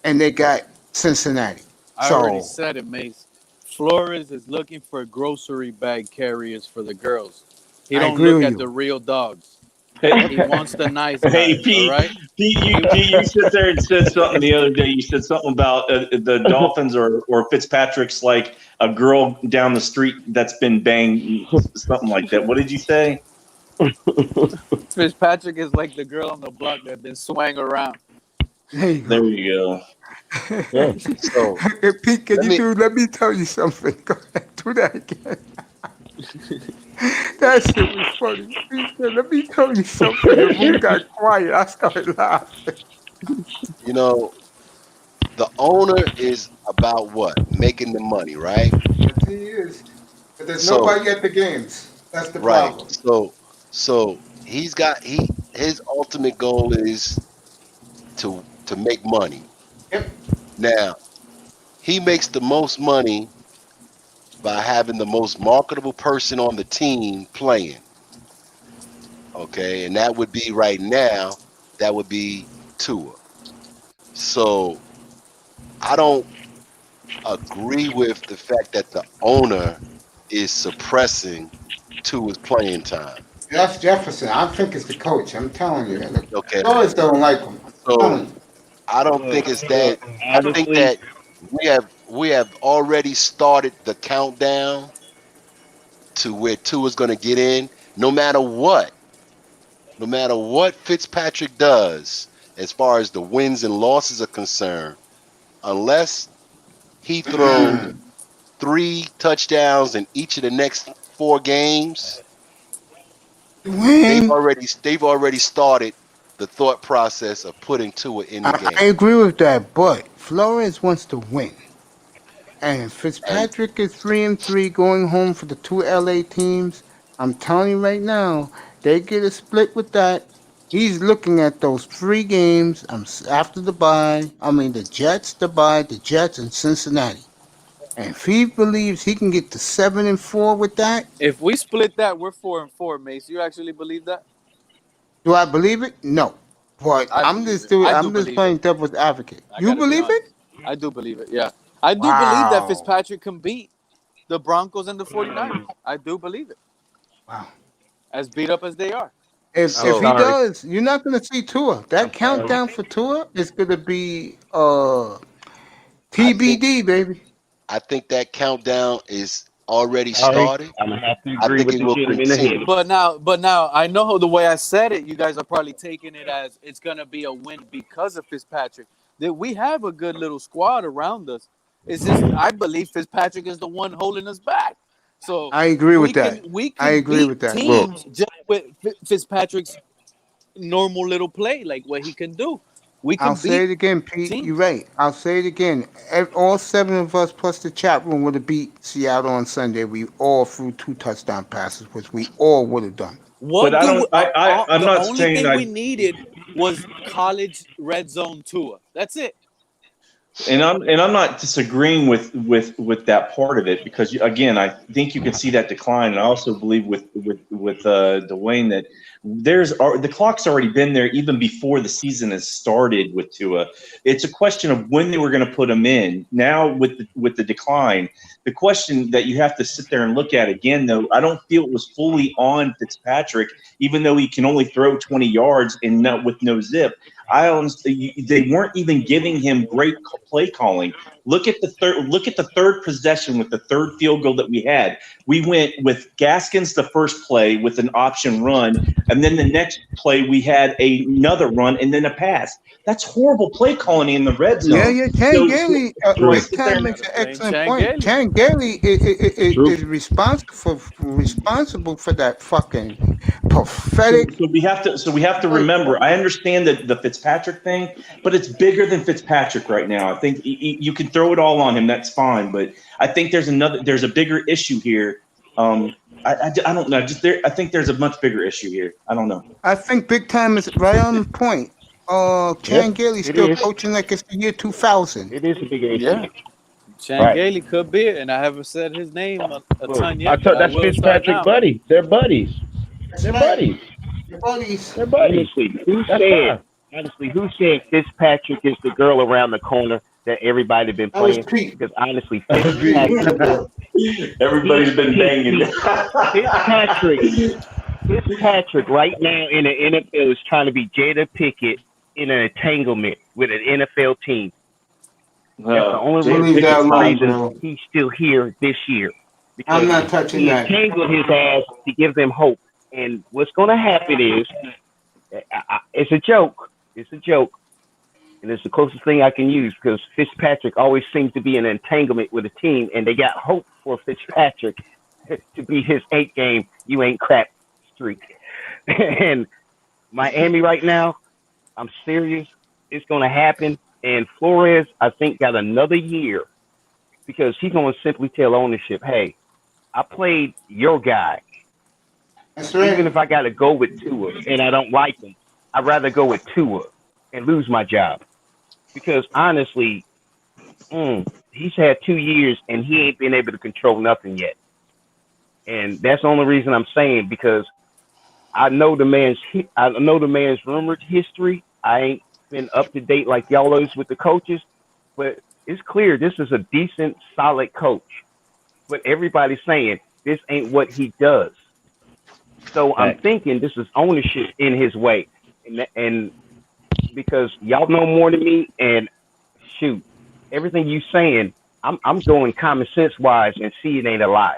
[SPEAKER 1] and they got Cincinnati.
[SPEAKER 6] I already said it, Mace. Flores is looking for grocery bag carriers for the girls. He don't look at the real dogs. He wants the nice guys,
[SPEAKER 3] Hey, Pete,
[SPEAKER 6] all right?
[SPEAKER 3] Pete, you sit there and said something the other day. You said something about the Dolphins or Fitzpatrick's like a girl down the street that's been banged, something like that. What did you say?
[SPEAKER 6] Fitzpatrick is like the girl on the block that's been swanging around.
[SPEAKER 3] There you go.
[SPEAKER 7] Yeah.
[SPEAKER 1] So, Pete, let me tell you something. Go ahead. do that again. That shit was funny. He said, let me tell you something. The room got quiet. I started laughing.
[SPEAKER 2] You know, the owner is about what? Making the money, right?
[SPEAKER 1] Yes, he is. But there's
[SPEAKER 2] So
[SPEAKER 1] nobody at the games. That's the
[SPEAKER 2] right.
[SPEAKER 1] problem.
[SPEAKER 2] So his ultimate goal is to make money.
[SPEAKER 1] Yep.
[SPEAKER 2] Now, he makes the most money by having the most marketable person on the team playing. Okay, and that would be right now, that would be Tua. So I don't agree with the fact that the owner is suppressing Tua's playing time.
[SPEAKER 1] That's Jefferson. I think it's the coach. I'm telling you. The
[SPEAKER 2] Okay,
[SPEAKER 1] players don't like him. I'm
[SPEAKER 2] so
[SPEAKER 1] telling you.
[SPEAKER 2] I don't think it's that. I think that we have already started the countdown to where Tua's going to get in, no matter what. No matter what Fitzpatrick does, as far as the wins and losses are concerned, unless he throws 3 touchdowns in each of the next 4 games, they've
[SPEAKER 1] Win.
[SPEAKER 2] already started the thought process of putting Tua in the
[SPEAKER 1] I
[SPEAKER 2] game.
[SPEAKER 1] agree with that, but Flores wants to win. And
[SPEAKER 2] And
[SPEAKER 1] Fitzpatrick is 3-3 going home for the two LA teams. I'm telling you right now, they get a split with that. He's looking at those 3 games after the bye. I mean, the Jets, the Jets, and Cincinnati. And if he believes he can get to 7-4 with that,
[SPEAKER 6] If we split that, we're 4-4, Mace. You actually believe that?
[SPEAKER 1] do I believe it? No. But
[SPEAKER 6] I
[SPEAKER 1] I'm
[SPEAKER 6] believe
[SPEAKER 1] just
[SPEAKER 6] it.
[SPEAKER 1] doing.
[SPEAKER 6] I do
[SPEAKER 1] I'm just
[SPEAKER 6] believe it.
[SPEAKER 1] playing devil's advocate.
[SPEAKER 6] I
[SPEAKER 1] You
[SPEAKER 6] gotta be
[SPEAKER 1] believe it?
[SPEAKER 6] honest. I do believe it. Yeah, I do believe that
[SPEAKER 1] Wow.
[SPEAKER 6] Fitzpatrick can beat the Broncos and the 49ers. I do believe it.
[SPEAKER 1] Wow.
[SPEAKER 6] As beat up as they are.
[SPEAKER 1] If
[SPEAKER 7] I'm
[SPEAKER 2] so
[SPEAKER 1] he
[SPEAKER 7] sorry.
[SPEAKER 1] does, you're not gonna see Tua. That
[SPEAKER 7] I'm sorry.
[SPEAKER 1] countdown for Tua is gonna be
[SPEAKER 2] I think
[SPEAKER 1] TBD, baby.
[SPEAKER 2] that countdown is already
[SPEAKER 7] Sorry.
[SPEAKER 2] started.
[SPEAKER 7] I'm gonna have to
[SPEAKER 2] I
[SPEAKER 7] agree
[SPEAKER 2] think
[SPEAKER 7] with
[SPEAKER 2] it
[SPEAKER 7] the
[SPEAKER 2] will
[SPEAKER 7] gentleman ahead.
[SPEAKER 2] continue.
[SPEAKER 6] But now, I know the way I said it. You guys are probably taking it as it's gonna be a win because of Fitzpatrick. That we have a good little squad around us. It's just I believe Fitzpatrick is the one holding us back. So
[SPEAKER 1] I agree with that.
[SPEAKER 6] we
[SPEAKER 1] I
[SPEAKER 6] can
[SPEAKER 1] agree
[SPEAKER 6] beat
[SPEAKER 1] with that.
[SPEAKER 2] Look,
[SPEAKER 6] teams just with Fitzpatrick's normal little play, like what he can do. We
[SPEAKER 1] I'll
[SPEAKER 6] can
[SPEAKER 1] say
[SPEAKER 6] beat
[SPEAKER 1] it again, Pete. You're
[SPEAKER 6] teams.
[SPEAKER 1] right. I'll say it again. All 7 of us plus the chat room would have beat Seattle on Sunday. We all threw 2 touchdown passes, which we all would have done.
[SPEAKER 3] But
[SPEAKER 6] What
[SPEAKER 3] I
[SPEAKER 6] do
[SPEAKER 3] don't. I'm
[SPEAKER 6] the
[SPEAKER 3] not
[SPEAKER 6] only
[SPEAKER 3] saying
[SPEAKER 6] thing we
[SPEAKER 3] I.
[SPEAKER 6] needed was college red zone Tua. That's it.
[SPEAKER 3] And I'm not disagreeing with that part of it because again I think you can see that decline, and I also believe with Dwayne that the clock's already been there even before the season has started with Tua. It's a question of when they were going to put him in. Now with the decline, the question that you have to sit there and look at again, though, I don't feel it was fully on Fitzpatrick, even though he can only throw 20 yards and not with no zip. I honestly, they weren't even giving him great play calling. Look at the third possession with the third field goal that we had. We went with Gaskins the first play with an option run, and then the next play we had another run and then a pass. That's horrible play calling in the red
[SPEAKER 1] Yeah,
[SPEAKER 3] zone.
[SPEAKER 1] yeah. Chan Gailey,
[SPEAKER 3] So I
[SPEAKER 7] True.
[SPEAKER 3] sit
[SPEAKER 1] Big
[SPEAKER 3] there
[SPEAKER 1] Time
[SPEAKER 3] and
[SPEAKER 1] makes an
[SPEAKER 6] Gotta blame
[SPEAKER 1] excellent
[SPEAKER 6] Chan
[SPEAKER 1] point.
[SPEAKER 6] Gailey.
[SPEAKER 1] Chan Gailey
[SPEAKER 7] True.
[SPEAKER 1] is responsible for that fucking
[SPEAKER 3] So,
[SPEAKER 1] pathetic.
[SPEAKER 3] so we have to
[SPEAKER 1] Play
[SPEAKER 3] remember.
[SPEAKER 1] call.
[SPEAKER 3] I understand that the Fitzpatrick thing, but it's bigger than Fitzpatrick right now. I think you can throw it all on him. That's fine, but I think there's a bigger issue here. I don't know. I think there's a much bigger issue here. I don't know.
[SPEAKER 1] I think Big Time is right on the point.
[SPEAKER 7] Yep.
[SPEAKER 1] Chan Gailey's
[SPEAKER 7] It
[SPEAKER 1] still
[SPEAKER 7] is.
[SPEAKER 1] coaching like it's the year 2000.
[SPEAKER 7] It is a bigger issue.
[SPEAKER 6] Yeah, Chan
[SPEAKER 7] Right.
[SPEAKER 6] Gailey could be it, and I haven't said his name a
[SPEAKER 7] Look,
[SPEAKER 6] ton
[SPEAKER 7] I
[SPEAKER 6] yet, but
[SPEAKER 7] told
[SPEAKER 6] I
[SPEAKER 7] that's
[SPEAKER 6] will start
[SPEAKER 7] Fitzpatrick
[SPEAKER 6] now.
[SPEAKER 7] buddy. They're buddies.
[SPEAKER 1] That's
[SPEAKER 7] They're
[SPEAKER 1] right.
[SPEAKER 7] buddies.
[SPEAKER 1] Your buddies.
[SPEAKER 7] They're buddies.
[SPEAKER 4] Honestly, who said Fitzpatrick is the girl around the corner that everybody been
[SPEAKER 1] That was
[SPEAKER 4] playing?
[SPEAKER 1] Pete.
[SPEAKER 4] Because honestly,
[SPEAKER 1] That was
[SPEAKER 4] Fitzpatrick,
[SPEAKER 1] Pete.
[SPEAKER 3] Everybody's been banging.
[SPEAKER 4] Fitzpatrick right now in the NFL is trying to be Jada Pickett in an entanglement with an NFL team. That's the only
[SPEAKER 3] Jada
[SPEAKER 1] Leave that
[SPEAKER 3] Pickett's not
[SPEAKER 1] alone,
[SPEAKER 3] even.
[SPEAKER 1] bro.
[SPEAKER 4] he's still here this year.
[SPEAKER 1] I'm
[SPEAKER 4] Because
[SPEAKER 1] not touching
[SPEAKER 4] he
[SPEAKER 1] that.
[SPEAKER 4] entangled his ass to give them hope. And what's going to happen is, it's a joke. It's a joke.
[SPEAKER 7] and it's the closest thing I can use because Fitzpatrick always seems to be in an entanglement with a team, and they got hope for Fitzpatrick to be his 8-game you ain't crap streak. And Miami right now, I'm serious. It's going to happen. And Flores, I think, got another year because he's going to simply tell ownership, hey, I played your guy.
[SPEAKER 1] That's right.
[SPEAKER 7] Even if I got to go with Tua and I don't like him, I'd rather go with Tua and lose my job. Because honestly, he's had 2 years and he ain't been able to control nothing yet. And that's the only reason I'm saying, because I know the man's rumored history. I ain't been up to date like y'all is with the coaches, but it's clear this is a decent, solid coach. But everybody's saying this ain't what he does. So I'm thinking this is ownership in his way, and because y'all know more than me, and shoot, everything you saying, I'm going common sense wise and see it ain't a lie.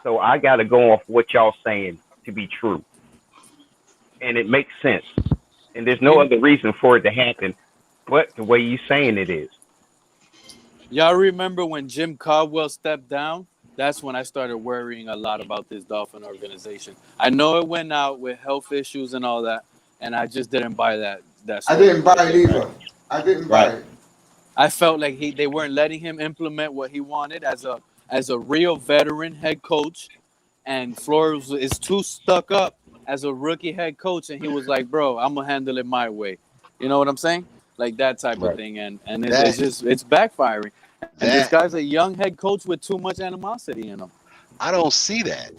[SPEAKER 7] So I got to go off what y'all saying to be true, and it makes sense. And there's no other reason for it to happen, but the way you saying it is.
[SPEAKER 6] Y'all remember when Jim Caldwell stepped down? That's when I started worrying a lot about this Dolphin organization. I know it went out with health issues and all that, and I just didn't buy that.
[SPEAKER 1] I didn't buy it either. I didn't buy it.
[SPEAKER 6] I felt like they weren't letting him implement what he wanted as a real veteran head coach, and Flores is too stuck up as a rookie head coach, and he was like, "Bro, I'm gonna handle it my way." You know what I'm saying? Like that type of thing, and it's backfiring. And this guy's a young head coach with too much animosity in him.
[SPEAKER 2] I don't see that.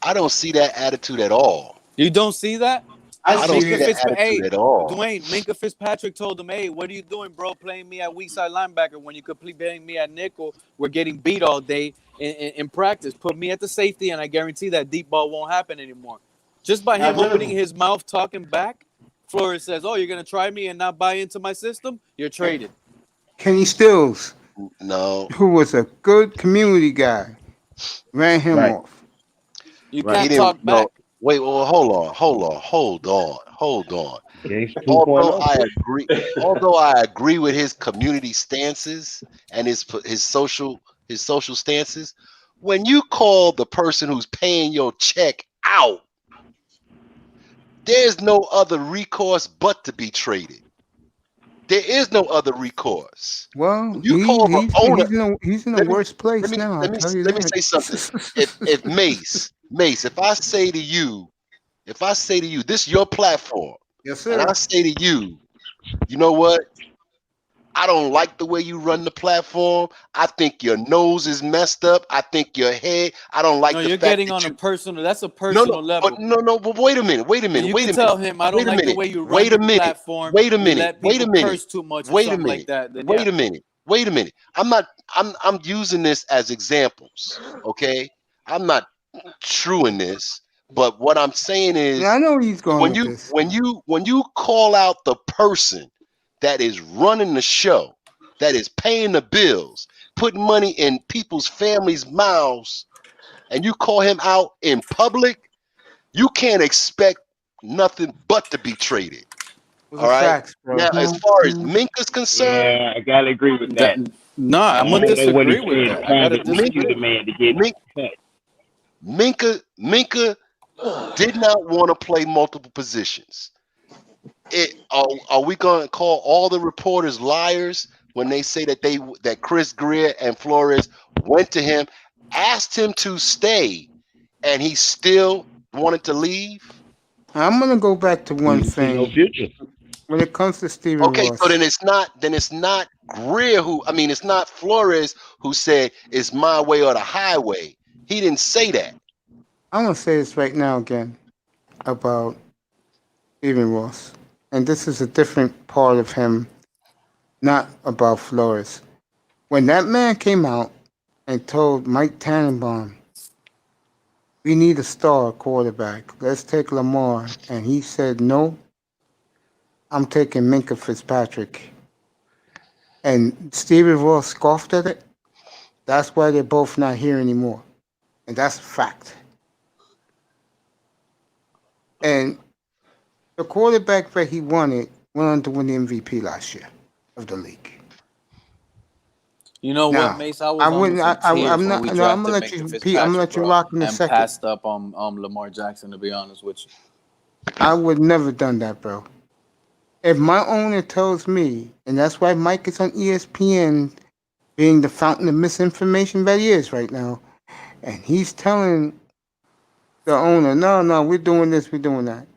[SPEAKER 2] I don't see that attitude at all.
[SPEAKER 6] You don't see that?
[SPEAKER 2] I don't see that attitude at all.
[SPEAKER 6] Dwayne, Minka Fitzpatrick told him, "Hey, what are you doing, bro? Playing me at weak side linebacker when you could be playing me at nickel? We're getting beat all day in practice. Put me at the safety, and I guarantee that deep ball won't happen anymore." Just by him opening his mouth, talking back, Flores says, "Oh, you're gonna try me and not buy into my system? You're traded."
[SPEAKER 1] Kenny Stills,
[SPEAKER 2] No,
[SPEAKER 1] who was a good community guy, ran him off.
[SPEAKER 6] You can't talk back.
[SPEAKER 2] No, wait, well, hold on.
[SPEAKER 7] Okay,
[SPEAKER 2] Although I agree with his community stances and his social stances, when you call the person who's paying your check out, there's no other recourse but to be traded. There is no other recourse.
[SPEAKER 1] Well,
[SPEAKER 2] You call the owner.
[SPEAKER 1] He's in a worse place now.
[SPEAKER 2] Let me say something. If Mace, if I say to you, this is your platform,
[SPEAKER 1] Yes, sir.
[SPEAKER 2] and I say to you, you know what? I don't like the way you run the platform. I think your nose is messed up. I think your head. I don't like.
[SPEAKER 6] No,
[SPEAKER 2] the
[SPEAKER 6] you're
[SPEAKER 2] fact
[SPEAKER 6] getting
[SPEAKER 2] that
[SPEAKER 6] on
[SPEAKER 2] you,
[SPEAKER 6] a personal. That's a personal level.
[SPEAKER 2] But wait a minute.
[SPEAKER 6] You can tell him I don't like the way you run the platform.
[SPEAKER 2] Wait a
[SPEAKER 6] You
[SPEAKER 2] minute.
[SPEAKER 6] let people curse too much.
[SPEAKER 2] Wait a
[SPEAKER 6] something
[SPEAKER 2] minute.
[SPEAKER 6] Like that. Then,
[SPEAKER 2] Wait a minute. I'm using this as examples. Okay. I'm not true in this, but what I'm saying is,
[SPEAKER 1] Yeah, I know he's going
[SPEAKER 2] when
[SPEAKER 1] with
[SPEAKER 2] you
[SPEAKER 1] this.
[SPEAKER 2] when you call out the person that is running the show, that is paying the bills, putting money in people's families' mouths, and you call him out in public, you can't expect nothing but to be traded.
[SPEAKER 1] Those
[SPEAKER 2] All
[SPEAKER 1] are
[SPEAKER 2] right.
[SPEAKER 1] facts, bro.
[SPEAKER 2] Now, as far as Minka's concerned,
[SPEAKER 7] yeah, I gotta agree with that.
[SPEAKER 6] No, I'm
[SPEAKER 7] I
[SPEAKER 6] gonna
[SPEAKER 7] don't know what
[SPEAKER 6] disagree
[SPEAKER 7] he's
[SPEAKER 6] with
[SPEAKER 7] saying
[SPEAKER 6] that. I gotta
[SPEAKER 7] privately to
[SPEAKER 6] disagree.
[SPEAKER 7] the man to get cut.
[SPEAKER 2] Minka did not want to play multiple positions. Are we going to call all the reporters liars when they say that Chris Greer and Flores went to him, asked him to stay, and he still wanted to leave?
[SPEAKER 1] I'm gonna go back to one
[SPEAKER 7] See no
[SPEAKER 1] thing.
[SPEAKER 7] future.
[SPEAKER 1] When it comes to Stephen
[SPEAKER 2] Okay,
[SPEAKER 1] Ross,
[SPEAKER 2] so then it's not Greer it's not Flores who said it's my way or the highway. He didn't say that.
[SPEAKER 1] I'm gonna say this right now again about Stephen Ross, and this is a different part of him, not about Flores. When that man came out and told Mike Tannenbaum, "We need a star quarterback. Let's take Lamar," and he said, "No, I'm taking Minka Fitzpatrick," and Stephen Ross scoffed at it. That's why they're both not here anymore, and that's a fact. And the quarterback that he wanted went on to win the MVP last year. of the league.
[SPEAKER 6] You know what,
[SPEAKER 1] Now,
[SPEAKER 6] Mace? I
[SPEAKER 1] I
[SPEAKER 6] was
[SPEAKER 1] wouldn't.
[SPEAKER 6] almost in tears
[SPEAKER 1] I'm
[SPEAKER 6] when
[SPEAKER 1] not.
[SPEAKER 6] we
[SPEAKER 1] No, I'm gonna
[SPEAKER 6] drafted
[SPEAKER 1] let
[SPEAKER 6] Minka
[SPEAKER 1] you, Pete. I'm gonna
[SPEAKER 6] Fitzpatrick,
[SPEAKER 1] let you
[SPEAKER 6] bro,
[SPEAKER 1] rock in a
[SPEAKER 6] and
[SPEAKER 1] second.
[SPEAKER 6] passed up on Lamar Jackson. To be honest with you,
[SPEAKER 1] I would never done that, bro. If my owner tells me, and that's why Mike is on ESPN, being the fountain of misinformation that he is right now, and he's telling the owner, no, we're doing this, we're doing that.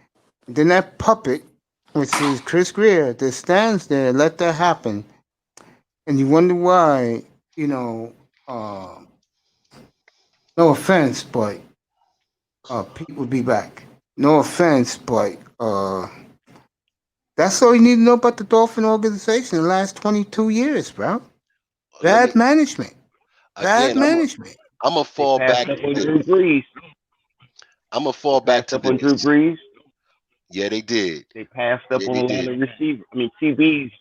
[SPEAKER 1] And then that puppet, which is Chris Greer, that stands there, let that happen, and you wonder why, you know, no offense, but Pete will be back. No offense, but that's all you need to know about the Dolphin organization in the last 22 years, bro.
[SPEAKER 2] Let me
[SPEAKER 1] Bad management. Bad
[SPEAKER 2] again.
[SPEAKER 1] management.
[SPEAKER 2] I'm gonna
[SPEAKER 7] They
[SPEAKER 2] fall
[SPEAKER 7] passed
[SPEAKER 2] back
[SPEAKER 7] up
[SPEAKER 2] to
[SPEAKER 7] on
[SPEAKER 2] this.
[SPEAKER 7] Drew Brees.
[SPEAKER 2] I'm gonna fall back
[SPEAKER 7] Passed
[SPEAKER 2] to
[SPEAKER 7] up on Drew
[SPEAKER 2] this.
[SPEAKER 7] Brees.
[SPEAKER 2] Yeah, they did.
[SPEAKER 7] They passed up
[SPEAKER 2] Yeah,
[SPEAKER 7] on
[SPEAKER 2] they
[SPEAKER 7] a lot
[SPEAKER 2] did.
[SPEAKER 7] of QBs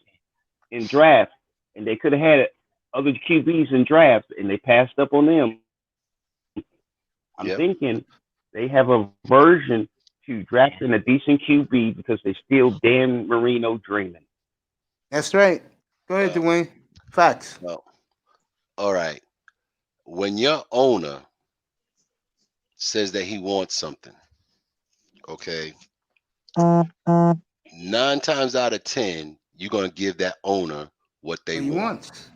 [SPEAKER 7] in draft, and they could have had other QBs in draft, and they passed up on them. I'm
[SPEAKER 2] Yep.
[SPEAKER 7] thinking they have a version to drafting a decent QB because they still Dan Marino dreaming.
[SPEAKER 1] That's right. Go ahead,
[SPEAKER 2] Well,
[SPEAKER 1] Dwayne. Facts.
[SPEAKER 2] well, all right. When your owner says that he wants something, okay, 9 times out of 10, you're gonna give that owner what they
[SPEAKER 1] What he
[SPEAKER 2] want.
[SPEAKER 1] wants.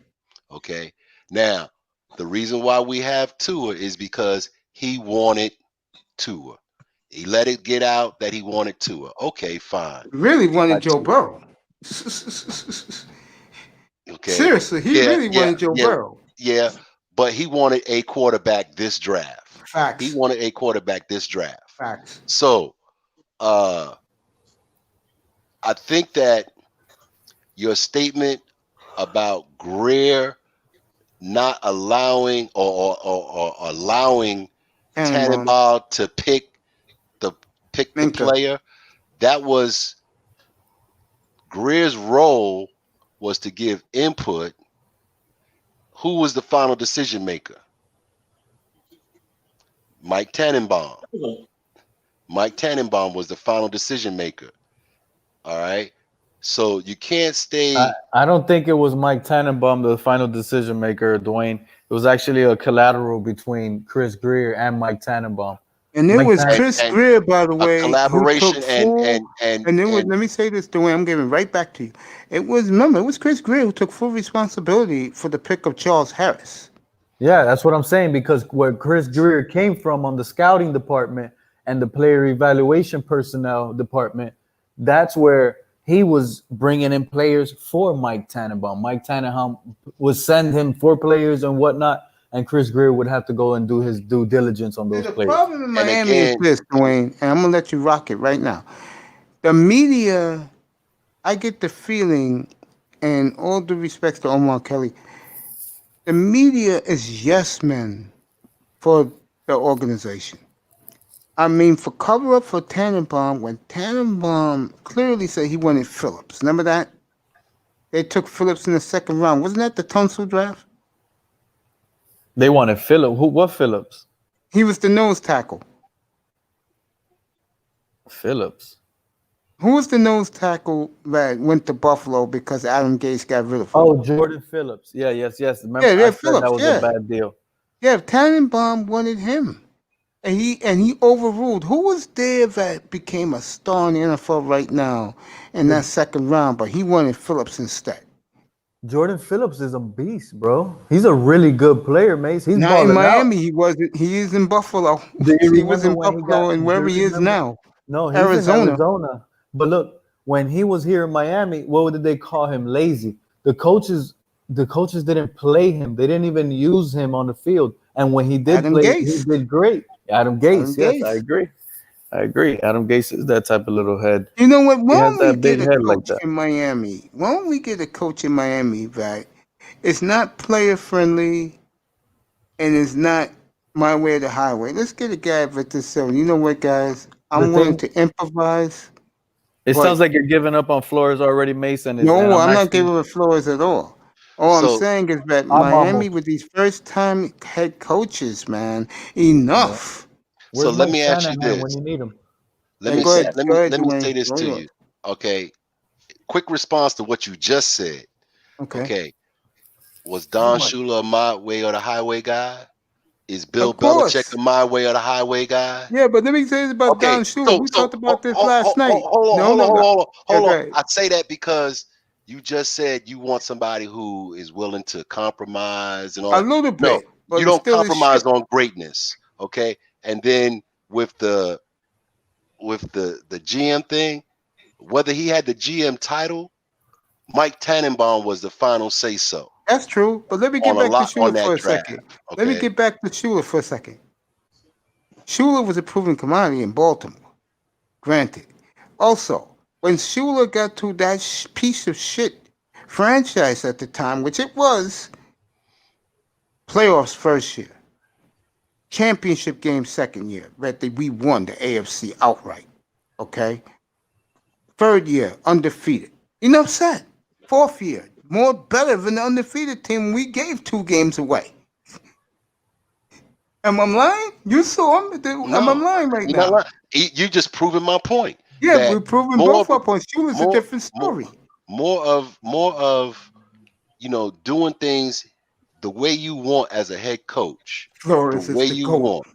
[SPEAKER 2] Okay. Now, the reason why we have Tua is because he wanted Tua. He let it get out that he wanted Tua. Okay, fine.
[SPEAKER 1] He really wanted
[SPEAKER 2] Got
[SPEAKER 1] Joe
[SPEAKER 2] Tua.
[SPEAKER 1] Burrow.
[SPEAKER 2] Okay.
[SPEAKER 1] Seriously, he
[SPEAKER 2] Yeah,
[SPEAKER 1] really
[SPEAKER 2] yeah,
[SPEAKER 1] wanted Joe
[SPEAKER 2] yeah,
[SPEAKER 1] Burrow.
[SPEAKER 2] yeah. But he wanted a quarterback this draft. He
[SPEAKER 1] Facts.
[SPEAKER 2] wanted a quarterback this draft.
[SPEAKER 1] Facts.
[SPEAKER 2] So I think that your statement about Greer not allowing or allowing
[SPEAKER 1] Tannenbaum.
[SPEAKER 2] Tannenbaum to pick the
[SPEAKER 1] Minka.
[SPEAKER 2] player, that was Greer's role was to give input. Who was the final decision maker? Mike Tannenbaum. Mike Tannenbaum was the final decision maker. All right. So you can't stay.
[SPEAKER 8] I don't think it was Mike Tannenbaum, the final decision maker, Dwayne. It was actually a collateral between Chris Greer and Mike Tannenbaum.
[SPEAKER 1] And it
[SPEAKER 8] Mike
[SPEAKER 1] was
[SPEAKER 8] Tan-
[SPEAKER 1] Chris
[SPEAKER 2] and
[SPEAKER 1] Greer, by the
[SPEAKER 2] a
[SPEAKER 1] way, who took
[SPEAKER 2] collaboration
[SPEAKER 1] full. And it was. Let me say this, Dwayne. I'm giving right back to you. It was. Remember, it was Chris Greer who took full responsibility for the pick of Charles Harris.
[SPEAKER 8] Yeah, that's what I'm saying, because where Chris Greer came from on the scouting department and the player evaluation personnel department, that's where he was bringing in players for Mike Tannenbaum. Mike Tannenbaum would send him for players and whatnot, and Chris Greer would have to go and do his due diligence on those
[SPEAKER 1] The
[SPEAKER 8] players.
[SPEAKER 1] problem in
[SPEAKER 2] and
[SPEAKER 1] Miami is
[SPEAKER 2] again,
[SPEAKER 1] this, Dwayne, and I'm gonna let you rock it right now. The media, I get the feeling, and all due respect to Omar Kelly, the media is yes men for the organization. I mean, for cover up for Tannenbaum, when Tannenbaum clearly said he wanted Phillips. Remember that? They took Phillips in the second round. Wasn't that the Tunsil draft?
[SPEAKER 8] They wanted Phillips. What Phillips?
[SPEAKER 1] He was the nose tackle.
[SPEAKER 8] Phillips.
[SPEAKER 1] Who was the nose tackle that went to Buffalo because Adam Gase got rid of him?
[SPEAKER 8] Oh, Jordan Phillips. Yeah, yes. Remember,
[SPEAKER 1] Yeah,
[SPEAKER 8] I said
[SPEAKER 1] Phillips.
[SPEAKER 8] that was a bad deal.
[SPEAKER 1] Yeah, Tannenbaum wanted him. And he overruled. Who was there that became a star in the NFL right now in that second round? But he wanted Phillips instead.
[SPEAKER 8] Jordan Phillips is a beast, bro. He's a really good player, Mace. He's
[SPEAKER 1] Not in
[SPEAKER 8] balling out.
[SPEAKER 1] Miami. He wasn't. He is in Buffalo.
[SPEAKER 8] Do you
[SPEAKER 1] He was
[SPEAKER 8] remember
[SPEAKER 1] in
[SPEAKER 8] when he
[SPEAKER 1] Buffalo,
[SPEAKER 8] got?
[SPEAKER 1] and
[SPEAKER 8] Do
[SPEAKER 1] wherever
[SPEAKER 8] you
[SPEAKER 1] he is
[SPEAKER 8] remember?
[SPEAKER 1] now,
[SPEAKER 8] No, he's
[SPEAKER 1] Arizona.
[SPEAKER 8] in Arizona. But look, when he was here in Miami, what did they call him? Lazy. The coaches didn't play him. They didn't even use him on the field. And when he did
[SPEAKER 1] Adam
[SPEAKER 8] play,
[SPEAKER 1] Gase.
[SPEAKER 8] he did great. Adam Gase.
[SPEAKER 1] Adam
[SPEAKER 8] Yes, I
[SPEAKER 1] Gase.
[SPEAKER 8] agree. Adam Gase is that type of little head.
[SPEAKER 1] You know what? Why
[SPEAKER 8] He has
[SPEAKER 1] don't we
[SPEAKER 8] that big
[SPEAKER 1] get a
[SPEAKER 8] head like
[SPEAKER 1] coach
[SPEAKER 8] that.
[SPEAKER 1] in Miami? Why don't we get a coach in Miami that it's not player friendly and it's not my way or the highway? Let's get a guy at this 7. You know what, guys? I'm willing to improvise.
[SPEAKER 8] It
[SPEAKER 1] But
[SPEAKER 8] sounds like you're giving up on Flores already, Mason. And
[SPEAKER 1] no, I'm not
[SPEAKER 8] actually,
[SPEAKER 1] giving it Flores at all. All I'm
[SPEAKER 2] so
[SPEAKER 1] saying is that
[SPEAKER 8] I'm
[SPEAKER 1] Miami,
[SPEAKER 8] almost.
[SPEAKER 1] with these first-time head coaches, man, enough.
[SPEAKER 2] so
[SPEAKER 8] Where's
[SPEAKER 2] let
[SPEAKER 8] Mike
[SPEAKER 2] me ask you
[SPEAKER 8] Shanahan when
[SPEAKER 2] this.
[SPEAKER 8] you need him?
[SPEAKER 2] Let
[SPEAKER 1] And
[SPEAKER 2] me
[SPEAKER 1] go
[SPEAKER 2] say
[SPEAKER 1] ahead,
[SPEAKER 2] let me
[SPEAKER 1] Dwayne.
[SPEAKER 2] say this
[SPEAKER 1] Go
[SPEAKER 2] to
[SPEAKER 1] ahead.
[SPEAKER 2] you. Okay. Quick response to what you just said.
[SPEAKER 1] Okay.
[SPEAKER 2] Okay. Was Don Shula a my way or the highway guy? Is Bill
[SPEAKER 1] Of course.
[SPEAKER 2] Belichick the my way or the highway guy?
[SPEAKER 1] Yeah, but let me say this about
[SPEAKER 2] Okay,
[SPEAKER 1] Don Shula. We talked about this last night.
[SPEAKER 2] hold
[SPEAKER 1] No.
[SPEAKER 2] on.
[SPEAKER 1] Okay.
[SPEAKER 2] I say that because you just said you want somebody who is willing to compromise and all
[SPEAKER 1] A
[SPEAKER 2] that.
[SPEAKER 1] little
[SPEAKER 2] No,
[SPEAKER 1] bit, but
[SPEAKER 2] you
[SPEAKER 1] it's
[SPEAKER 2] don't
[SPEAKER 1] still
[SPEAKER 2] compromise
[SPEAKER 1] shit.
[SPEAKER 2] on greatness. Okay, and then with the GM thing, whether he had the GM title, Mike Tannenbaum was the final say so
[SPEAKER 1] That's true. But let me get
[SPEAKER 2] on a
[SPEAKER 1] back to
[SPEAKER 2] lot on
[SPEAKER 1] Shula
[SPEAKER 2] that
[SPEAKER 1] for a
[SPEAKER 2] draft.
[SPEAKER 1] second.
[SPEAKER 2] Okay,
[SPEAKER 1] Let me get back to Shula for a second. Shula was a proven commodity in Baltimore. Granted. Also, when Shula got to that piece of shit franchise at the time, which it was, playoffs first year, championship game second year, right? We won the AFC outright. Okay. Third year, undefeated. Enough said. Fourth year, more better than the undefeated team. We gave 2 games away. Am I lying? You saw him. Am I lying right
[SPEAKER 2] you're not
[SPEAKER 1] now?
[SPEAKER 2] lying. You just proving my point.
[SPEAKER 1] Yeah,
[SPEAKER 2] That
[SPEAKER 1] we're proving
[SPEAKER 2] more
[SPEAKER 1] both our points. Shula's a
[SPEAKER 2] more
[SPEAKER 1] different story.
[SPEAKER 2] more of doing things the way you want as a head coach, the
[SPEAKER 1] Flores is
[SPEAKER 2] way
[SPEAKER 1] the
[SPEAKER 2] you
[SPEAKER 1] GOAT.
[SPEAKER 2] want.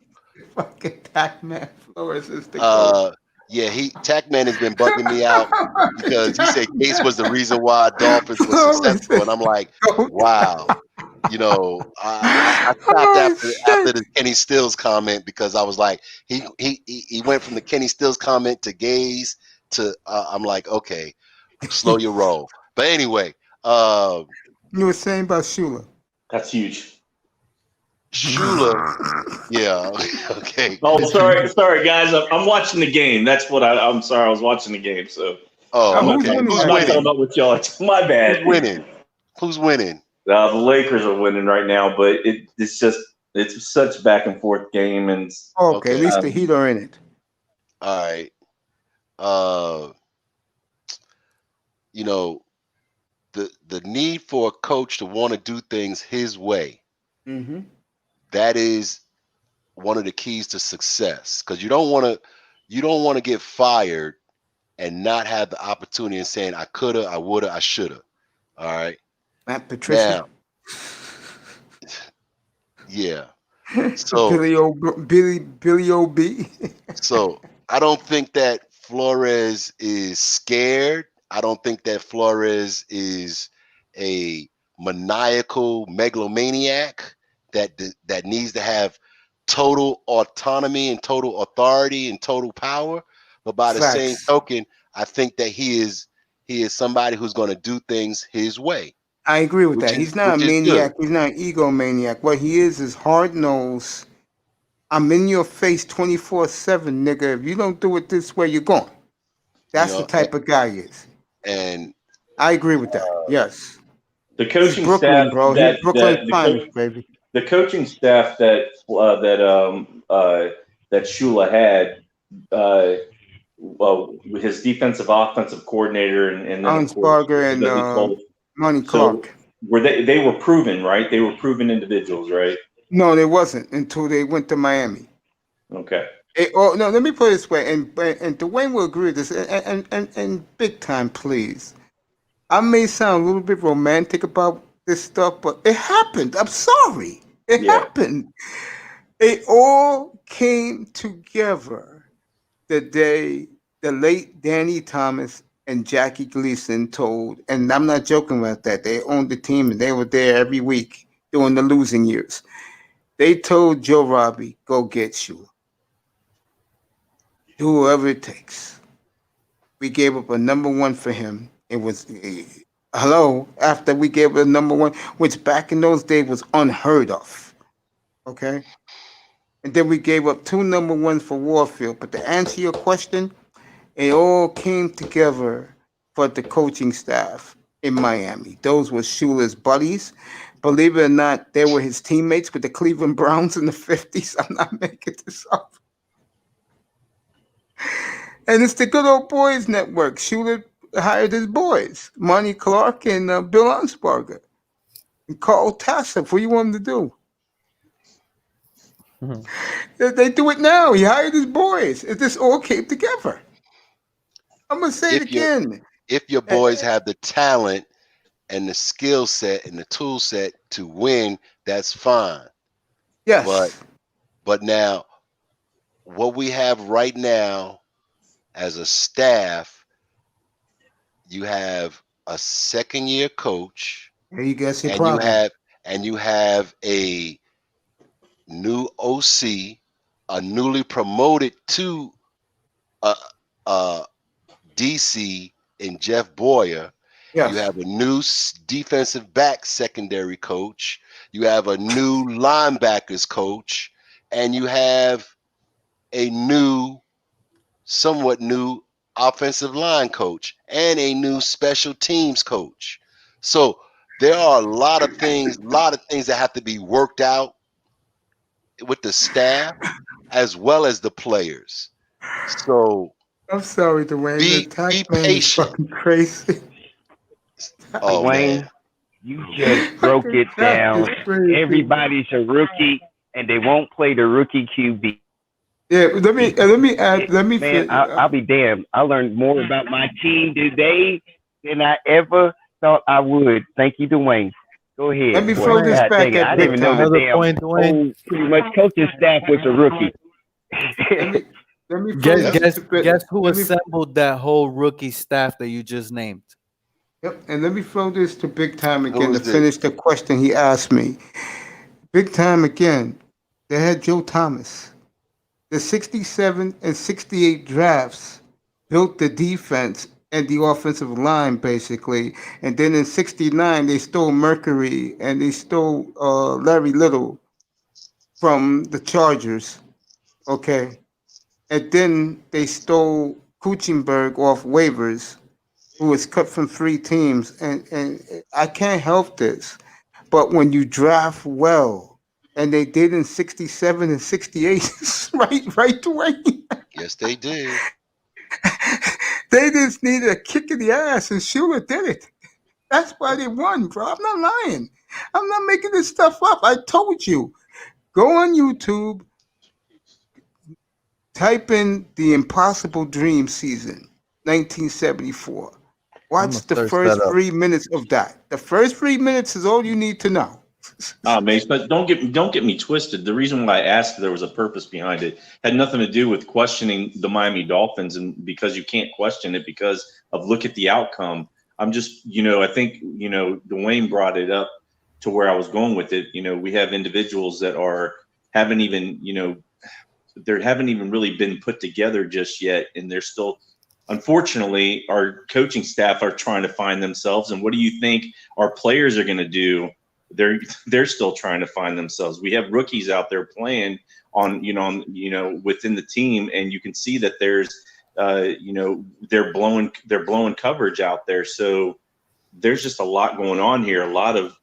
[SPEAKER 1] Fucking Tackman. Flores is the GOAT.
[SPEAKER 2] Yeah, Tackman has been bugging me out because he said Case was the reason why Dolphins was
[SPEAKER 1] Flores
[SPEAKER 2] successful,
[SPEAKER 1] is
[SPEAKER 2] and I'm like,
[SPEAKER 1] the GOAT.
[SPEAKER 2] wow. I stopped
[SPEAKER 1] Oh,
[SPEAKER 2] after
[SPEAKER 1] shit.
[SPEAKER 2] the Kenny Stills comment because I was like, he went from the Kenny Stills comment to Gaze to I'm like, okay, slow your roll. But anyway,
[SPEAKER 1] You were saying about Shula.
[SPEAKER 3] That's huge.
[SPEAKER 2] Shula, yeah, okay.
[SPEAKER 3] Oh, sorry, guys. I'm watching the game. That's what I'm sorry. I was watching the game, so I'm
[SPEAKER 2] Oh,
[SPEAKER 3] not,
[SPEAKER 1] Who's
[SPEAKER 2] okay.
[SPEAKER 1] winning
[SPEAKER 2] Who's
[SPEAKER 3] I'm
[SPEAKER 1] that
[SPEAKER 3] not
[SPEAKER 1] game?
[SPEAKER 3] coming
[SPEAKER 2] winning?
[SPEAKER 3] up with y'all. It's my bad.
[SPEAKER 2] Who's winning? Who's winning?
[SPEAKER 3] The Lakers are winning right now, but it's such back and forth game, and
[SPEAKER 1] Okay, at least the
[SPEAKER 3] um,
[SPEAKER 1] Heat are in it.
[SPEAKER 2] All right. The need for a coach to want to do things his way.
[SPEAKER 1] Mm-hmm.
[SPEAKER 2] That is one of the keys to success, because you don't want to get fired and not have the opportunity and saying I coulda, I woulda, I shoulda. All right.
[SPEAKER 1] Matt Patricia.
[SPEAKER 2] Now, yeah. So
[SPEAKER 1] Billy O.B.
[SPEAKER 2] So I don't think that Flores is scared. I don't think that Flores is a maniacal megalomaniac that needs to have total autonomy and total authority and total power. But by the same
[SPEAKER 1] Facts.
[SPEAKER 2] token, I think that he is somebody who's going to do things his way,
[SPEAKER 1] I agree with
[SPEAKER 2] which
[SPEAKER 1] that.
[SPEAKER 2] is
[SPEAKER 1] He's not a
[SPEAKER 2] good.
[SPEAKER 1] maniac. He's not an egomaniac. What he is hard nosed. I'm in your face 24/7, nigga. If you don't do it this way, you're gone. That's the type of guy he is.
[SPEAKER 2] And
[SPEAKER 1] I agree with that. Yes.
[SPEAKER 3] the
[SPEAKER 1] He's
[SPEAKER 3] coaching
[SPEAKER 1] Brooklyn,
[SPEAKER 3] staff
[SPEAKER 1] bro. He's Brooklyn finest, baby.
[SPEAKER 3] the coaching staff that Shula had, his defensive offensive coordinator, and then of course
[SPEAKER 1] Ansparger and Monty
[SPEAKER 3] so
[SPEAKER 1] Clark.
[SPEAKER 3] were they were proven, right? They were proven individuals, right?
[SPEAKER 1] No, they wasn't until they went to Miami.
[SPEAKER 3] Okay.
[SPEAKER 1] No, let me put it this way, and Dwayne will agree with this, and big time, please. I may sound a little bit romantic about this stuff, but it happened. I'm sorry. It happened. It all came together the day the late Danny Thomas and Jackie Gleason told, and I'm not joking about that. They owned the team and they were there every week during the losing years. They told Joe Robbie, go get Shula. Do whatever it takes. We gave up a number 1 for him. It was after we gave up a number 1, which back in those days was unheard of. Okay? And then we gave up 2 number 1s for Warfield. But to answer your question, it all came together for the coaching staff in Miami. Those were Shula's buddies. Believe it or not, they were his teammates with the Cleveland Browns in the 50s. I'm not making this up. And it's the good old boys network. Shula hired his boys, Monty Clark and Bill Ansparger. And Carl Tassif. What do you want him to do?
[SPEAKER 8] Mm-hmm.
[SPEAKER 1] They do it now. He hired his boys. This all came together. I'm going to say it again.
[SPEAKER 2] If your boys have the talent and the skill set and the tool set to win, that's fine.
[SPEAKER 1] Yes.
[SPEAKER 2] But now, what we have right now as a staff, you have a second-year coach,
[SPEAKER 1] There you guess your
[SPEAKER 2] and
[SPEAKER 1] problem.
[SPEAKER 2] you have a new OC, a newly promoted to DC in Jeff Boyer.
[SPEAKER 1] Yes.
[SPEAKER 2] You have a new defensive back secondary coach. You have a new linebackers coach, and you have a somewhat new offensive line coach and a new special teams coach. So there are a lot of things that have to be worked out with the staff as well as the players. So
[SPEAKER 1] I'm sorry, Dwayne. The
[SPEAKER 2] be
[SPEAKER 1] tax man is
[SPEAKER 2] patient.
[SPEAKER 1] fucking crazy.
[SPEAKER 2] Oh
[SPEAKER 7] Dwayne,
[SPEAKER 2] man,
[SPEAKER 7] you just broke it down. Everybody's a rookie, and they won't play the rookie QB.
[SPEAKER 1] Yeah, let me add.
[SPEAKER 7] Man, I'll be damned. I learned more about my team today than I ever thought I would. Thank you, Dwayne. Go ahead.
[SPEAKER 1] Let me
[SPEAKER 7] boy.
[SPEAKER 1] throw this
[SPEAKER 7] God
[SPEAKER 1] back
[SPEAKER 7] dang it.
[SPEAKER 1] at
[SPEAKER 7] I
[SPEAKER 1] Big
[SPEAKER 7] didn't even know
[SPEAKER 1] Tom.
[SPEAKER 7] the
[SPEAKER 8] Another
[SPEAKER 7] damn
[SPEAKER 8] point, Dwayne.
[SPEAKER 7] whole pretty much coaching staff was a rookie.
[SPEAKER 1] Let me throw this to Big-
[SPEAKER 8] Guess who
[SPEAKER 1] let me-
[SPEAKER 8] assembled that whole rookie staff that you just named?
[SPEAKER 1] Yep, and let me throw this to Big Time again
[SPEAKER 2] Who's
[SPEAKER 1] to
[SPEAKER 2] this?
[SPEAKER 1] finish the question he asked me. Big Time again. They had Joe Thomas. The 67 and 68 drafts built the defense and the offensive line, basically. And then in 69, they stole Mercury and they stole Larry Little from the Chargers. Okay. And then they stole Kuchenberg off waivers, who was cut from 3 teams. And I can't help this. But when you draft well, and they did in 67 and 68, right away.
[SPEAKER 2] yes they did.
[SPEAKER 1] They just needed a kick in the ass, and Shula did it. That's why they won, bro. I'm not lying. I'm not making this stuff up. I told you. Go on YouTube, type in the Impossible Dream season, 1974. Watch the
[SPEAKER 8] search
[SPEAKER 1] first
[SPEAKER 8] that up.
[SPEAKER 1] 3 minutes of that. The first 3 minutes is all you need to know.
[SPEAKER 3] Mace, but don't get me twisted. The reason why I asked if there was a purpose behind it had nothing to do with questioning the Miami Dolphins, and because you can't question it because of look at the outcome. I'm just, I think, Dwayne brought it up to where I was going with it. We have individuals that haven't even really been put together just yet, and they're still, unfortunately, our coaching staff are trying to find themselves. And what do you think our players are going to do? They're still trying to find themselves. We have rookies out there playing on within the team, and you can see that there's they're blowing coverage out there. So there's just a lot going on here, a lot of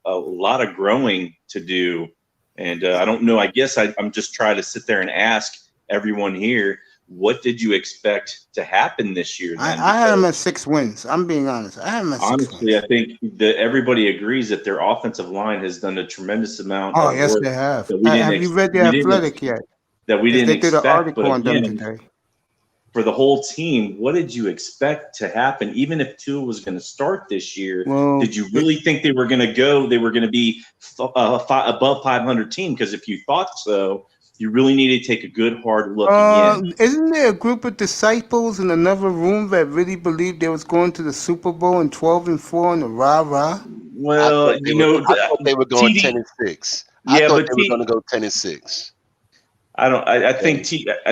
[SPEAKER 3] growing to do. And I don't know. I guess I'm just trying to sit there and ask everyone here, what did you expect to happen this year?
[SPEAKER 1] I had them at 6 wins. I'm being honest. I had them at 6
[SPEAKER 3] Honestly,
[SPEAKER 1] wins.
[SPEAKER 3] I think that everybody agrees that their offensive line has done a tremendous amount
[SPEAKER 1] Oh,
[SPEAKER 3] of
[SPEAKER 1] yes,
[SPEAKER 3] work
[SPEAKER 1] they have.
[SPEAKER 3] that we didn't
[SPEAKER 1] Have you read The
[SPEAKER 3] we didn't
[SPEAKER 1] Athletic yet?
[SPEAKER 3] that we
[SPEAKER 1] Yes,
[SPEAKER 3] didn't
[SPEAKER 1] they did an
[SPEAKER 3] expect.
[SPEAKER 1] article
[SPEAKER 3] But
[SPEAKER 1] on them
[SPEAKER 3] again,
[SPEAKER 1] today.
[SPEAKER 3] for the whole team, what did you expect to happen? Even if Tua was going to start this year,
[SPEAKER 1] Well,
[SPEAKER 3] did you really think they were going to be above 500 team? Because if you thought so, you really need to take a good hard look again.
[SPEAKER 1] Isn't there a group of disciples in another room that really believed they was going to the Super Bowl in 12-4 in the rah-rah?
[SPEAKER 3] Well,
[SPEAKER 2] I thought they were going
[SPEAKER 3] TD
[SPEAKER 2] 10-6.
[SPEAKER 3] Yeah,
[SPEAKER 2] I thought
[SPEAKER 3] but
[SPEAKER 2] they were going to go 10-6.
[SPEAKER 3] I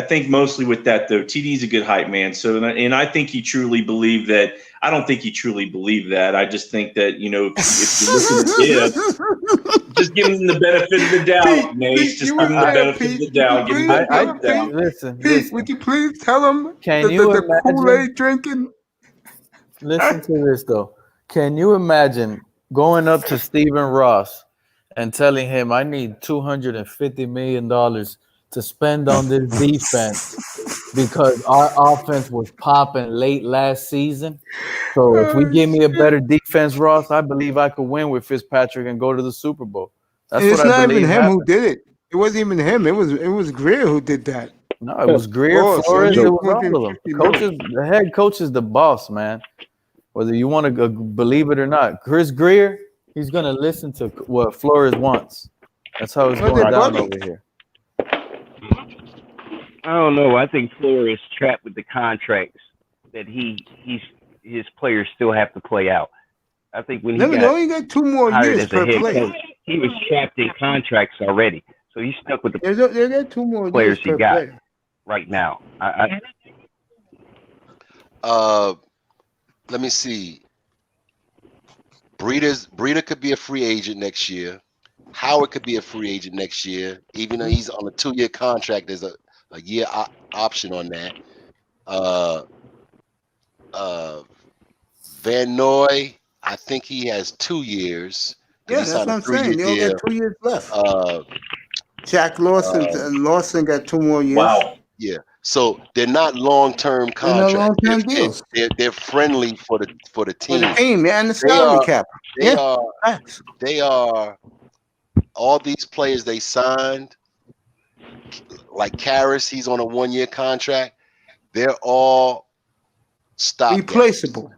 [SPEAKER 3] think mostly with that though, TD's a good hype man. So, and I think he truly believed that. I don't think he truly believed that. I just think that, if you listen to Gibbs, just give him the benefit of the doubt, Mace. Just give him the benefit of the doubt. Give him the benefit of the doubt.
[SPEAKER 8] Listen,
[SPEAKER 1] Pete, would you please tell him
[SPEAKER 8] Can
[SPEAKER 1] the
[SPEAKER 8] you
[SPEAKER 1] Kool-Aid
[SPEAKER 8] imagine?
[SPEAKER 1] drinking?
[SPEAKER 8] Listen to this though. Can you imagine going up to Stephen Ross and telling him, "I need $250 million to spend on this defense because our offense was popping late last season. So if we give me a better defense, Ross, I believe I could win with Fitzpatrick and go to the Super Bowl." That's
[SPEAKER 1] It's
[SPEAKER 8] what I
[SPEAKER 1] not
[SPEAKER 8] believe
[SPEAKER 1] even him
[SPEAKER 8] happened.
[SPEAKER 1] who did it. It wasn't even him. It was Greer who did that.
[SPEAKER 8] No, it was Greer,
[SPEAKER 1] Boss,
[SPEAKER 8] Flores,
[SPEAKER 1] I
[SPEAKER 8] it
[SPEAKER 1] need
[SPEAKER 8] was all of them.
[SPEAKER 1] $250
[SPEAKER 8] Coaches, the head coach is the boss, man. Whether you want to believe it or not, Chris Greer, he's gonna listen to what Flores wants. That's how it's
[SPEAKER 1] Well,
[SPEAKER 8] going
[SPEAKER 1] they're
[SPEAKER 8] down
[SPEAKER 1] buddies.
[SPEAKER 8] over here.
[SPEAKER 7] I don't know. I think Flores is trapped with the contracts that his players still have to play out. I think when he
[SPEAKER 1] Remember, they
[SPEAKER 7] got
[SPEAKER 1] only got 2 more
[SPEAKER 7] hired
[SPEAKER 1] years
[SPEAKER 7] as a
[SPEAKER 1] per
[SPEAKER 7] head
[SPEAKER 1] player.
[SPEAKER 7] coach, he was trapped in contracts already. So he's stuck with the
[SPEAKER 1] They got 2 more
[SPEAKER 7] players
[SPEAKER 1] years
[SPEAKER 7] he
[SPEAKER 1] per
[SPEAKER 7] got
[SPEAKER 1] player.
[SPEAKER 7] right now.
[SPEAKER 2] Let me see. Breeder could be a free agent next year. Howard could be a free agent next year, even though he's on a 2-year contract. There's a year option on that. Van Noy, I think he has 2 years.
[SPEAKER 1] Yeah, that's what I'm saying. They only got 2 years left. Jack Lawson got 2 more years.
[SPEAKER 3] Wow.
[SPEAKER 2] Yeah. So they're not long-term
[SPEAKER 1] They're not
[SPEAKER 2] contracts.
[SPEAKER 1] long-term deals.
[SPEAKER 2] They're friendly for the
[SPEAKER 1] For
[SPEAKER 2] team.
[SPEAKER 1] the team, yeah, and the salary cap.
[SPEAKER 2] They
[SPEAKER 1] are.
[SPEAKER 2] are all these players they signed, like Karras, he's on a 1-year contract. They're all stopgaps.
[SPEAKER 1] Replaceable.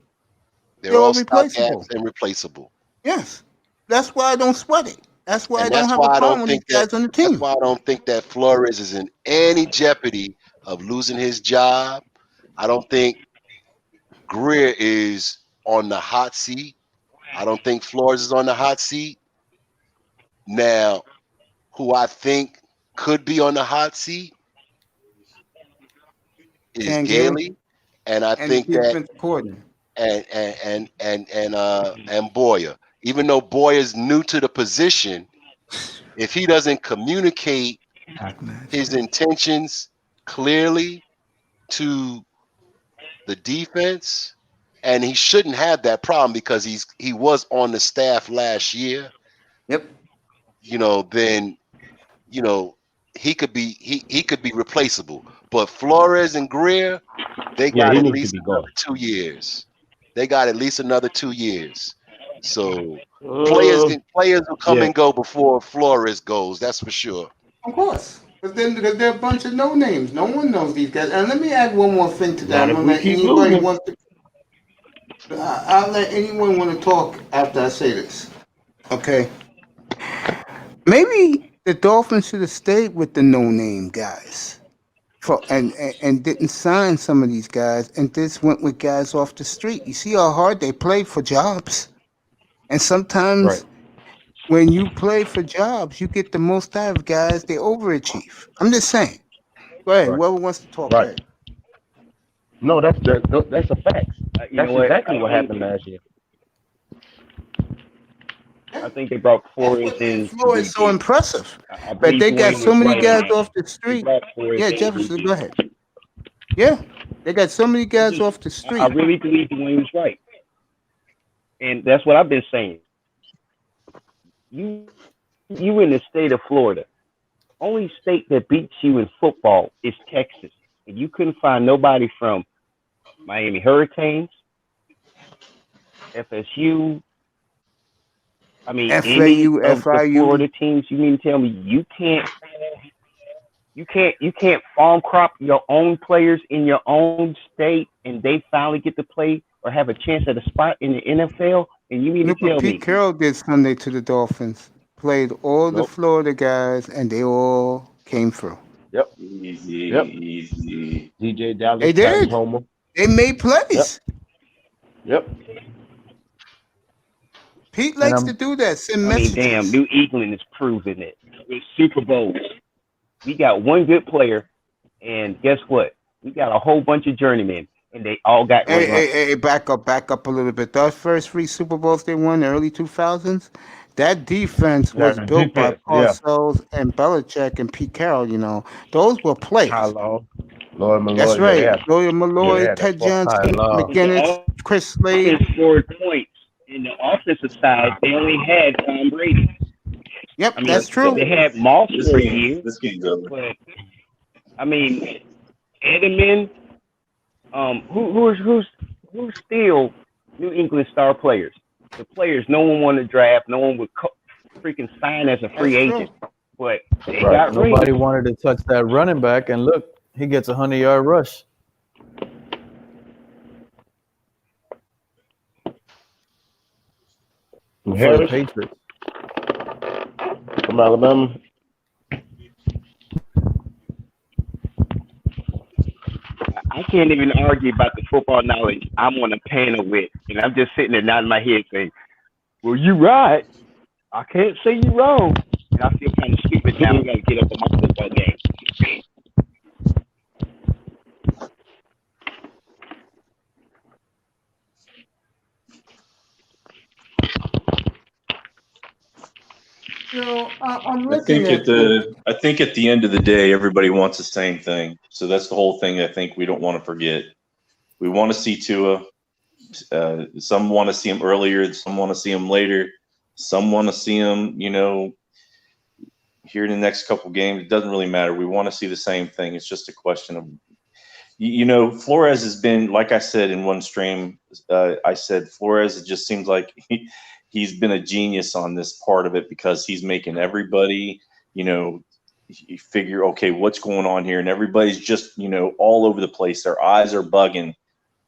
[SPEAKER 2] They're all stopgaps and replaceable.
[SPEAKER 1] Yes. That's why I don't sweat it. That's why
[SPEAKER 2] And
[SPEAKER 1] I don't have a problem with these guys on the team.
[SPEAKER 2] That's why I don't think that Flores is in any jeopardy of losing his job. I don't think Greer is on the hot seat. I don't think Flores is on the hot seat. Now, who I think could be on the hot seat is Gailey, and I think that and Boyer. Even though Boyer's new to the position, if he doesn't communicate his intentions clearly to the defense, and he shouldn't have that problem because he was on the staff last year.
[SPEAKER 1] Yep.
[SPEAKER 2] Then he could be replaceable. But Flores and Greer, they got at least another 2 years. They got at least another 2 years. So players will come and go before Flores goes. That's for sure.
[SPEAKER 1] Of course. But then because they're a bunch of no names. No one knows these guys. And let me add one more thing to that. I'll let anyone want to talk after I say this. Okay. Maybe the Dolphins should have stayed with the no-name guys, and didn't sign some of these guys, and just went with guys off the street. You see how hard they play for jobs, and sometimes when you play for jobs, you get the most out of guys. They overachieve. I'm just saying. Go ahead. Whoever wants to talk.
[SPEAKER 7] Right. No, that's a fact. That's exactly what happened last year. I think they brought Flores in.
[SPEAKER 1] Flores is so impressive. But they got so many guys off the street. Yeah, Jefferson, go ahead. Yeah, they got so many guys off the street.
[SPEAKER 7] I really believe Dwayne was right. And that's what I've been saying. You in the state of Florida. Only state that beats you in football is Texas. And you couldn't find nobody from Miami Hurricanes, FSU, FAU, any of the Florida teams. You mean to tell me you can't farm crop your own players in your own state, and they finally get to play or have a chance at a spot in the NFL? And you mean to tell me
[SPEAKER 1] Pete Carroll did Sunday to the Dolphins, played all the Florida guys, and they all came through.
[SPEAKER 7] Yep.
[SPEAKER 3] Easy.
[SPEAKER 7] DJ Dallas.
[SPEAKER 1] They did. They made plays.
[SPEAKER 7] Yep.
[SPEAKER 1] Pete likes to do that. Send messages.
[SPEAKER 7] Damn, New England is proving it. With Super Bowls, we got one good player, and guess what? We got a whole bunch of journeymen, and they all got.
[SPEAKER 1] Hey, back up a little bit. Those first 3 Super Bowls they won in the early 2000s, that defense was built by Parcells and Belichick and Pete Carroll. Those were plays.
[SPEAKER 7] Lloyd Malloy.
[SPEAKER 1] That's right. Lloyd Malloy, Ted Johnson, McGinnis, Chris Slade.
[SPEAKER 7] They scored points. In the offensive side, they only had Tom Brady.
[SPEAKER 1] Yep, that's true.
[SPEAKER 7] They had Moss for a year. But Edelman. Who's still New England star players? The players no one wanted to draft, no one would freaking sign as a free agent. But they got
[SPEAKER 8] nobody wanted to touch that running back, and look, he gets a 100-yard rush. For the
[SPEAKER 4] Harris
[SPEAKER 8] Patriots.
[SPEAKER 4] from Alabama.
[SPEAKER 7] I can't even argue about the football knowledge I'm on a panel with, and I'm just sitting there nodding my head saying, "Well, you right. I can't say you wrong." And I feel kind of stupid now. I got to get up on my football game.
[SPEAKER 1] I'm
[SPEAKER 3] I
[SPEAKER 1] looking
[SPEAKER 3] think
[SPEAKER 1] at
[SPEAKER 3] I think at the end of the day, everybody wants the same thing. So that's the whole thing. I think we don't want to forget. We want to see Tua. Some want to see him earlier. Some want to see him later. Some want to see him, here in the next couple games. It doesn't really matter. We want to see the same thing. It's just a question of, Flores has been, like I said in one stream, I said Flores, it just seems like he's been a genius on this part of it because he's making everybody, you figure, okay, what's going on here? And everybody's just, all over the place. Their eyes are bugging.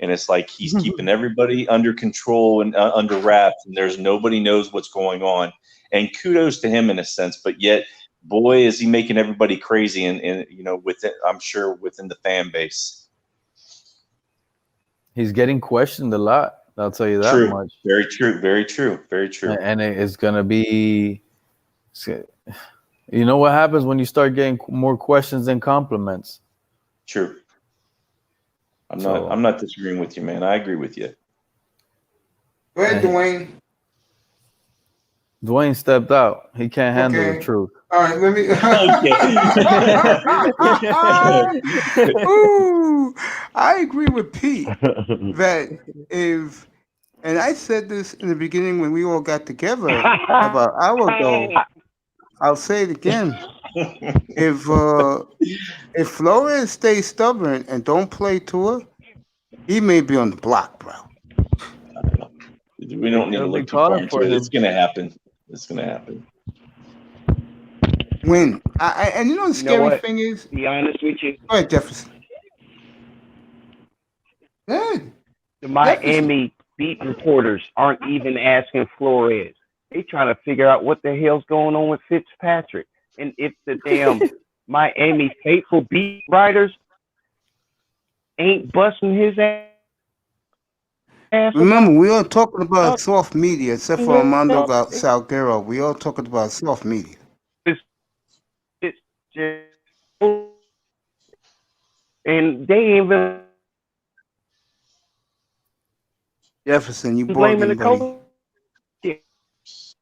[SPEAKER 3] And it's like he's keeping everybody under control and under wraps, and there's nobody knows what's going on. And kudos to him in a sense, but yet, boy, is he making everybody crazy, and within, I'm sure within the fan base.
[SPEAKER 8] He's getting questioned a lot. I'll tell you that
[SPEAKER 3] True.
[SPEAKER 8] much.
[SPEAKER 3] Very true. Very true. Very true.
[SPEAKER 8] And it's gonna be. You know what happens when you start getting more questions than compliments?
[SPEAKER 3] True. I'm not disagreeing with you, man. I agree with you.
[SPEAKER 1] Go ahead, Dwayne.
[SPEAKER 8] Dwayne stepped out. He can't handle the truth.
[SPEAKER 1] All right, let me. Ooh, I agree with Pete that and I said this in the beginning when we all got together about an hour ago. I'll say it again. If Flores stays stubborn and don't play Tua, he may be on the block, bro.
[SPEAKER 3] We don't need to look too far into it. It's gonna happen. It's gonna happen.
[SPEAKER 1] When and the scary thing is,
[SPEAKER 7] Be honest with you.
[SPEAKER 1] go ahead, Jefferson. Good.
[SPEAKER 7] The Miami beat reporters aren't even asking Flores. They trying to figure out what the hell's going on with Fitzpatrick. And if the damn Miami faithful beat writers ain't busting his ass.
[SPEAKER 1] Remember, we all talking about soft media, except for Armando Salguero. We all talking about soft media.
[SPEAKER 7] It's just, and they ain't even
[SPEAKER 1] Jefferson, you
[SPEAKER 7] blaming the
[SPEAKER 1] bugging, buddy.
[SPEAKER 7] coach.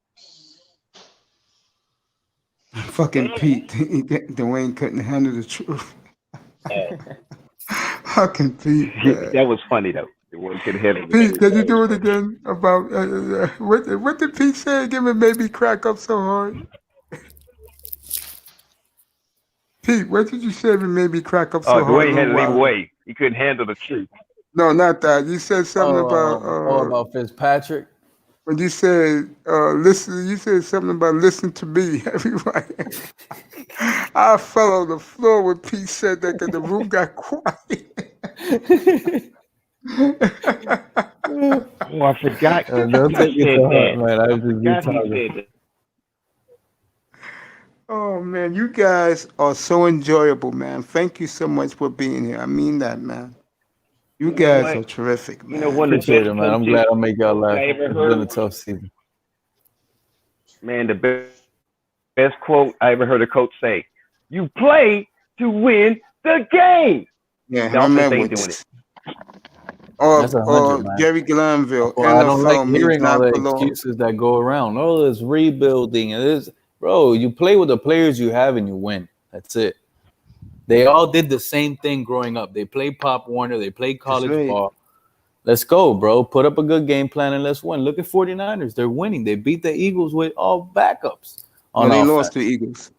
[SPEAKER 1] Fucking Pete. Dwayne couldn't handle the truth. Fucking Pete.
[SPEAKER 7] That was funny though.
[SPEAKER 1] Pete, can you do it again? About what did Pete say? Give me made me crack up so hard. Pete, what did you say? It made me crack up so hard.
[SPEAKER 7] Dwayne had it either way. He couldn't handle the truth.
[SPEAKER 1] No, not that. You said something
[SPEAKER 8] about Fitzpatrick.
[SPEAKER 1] When you said listen, you said something about listen to me. Everybody, I fell on the floor when Pete said that because the room got quiet.
[SPEAKER 7] I forgot.
[SPEAKER 8] Don't take it to heart, man. I just be
[SPEAKER 1] Oh man, you guys are so enjoyable, man. Thank you so much for being here. I mean that, man. You guys are terrific, man.
[SPEAKER 8] Appreciate it, man. I'm glad I make y'all laugh. It's been a tough season.
[SPEAKER 7] Man, the best quote I ever heard a coach say: "You play to win the game."
[SPEAKER 1] Yeah,
[SPEAKER 7] Dolphins ain't doing it.
[SPEAKER 1] Or Jerry Glanville.
[SPEAKER 8] Well, I don't like hearing all the excuses that go around. Oh, it's rebuilding. It is, bro. You play with the players you have and you win. That's it. They all did the same thing growing up. They played Pop Warner. They played college ball. Let's go, bro. Put up a good game plan and let's win. Look at 49ers. They're winning. They beat the Eagles with all backups.
[SPEAKER 1] They lost to the Eagles.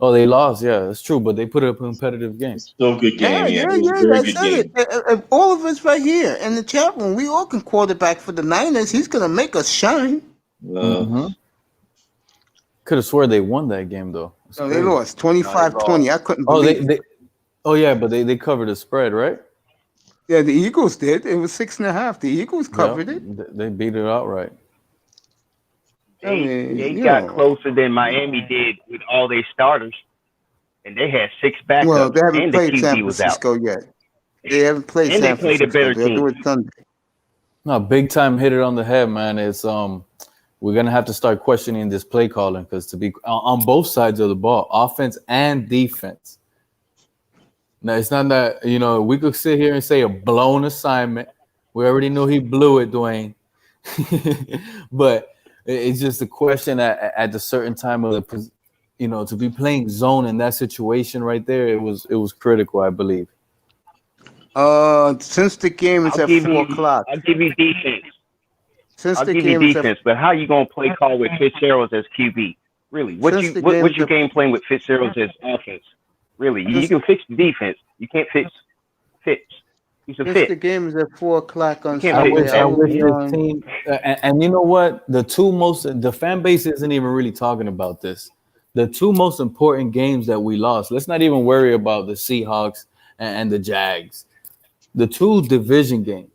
[SPEAKER 8] Oh, they lost. Yeah, that's true. But they put up a competitive game.
[SPEAKER 3] Still a good game.
[SPEAKER 1] Yeah. That's it. All of us right here in the chat room, we all can quarterback for the Niners. He's going to make us shine.
[SPEAKER 8] Could have swore they won that game, though.
[SPEAKER 1] No, they lost 25-20. I couldn't believe it.
[SPEAKER 8] But they covered the spread, right?
[SPEAKER 1] Yeah, the Eagles did. It was 6.5. The Eagles covered it.
[SPEAKER 8] They beat it outright.
[SPEAKER 1] I mean,
[SPEAKER 7] They
[SPEAKER 1] you
[SPEAKER 7] got
[SPEAKER 1] know,
[SPEAKER 7] closer than Miami did with all their starters, and they had 6
[SPEAKER 1] well,
[SPEAKER 7] backups,
[SPEAKER 1] they haven't
[SPEAKER 7] and the
[SPEAKER 1] played San
[SPEAKER 7] QB was out,
[SPEAKER 1] Francisco yet. They haven't played
[SPEAKER 7] and they
[SPEAKER 1] San
[SPEAKER 7] played a
[SPEAKER 1] Francisco.
[SPEAKER 7] better
[SPEAKER 1] They'll do
[SPEAKER 7] team.
[SPEAKER 1] it Sunday.
[SPEAKER 8] No, big time hit it on the head, man. It's we're gonna have to start questioning this play calling because to be on both sides of the ball, offense and defense. Now it's not that we could sit here and say a blown assignment. We already knew he blew it, Dwayne. But it's just a question at the certain time of the to be playing zone in that situation right there. It was critical, I believe.
[SPEAKER 1] Since the game is
[SPEAKER 7] I'll
[SPEAKER 1] at
[SPEAKER 7] give
[SPEAKER 1] 4
[SPEAKER 7] you,
[SPEAKER 1] o'clock.
[SPEAKER 7] I'll give you defense.
[SPEAKER 1] Since
[SPEAKER 7] I'll
[SPEAKER 1] the
[SPEAKER 7] give you
[SPEAKER 1] game is at
[SPEAKER 7] defense, but how you gonna play call with Fitzgerald as QB? Really, what's
[SPEAKER 1] since the
[SPEAKER 7] your
[SPEAKER 1] game
[SPEAKER 7] game plan with Fitzgerald as offense? Really, you
[SPEAKER 1] Since-
[SPEAKER 7] can fix the defense. You can't fix Fitz. He's a
[SPEAKER 1] since
[SPEAKER 7] fit.
[SPEAKER 1] the game is at 4 o'clock on
[SPEAKER 7] can't
[SPEAKER 8] I
[SPEAKER 7] fix
[SPEAKER 1] Sunday,
[SPEAKER 8] wish
[SPEAKER 7] that.
[SPEAKER 8] I
[SPEAKER 1] will
[SPEAKER 8] wish
[SPEAKER 1] be
[SPEAKER 8] this
[SPEAKER 1] on.
[SPEAKER 8] team and you know what? The fan base isn't even really talking about this. The two most important games that we lost. Let's not even worry about the Seahawks and the Jags. The 2 division games.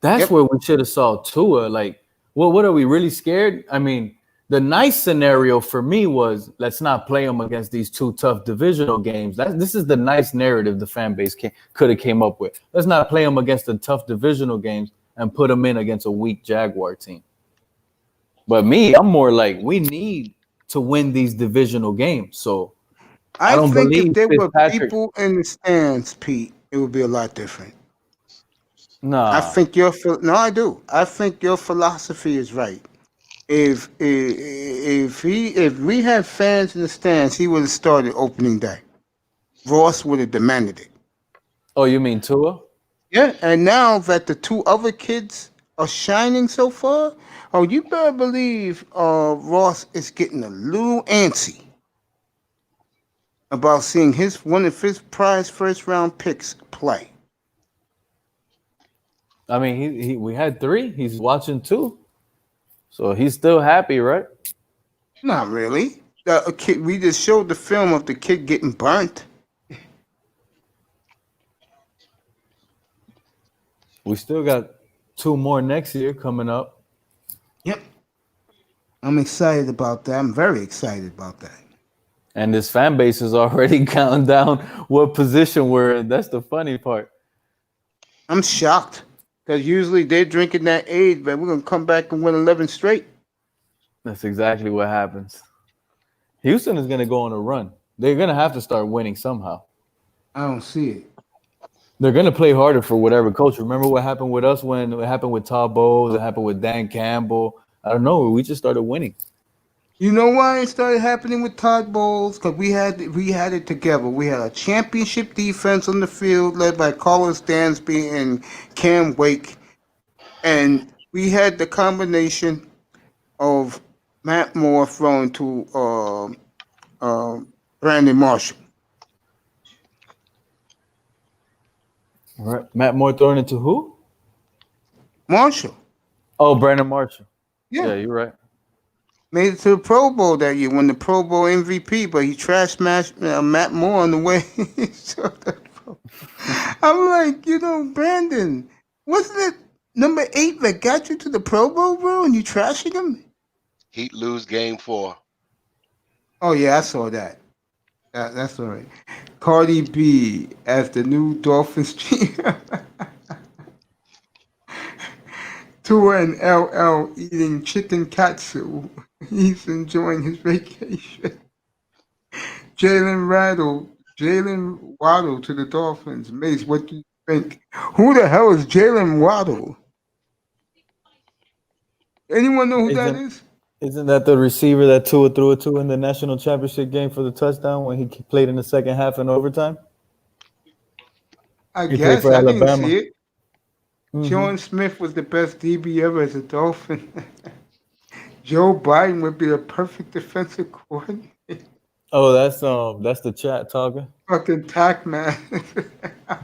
[SPEAKER 8] That's
[SPEAKER 1] Yep.
[SPEAKER 8] where we should have saw Tua. Like, well, what are we really scared? I mean, the nice scenario for me was let's not play them against these 2 tough divisional games. This is the nice narrative the fan base could have came up with. Let's not play them against the tough divisional games and put them in against a weak Jaguar team. But me, I'm more like we need to win these divisional games. So I
[SPEAKER 1] I
[SPEAKER 8] don't
[SPEAKER 1] think if
[SPEAKER 8] believe
[SPEAKER 1] there were
[SPEAKER 8] Fitzpatrick.
[SPEAKER 1] people in the stands, Pete, it would be a lot different. I
[SPEAKER 8] Nah,
[SPEAKER 1] think I do. I think your philosophy is right. If we had fans in the stands, he would have started opening day. Ross would have demanded it.
[SPEAKER 8] oh, you mean Tua?
[SPEAKER 1] Yeah, and now that the 2 other kids are shining so far, oh, you better believe Ross is getting a little antsy about seeing one of his prize first round picks play.
[SPEAKER 8] I mean, we had 3. He's watching 2, so he's still happy, right?
[SPEAKER 1] Not really. A kid, we just showed the film of the kid getting burnt.
[SPEAKER 8] We still got 2 more next year coming up.
[SPEAKER 1] Yep. I'm excited about that. I'm very excited about that.
[SPEAKER 8] And this fan base is already counting down what position we're in. That's the funny part.
[SPEAKER 1] I'm shocked because usually they're drinking that age, but we're going to come back and win 11 straight.
[SPEAKER 8] That's exactly what happens. Houston is going to go on a run. They're going to have to start winning somehow.
[SPEAKER 1] I don't see it.
[SPEAKER 8] They're going to play harder for whatever coach. Remember what happened with us when it happened with Todd Bowles, it happened with Dan Campbell. I don't know. We just started winning.
[SPEAKER 1] You know why it started happening with Todd Bowles? Because we had it together. We had a championship defense on the field led by Carlos Dansby and Cam Wake. And we had the combination of Matt Moore throwing to Brandon Marshall.
[SPEAKER 8] All right. Matt Moore throwing it to who?
[SPEAKER 1] Marshall.
[SPEAKER 8] Oh, Brandon Marshall.
[SPEAKER 1] Yeah.
[SPEAKER 8] Yeah, you're right.
[SPEAKER 1] Made it to the Pro Bowl that year, won the Pro Bowl MVP, but he trash-smashed Matt Moore on the way. I'm like, Brandon, wasn't it number 8 that got you to the Pro Bowl, bro, and you trashing him?
[SPEAKER 2] Heat lose game 4.
[SPEAKER 1] Oh, yeah, I saw that. That's all right. Cardi B as the new Dolphins GM. Tua and LL eating chicken katsu. He's enjoying his vacation. Jalen Waddle to the Dolphins. Mace, what do you think? Who the hell is Jalen Waddle? Anyone know who that is?
[SPEAKER 8] Isn't that the receiver that Tua threw it to in the national championship game for the touchdown when he played in the second half in overtime?
[SPEAKER 1] I
[SPEAKER 8] He
[SPEAKER 1] guess
[SPEAKER 8] played for
[SPEAKER 1] I didn't
[SPEAKER 8] Alabama.
[SPEAKER 1] see it.
[SPEAKER 8] Mhm.
[SPEAKER 1] John Smith was the best DB ever as a Dolphin. Joe Biden would be the perfect defensive coordinator.
[SPEAKER 8] Oh, that's the chat talking.
[SPEAKER 1] Fucking Tack Man.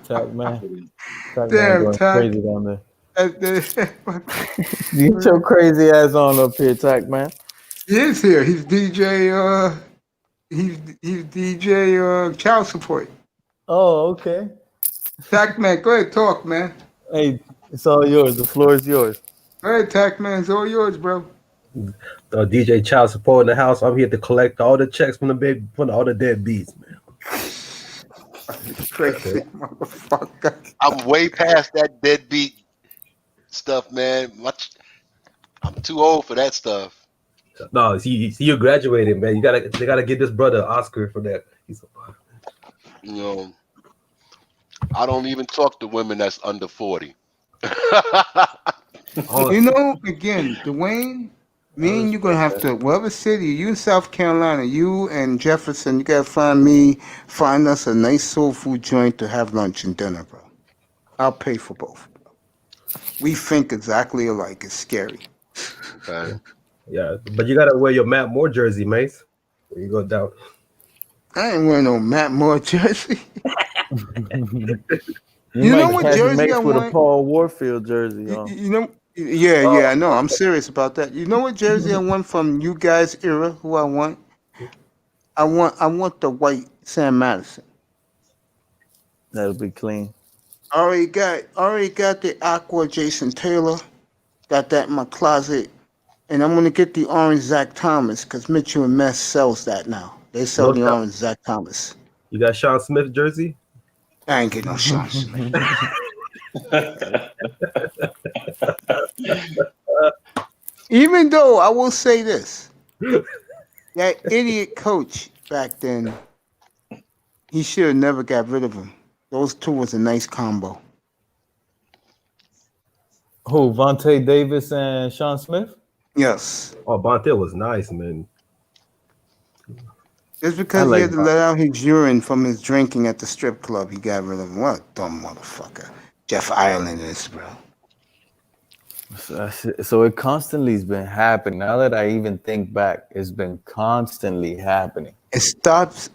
[SPEAKER 8] Tack man. Tack man
[SPEAKER 1] Damn,
[SPEAKER 8] going
[SPEAKER 1] Tack.
[SPEAKER 8] crazy down there.
[SPEAKER 1] He
[SPEAKER 8] Get your crazy ass on up here, Tack man.
[SPEAKER 1] is here. He's DJ. He's DJ. Child support.
[SPEAKER 8] Oh, okay.
[SPEAKER 1] Tack Man, go ahead, talk, man.
[SPEAKER 8] Hey, it's all yours. The floor is yours.
[SPEAKER 1] Go ahead, Tack Man. It's all yours, bro.
[SPEAKER 5] DJ Child Support in the house. I'm here to collect all the checks from all the dead beats, man.
[SPEAKER 1] Crazy motherfucker.
[SPEAKER 2] I'm way past that deadbeat stuff, man. I'm too old for that stuff.
[SPEAKER 5] No, see, you graduated, man. They gotta give this brother an Oscar for that.
[SPEAKER 2] You know, I don't even talk to women that's under 40.
[SPEAKER 1] You know, again, Dwayne, me and you gonna have to, whatever city, you in South Carolina, you and Jefferson, you gotta find us a nice soul food joint to have lunch and dinner, bro. I'll pay for both. Bro. We think exactly alike. It's scary.
[SPEAKER 2] Okay.
[SPEAKER 5] Yeah, but you gotta wear your Matt Moore jersey, Mace. When you go down.
[SPEAKER 1] I ain't wearing no Matt Moore jersey.
[SPEAKER 8] You
[SPEAKER 1] know
[SPEAKER 8] might
[SPEAKER 1] what
[SPEAKER 8] catch
[SPEAKER 1] jersey
[SPEAKER 8] Mace
[SPEAKER 1] I
[SPEAKER 8] with a
[SPEAKER 1] want?
[SPEAKER 8] Paul Warfield jersey on.
[SPEAKER 1] You know, yeah, I know. I'm serious about that. You know what jersey I want from you guys' era? Who I want? I want the white Sam Madison.
[SPEAKER 8] That'll be clean.
[SPEAKER 1] Already got the aqua Jason Taylor. Got that in my closet. And I'm gonna get the orange Zach Thomas because Mitchell and Mess sells that now. They sell the orange Zach Thomas.
[SPEAKER 5] You got Sean Smith jersey?
[SPEAKER 1] I ain't getting no Sean Smith. Even though I will say this, that idiot coach back then, he should have never got rid of him. Those two was a nice combo.
[SPEAKER 8] Who, Vontae Davis and Sean Smith?
[SPEAKER 1] Yes.
[SPEAKER 5] Oh, Bonte was nice, man.
[SPEAKER 1] Just because he had to let out his urine from his drinking at the strip club, he got rid of him. What a dumb motherfucker. Jeff Ireland is, bro.
[SPEAKER 8] So it constantly has been happening. Now that I even think back, it's been constantly happening.
[SPEAKER 1] It starts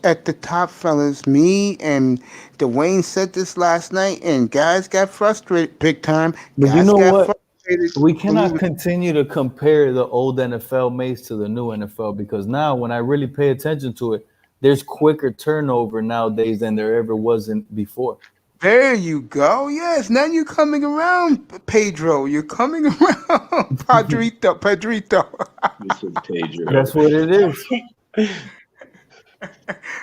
[SPEAKER 1] at the top, fellas. Me and Dwayne said this last night, and guys got frustrated big time.
[SPEAKER 8] But
[SPEAKER 1] guys
[SPEAKER 8] you know what?
[SPEAKER 1] frustrated.
[SPEAKER 8] We cannot continue to compare the old NFL Mace to the new NFL because now when I really pay attention to it, there's quicker turnover nowadays than there ever was before.
[SPEAKER 1] There you go. Yes, now you're coming around, Pedro. You're coming around, Pedrito.
[SPEAKER 3] Pedro.
[SPEAKER 8] That's what it is.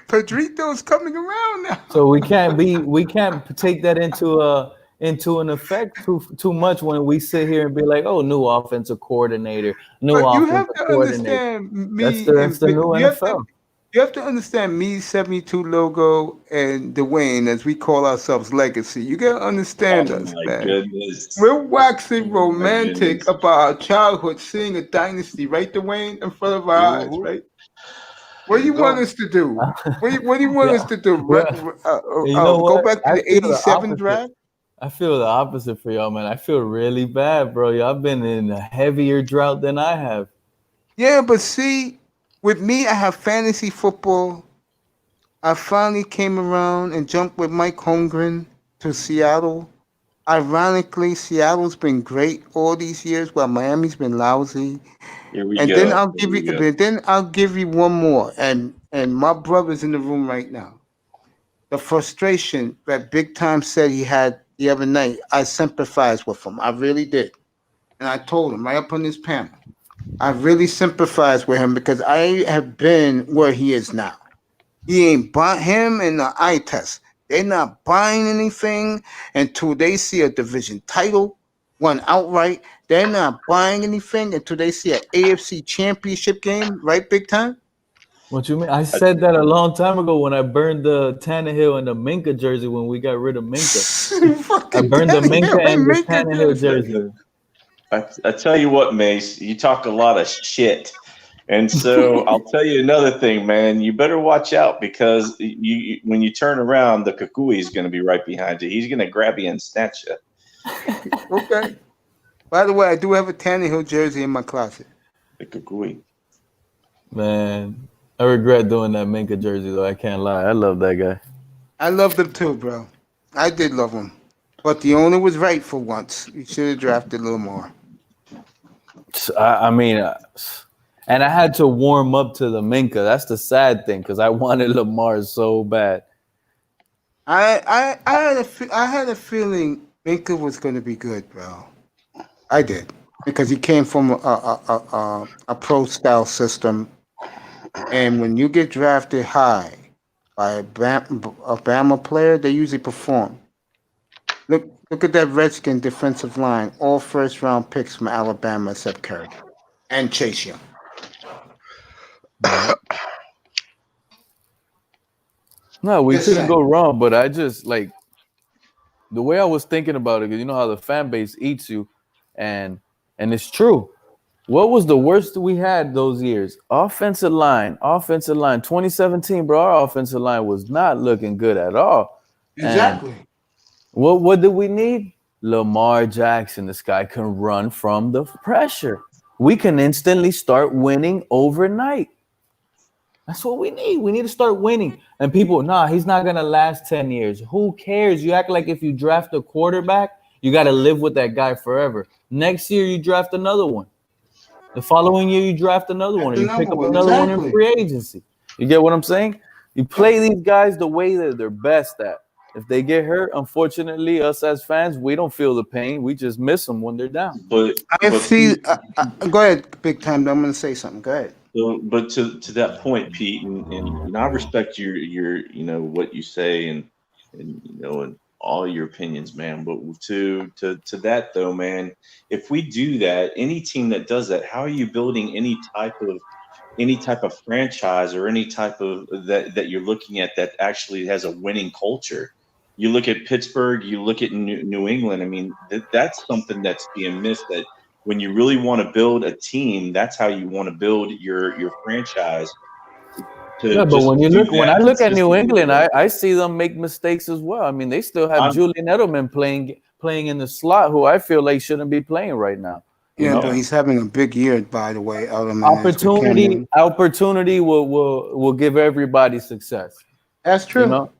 [SPEAKER 1] Pedrito's coming around now.
[SPEAKER 8] So we can't take that into an effect too much when we sit here and be like, oh, new offensive coordinator,
[SPEAKER 1] but you have to understand me.
[SPEAKER 8] That's the new NFL.
[SPEAKER 1] You have to understand me, 72 logo, and Dwayne, as we call ourselves, legacy. You gotta understand us, man.
[SPEAKER 3] Goodness.
[SPEAKER 1] We're waxing romantic about our childhood, seeing a dynasty, right, Dwayne, in front of our eyes, right? What do you want us to do? What do you want us to do? Go back to the 87 draft?
[SPEAKER 8] I feel the opposite for y'all, man. I feel really bad, bro. Y'all been in a heavier drought than I have.
[SPEAKER 1] Yeah, but see, with me, I have fantasy football. I finally came around and jumped with Mike Holmgren to Seattle. Ironically, Seattle's been great all these years, while Miami's been lousy. Then I'll give you one more. And my brother's in the room right now. The frustration that Big Time said he had the other night, I sympathize with him. I really did. And I told him right up on this panel, I really sympathize with him because I have been where he is now. He ain't bought him in the eye test. They're not buying anything until they see a division title won outright. They're not buying anything until they see an AFC championship game, right, Big Time?
[SPEAKER 8] What you mean? I said that a long time ago when I burned the Tannehill and the Minka jersey when we got rid of Minka. I burned the Minka and the Tannehill jersey.
[SPEAKER 3] I tell you what, Mace, you talk a lot of shit. And so I'll tell you another thing, man. You better watch out because when you turn around, the Kukui is going to be right behind you. He's going to grab you and snatch you.
[SPEAKER 1] Okay. By the way, I do have a Tannehill jersey in my closet.
[SPEAKER 3] The Kukui.
[SPEAKER 8] Man, I regret doing that Minka jersey, though. I can't lie. I love that guy.
[SPEAKER 1] I loved him too, bro. I did love him. But the owner was right for once. He should have drafted a little more.
[SPEAKER 8] I mean, and I had to warm up to the Minka. That's the sad thing because I wanted Lamar so bad.
[SPEAKER 1] I had a feeling Minka was going to be good, bro. I did. because he came from a pro style system. And when you get drafted high by a Bama player, they usually perform. Look at that Redskin defensive line. All first round picks from Alabama except Curry and Chase Young.
[SPEAKER 8] No, we
[SPEAKER 1] Just
[SPEAKER 8] couldn't
[SPEAKER 1] saying.
[SPEAKER 8] go wrong, but I just like the way I was thinking about it, because you know how the fan base eats you, and it's true. What was the worst we had those years? Offensive line. 2017, bro. Our offensive line was not looking good at all.
[SPEAKER 1] Exactly.
[SPEAKER 8] And what did we need? Lamar Jackson. This guy can run from the pressure. We can instantly start winning overnight. That's what we need. We need to start winning. And people, he's not going to last 10 years. Who cares? You act like if you draft a quarterback, you got to live with that guy forever. Next year, you draft another one. The following year, you draft another one. Or you pick up another one in free agency. You get what I'm saying? You play these guys the way that they're best at. If they get hurt, unfortunately, us as fans, we don't feel the pain. We just miss them when they're down.
[SPEAKER 3] But
[SPEAKER 1] I see. Go ahead, big time. I'm going to say something. Go ahead.
[SPEAKER 3] but to that point, Pete, and I respect your what you say and and all your opinions, man. But to that though, man, if we do that, any team that does that, how are you building any type of franchise or any type of that you're looking at that actually has a winning culture? You look at Pittsburgh, you look at New England. I mean, that's something that's being missed. That when you really want to build a team, that's how you want to build your franchise.
[SPEAKER 8] But when I look at New England, I see them make mistakes as well. I mean, they still have Julian Edelman playing in the slot, who I feel like shouldn't be playing right now.
[SPEAKER 1] But he's having a big year, by the way.
[SPEAKER 8] Opportunity will give everybody success.
[SPEAKER 1] That's true.
[SPEAKER 8] You know?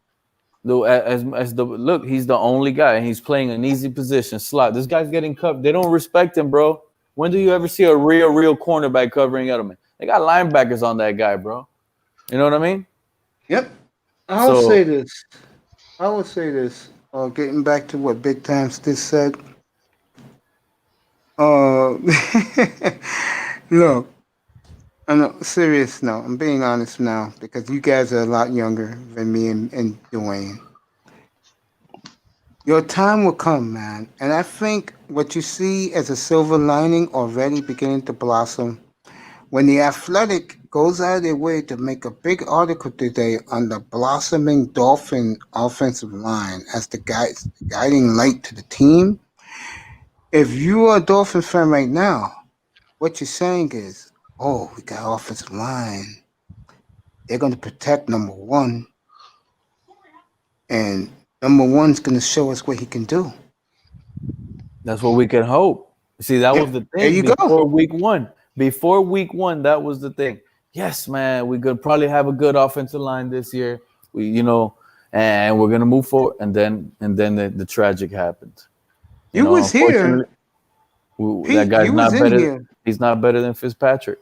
[SPEAKER 8] Look, he's the only guy, and he's playing an easy position slot. This guy's getting covered. They don't respect him, bro. When do you ever see a real cornerback covering Edelman? They got linebackers on that guy, bro. You know what I mean?
[SPEAKER 1] Yep. I would say this. Getting back to what Big Time just said. Look, on a serious note, I'm being honest now because you guys are a lot younger than me and Dwayne. Your time will come, man. And I think what you see as a silver lining already beginning to blossom when The Athletic goes out of their way to make a big article today on the blossoming Dolphin offensive line as the guiding light to the team. If you are a Dolphin fan right now, what you're saying is, oh, we got offensive line. They're going to protect number one. And number one's going to show us what he can do.
[SPEAKER 8] That's what we can hope. See, that was the thing.
[SPEAKER 1] There you
[SPEAKER 8] go. Before week one, that was the thing. Yes, man, we could probably have a good offensive line this year. And we're gonna move forward. And then the tragic happened.
[SPEAKER 1] You was here.
[SPEAKER 8] That guy's not better. Here. He's not better than Fitzpatrick.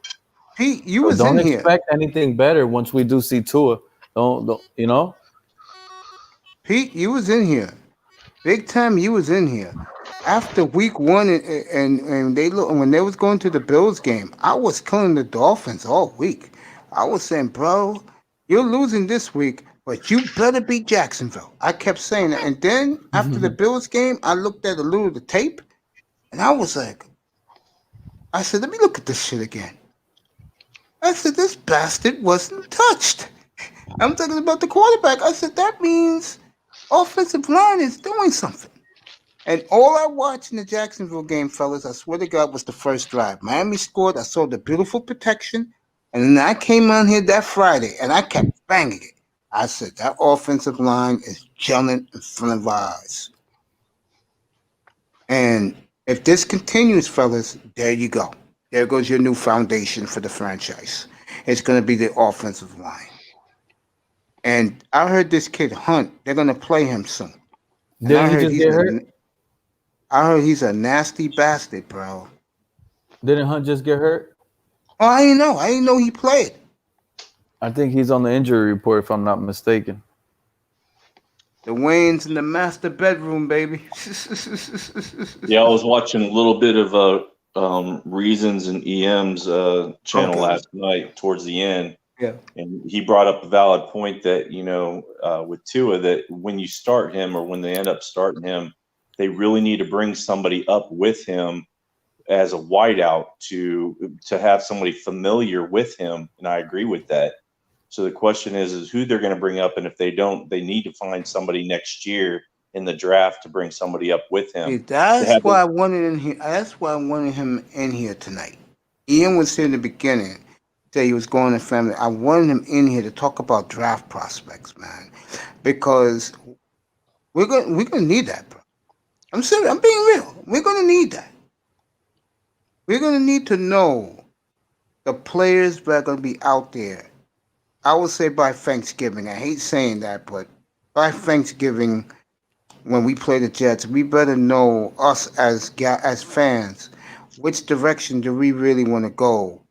[SPEAKER 1] Pete, you was in here.
[SPEAKER 8] Don't expect anything better once we do see Tua. Don't you know?
[SPEAKER 1] Pete, you was in here. Big time, you was in here. After week one, and when they was going to the Bills game, I was killing the Dolphins all week. I was saying, bro, you're losing this week, but you better beat Jacksonville. I kept saying that. And then after the Bills game, I looked at a little of the tape, and I was like, I said, let me look at this shit again. I said, this bastard wasn't touched. I'm talking about the quarterback. I said, that means offensive line is doing something. And all I watched in the Jacksonville game, fellas, I swear to God, was the first drive. Miami scored. I saw the beautiful protection. And then I came on here that Friday, and I kept banging it. I said, that offensive line is gelling in front of our eyes. And if this continues, fellas, there you go. There goes your new foundation for the franchise. It's going to be the offensive line. And I heard this kid Hunt, they're going to play him soon.
[SPEAKER 8] Did he just get hurt?
[SPEAKER 1] I heard he's a nasty bastard, bro.
[SPEAKER 8] Didn't Hunt just get hurt?
[SPEAKER 1] Oh, I didn't know. I didn't know he played.
[SPEAKER 8] I think he's on the injury report, if I'm not mistaken.
[SPEAKER 1] The Wayne's in the master bedroom, baby.
[SPEAKER 3] Yeah, I was watching a little bit of Reasons and EM's channel
[SPEAKER 1] Okay.
[SPEAKER 3] last night towards the end.
[SPEAKER 1] Yeah.
[SPEAKER 3] And he brought up a valid point that, with Tua, that when you start him or when they end up starting him, they really need to bring somebody up with him as a wideout to have somebody familiar with him. And I agree with that. So the question is who they're going to bring up. And if they don't, they need to find somebody next year in the draft to bring somebody up with him.
[SPEAKER 1] See, that's why I wanted in here. That's why I wanted him in here tonight. Ian was here in the beginning, say he was going to family. I wanted him in here to talk about draft prospects, man, because we're gonna need that, bro. I'm serious. I'm being real. We're gonna need that. We're gonna need to know the players that are gonna be out there. I would say by Thanksgiving. I hate saying that, but by Thanksgiving, when we play the Jets, we better know us as fans, which direction do we really want to go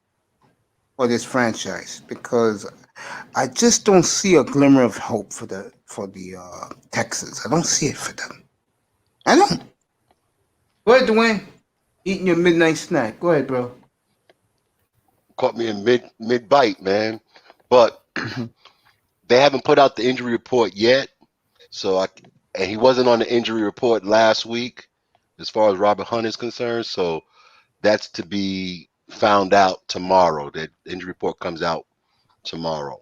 [SPEAKER 1] for this franchise? Because I just don't see a glimmer of hope for the Texans. I don't see it for them. I don't. Go ahead, Dwayne. Eating your midnight snack. Go ahead, bro.
[SPEAKER 2] Caught me in mid bite, man. But they haven't put out the injury report yet. And he wasn't on the injury report last week, as far as Robert Hunt is concerned. So that's to be found out tomorrow. That injury report comes out tomorrow.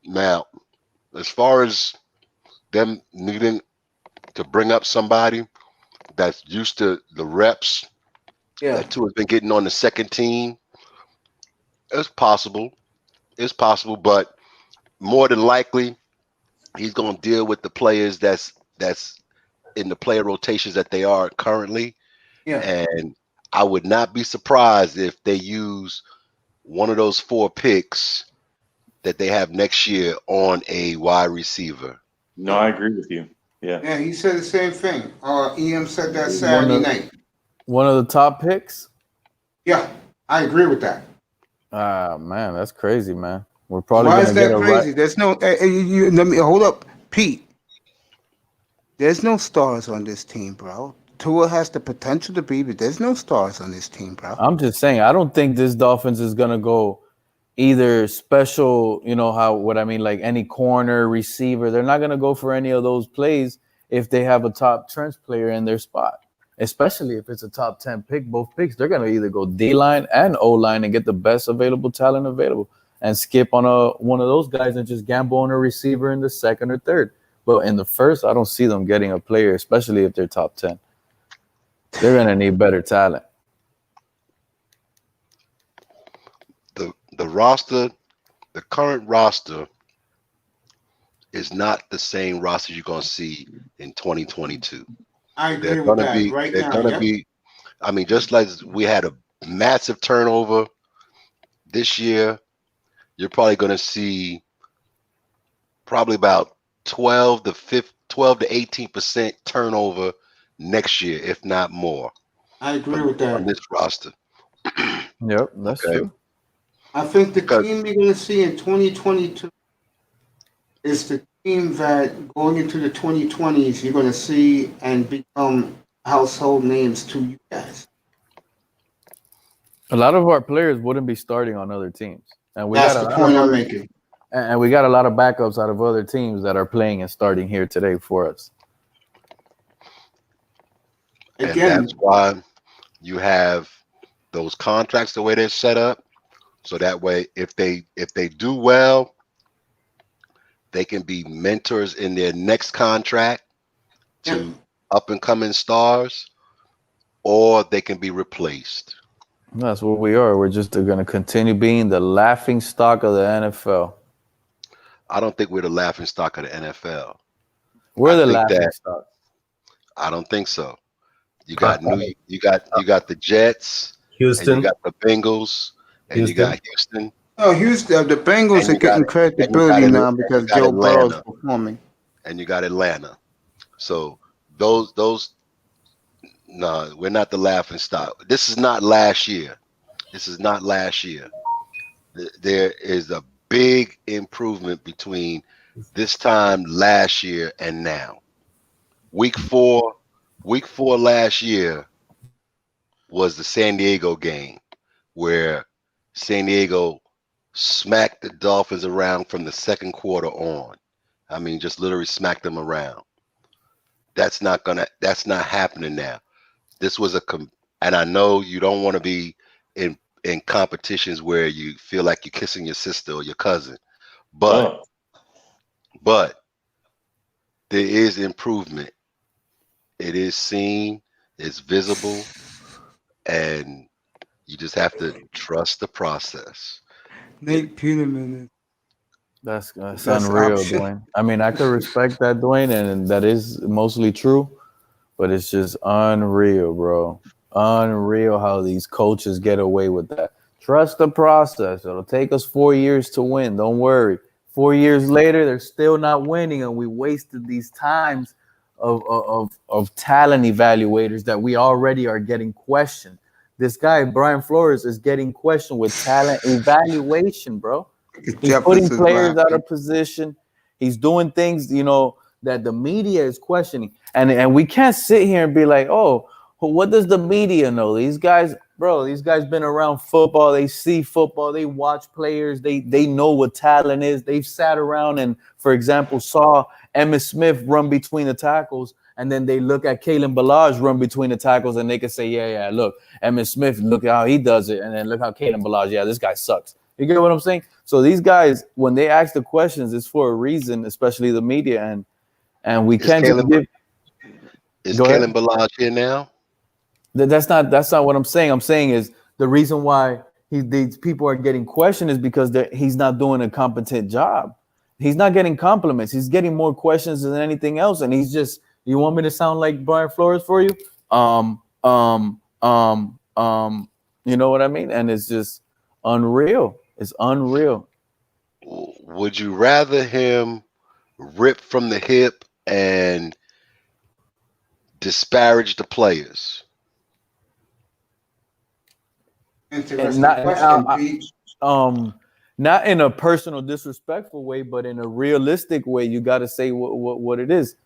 [SPEAKER 2] Now, as far as them needing to bring up somebody that's used to the reps that Tua has been getting on the second team, it's possible. It's possible, but more than likely, he's going to deal with the players that's in the player rotations that they are currently.
[SPEAKER 1] Yeah.
[SPEAKER 2] And I would not be surprised if they use one of those 4 picks that they have next year on a wide receiver.
[SPEAKER 3] No, I agree with you. Yeah.
[SPEAKER 1] Yeah, he said the same thing. EM said that Saturday night.
[SPEAKER 8] One of the top picks?
[SPEAKER 1] Yeah, I agree with that.
[SPEAKER 8] Man, that's crazy, man. We're probably
[SPEAKER 1] Why
[SPEAKER 8] gonna
[SPEAKER 1] is
[SPEAKER 8] get
[SPEAKER 1] that
[SPEAKER 8] a
[SPEAKER 1] crazy?
[SPEAKER 8] right.
[SPEAKER 1] There's no. Let me hold up, Pete. There's no stars on this team, bro. Tua has the potential to be, but there's no stars on this team, bro.
[SPEAKER 8] I'm just saying, I don't think this Dolphins is gonna go either special, what I mean, like any corner, receiver. They're not gonna go for any of those plays if they have a top trench player in their spot. Especially if it's a top 10 pick, both picks, they're gonna either go D-line and O-line and get the best available talent available and skip on one of those guys and just gamble on a receiver in the second or third. But in the first, I don't see them getting a player, especially if they're top 10. They're gonna need better talent.
[SPEAKER 2] The roster, the current roster, is not the same roster you're gonna see in 2022.
[SPEAKER 1] I agree with that.
[SPEAKER 2] They're gonna be. I mean, just like we had a massive turnover this year, you're probably gonna see probably about 12 to 18% turnover next year, if not more.
[SPEAKER 1] I agree with that.
[SPEAKER 2] On this roster.
[SPEAKER 8] Yep, that's true.
[SPEAKER 1] I think the team you're going to see in 2022 is the team that going into the 2020s you're going to see and become household names to you guys.
[SPEAKER 8] A lot of our players wouldn't be starting on other teams. And
[SPEAKER 1] That's the point I'm making.
[SPEAKER 8] And we got a lot of backups out of other teams that are playing and starting here today for us.
[SPEAKER 1] Again,
[SPEAKER 2] and that's why you have those contracts the way they're set up. So that way, if they do well, they can be mentors in their next contract to up and coming stars, or they can be replaced.
[SPEAKER 8] That's what we are. We're just going to continue being the laughing stock of the NFL.
[SPEAKER 2] I don't think we're the laughing stock of the NFL.
[SPEAKER 8] We're the laughing stock.
[SPEAKER 2] I don't think so. You got you got the Jets,
[SPEAKER 5] Houston,
[SPEAKER 2] and you got the Bengals, and you got Houston.
[SPEAKER 1] Oh, Houston, the Bengals are getting credibility now because Joe Burrow is performing.
[SPEAKER 2] And you got Atlanta. So those no, we're not the laughing stock. This is not last year. This is not last year. There is a big improvement between this time last year and now. Week four last year was the San Diego game where San Diego smacked the Dolphins around from the second quarter on. I mean, just literally smacked them around. That's not happening now. This was and I know you don't want to be in competitions where you feel like you're kissing your sister or your cousin, but there is improvement. It is seen, it's visible, and you just have to trust the process.
[SPEAKER 1] Nate Peterman.
[SPEAKER 8] That's
[SPEAKER 1] Best
[SPEAKER 8] unreal,
[SPEAKER 1] option.
[SPEAKER 8] Dwayne. I mean, I could respect that, Dwayne, and that is mostly true, but it's just unreal, bro. Unreal how these coaches get away with that. Trust the process. It'll take us 4 years to win. Don't worry. 4 years later, they're still not winning, and we wasted these times of talent evaluators that we already are getting questioned. This guy, Brian Flores, is getting questioned with talent evaluation, bro. He's putting players out of position. He's doing things, that the media is questioning. And we can't sit here and be like, oh, what does the media know? These guys been around football. They see football. They watch players. They know what talent is. They've sat around and, for example, saw Emmitt Smith run between the tackles, and then they look at Kalen Ballage run between the tackles, and they can say, yeah, look, Emmitt Smith, look how he does it, and then look how Kalen Ballage, this guy sucks. You get what I'm saying? So these guys, when they ask the questions, it's for a reason, especially the media, and we can't just give.
[SPEAKER 2] Is Kalen Ballage here now?
[SPEAKER 8] That's not what I'm saying. I'm saying is the reason why these people are getting questioned is because he's not doing a competent job. He's not getting compliments. He's getting more questions than anything else, and he's just. You want me to sound like Brian Flores for you? You know what I mean? And it's just unreal. It's unreal.
[SPEAKER 2] Would you rather him rip from the hip and disparage the players?
[SPEAKER 1] Interesting question,
[SPEAKER 8] not in a personal, disrespectful way, but in a realistic way. You got to say what it is.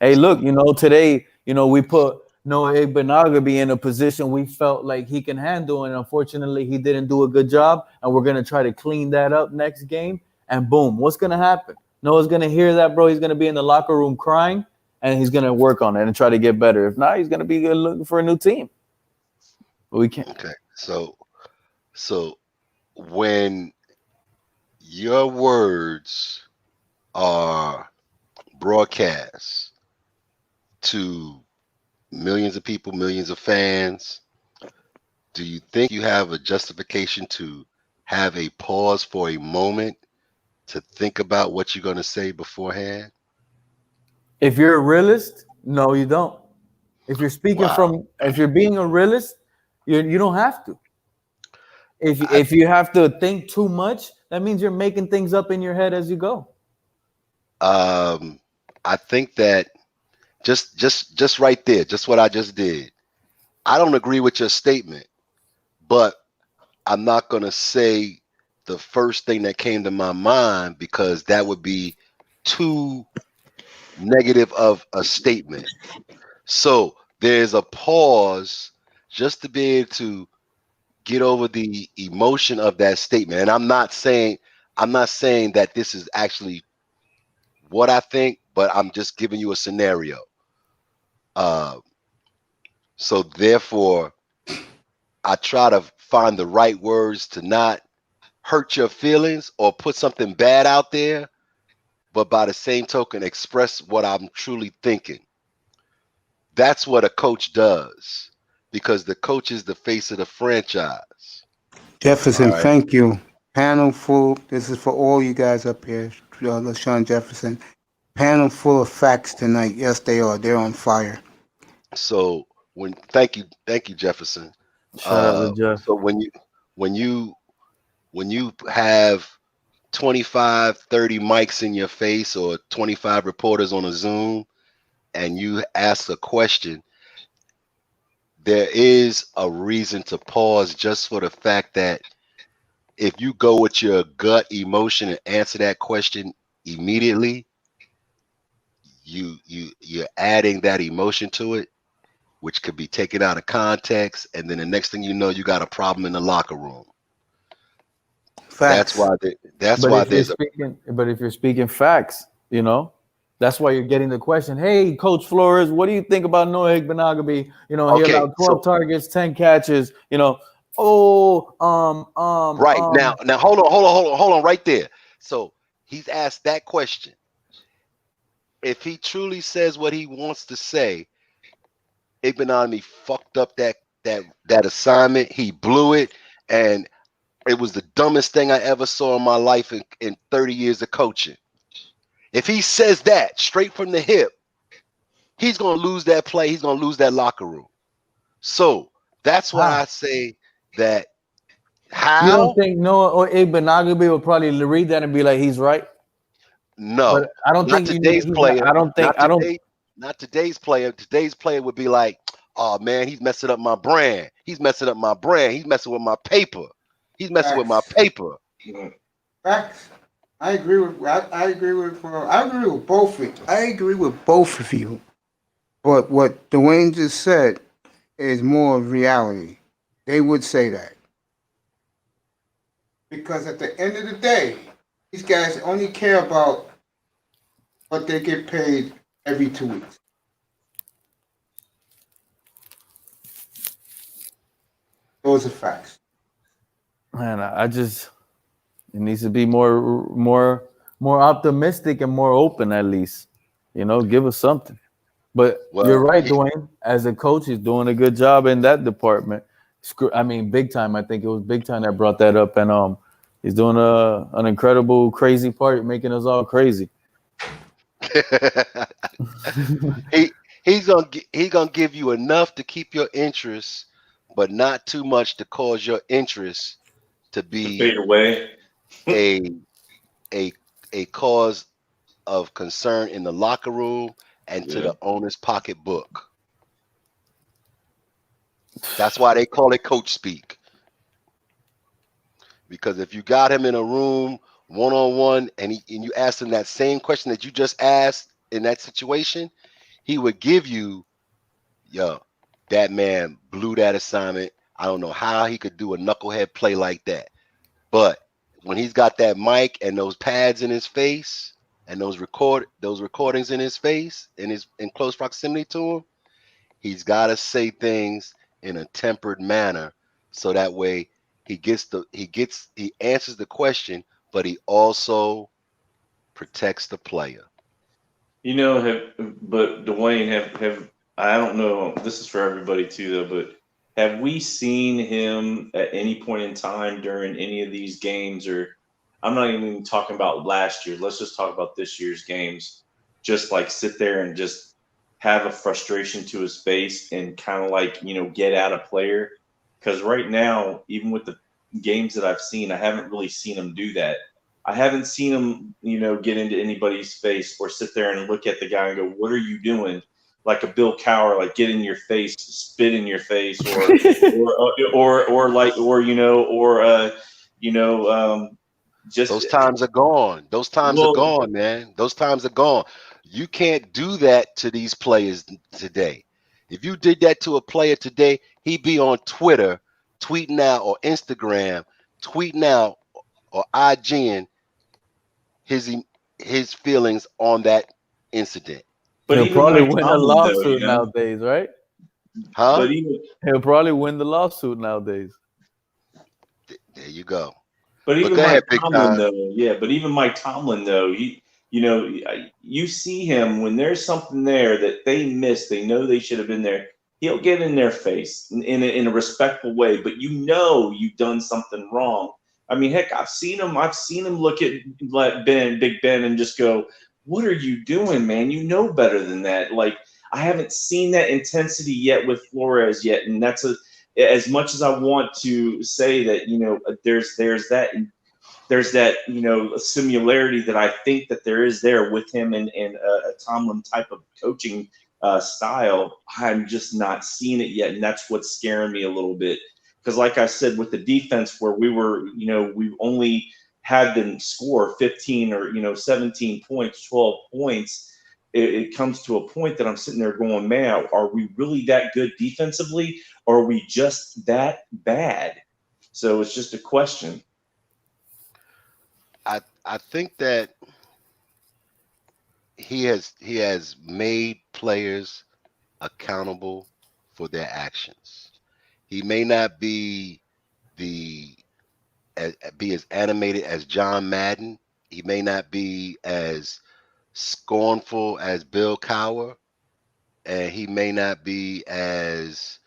[SPEAKER 8] Hey, look, today, we put Noah Igbenogany in a position we felt like he can handle, and unfortunately, he didn't do a good job, and we're going to try to clean that up next game, and boom, what's going to happen? Noah's going to hear that, bro. He's going to be in the locker room crying, and he's going to work on it and try to get better. If not, he's going to be looking for a new team. But we can't.
[SPEAKER 2] Okay, so when your words are broadcast to millions of people, millions of fans, do you think you have a justification to have a pause for a moment to think about what you're going to say beforehand?
[SPEAKER 8] If you're a realist, no, you don't. If you're speaking if you're being a realist, you don't have to. If you have to think too much, that means you're making things up in your head as you go.
[SPEAKER 2] I think that just right there, just what I just did. I don't agree with your statement, but I'm not going to say the first thing that came to my mind because that would be too negative of a statement. So there's a pause just to be able to get over the emotion of that statement. And I'm not saying that this is actually what I think, but I'm just giving you a scenario. So therefore, I try to find the right words to not hurt your feelings or put something bad out there, but by the same token, express what I'm truly thinking. That's what a coach does, because the coach is the face of the franchise.
[SPEAKER 1] Jefferson, thank you. Panel full. This is for all you guys up here. LaShawn Jefferson. Panel full of facts tonight. Yes, they are. They're on fire.
[SPEAKER 2] So thank you, Jefferson.
[SPEAKER 8] Shout out to Jeff.
[SPEAKER 2] So when you have 25, 30 mics in your face or 25 reporters on a Zoom and you ask a question, there is a reason to pause just for the fact that if you go with your gut emotion and answer that question immediately, you're adding that emotion to it, which could be taken out of context, and then the next thing you know, you got a problem in the locker room.
[SPEAKER 1] Facts.
[SPEAKER 2] That's why there's
[SPEAKER 8] but if you're speaking facts, you know, that's why you're getting the question. Hey, Coach Flores, what do you think about Noah Igbenogany? You know, he allowed 12 targets, 10 catches. You know,
[SPEAKER 2] right now, hold on, right there. So he's asked that question. If he truly says what he wants to say, Igbenogany fucked up that assignment. He blew it, and it was the dumbest thing I ever saw in my life in 30 years of coaching. If he says that straight from the hip, he's going to lose that play. He's going to lose that locker room. So that's why I say that. How?
[SPEAKER 8] You don't think Noah or Igbenogany will probably read that and be like, he's right?
[SPEAKER 2] No,
[SPEAKER 8] but I don't think
[SPEAKER 2] today's player. Not today's player. Today's player would be like, oh man, he's messing up my brand. He's messing up my brand. He's messing with my paper. He's messing with my paper.
[SPEAKER 1] Facts. I agree with both. I agree with both of you. But what Dwayne just said is more of reality. They would say that. Because at the end of the day, these guys only care about what they get paid every 2 weeks. Those are facts.
[SPEAKER 8] Man, it needs to be more optimistic and more open, at least. You know, give us something. But you're right, Dwayne. As a coach, he's doing a good job in that department. I mean, big time. I think it was big time that brought that up, and he's doing an incredible, crazy part, making us all crazy.
[SPEAKER 2] He's gonna give you enough to keep your interest, but not too much to cause your interest to be
[SPEAKER 3] fade away.
[SPEAKER 2] a cause of concern in the locker room and to the owner's pocketbook. That's why they call it coach speak. Because if you got him in a room one-on-one and you asked him that same question that you just asked in that situation, he would give you, that man blew that assignment. I don't know how he could do a knucklehead play like that. But when he's got that mic and those pads in his face and those recordings in his face in close proximity to him, he's got to say things in a tempered manner so that way he answers the question, but he also protects the player.
[SPEAKER 3] You know, but Dwayne, have I don't know. This is for everybody too, though. But have we seen him at any point in time during any of these games, or I'm not even talking about last year. Let's just talk about this year's games. Just like sit there and just have a frustration to his face and kind of like, get at a player. Because right now, even with the games that I've seen, I haven't really seen him do that. I haven't seen him, get into anybody's face or sit there and look at the guy and go, "What are you doing?" Like a Bill Cowher, like get in your face, spit in your face, just
[SPEAKER 2] those times are gone. Those times are gone, man. Those times are gone. You can't do that to these players today. If you did that to a player today, he'd be on Twitter tweeting out, or Instagram tweeting out, or IGing his feelings on that incident.
[SPEAKER 8] But he'll probably win a lawsuit nowadays, right?
[SPEAKER 2] Huh?
[SPEAKER 3] But
[SPEAKER 8] he'll probably win the lawsuit nowadays.
[SPEAKER 2] There you go.
[SPEAKER 3] But even Mike Tomlin, though, but even Mike Tomlin, though, you see him when there's something there that they missed, they know they should have been there. He'll get in their face in a respectful way, but you've done something wrong. I mean, heck, I've seen him look at Big Ben and just go, "What are you doing, man? You know better than that." Like, I haven't seen that intensity yet with Flores yet, and that's as much as I want to say that there's that similarity that I think that there is there with him and a Tomlin type of coaching style. I'm just not seeing it yet, and that's what's scaring me a little bit. Because like I said, with the defense where we were, we only had them score 15 or 17 points, 12 points, it comes to a point that I'm sitting there going, man, are we really that good defensively, or are we just that bad? So it's just a question.
[SPEAKER 2] I think that he has made players accountable for their actions. He may not be as animated as John Madden. He may not be as scornful as Bill Cowher, and he may not be as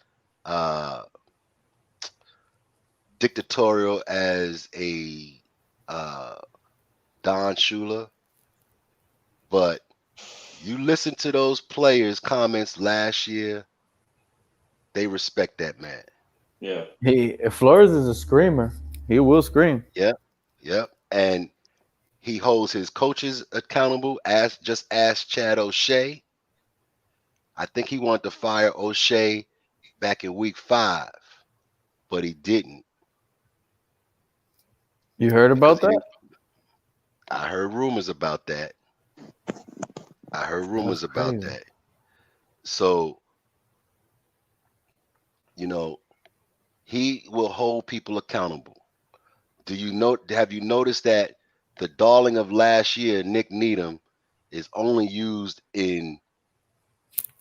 [SPEAKER 2] dictatorial as a Don Shula. But you listen to those players' comments last year, they respect that man.
[SPEAKER 3] Yeah.
[SPEAKER 8] If Flores is a screamer, he will scream.
[SPEAKER 2] Yep. And he holds his coaches accountable. Just ask Chad O'Shea. I think he wanted to fire O'Shea back in week 5, but he didn't.
[SPEAKER 8] You heard about that?
[SPEAKER 2] I heard rumors about that. So, he will hold people accountable. Have you noticed that the darling of last year, Nick Needham, is only used in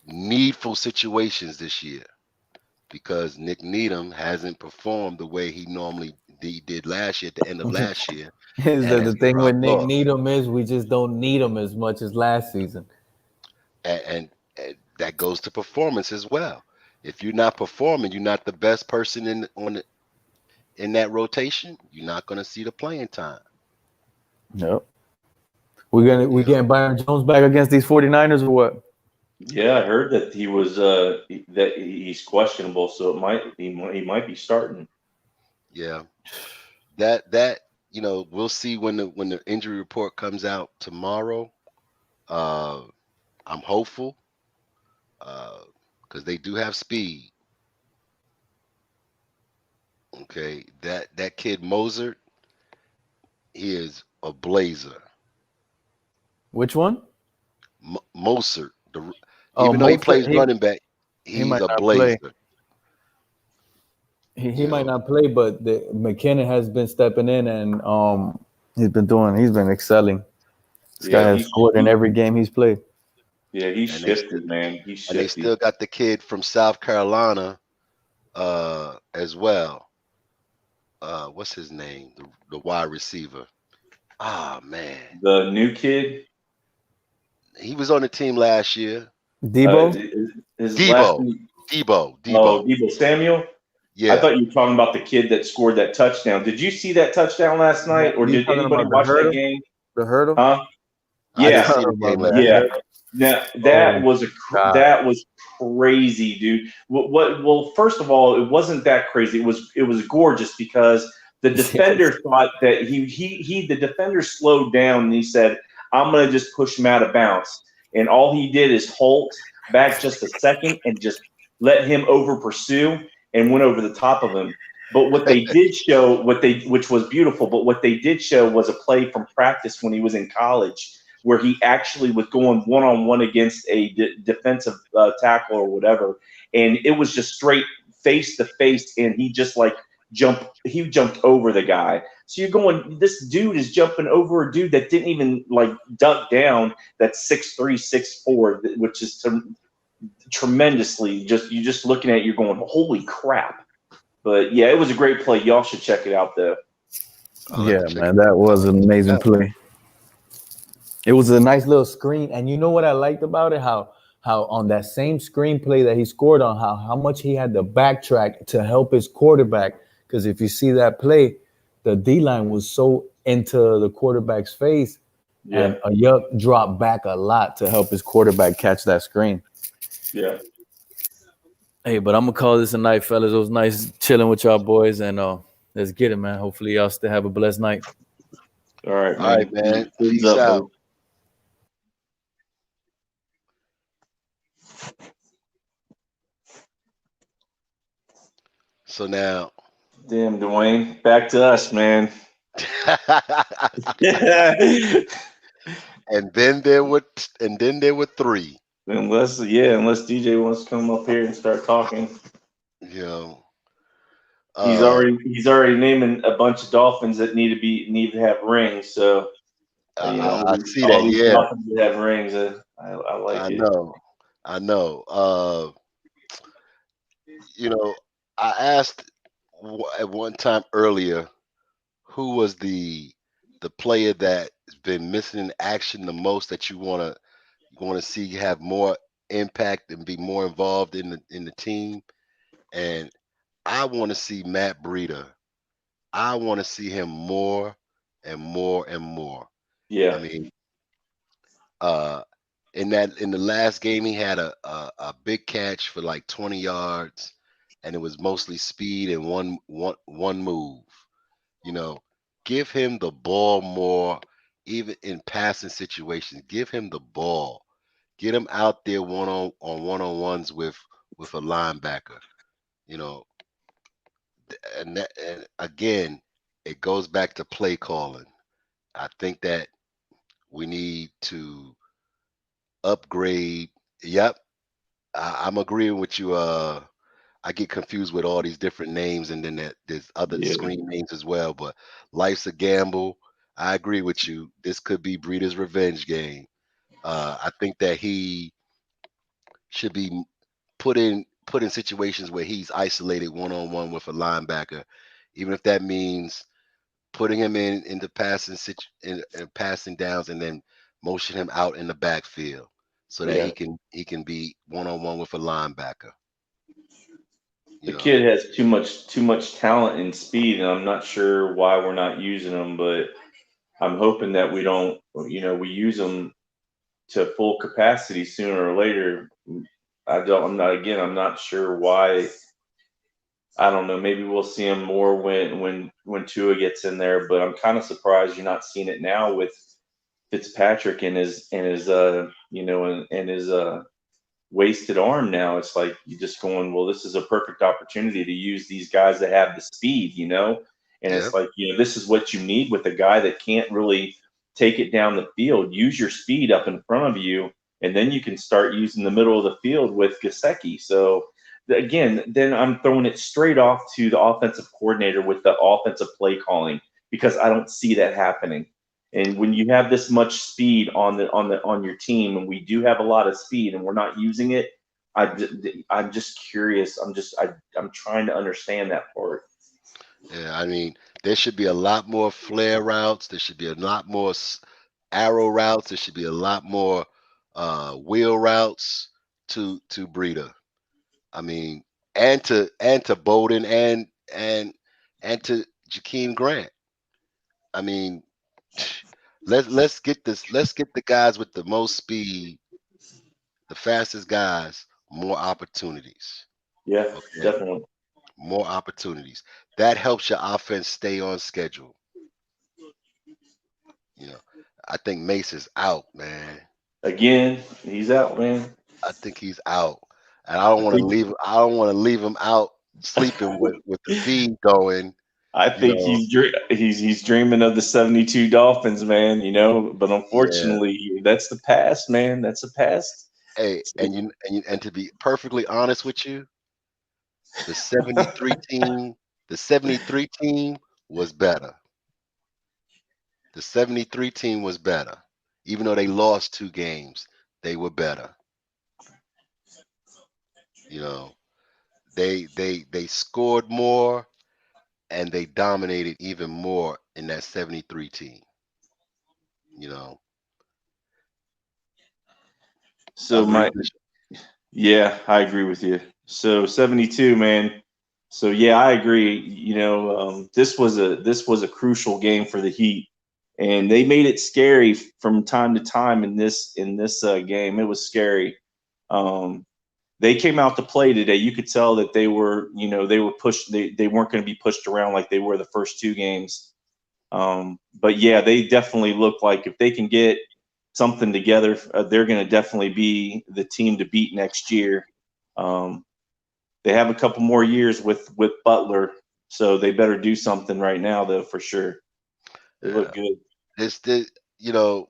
[SPEAKER 2] needful situations this year? Because Nick Needham hasn't performed the way he normally did last year at the end of last year.
[SPEAKER 8] Is that the thing with Nick Needham is we just don't need him as much as last season.
[SPEAKER 2] And that goes to performance as well. If you're not performing, you're not the best person in that rotation, you're not going to see the playing time.
[SPEAKER 8] Nope. We getting Byron Jones back against these 49ers or what?
[SPEAKER 3] Yeah, I heard that he was that he's questionable, so he might be starting.
[SPEAKER 2] Yeah, that we'll see when the injury report comes out tomorrow. I'm hopeful because they do have speed. Okay, that kid Mozart, he is a blazer.
[SPEAKER 8] Which one?
[SPEAKER 2] Mozart. Even though he plays running back, he's a blazer.
[SPEAKER 8] He might not play, but McKinnon has been stepping in and he's been excelling. This guy has scored in every game he's played.
[SPEAKER 3] Yeah, he's shifted, man. He's shifted.
[SPEAKER 2] And they still got the kid from South Carolina as well. What's his name? The wide receiver. Ah, man.
[SPEAKER 3] The new kid?
[SPEAKER 2] He was on the team last year.
[SPEAKER 8] Debo?
[SPEAKER 2] Debo.
[SPEAKER 3] Oh, Debo Samuel?
[SPEAKER 2] Yeah.
[SPEAKER 3] I thought you were talking about the kid that scored that touchdown. Did you see that touchdown last night, or did anybody watch that game?
[SPEAKER 8] The hurdle?
[SPEAKER 3] Huh?
[SPEAKER 2] Yeah.
[SPEAKER 3] Yeah. That was crazy, dude. Well, first of all, it wasn't that crazy. It was gorgeous because the defender thought that the defender slowed down and he said, I'm going to just push him out of bounds. And all he did is halt back just a second and just let him over pursue and went over the top of him. But what they did show, which was beautiful, but what they did show was a play from practice when he was in college where he actually was going one-on-one against a defensive tackle or whatever. And it was just straight face-to-face, and he just jumped over the guy. So you're going, this dude is jumping over a dude that didn't even duck down. That's 6'3", 6'4", which is tremendously you're just looking at it, you're going, holy crap. But yeah, it was a great play. Y'all should check it out though.
[SPEAKER 8] Yeah, man, that was an amazing play. It was a nice little screen. And you know what I liked about it? How on that same screenplay that he scored on, how much he had to backtrack to help his quarterback. Because if you see that play, the D-line was so into the quarterback's face, and Ayuk dropped back a lot to help his quarterback catch that screen.
[SPEAKER 3] Yeah.
[SPEAKER 8] Hey, but I'm going to call this a night, fellas. It was nice chilling with y'all boys, and let's get it, man. Hopefully y'all still have a blessed night.
[SPEAKER 3] All right, man.
[SPEAKER 2] All right, man. Peace out. So now,
[SPEAKER 3] damn, Dwayne, back to us, man.
[SPEAKER 2] and then there were three.
[SPEAKER 3] Unless DJ wants to come up here and start talking.
[SPEAKER 2] You know,
[SPEAKER 3] He's
[SPEAKER 2] uh,
[SPEAKER 3] already naming a bunch of dolphins that need to have rings. So
[SPEAKER 2] I see
[SPEAKER 3] all
[SPEAKER 2] that.
[SPEAKER 3] these
[SPEAKER 2] Yeah,
[SPEAKER 3] dolphins that have rings. I like
[SPEAKER 2] I
[SPEAKER 3] it.
[SPEAKER 2] know. I know. You know, I asked at one time earlier who was the player that's been missing in action the most that you want to see have more impact and be more involved in the team. And I want to see Matt Breida. I want to see him more and more and more. I
[SPEAKER 3] Yeah,
[SPEAKER 2] mean, uh, in the last game, he had a big catch for like 20 yards, and it was mostly speed and one move. You know, give him the ball more, even in passing situations. Give him the ball. Get him out there one-on-ones with a linebacker. You know, and again, it goes back to play calling. I think that we need to upgrade. Yep, I'm agreeing with you. I get confused with all these different names, and then there's other
[SPEAKER 3] yeah.
[SPEAKER 2] screen names as well. But life's a gamble. I agree with you. This could be Breeder's revenge game. I think that he should be put in situations where he's isolated one-on-one with a linebacker, even if that means putting him into in passing downs and then motion him out in the backfield so that
[SPEAKER 3] Yeah.
[SPEAKER 2] he can be one-on-one with a linebacker.
[SPEAKER 3] The
[SPEAKER 2] You know,
[SPEAKER 3] kid has too much talent and speed, and I'm not sure why we're not using him. But I'm hoping that we don't. We use him to full capacity sooner or later. I'm not sure why. I don't know. Maybe we'll see him more when Tua gets in there. But I'm kind of surprised you're not seeing it now with Fitzpatrick and his wasted arm now. It's like you just going, well, this is a perfect opportunity to use these guys that have the speed. And
[SPEAKER 2] yeah,
[SPEAKER 3] it's like, this is what you need with a guy that can't really take it down the field. Use your speed up in front of you, and then you can start using the middle of the field with Gasecki. So again, then I'm throwing it straight off to the offensive coordinator with the offensive play calling, because I don't see that happening. And when you have this much speed on your team, and we do have a lot of speed, and we're not using it, I'm just curious. I'm trying to understand that part.
[SPEAKER 2] yeah. I mean, there should be a lot more flare routes. There should be a lot more arrow routes. There should be a lot more wheel routes to Breida. I mean, and to Bowden and to Jakeem Grant. I mean, let's get the guys with the most speed, the fastest guys, more opportunities.
[SPEAKER 3] Yeah,
[SPEAKER 2] Okay,
[SPEAKER 3] definitely.
[SPEAKER 2] more opportunities. That helps your offense stay on schedule. You know, I think Mace is out, man.
[SPEAKER 3] Again, he's out, man.
[SPEAKER 2] I think he's out, and I don't
[SPEAKER 3] I
[SPEAKER 2] want to
[SPEAKER 3] think
[SPEAKER 2] leave. I don't want to leave him out sleeping with the feed going.
[SPEAKER 3] I
[SPEAKER 2] You
[SPEAKER 3] think
[SPEAKER 2] know,
[SPEAKER 3] he's dreaming of the '72 Dolphins, man. But
[SPEAKER 2] yeah.
[SPEAKER 3] unfortunately, that's the past, man. That's the past.
[SPEAKER 2] Hey, and to be perfectly honest with you, the 73 team, the 73 team was better. The 73 team was better. Even though they lost 2 games, they were better. You know, they scored more and they dominated even more in that 73 team. You know,
[SPEAKER 3] So
[SPEAKER 2] agree,
[SPEAKER 3] my
[SPEAKER 2] Bishop?
[SPEAKER 3] Yeah, I agree with you. So 72, man. So yeah, I agree. This was a crucial game for the Heat, and they made it scary from time to time in this game. It was scary. Um, they came out to play today. You could tell that they were pushed. They weren't going to be pushed around like they were the first 2 games. But yeah, they definitely look like if they can get something together, they're going to definitely be the team to beat next year. Um, they have a couple more years with Butler, so they better do something right now, though, for sure. They look
[SPEAKER 2] Yeah.
[SPEAKER 3] good.
[SPEAKER 2] This, you know,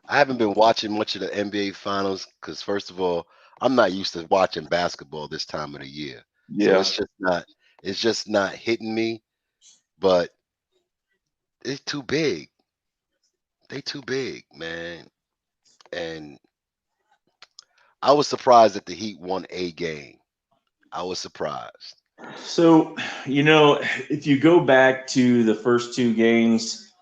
[SPEAKER 2] I haven't been watching much of the NBA finals because first of all, I'm not used to watching basketball this time of the year. So
[SPEAKER 3] Yeah.
[SPEAKER 2] it's just not hitting me, but it's too big. They too big, man. And I was surprised that the Heat won a game. I was surprised.
[SPEAKER 3] So, if you go back to the first two games,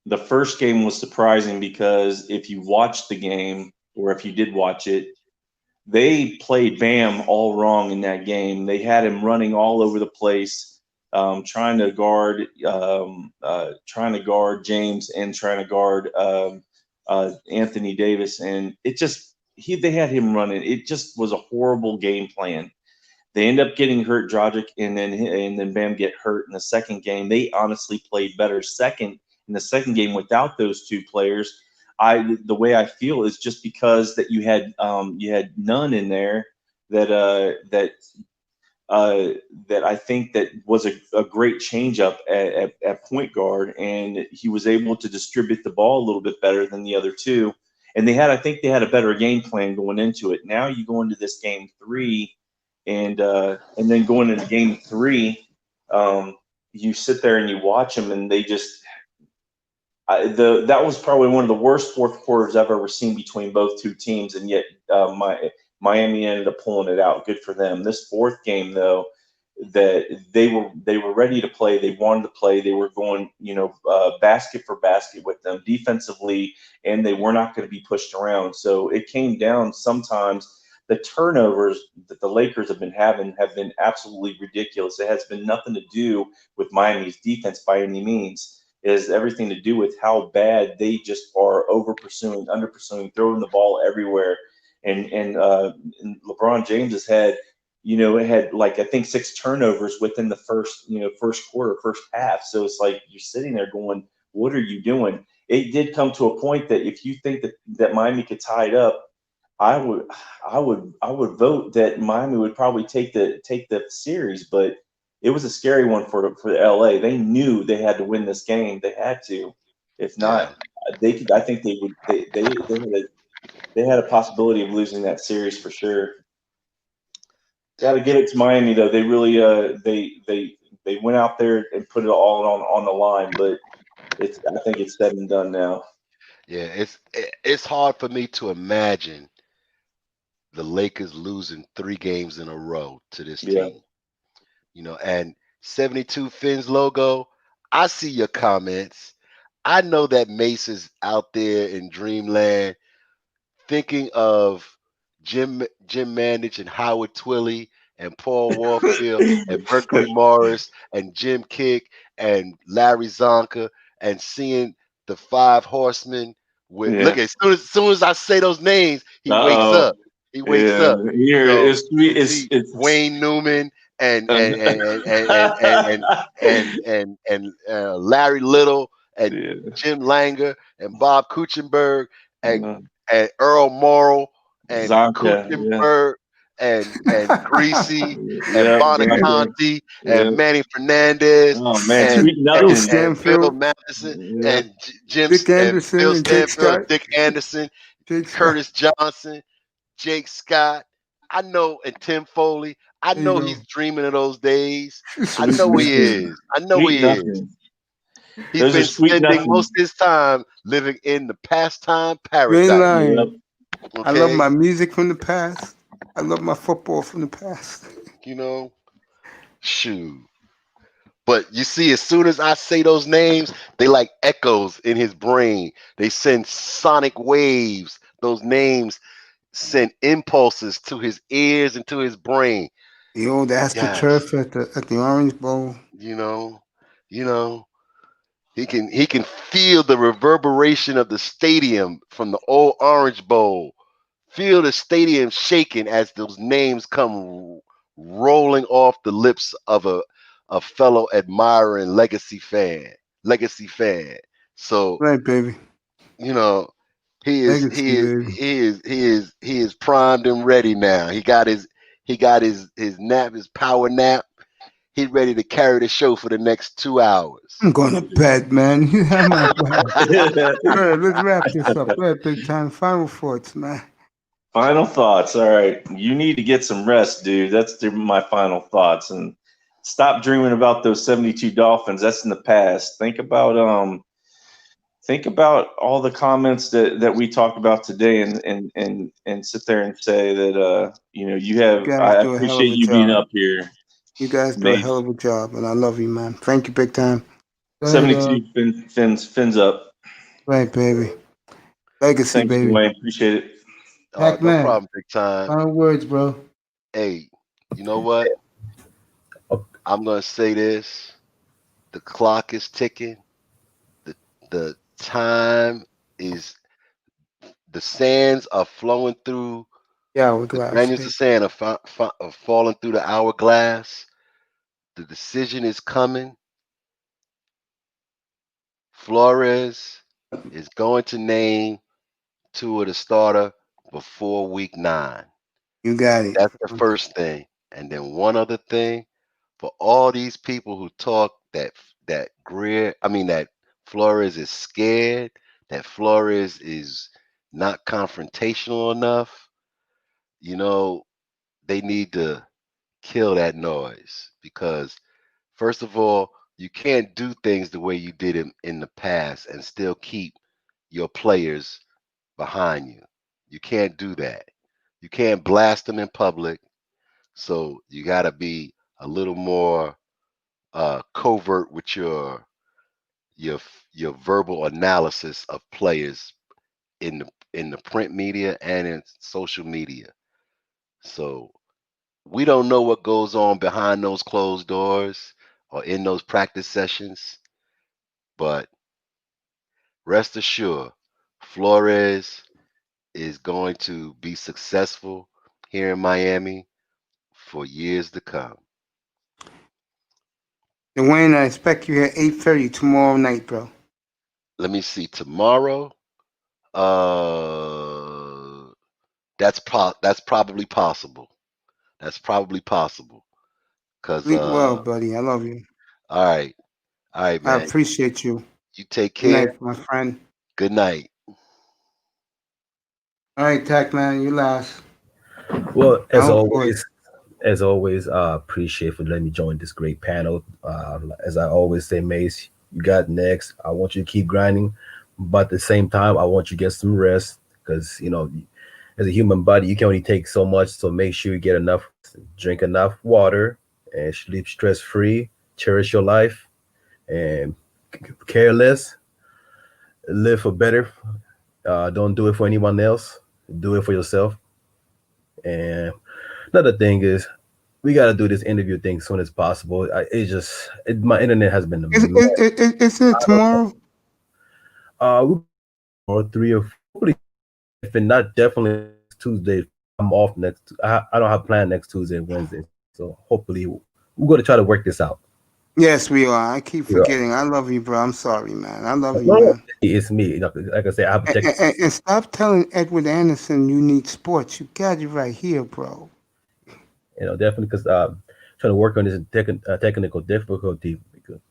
[SPEAKER 3] the first game was surprising because if you watched the game or if you did watch it, they played Bam all wrong in that game. They had him running all over the place, trying to guard James and trying to guard Anthony Davis, and they had him running. It just was a horrible game plan. They end up getting hurt, Dragic, and then Bam get hurt in the second game. They honestly played better in the second game without those two players. The way I feel is just because that you had none in there that that I think that was a great change up at point guard, and he was able to distribute the ball a little bit better than the other two. And I think they had a better game plan going into it. Now you go into this game three, and then going into game three, you sit there and you watch them, and they just that was probably one of the worst fourth quarters I've ever seen between both two teams, and yet Miami ended up pulling it out. Good for them. This fourth game, though, that they were ready to play. They wanted to play. They were going, basket for basket with them defensively, and they were not going to be pushed around. So it came down sometimes. The turnovers that the Lakers have been having have been absolutely ridiculous. It has been nothing to do with Miami's defense by any means. It has everything to do with how bad they just are over pursuing, under pursuing, throwing the ball everywhere. And LeBron James has had, it had like I think 6 turnovers within the first quarter, first half. So it's like you're sitting there going, what are you doing? It did come to a point that if you think that Miami could tie it up, I would vote that Miami would probably take the series, but it was a scary one for LA. They knew they had to win this game. They had to. If
[SPEAKER 2] Yeah.
[SPEAKER 3] not, they could. I think they would. They had a possibility of losing that series for sure. Got to give it to Miami though. They really they went out there and put it all on the line, but I think it's said and done now.
[SPEAKER 2] Yeah, it's hard for me to imagine the Lakers losing 3 games in a row to this
[SPEAKER 3] Yeah.
[SPEAKER 2] team. And 72 Fins logo, I see your comments. I know that Mace is out there in dreamland thinking of Jim Mandich and Howard Twilley and Paul Warfield and Mercury Morris and Jim Kick and Larry Zonka and seeing the 5 horsemen with
[SPEAKER 3] Yeah.
[SPEAKER 2] look, as soon as I say those names, he wakes
[SPEAKER 3] Uh-oh.
[SPEAKER 2] up. He wakes
[SPEAKER 3] Yeah.
[SPEAKER 2] up.
[SPEAKER 3] Here it's
[SPEAKER 2] Wayne Newman and Larry Little and
[SPEAKER 3] Yeah.
[SPEAKER 2] Jim Langer and Bob Kuchenberg and
[SPEAKER 3] Uh,
[SPEAKER 2] and Earl Morrill and
[SPEAKER 3] Zonka, yeah.
[SPEAKER 2] Kuchenberg and Greasy and
[SPEAKER 3] Yeah,
[SPEAKER 2] Bonaconte
[SPEAKER 3] yeah.
[SPEAKER 2] and Manny Fernandez
[SPEAKER 3] Oh man,
[SPEAKER 2] and,
[SPEAKER 3] Sweet
[SPEAKER 2] and,
[SPEAKER 3] Nothing.
[SPEAKER 2] and Phil
[SPEAKER 1] Stanfield,
[SPEAKER 2] Matheson
[SPEAKER 3] Yeah.
[SPEAKER 2] and Jim
[SPEAKER 1] Dick
[SPEAKER 2] and
[SPEAKER 1] Anderson,
[SPEAKER 2] Phil
[SPEAKER 1] and Jake
[SPEAKER 2] Stanfield,
[SPEAKER 1] Scott.
[SPEAKER 2] Dick Anderson,
[SPEAKER 1] Jake Scott.
[SPEAKER 2] Curtis Johnson, Jake Scott. I know, and Tim Foley. I
[SPEAKER 1] There you
[SPEAKER 2] know
[SPEAKER 1] go.
[SPEAKER 2] he's dreaming of those days. I
[SPEAKER 3] Sweet
[SPEAKER 2] know he
[SPEAKER 3] Nothing.
[SPEAKER 2] is. I know
[SPEAKER 3] Sweet
[SPEAKER 2] he is.
[SPEAKER 3] Nothing.
[SPEAKER 2] He's
[SPEAKER 3] Those are
[SPEAKER 2] been
[SPEAKER 3] sweet
[SPEAKER 2] spending
[SPEAKER 3] nothing.
[SPEAKER 2] most of his time living in the pastime
[SPEAKER 1] You ain't
[SPEAKER 2] paradise.
[SPEAKER 1] lying.
[SPEAKER 3] Yep.
[SPEAKER 1] I love
[SPEAKER 2] Okay,
[SPEAKER 1] my music from the past. I love my football from the past.
[SPEAKER 2] shoot. But you see, as soon as I say those names, they like echoes in his brain. They send sonic waves. Those names send impulses to his ears and to his brain.
[SPEAKER 1] The old AstroTurf at the Orange Bowl.
[SPEAKER 2] You know, he can feel the reverberation of the stadium from the old Orange Bowl. Feel the stadium shaking as those names come rolling off the lips of a fellow admiring legacy fan. So
[SPEAKER 1] Right, baby.
[SPEAKER 2] he
[SPEAKER 1] Legacy, baby.
[SPEAKER 2] is primed and ready now. He got his power nap. He ready to carry the show for the next 2 hours.
[SPEAKER 1] I'm going to bed, man. You have my back. Good, let's wrap this up. Go ahead, big time. Final thoughts, man.
[SPEAKER 3] Final thoughts. All right. You need to get some rest, dude. That's my final thoughts. And stop dreaming about those 72 Dolphins. That's in the past. Think about all the comments that we talked about today and sit there and say that you have.
[SPEAKER 1] You guys
[SPEAKER 3] I
[SPEAKER 1] do a hell of
[SPEAKER 3] appreciate
[SPEAKER 1] a
[SPEAKER 3] you being
[SPEAKER 1] job.
[SPEAKER 3] up here.
[SPEAKER 1] You guys do a
[SPEAKER 3] Amazing.
[SPEAKER 1] hell of a job, and I love you, man. Thank you, big time. Go ahead,
[SPEAKER 3] 72 fins up.
[SPEAKER 1] right, baby. Legacy,
[SPEAKER 3] Thanks,
[SPEAKER 1] baby.
[SPEAKER 3] Dwayne. Appreciate it.
[SPEAKER 2] No
[SPEAKER 1] Pac-Man.
[SPEAKER 2] problem, big time.
[SPEAKER 1] Final words, bro.
[SPEAKER 2] Hey, you know what? I'm gonna say this. The clock is ticking. The time is. The sands are flowing through.
[SPEAKER 1] Yeah, we're
[SPEAKER 2] The
[SPEAKER 1] glad.
[SPEAKER 2] granules of sand are falling through the hourglass. The decision is coming. Flores is going to name Tua the starter before week 9.
[SPEAKER 1] You got it.
[SPEAKER 2] That's the first thing. And then one other thing, for all these people who talk that Flores is scared, that Flores is not confrontational enough, they need to kill that noise, because first of all, you can't do things the way you did them in the past and still keep your players behind you. You can't do that. You can't blast them in public. So you got to be a little more covert with your verbal analysis of players in the print media and in social media. So we don't know what goes on behind those closed doors or in those practice sessions, but rest assured, Flores is going to be successful here in Miami for years to come.
[SPEAKER 1] Dwayne, I expect you here 8:30 tomorrow night, bro.
[SPEAKER 2] Let me see. Tomorrow, that's probably possible. That's probably possible. Cause
[SPEAKER 1] Sleep well, buddy. I love you.
[SPEAKER 2] all right,
[SPEAKER 1] I
[SPEAKER 2] man.
[SPEAKER 1] appreciate you.
[SPEAKER 2] You take
[SPEAKER 1] Good
[SPEAKER 2] care.
[SPEAKER 1] night, my friend.
[SPEAKER 2] Good night.
[SPEAKER 1] All right, Tac Man, you last.
[SPEAKER 5] Well,
[SPEAKER 1] Final thoughts.
[SPEAKER 5] as always, appreciate for letting me join this great panel. As I always say, Mace, you got next. I want you to keep grinding, but at the same time, I want you to get some rest, because as a human body, you can only take so much. So make sure you get enough, drink enough water, and sleep stress free. Cherish your life, and care less. Live for better. Don't do it for anyone else. Do it for yourself. And another thing is, we got to do this interview thing as soon as possible. My internet has been
[SPEAKER 1] Isn't it tomorrow?
[SPEAKER 5] Or 3 or 4, if it not definitely Tuesday. I'm off next. I don't have planned next Tuesday and Wednesday, so hopefully we're going to try to work this out.
[SPEAKER 1] Yes, we are. I keep forgetting. I love you, bro. I'm sorry, man. I love you, man.
[SPEAKER 5] It's me. Like I said, I have to check.
[SPEAKER 1] And stop telling Edward Anderson you need sports. You got it right here, bro.
[SPEAKER 5] Definitely, because trying to work on this technical difficulty,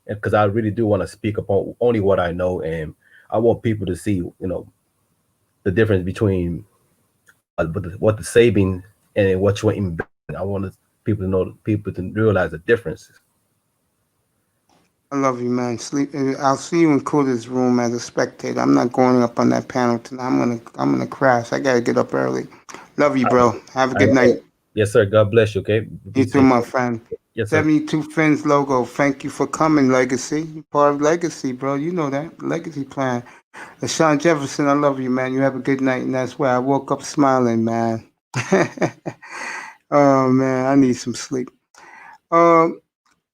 [SPEAKER 5] because I really do want to speak upon only what I know, and I want people to see, the difference between what the saving and what you're investing. I want people to realize the differences.
[SPEAKER 1] I love you, man. Sleep. I'll see you in Coda's room as a spectator. I'm not going up on that panel tonight. I'm gonna crash. I gotta get up early. Love you, bro. Have a good night.
[SPEAKER 5] Yes, sir. God bless you. Okay.
[SPEAKER 1] You too, my friend.
[SPEAKER 5] Yes, sir.
[SPEAKER 1] 72 Fins logo. Thank you for coming, Legacy. You're part of Legacy, bro. You know that. Legacy plan. Sean Jefferson, I love you, man. You have a good night, and that's why I woke up smiling, man. Oh man, I need some sleep.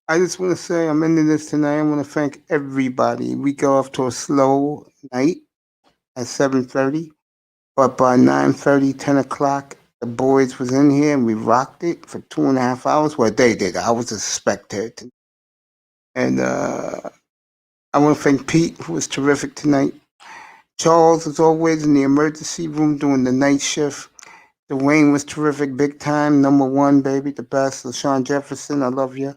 [SPEAKER 1] I just want to say I'm ending this tonight. I want to thank everybody. We go off to a slow night at 7:30, but by 9:30, 10 o'clock, the boys was in here and we rocked it for 2.5 hours. Well, they did. I was a spectator. And I want to thank Pete, who was terrific tonight. Charles, as always, in the emergency room doing the night shift. Dwayne was terrific, big time, number one, baby, the best. LaShawn Jefferson, I love you.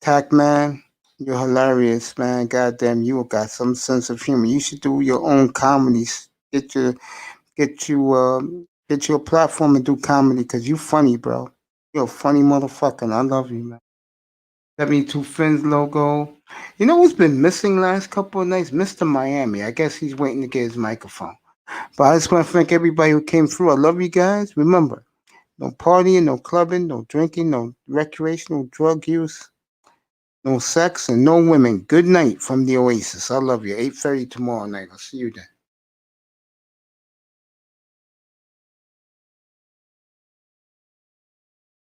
[SPEAKER 1] Tac man, you're hilarious, man. Goddamn, you got some sense of humor. You should do your own comedies. Get you a platform and do comedy because you funny, bro. You're a funny motherfucker. And I love you, man. 72 Fins logo. You know who's been missing last couple of nights? Mr. Miami. I guess he's waiting to get his microphone. But I just want to thank everybody who came through. I love you guys. Remember, no partying, no clubbing, no drinking, no recreational drug use, no sex, and no women. Good night from the Oasis. I love you. 8:30 tomorrow night. I'll see you then.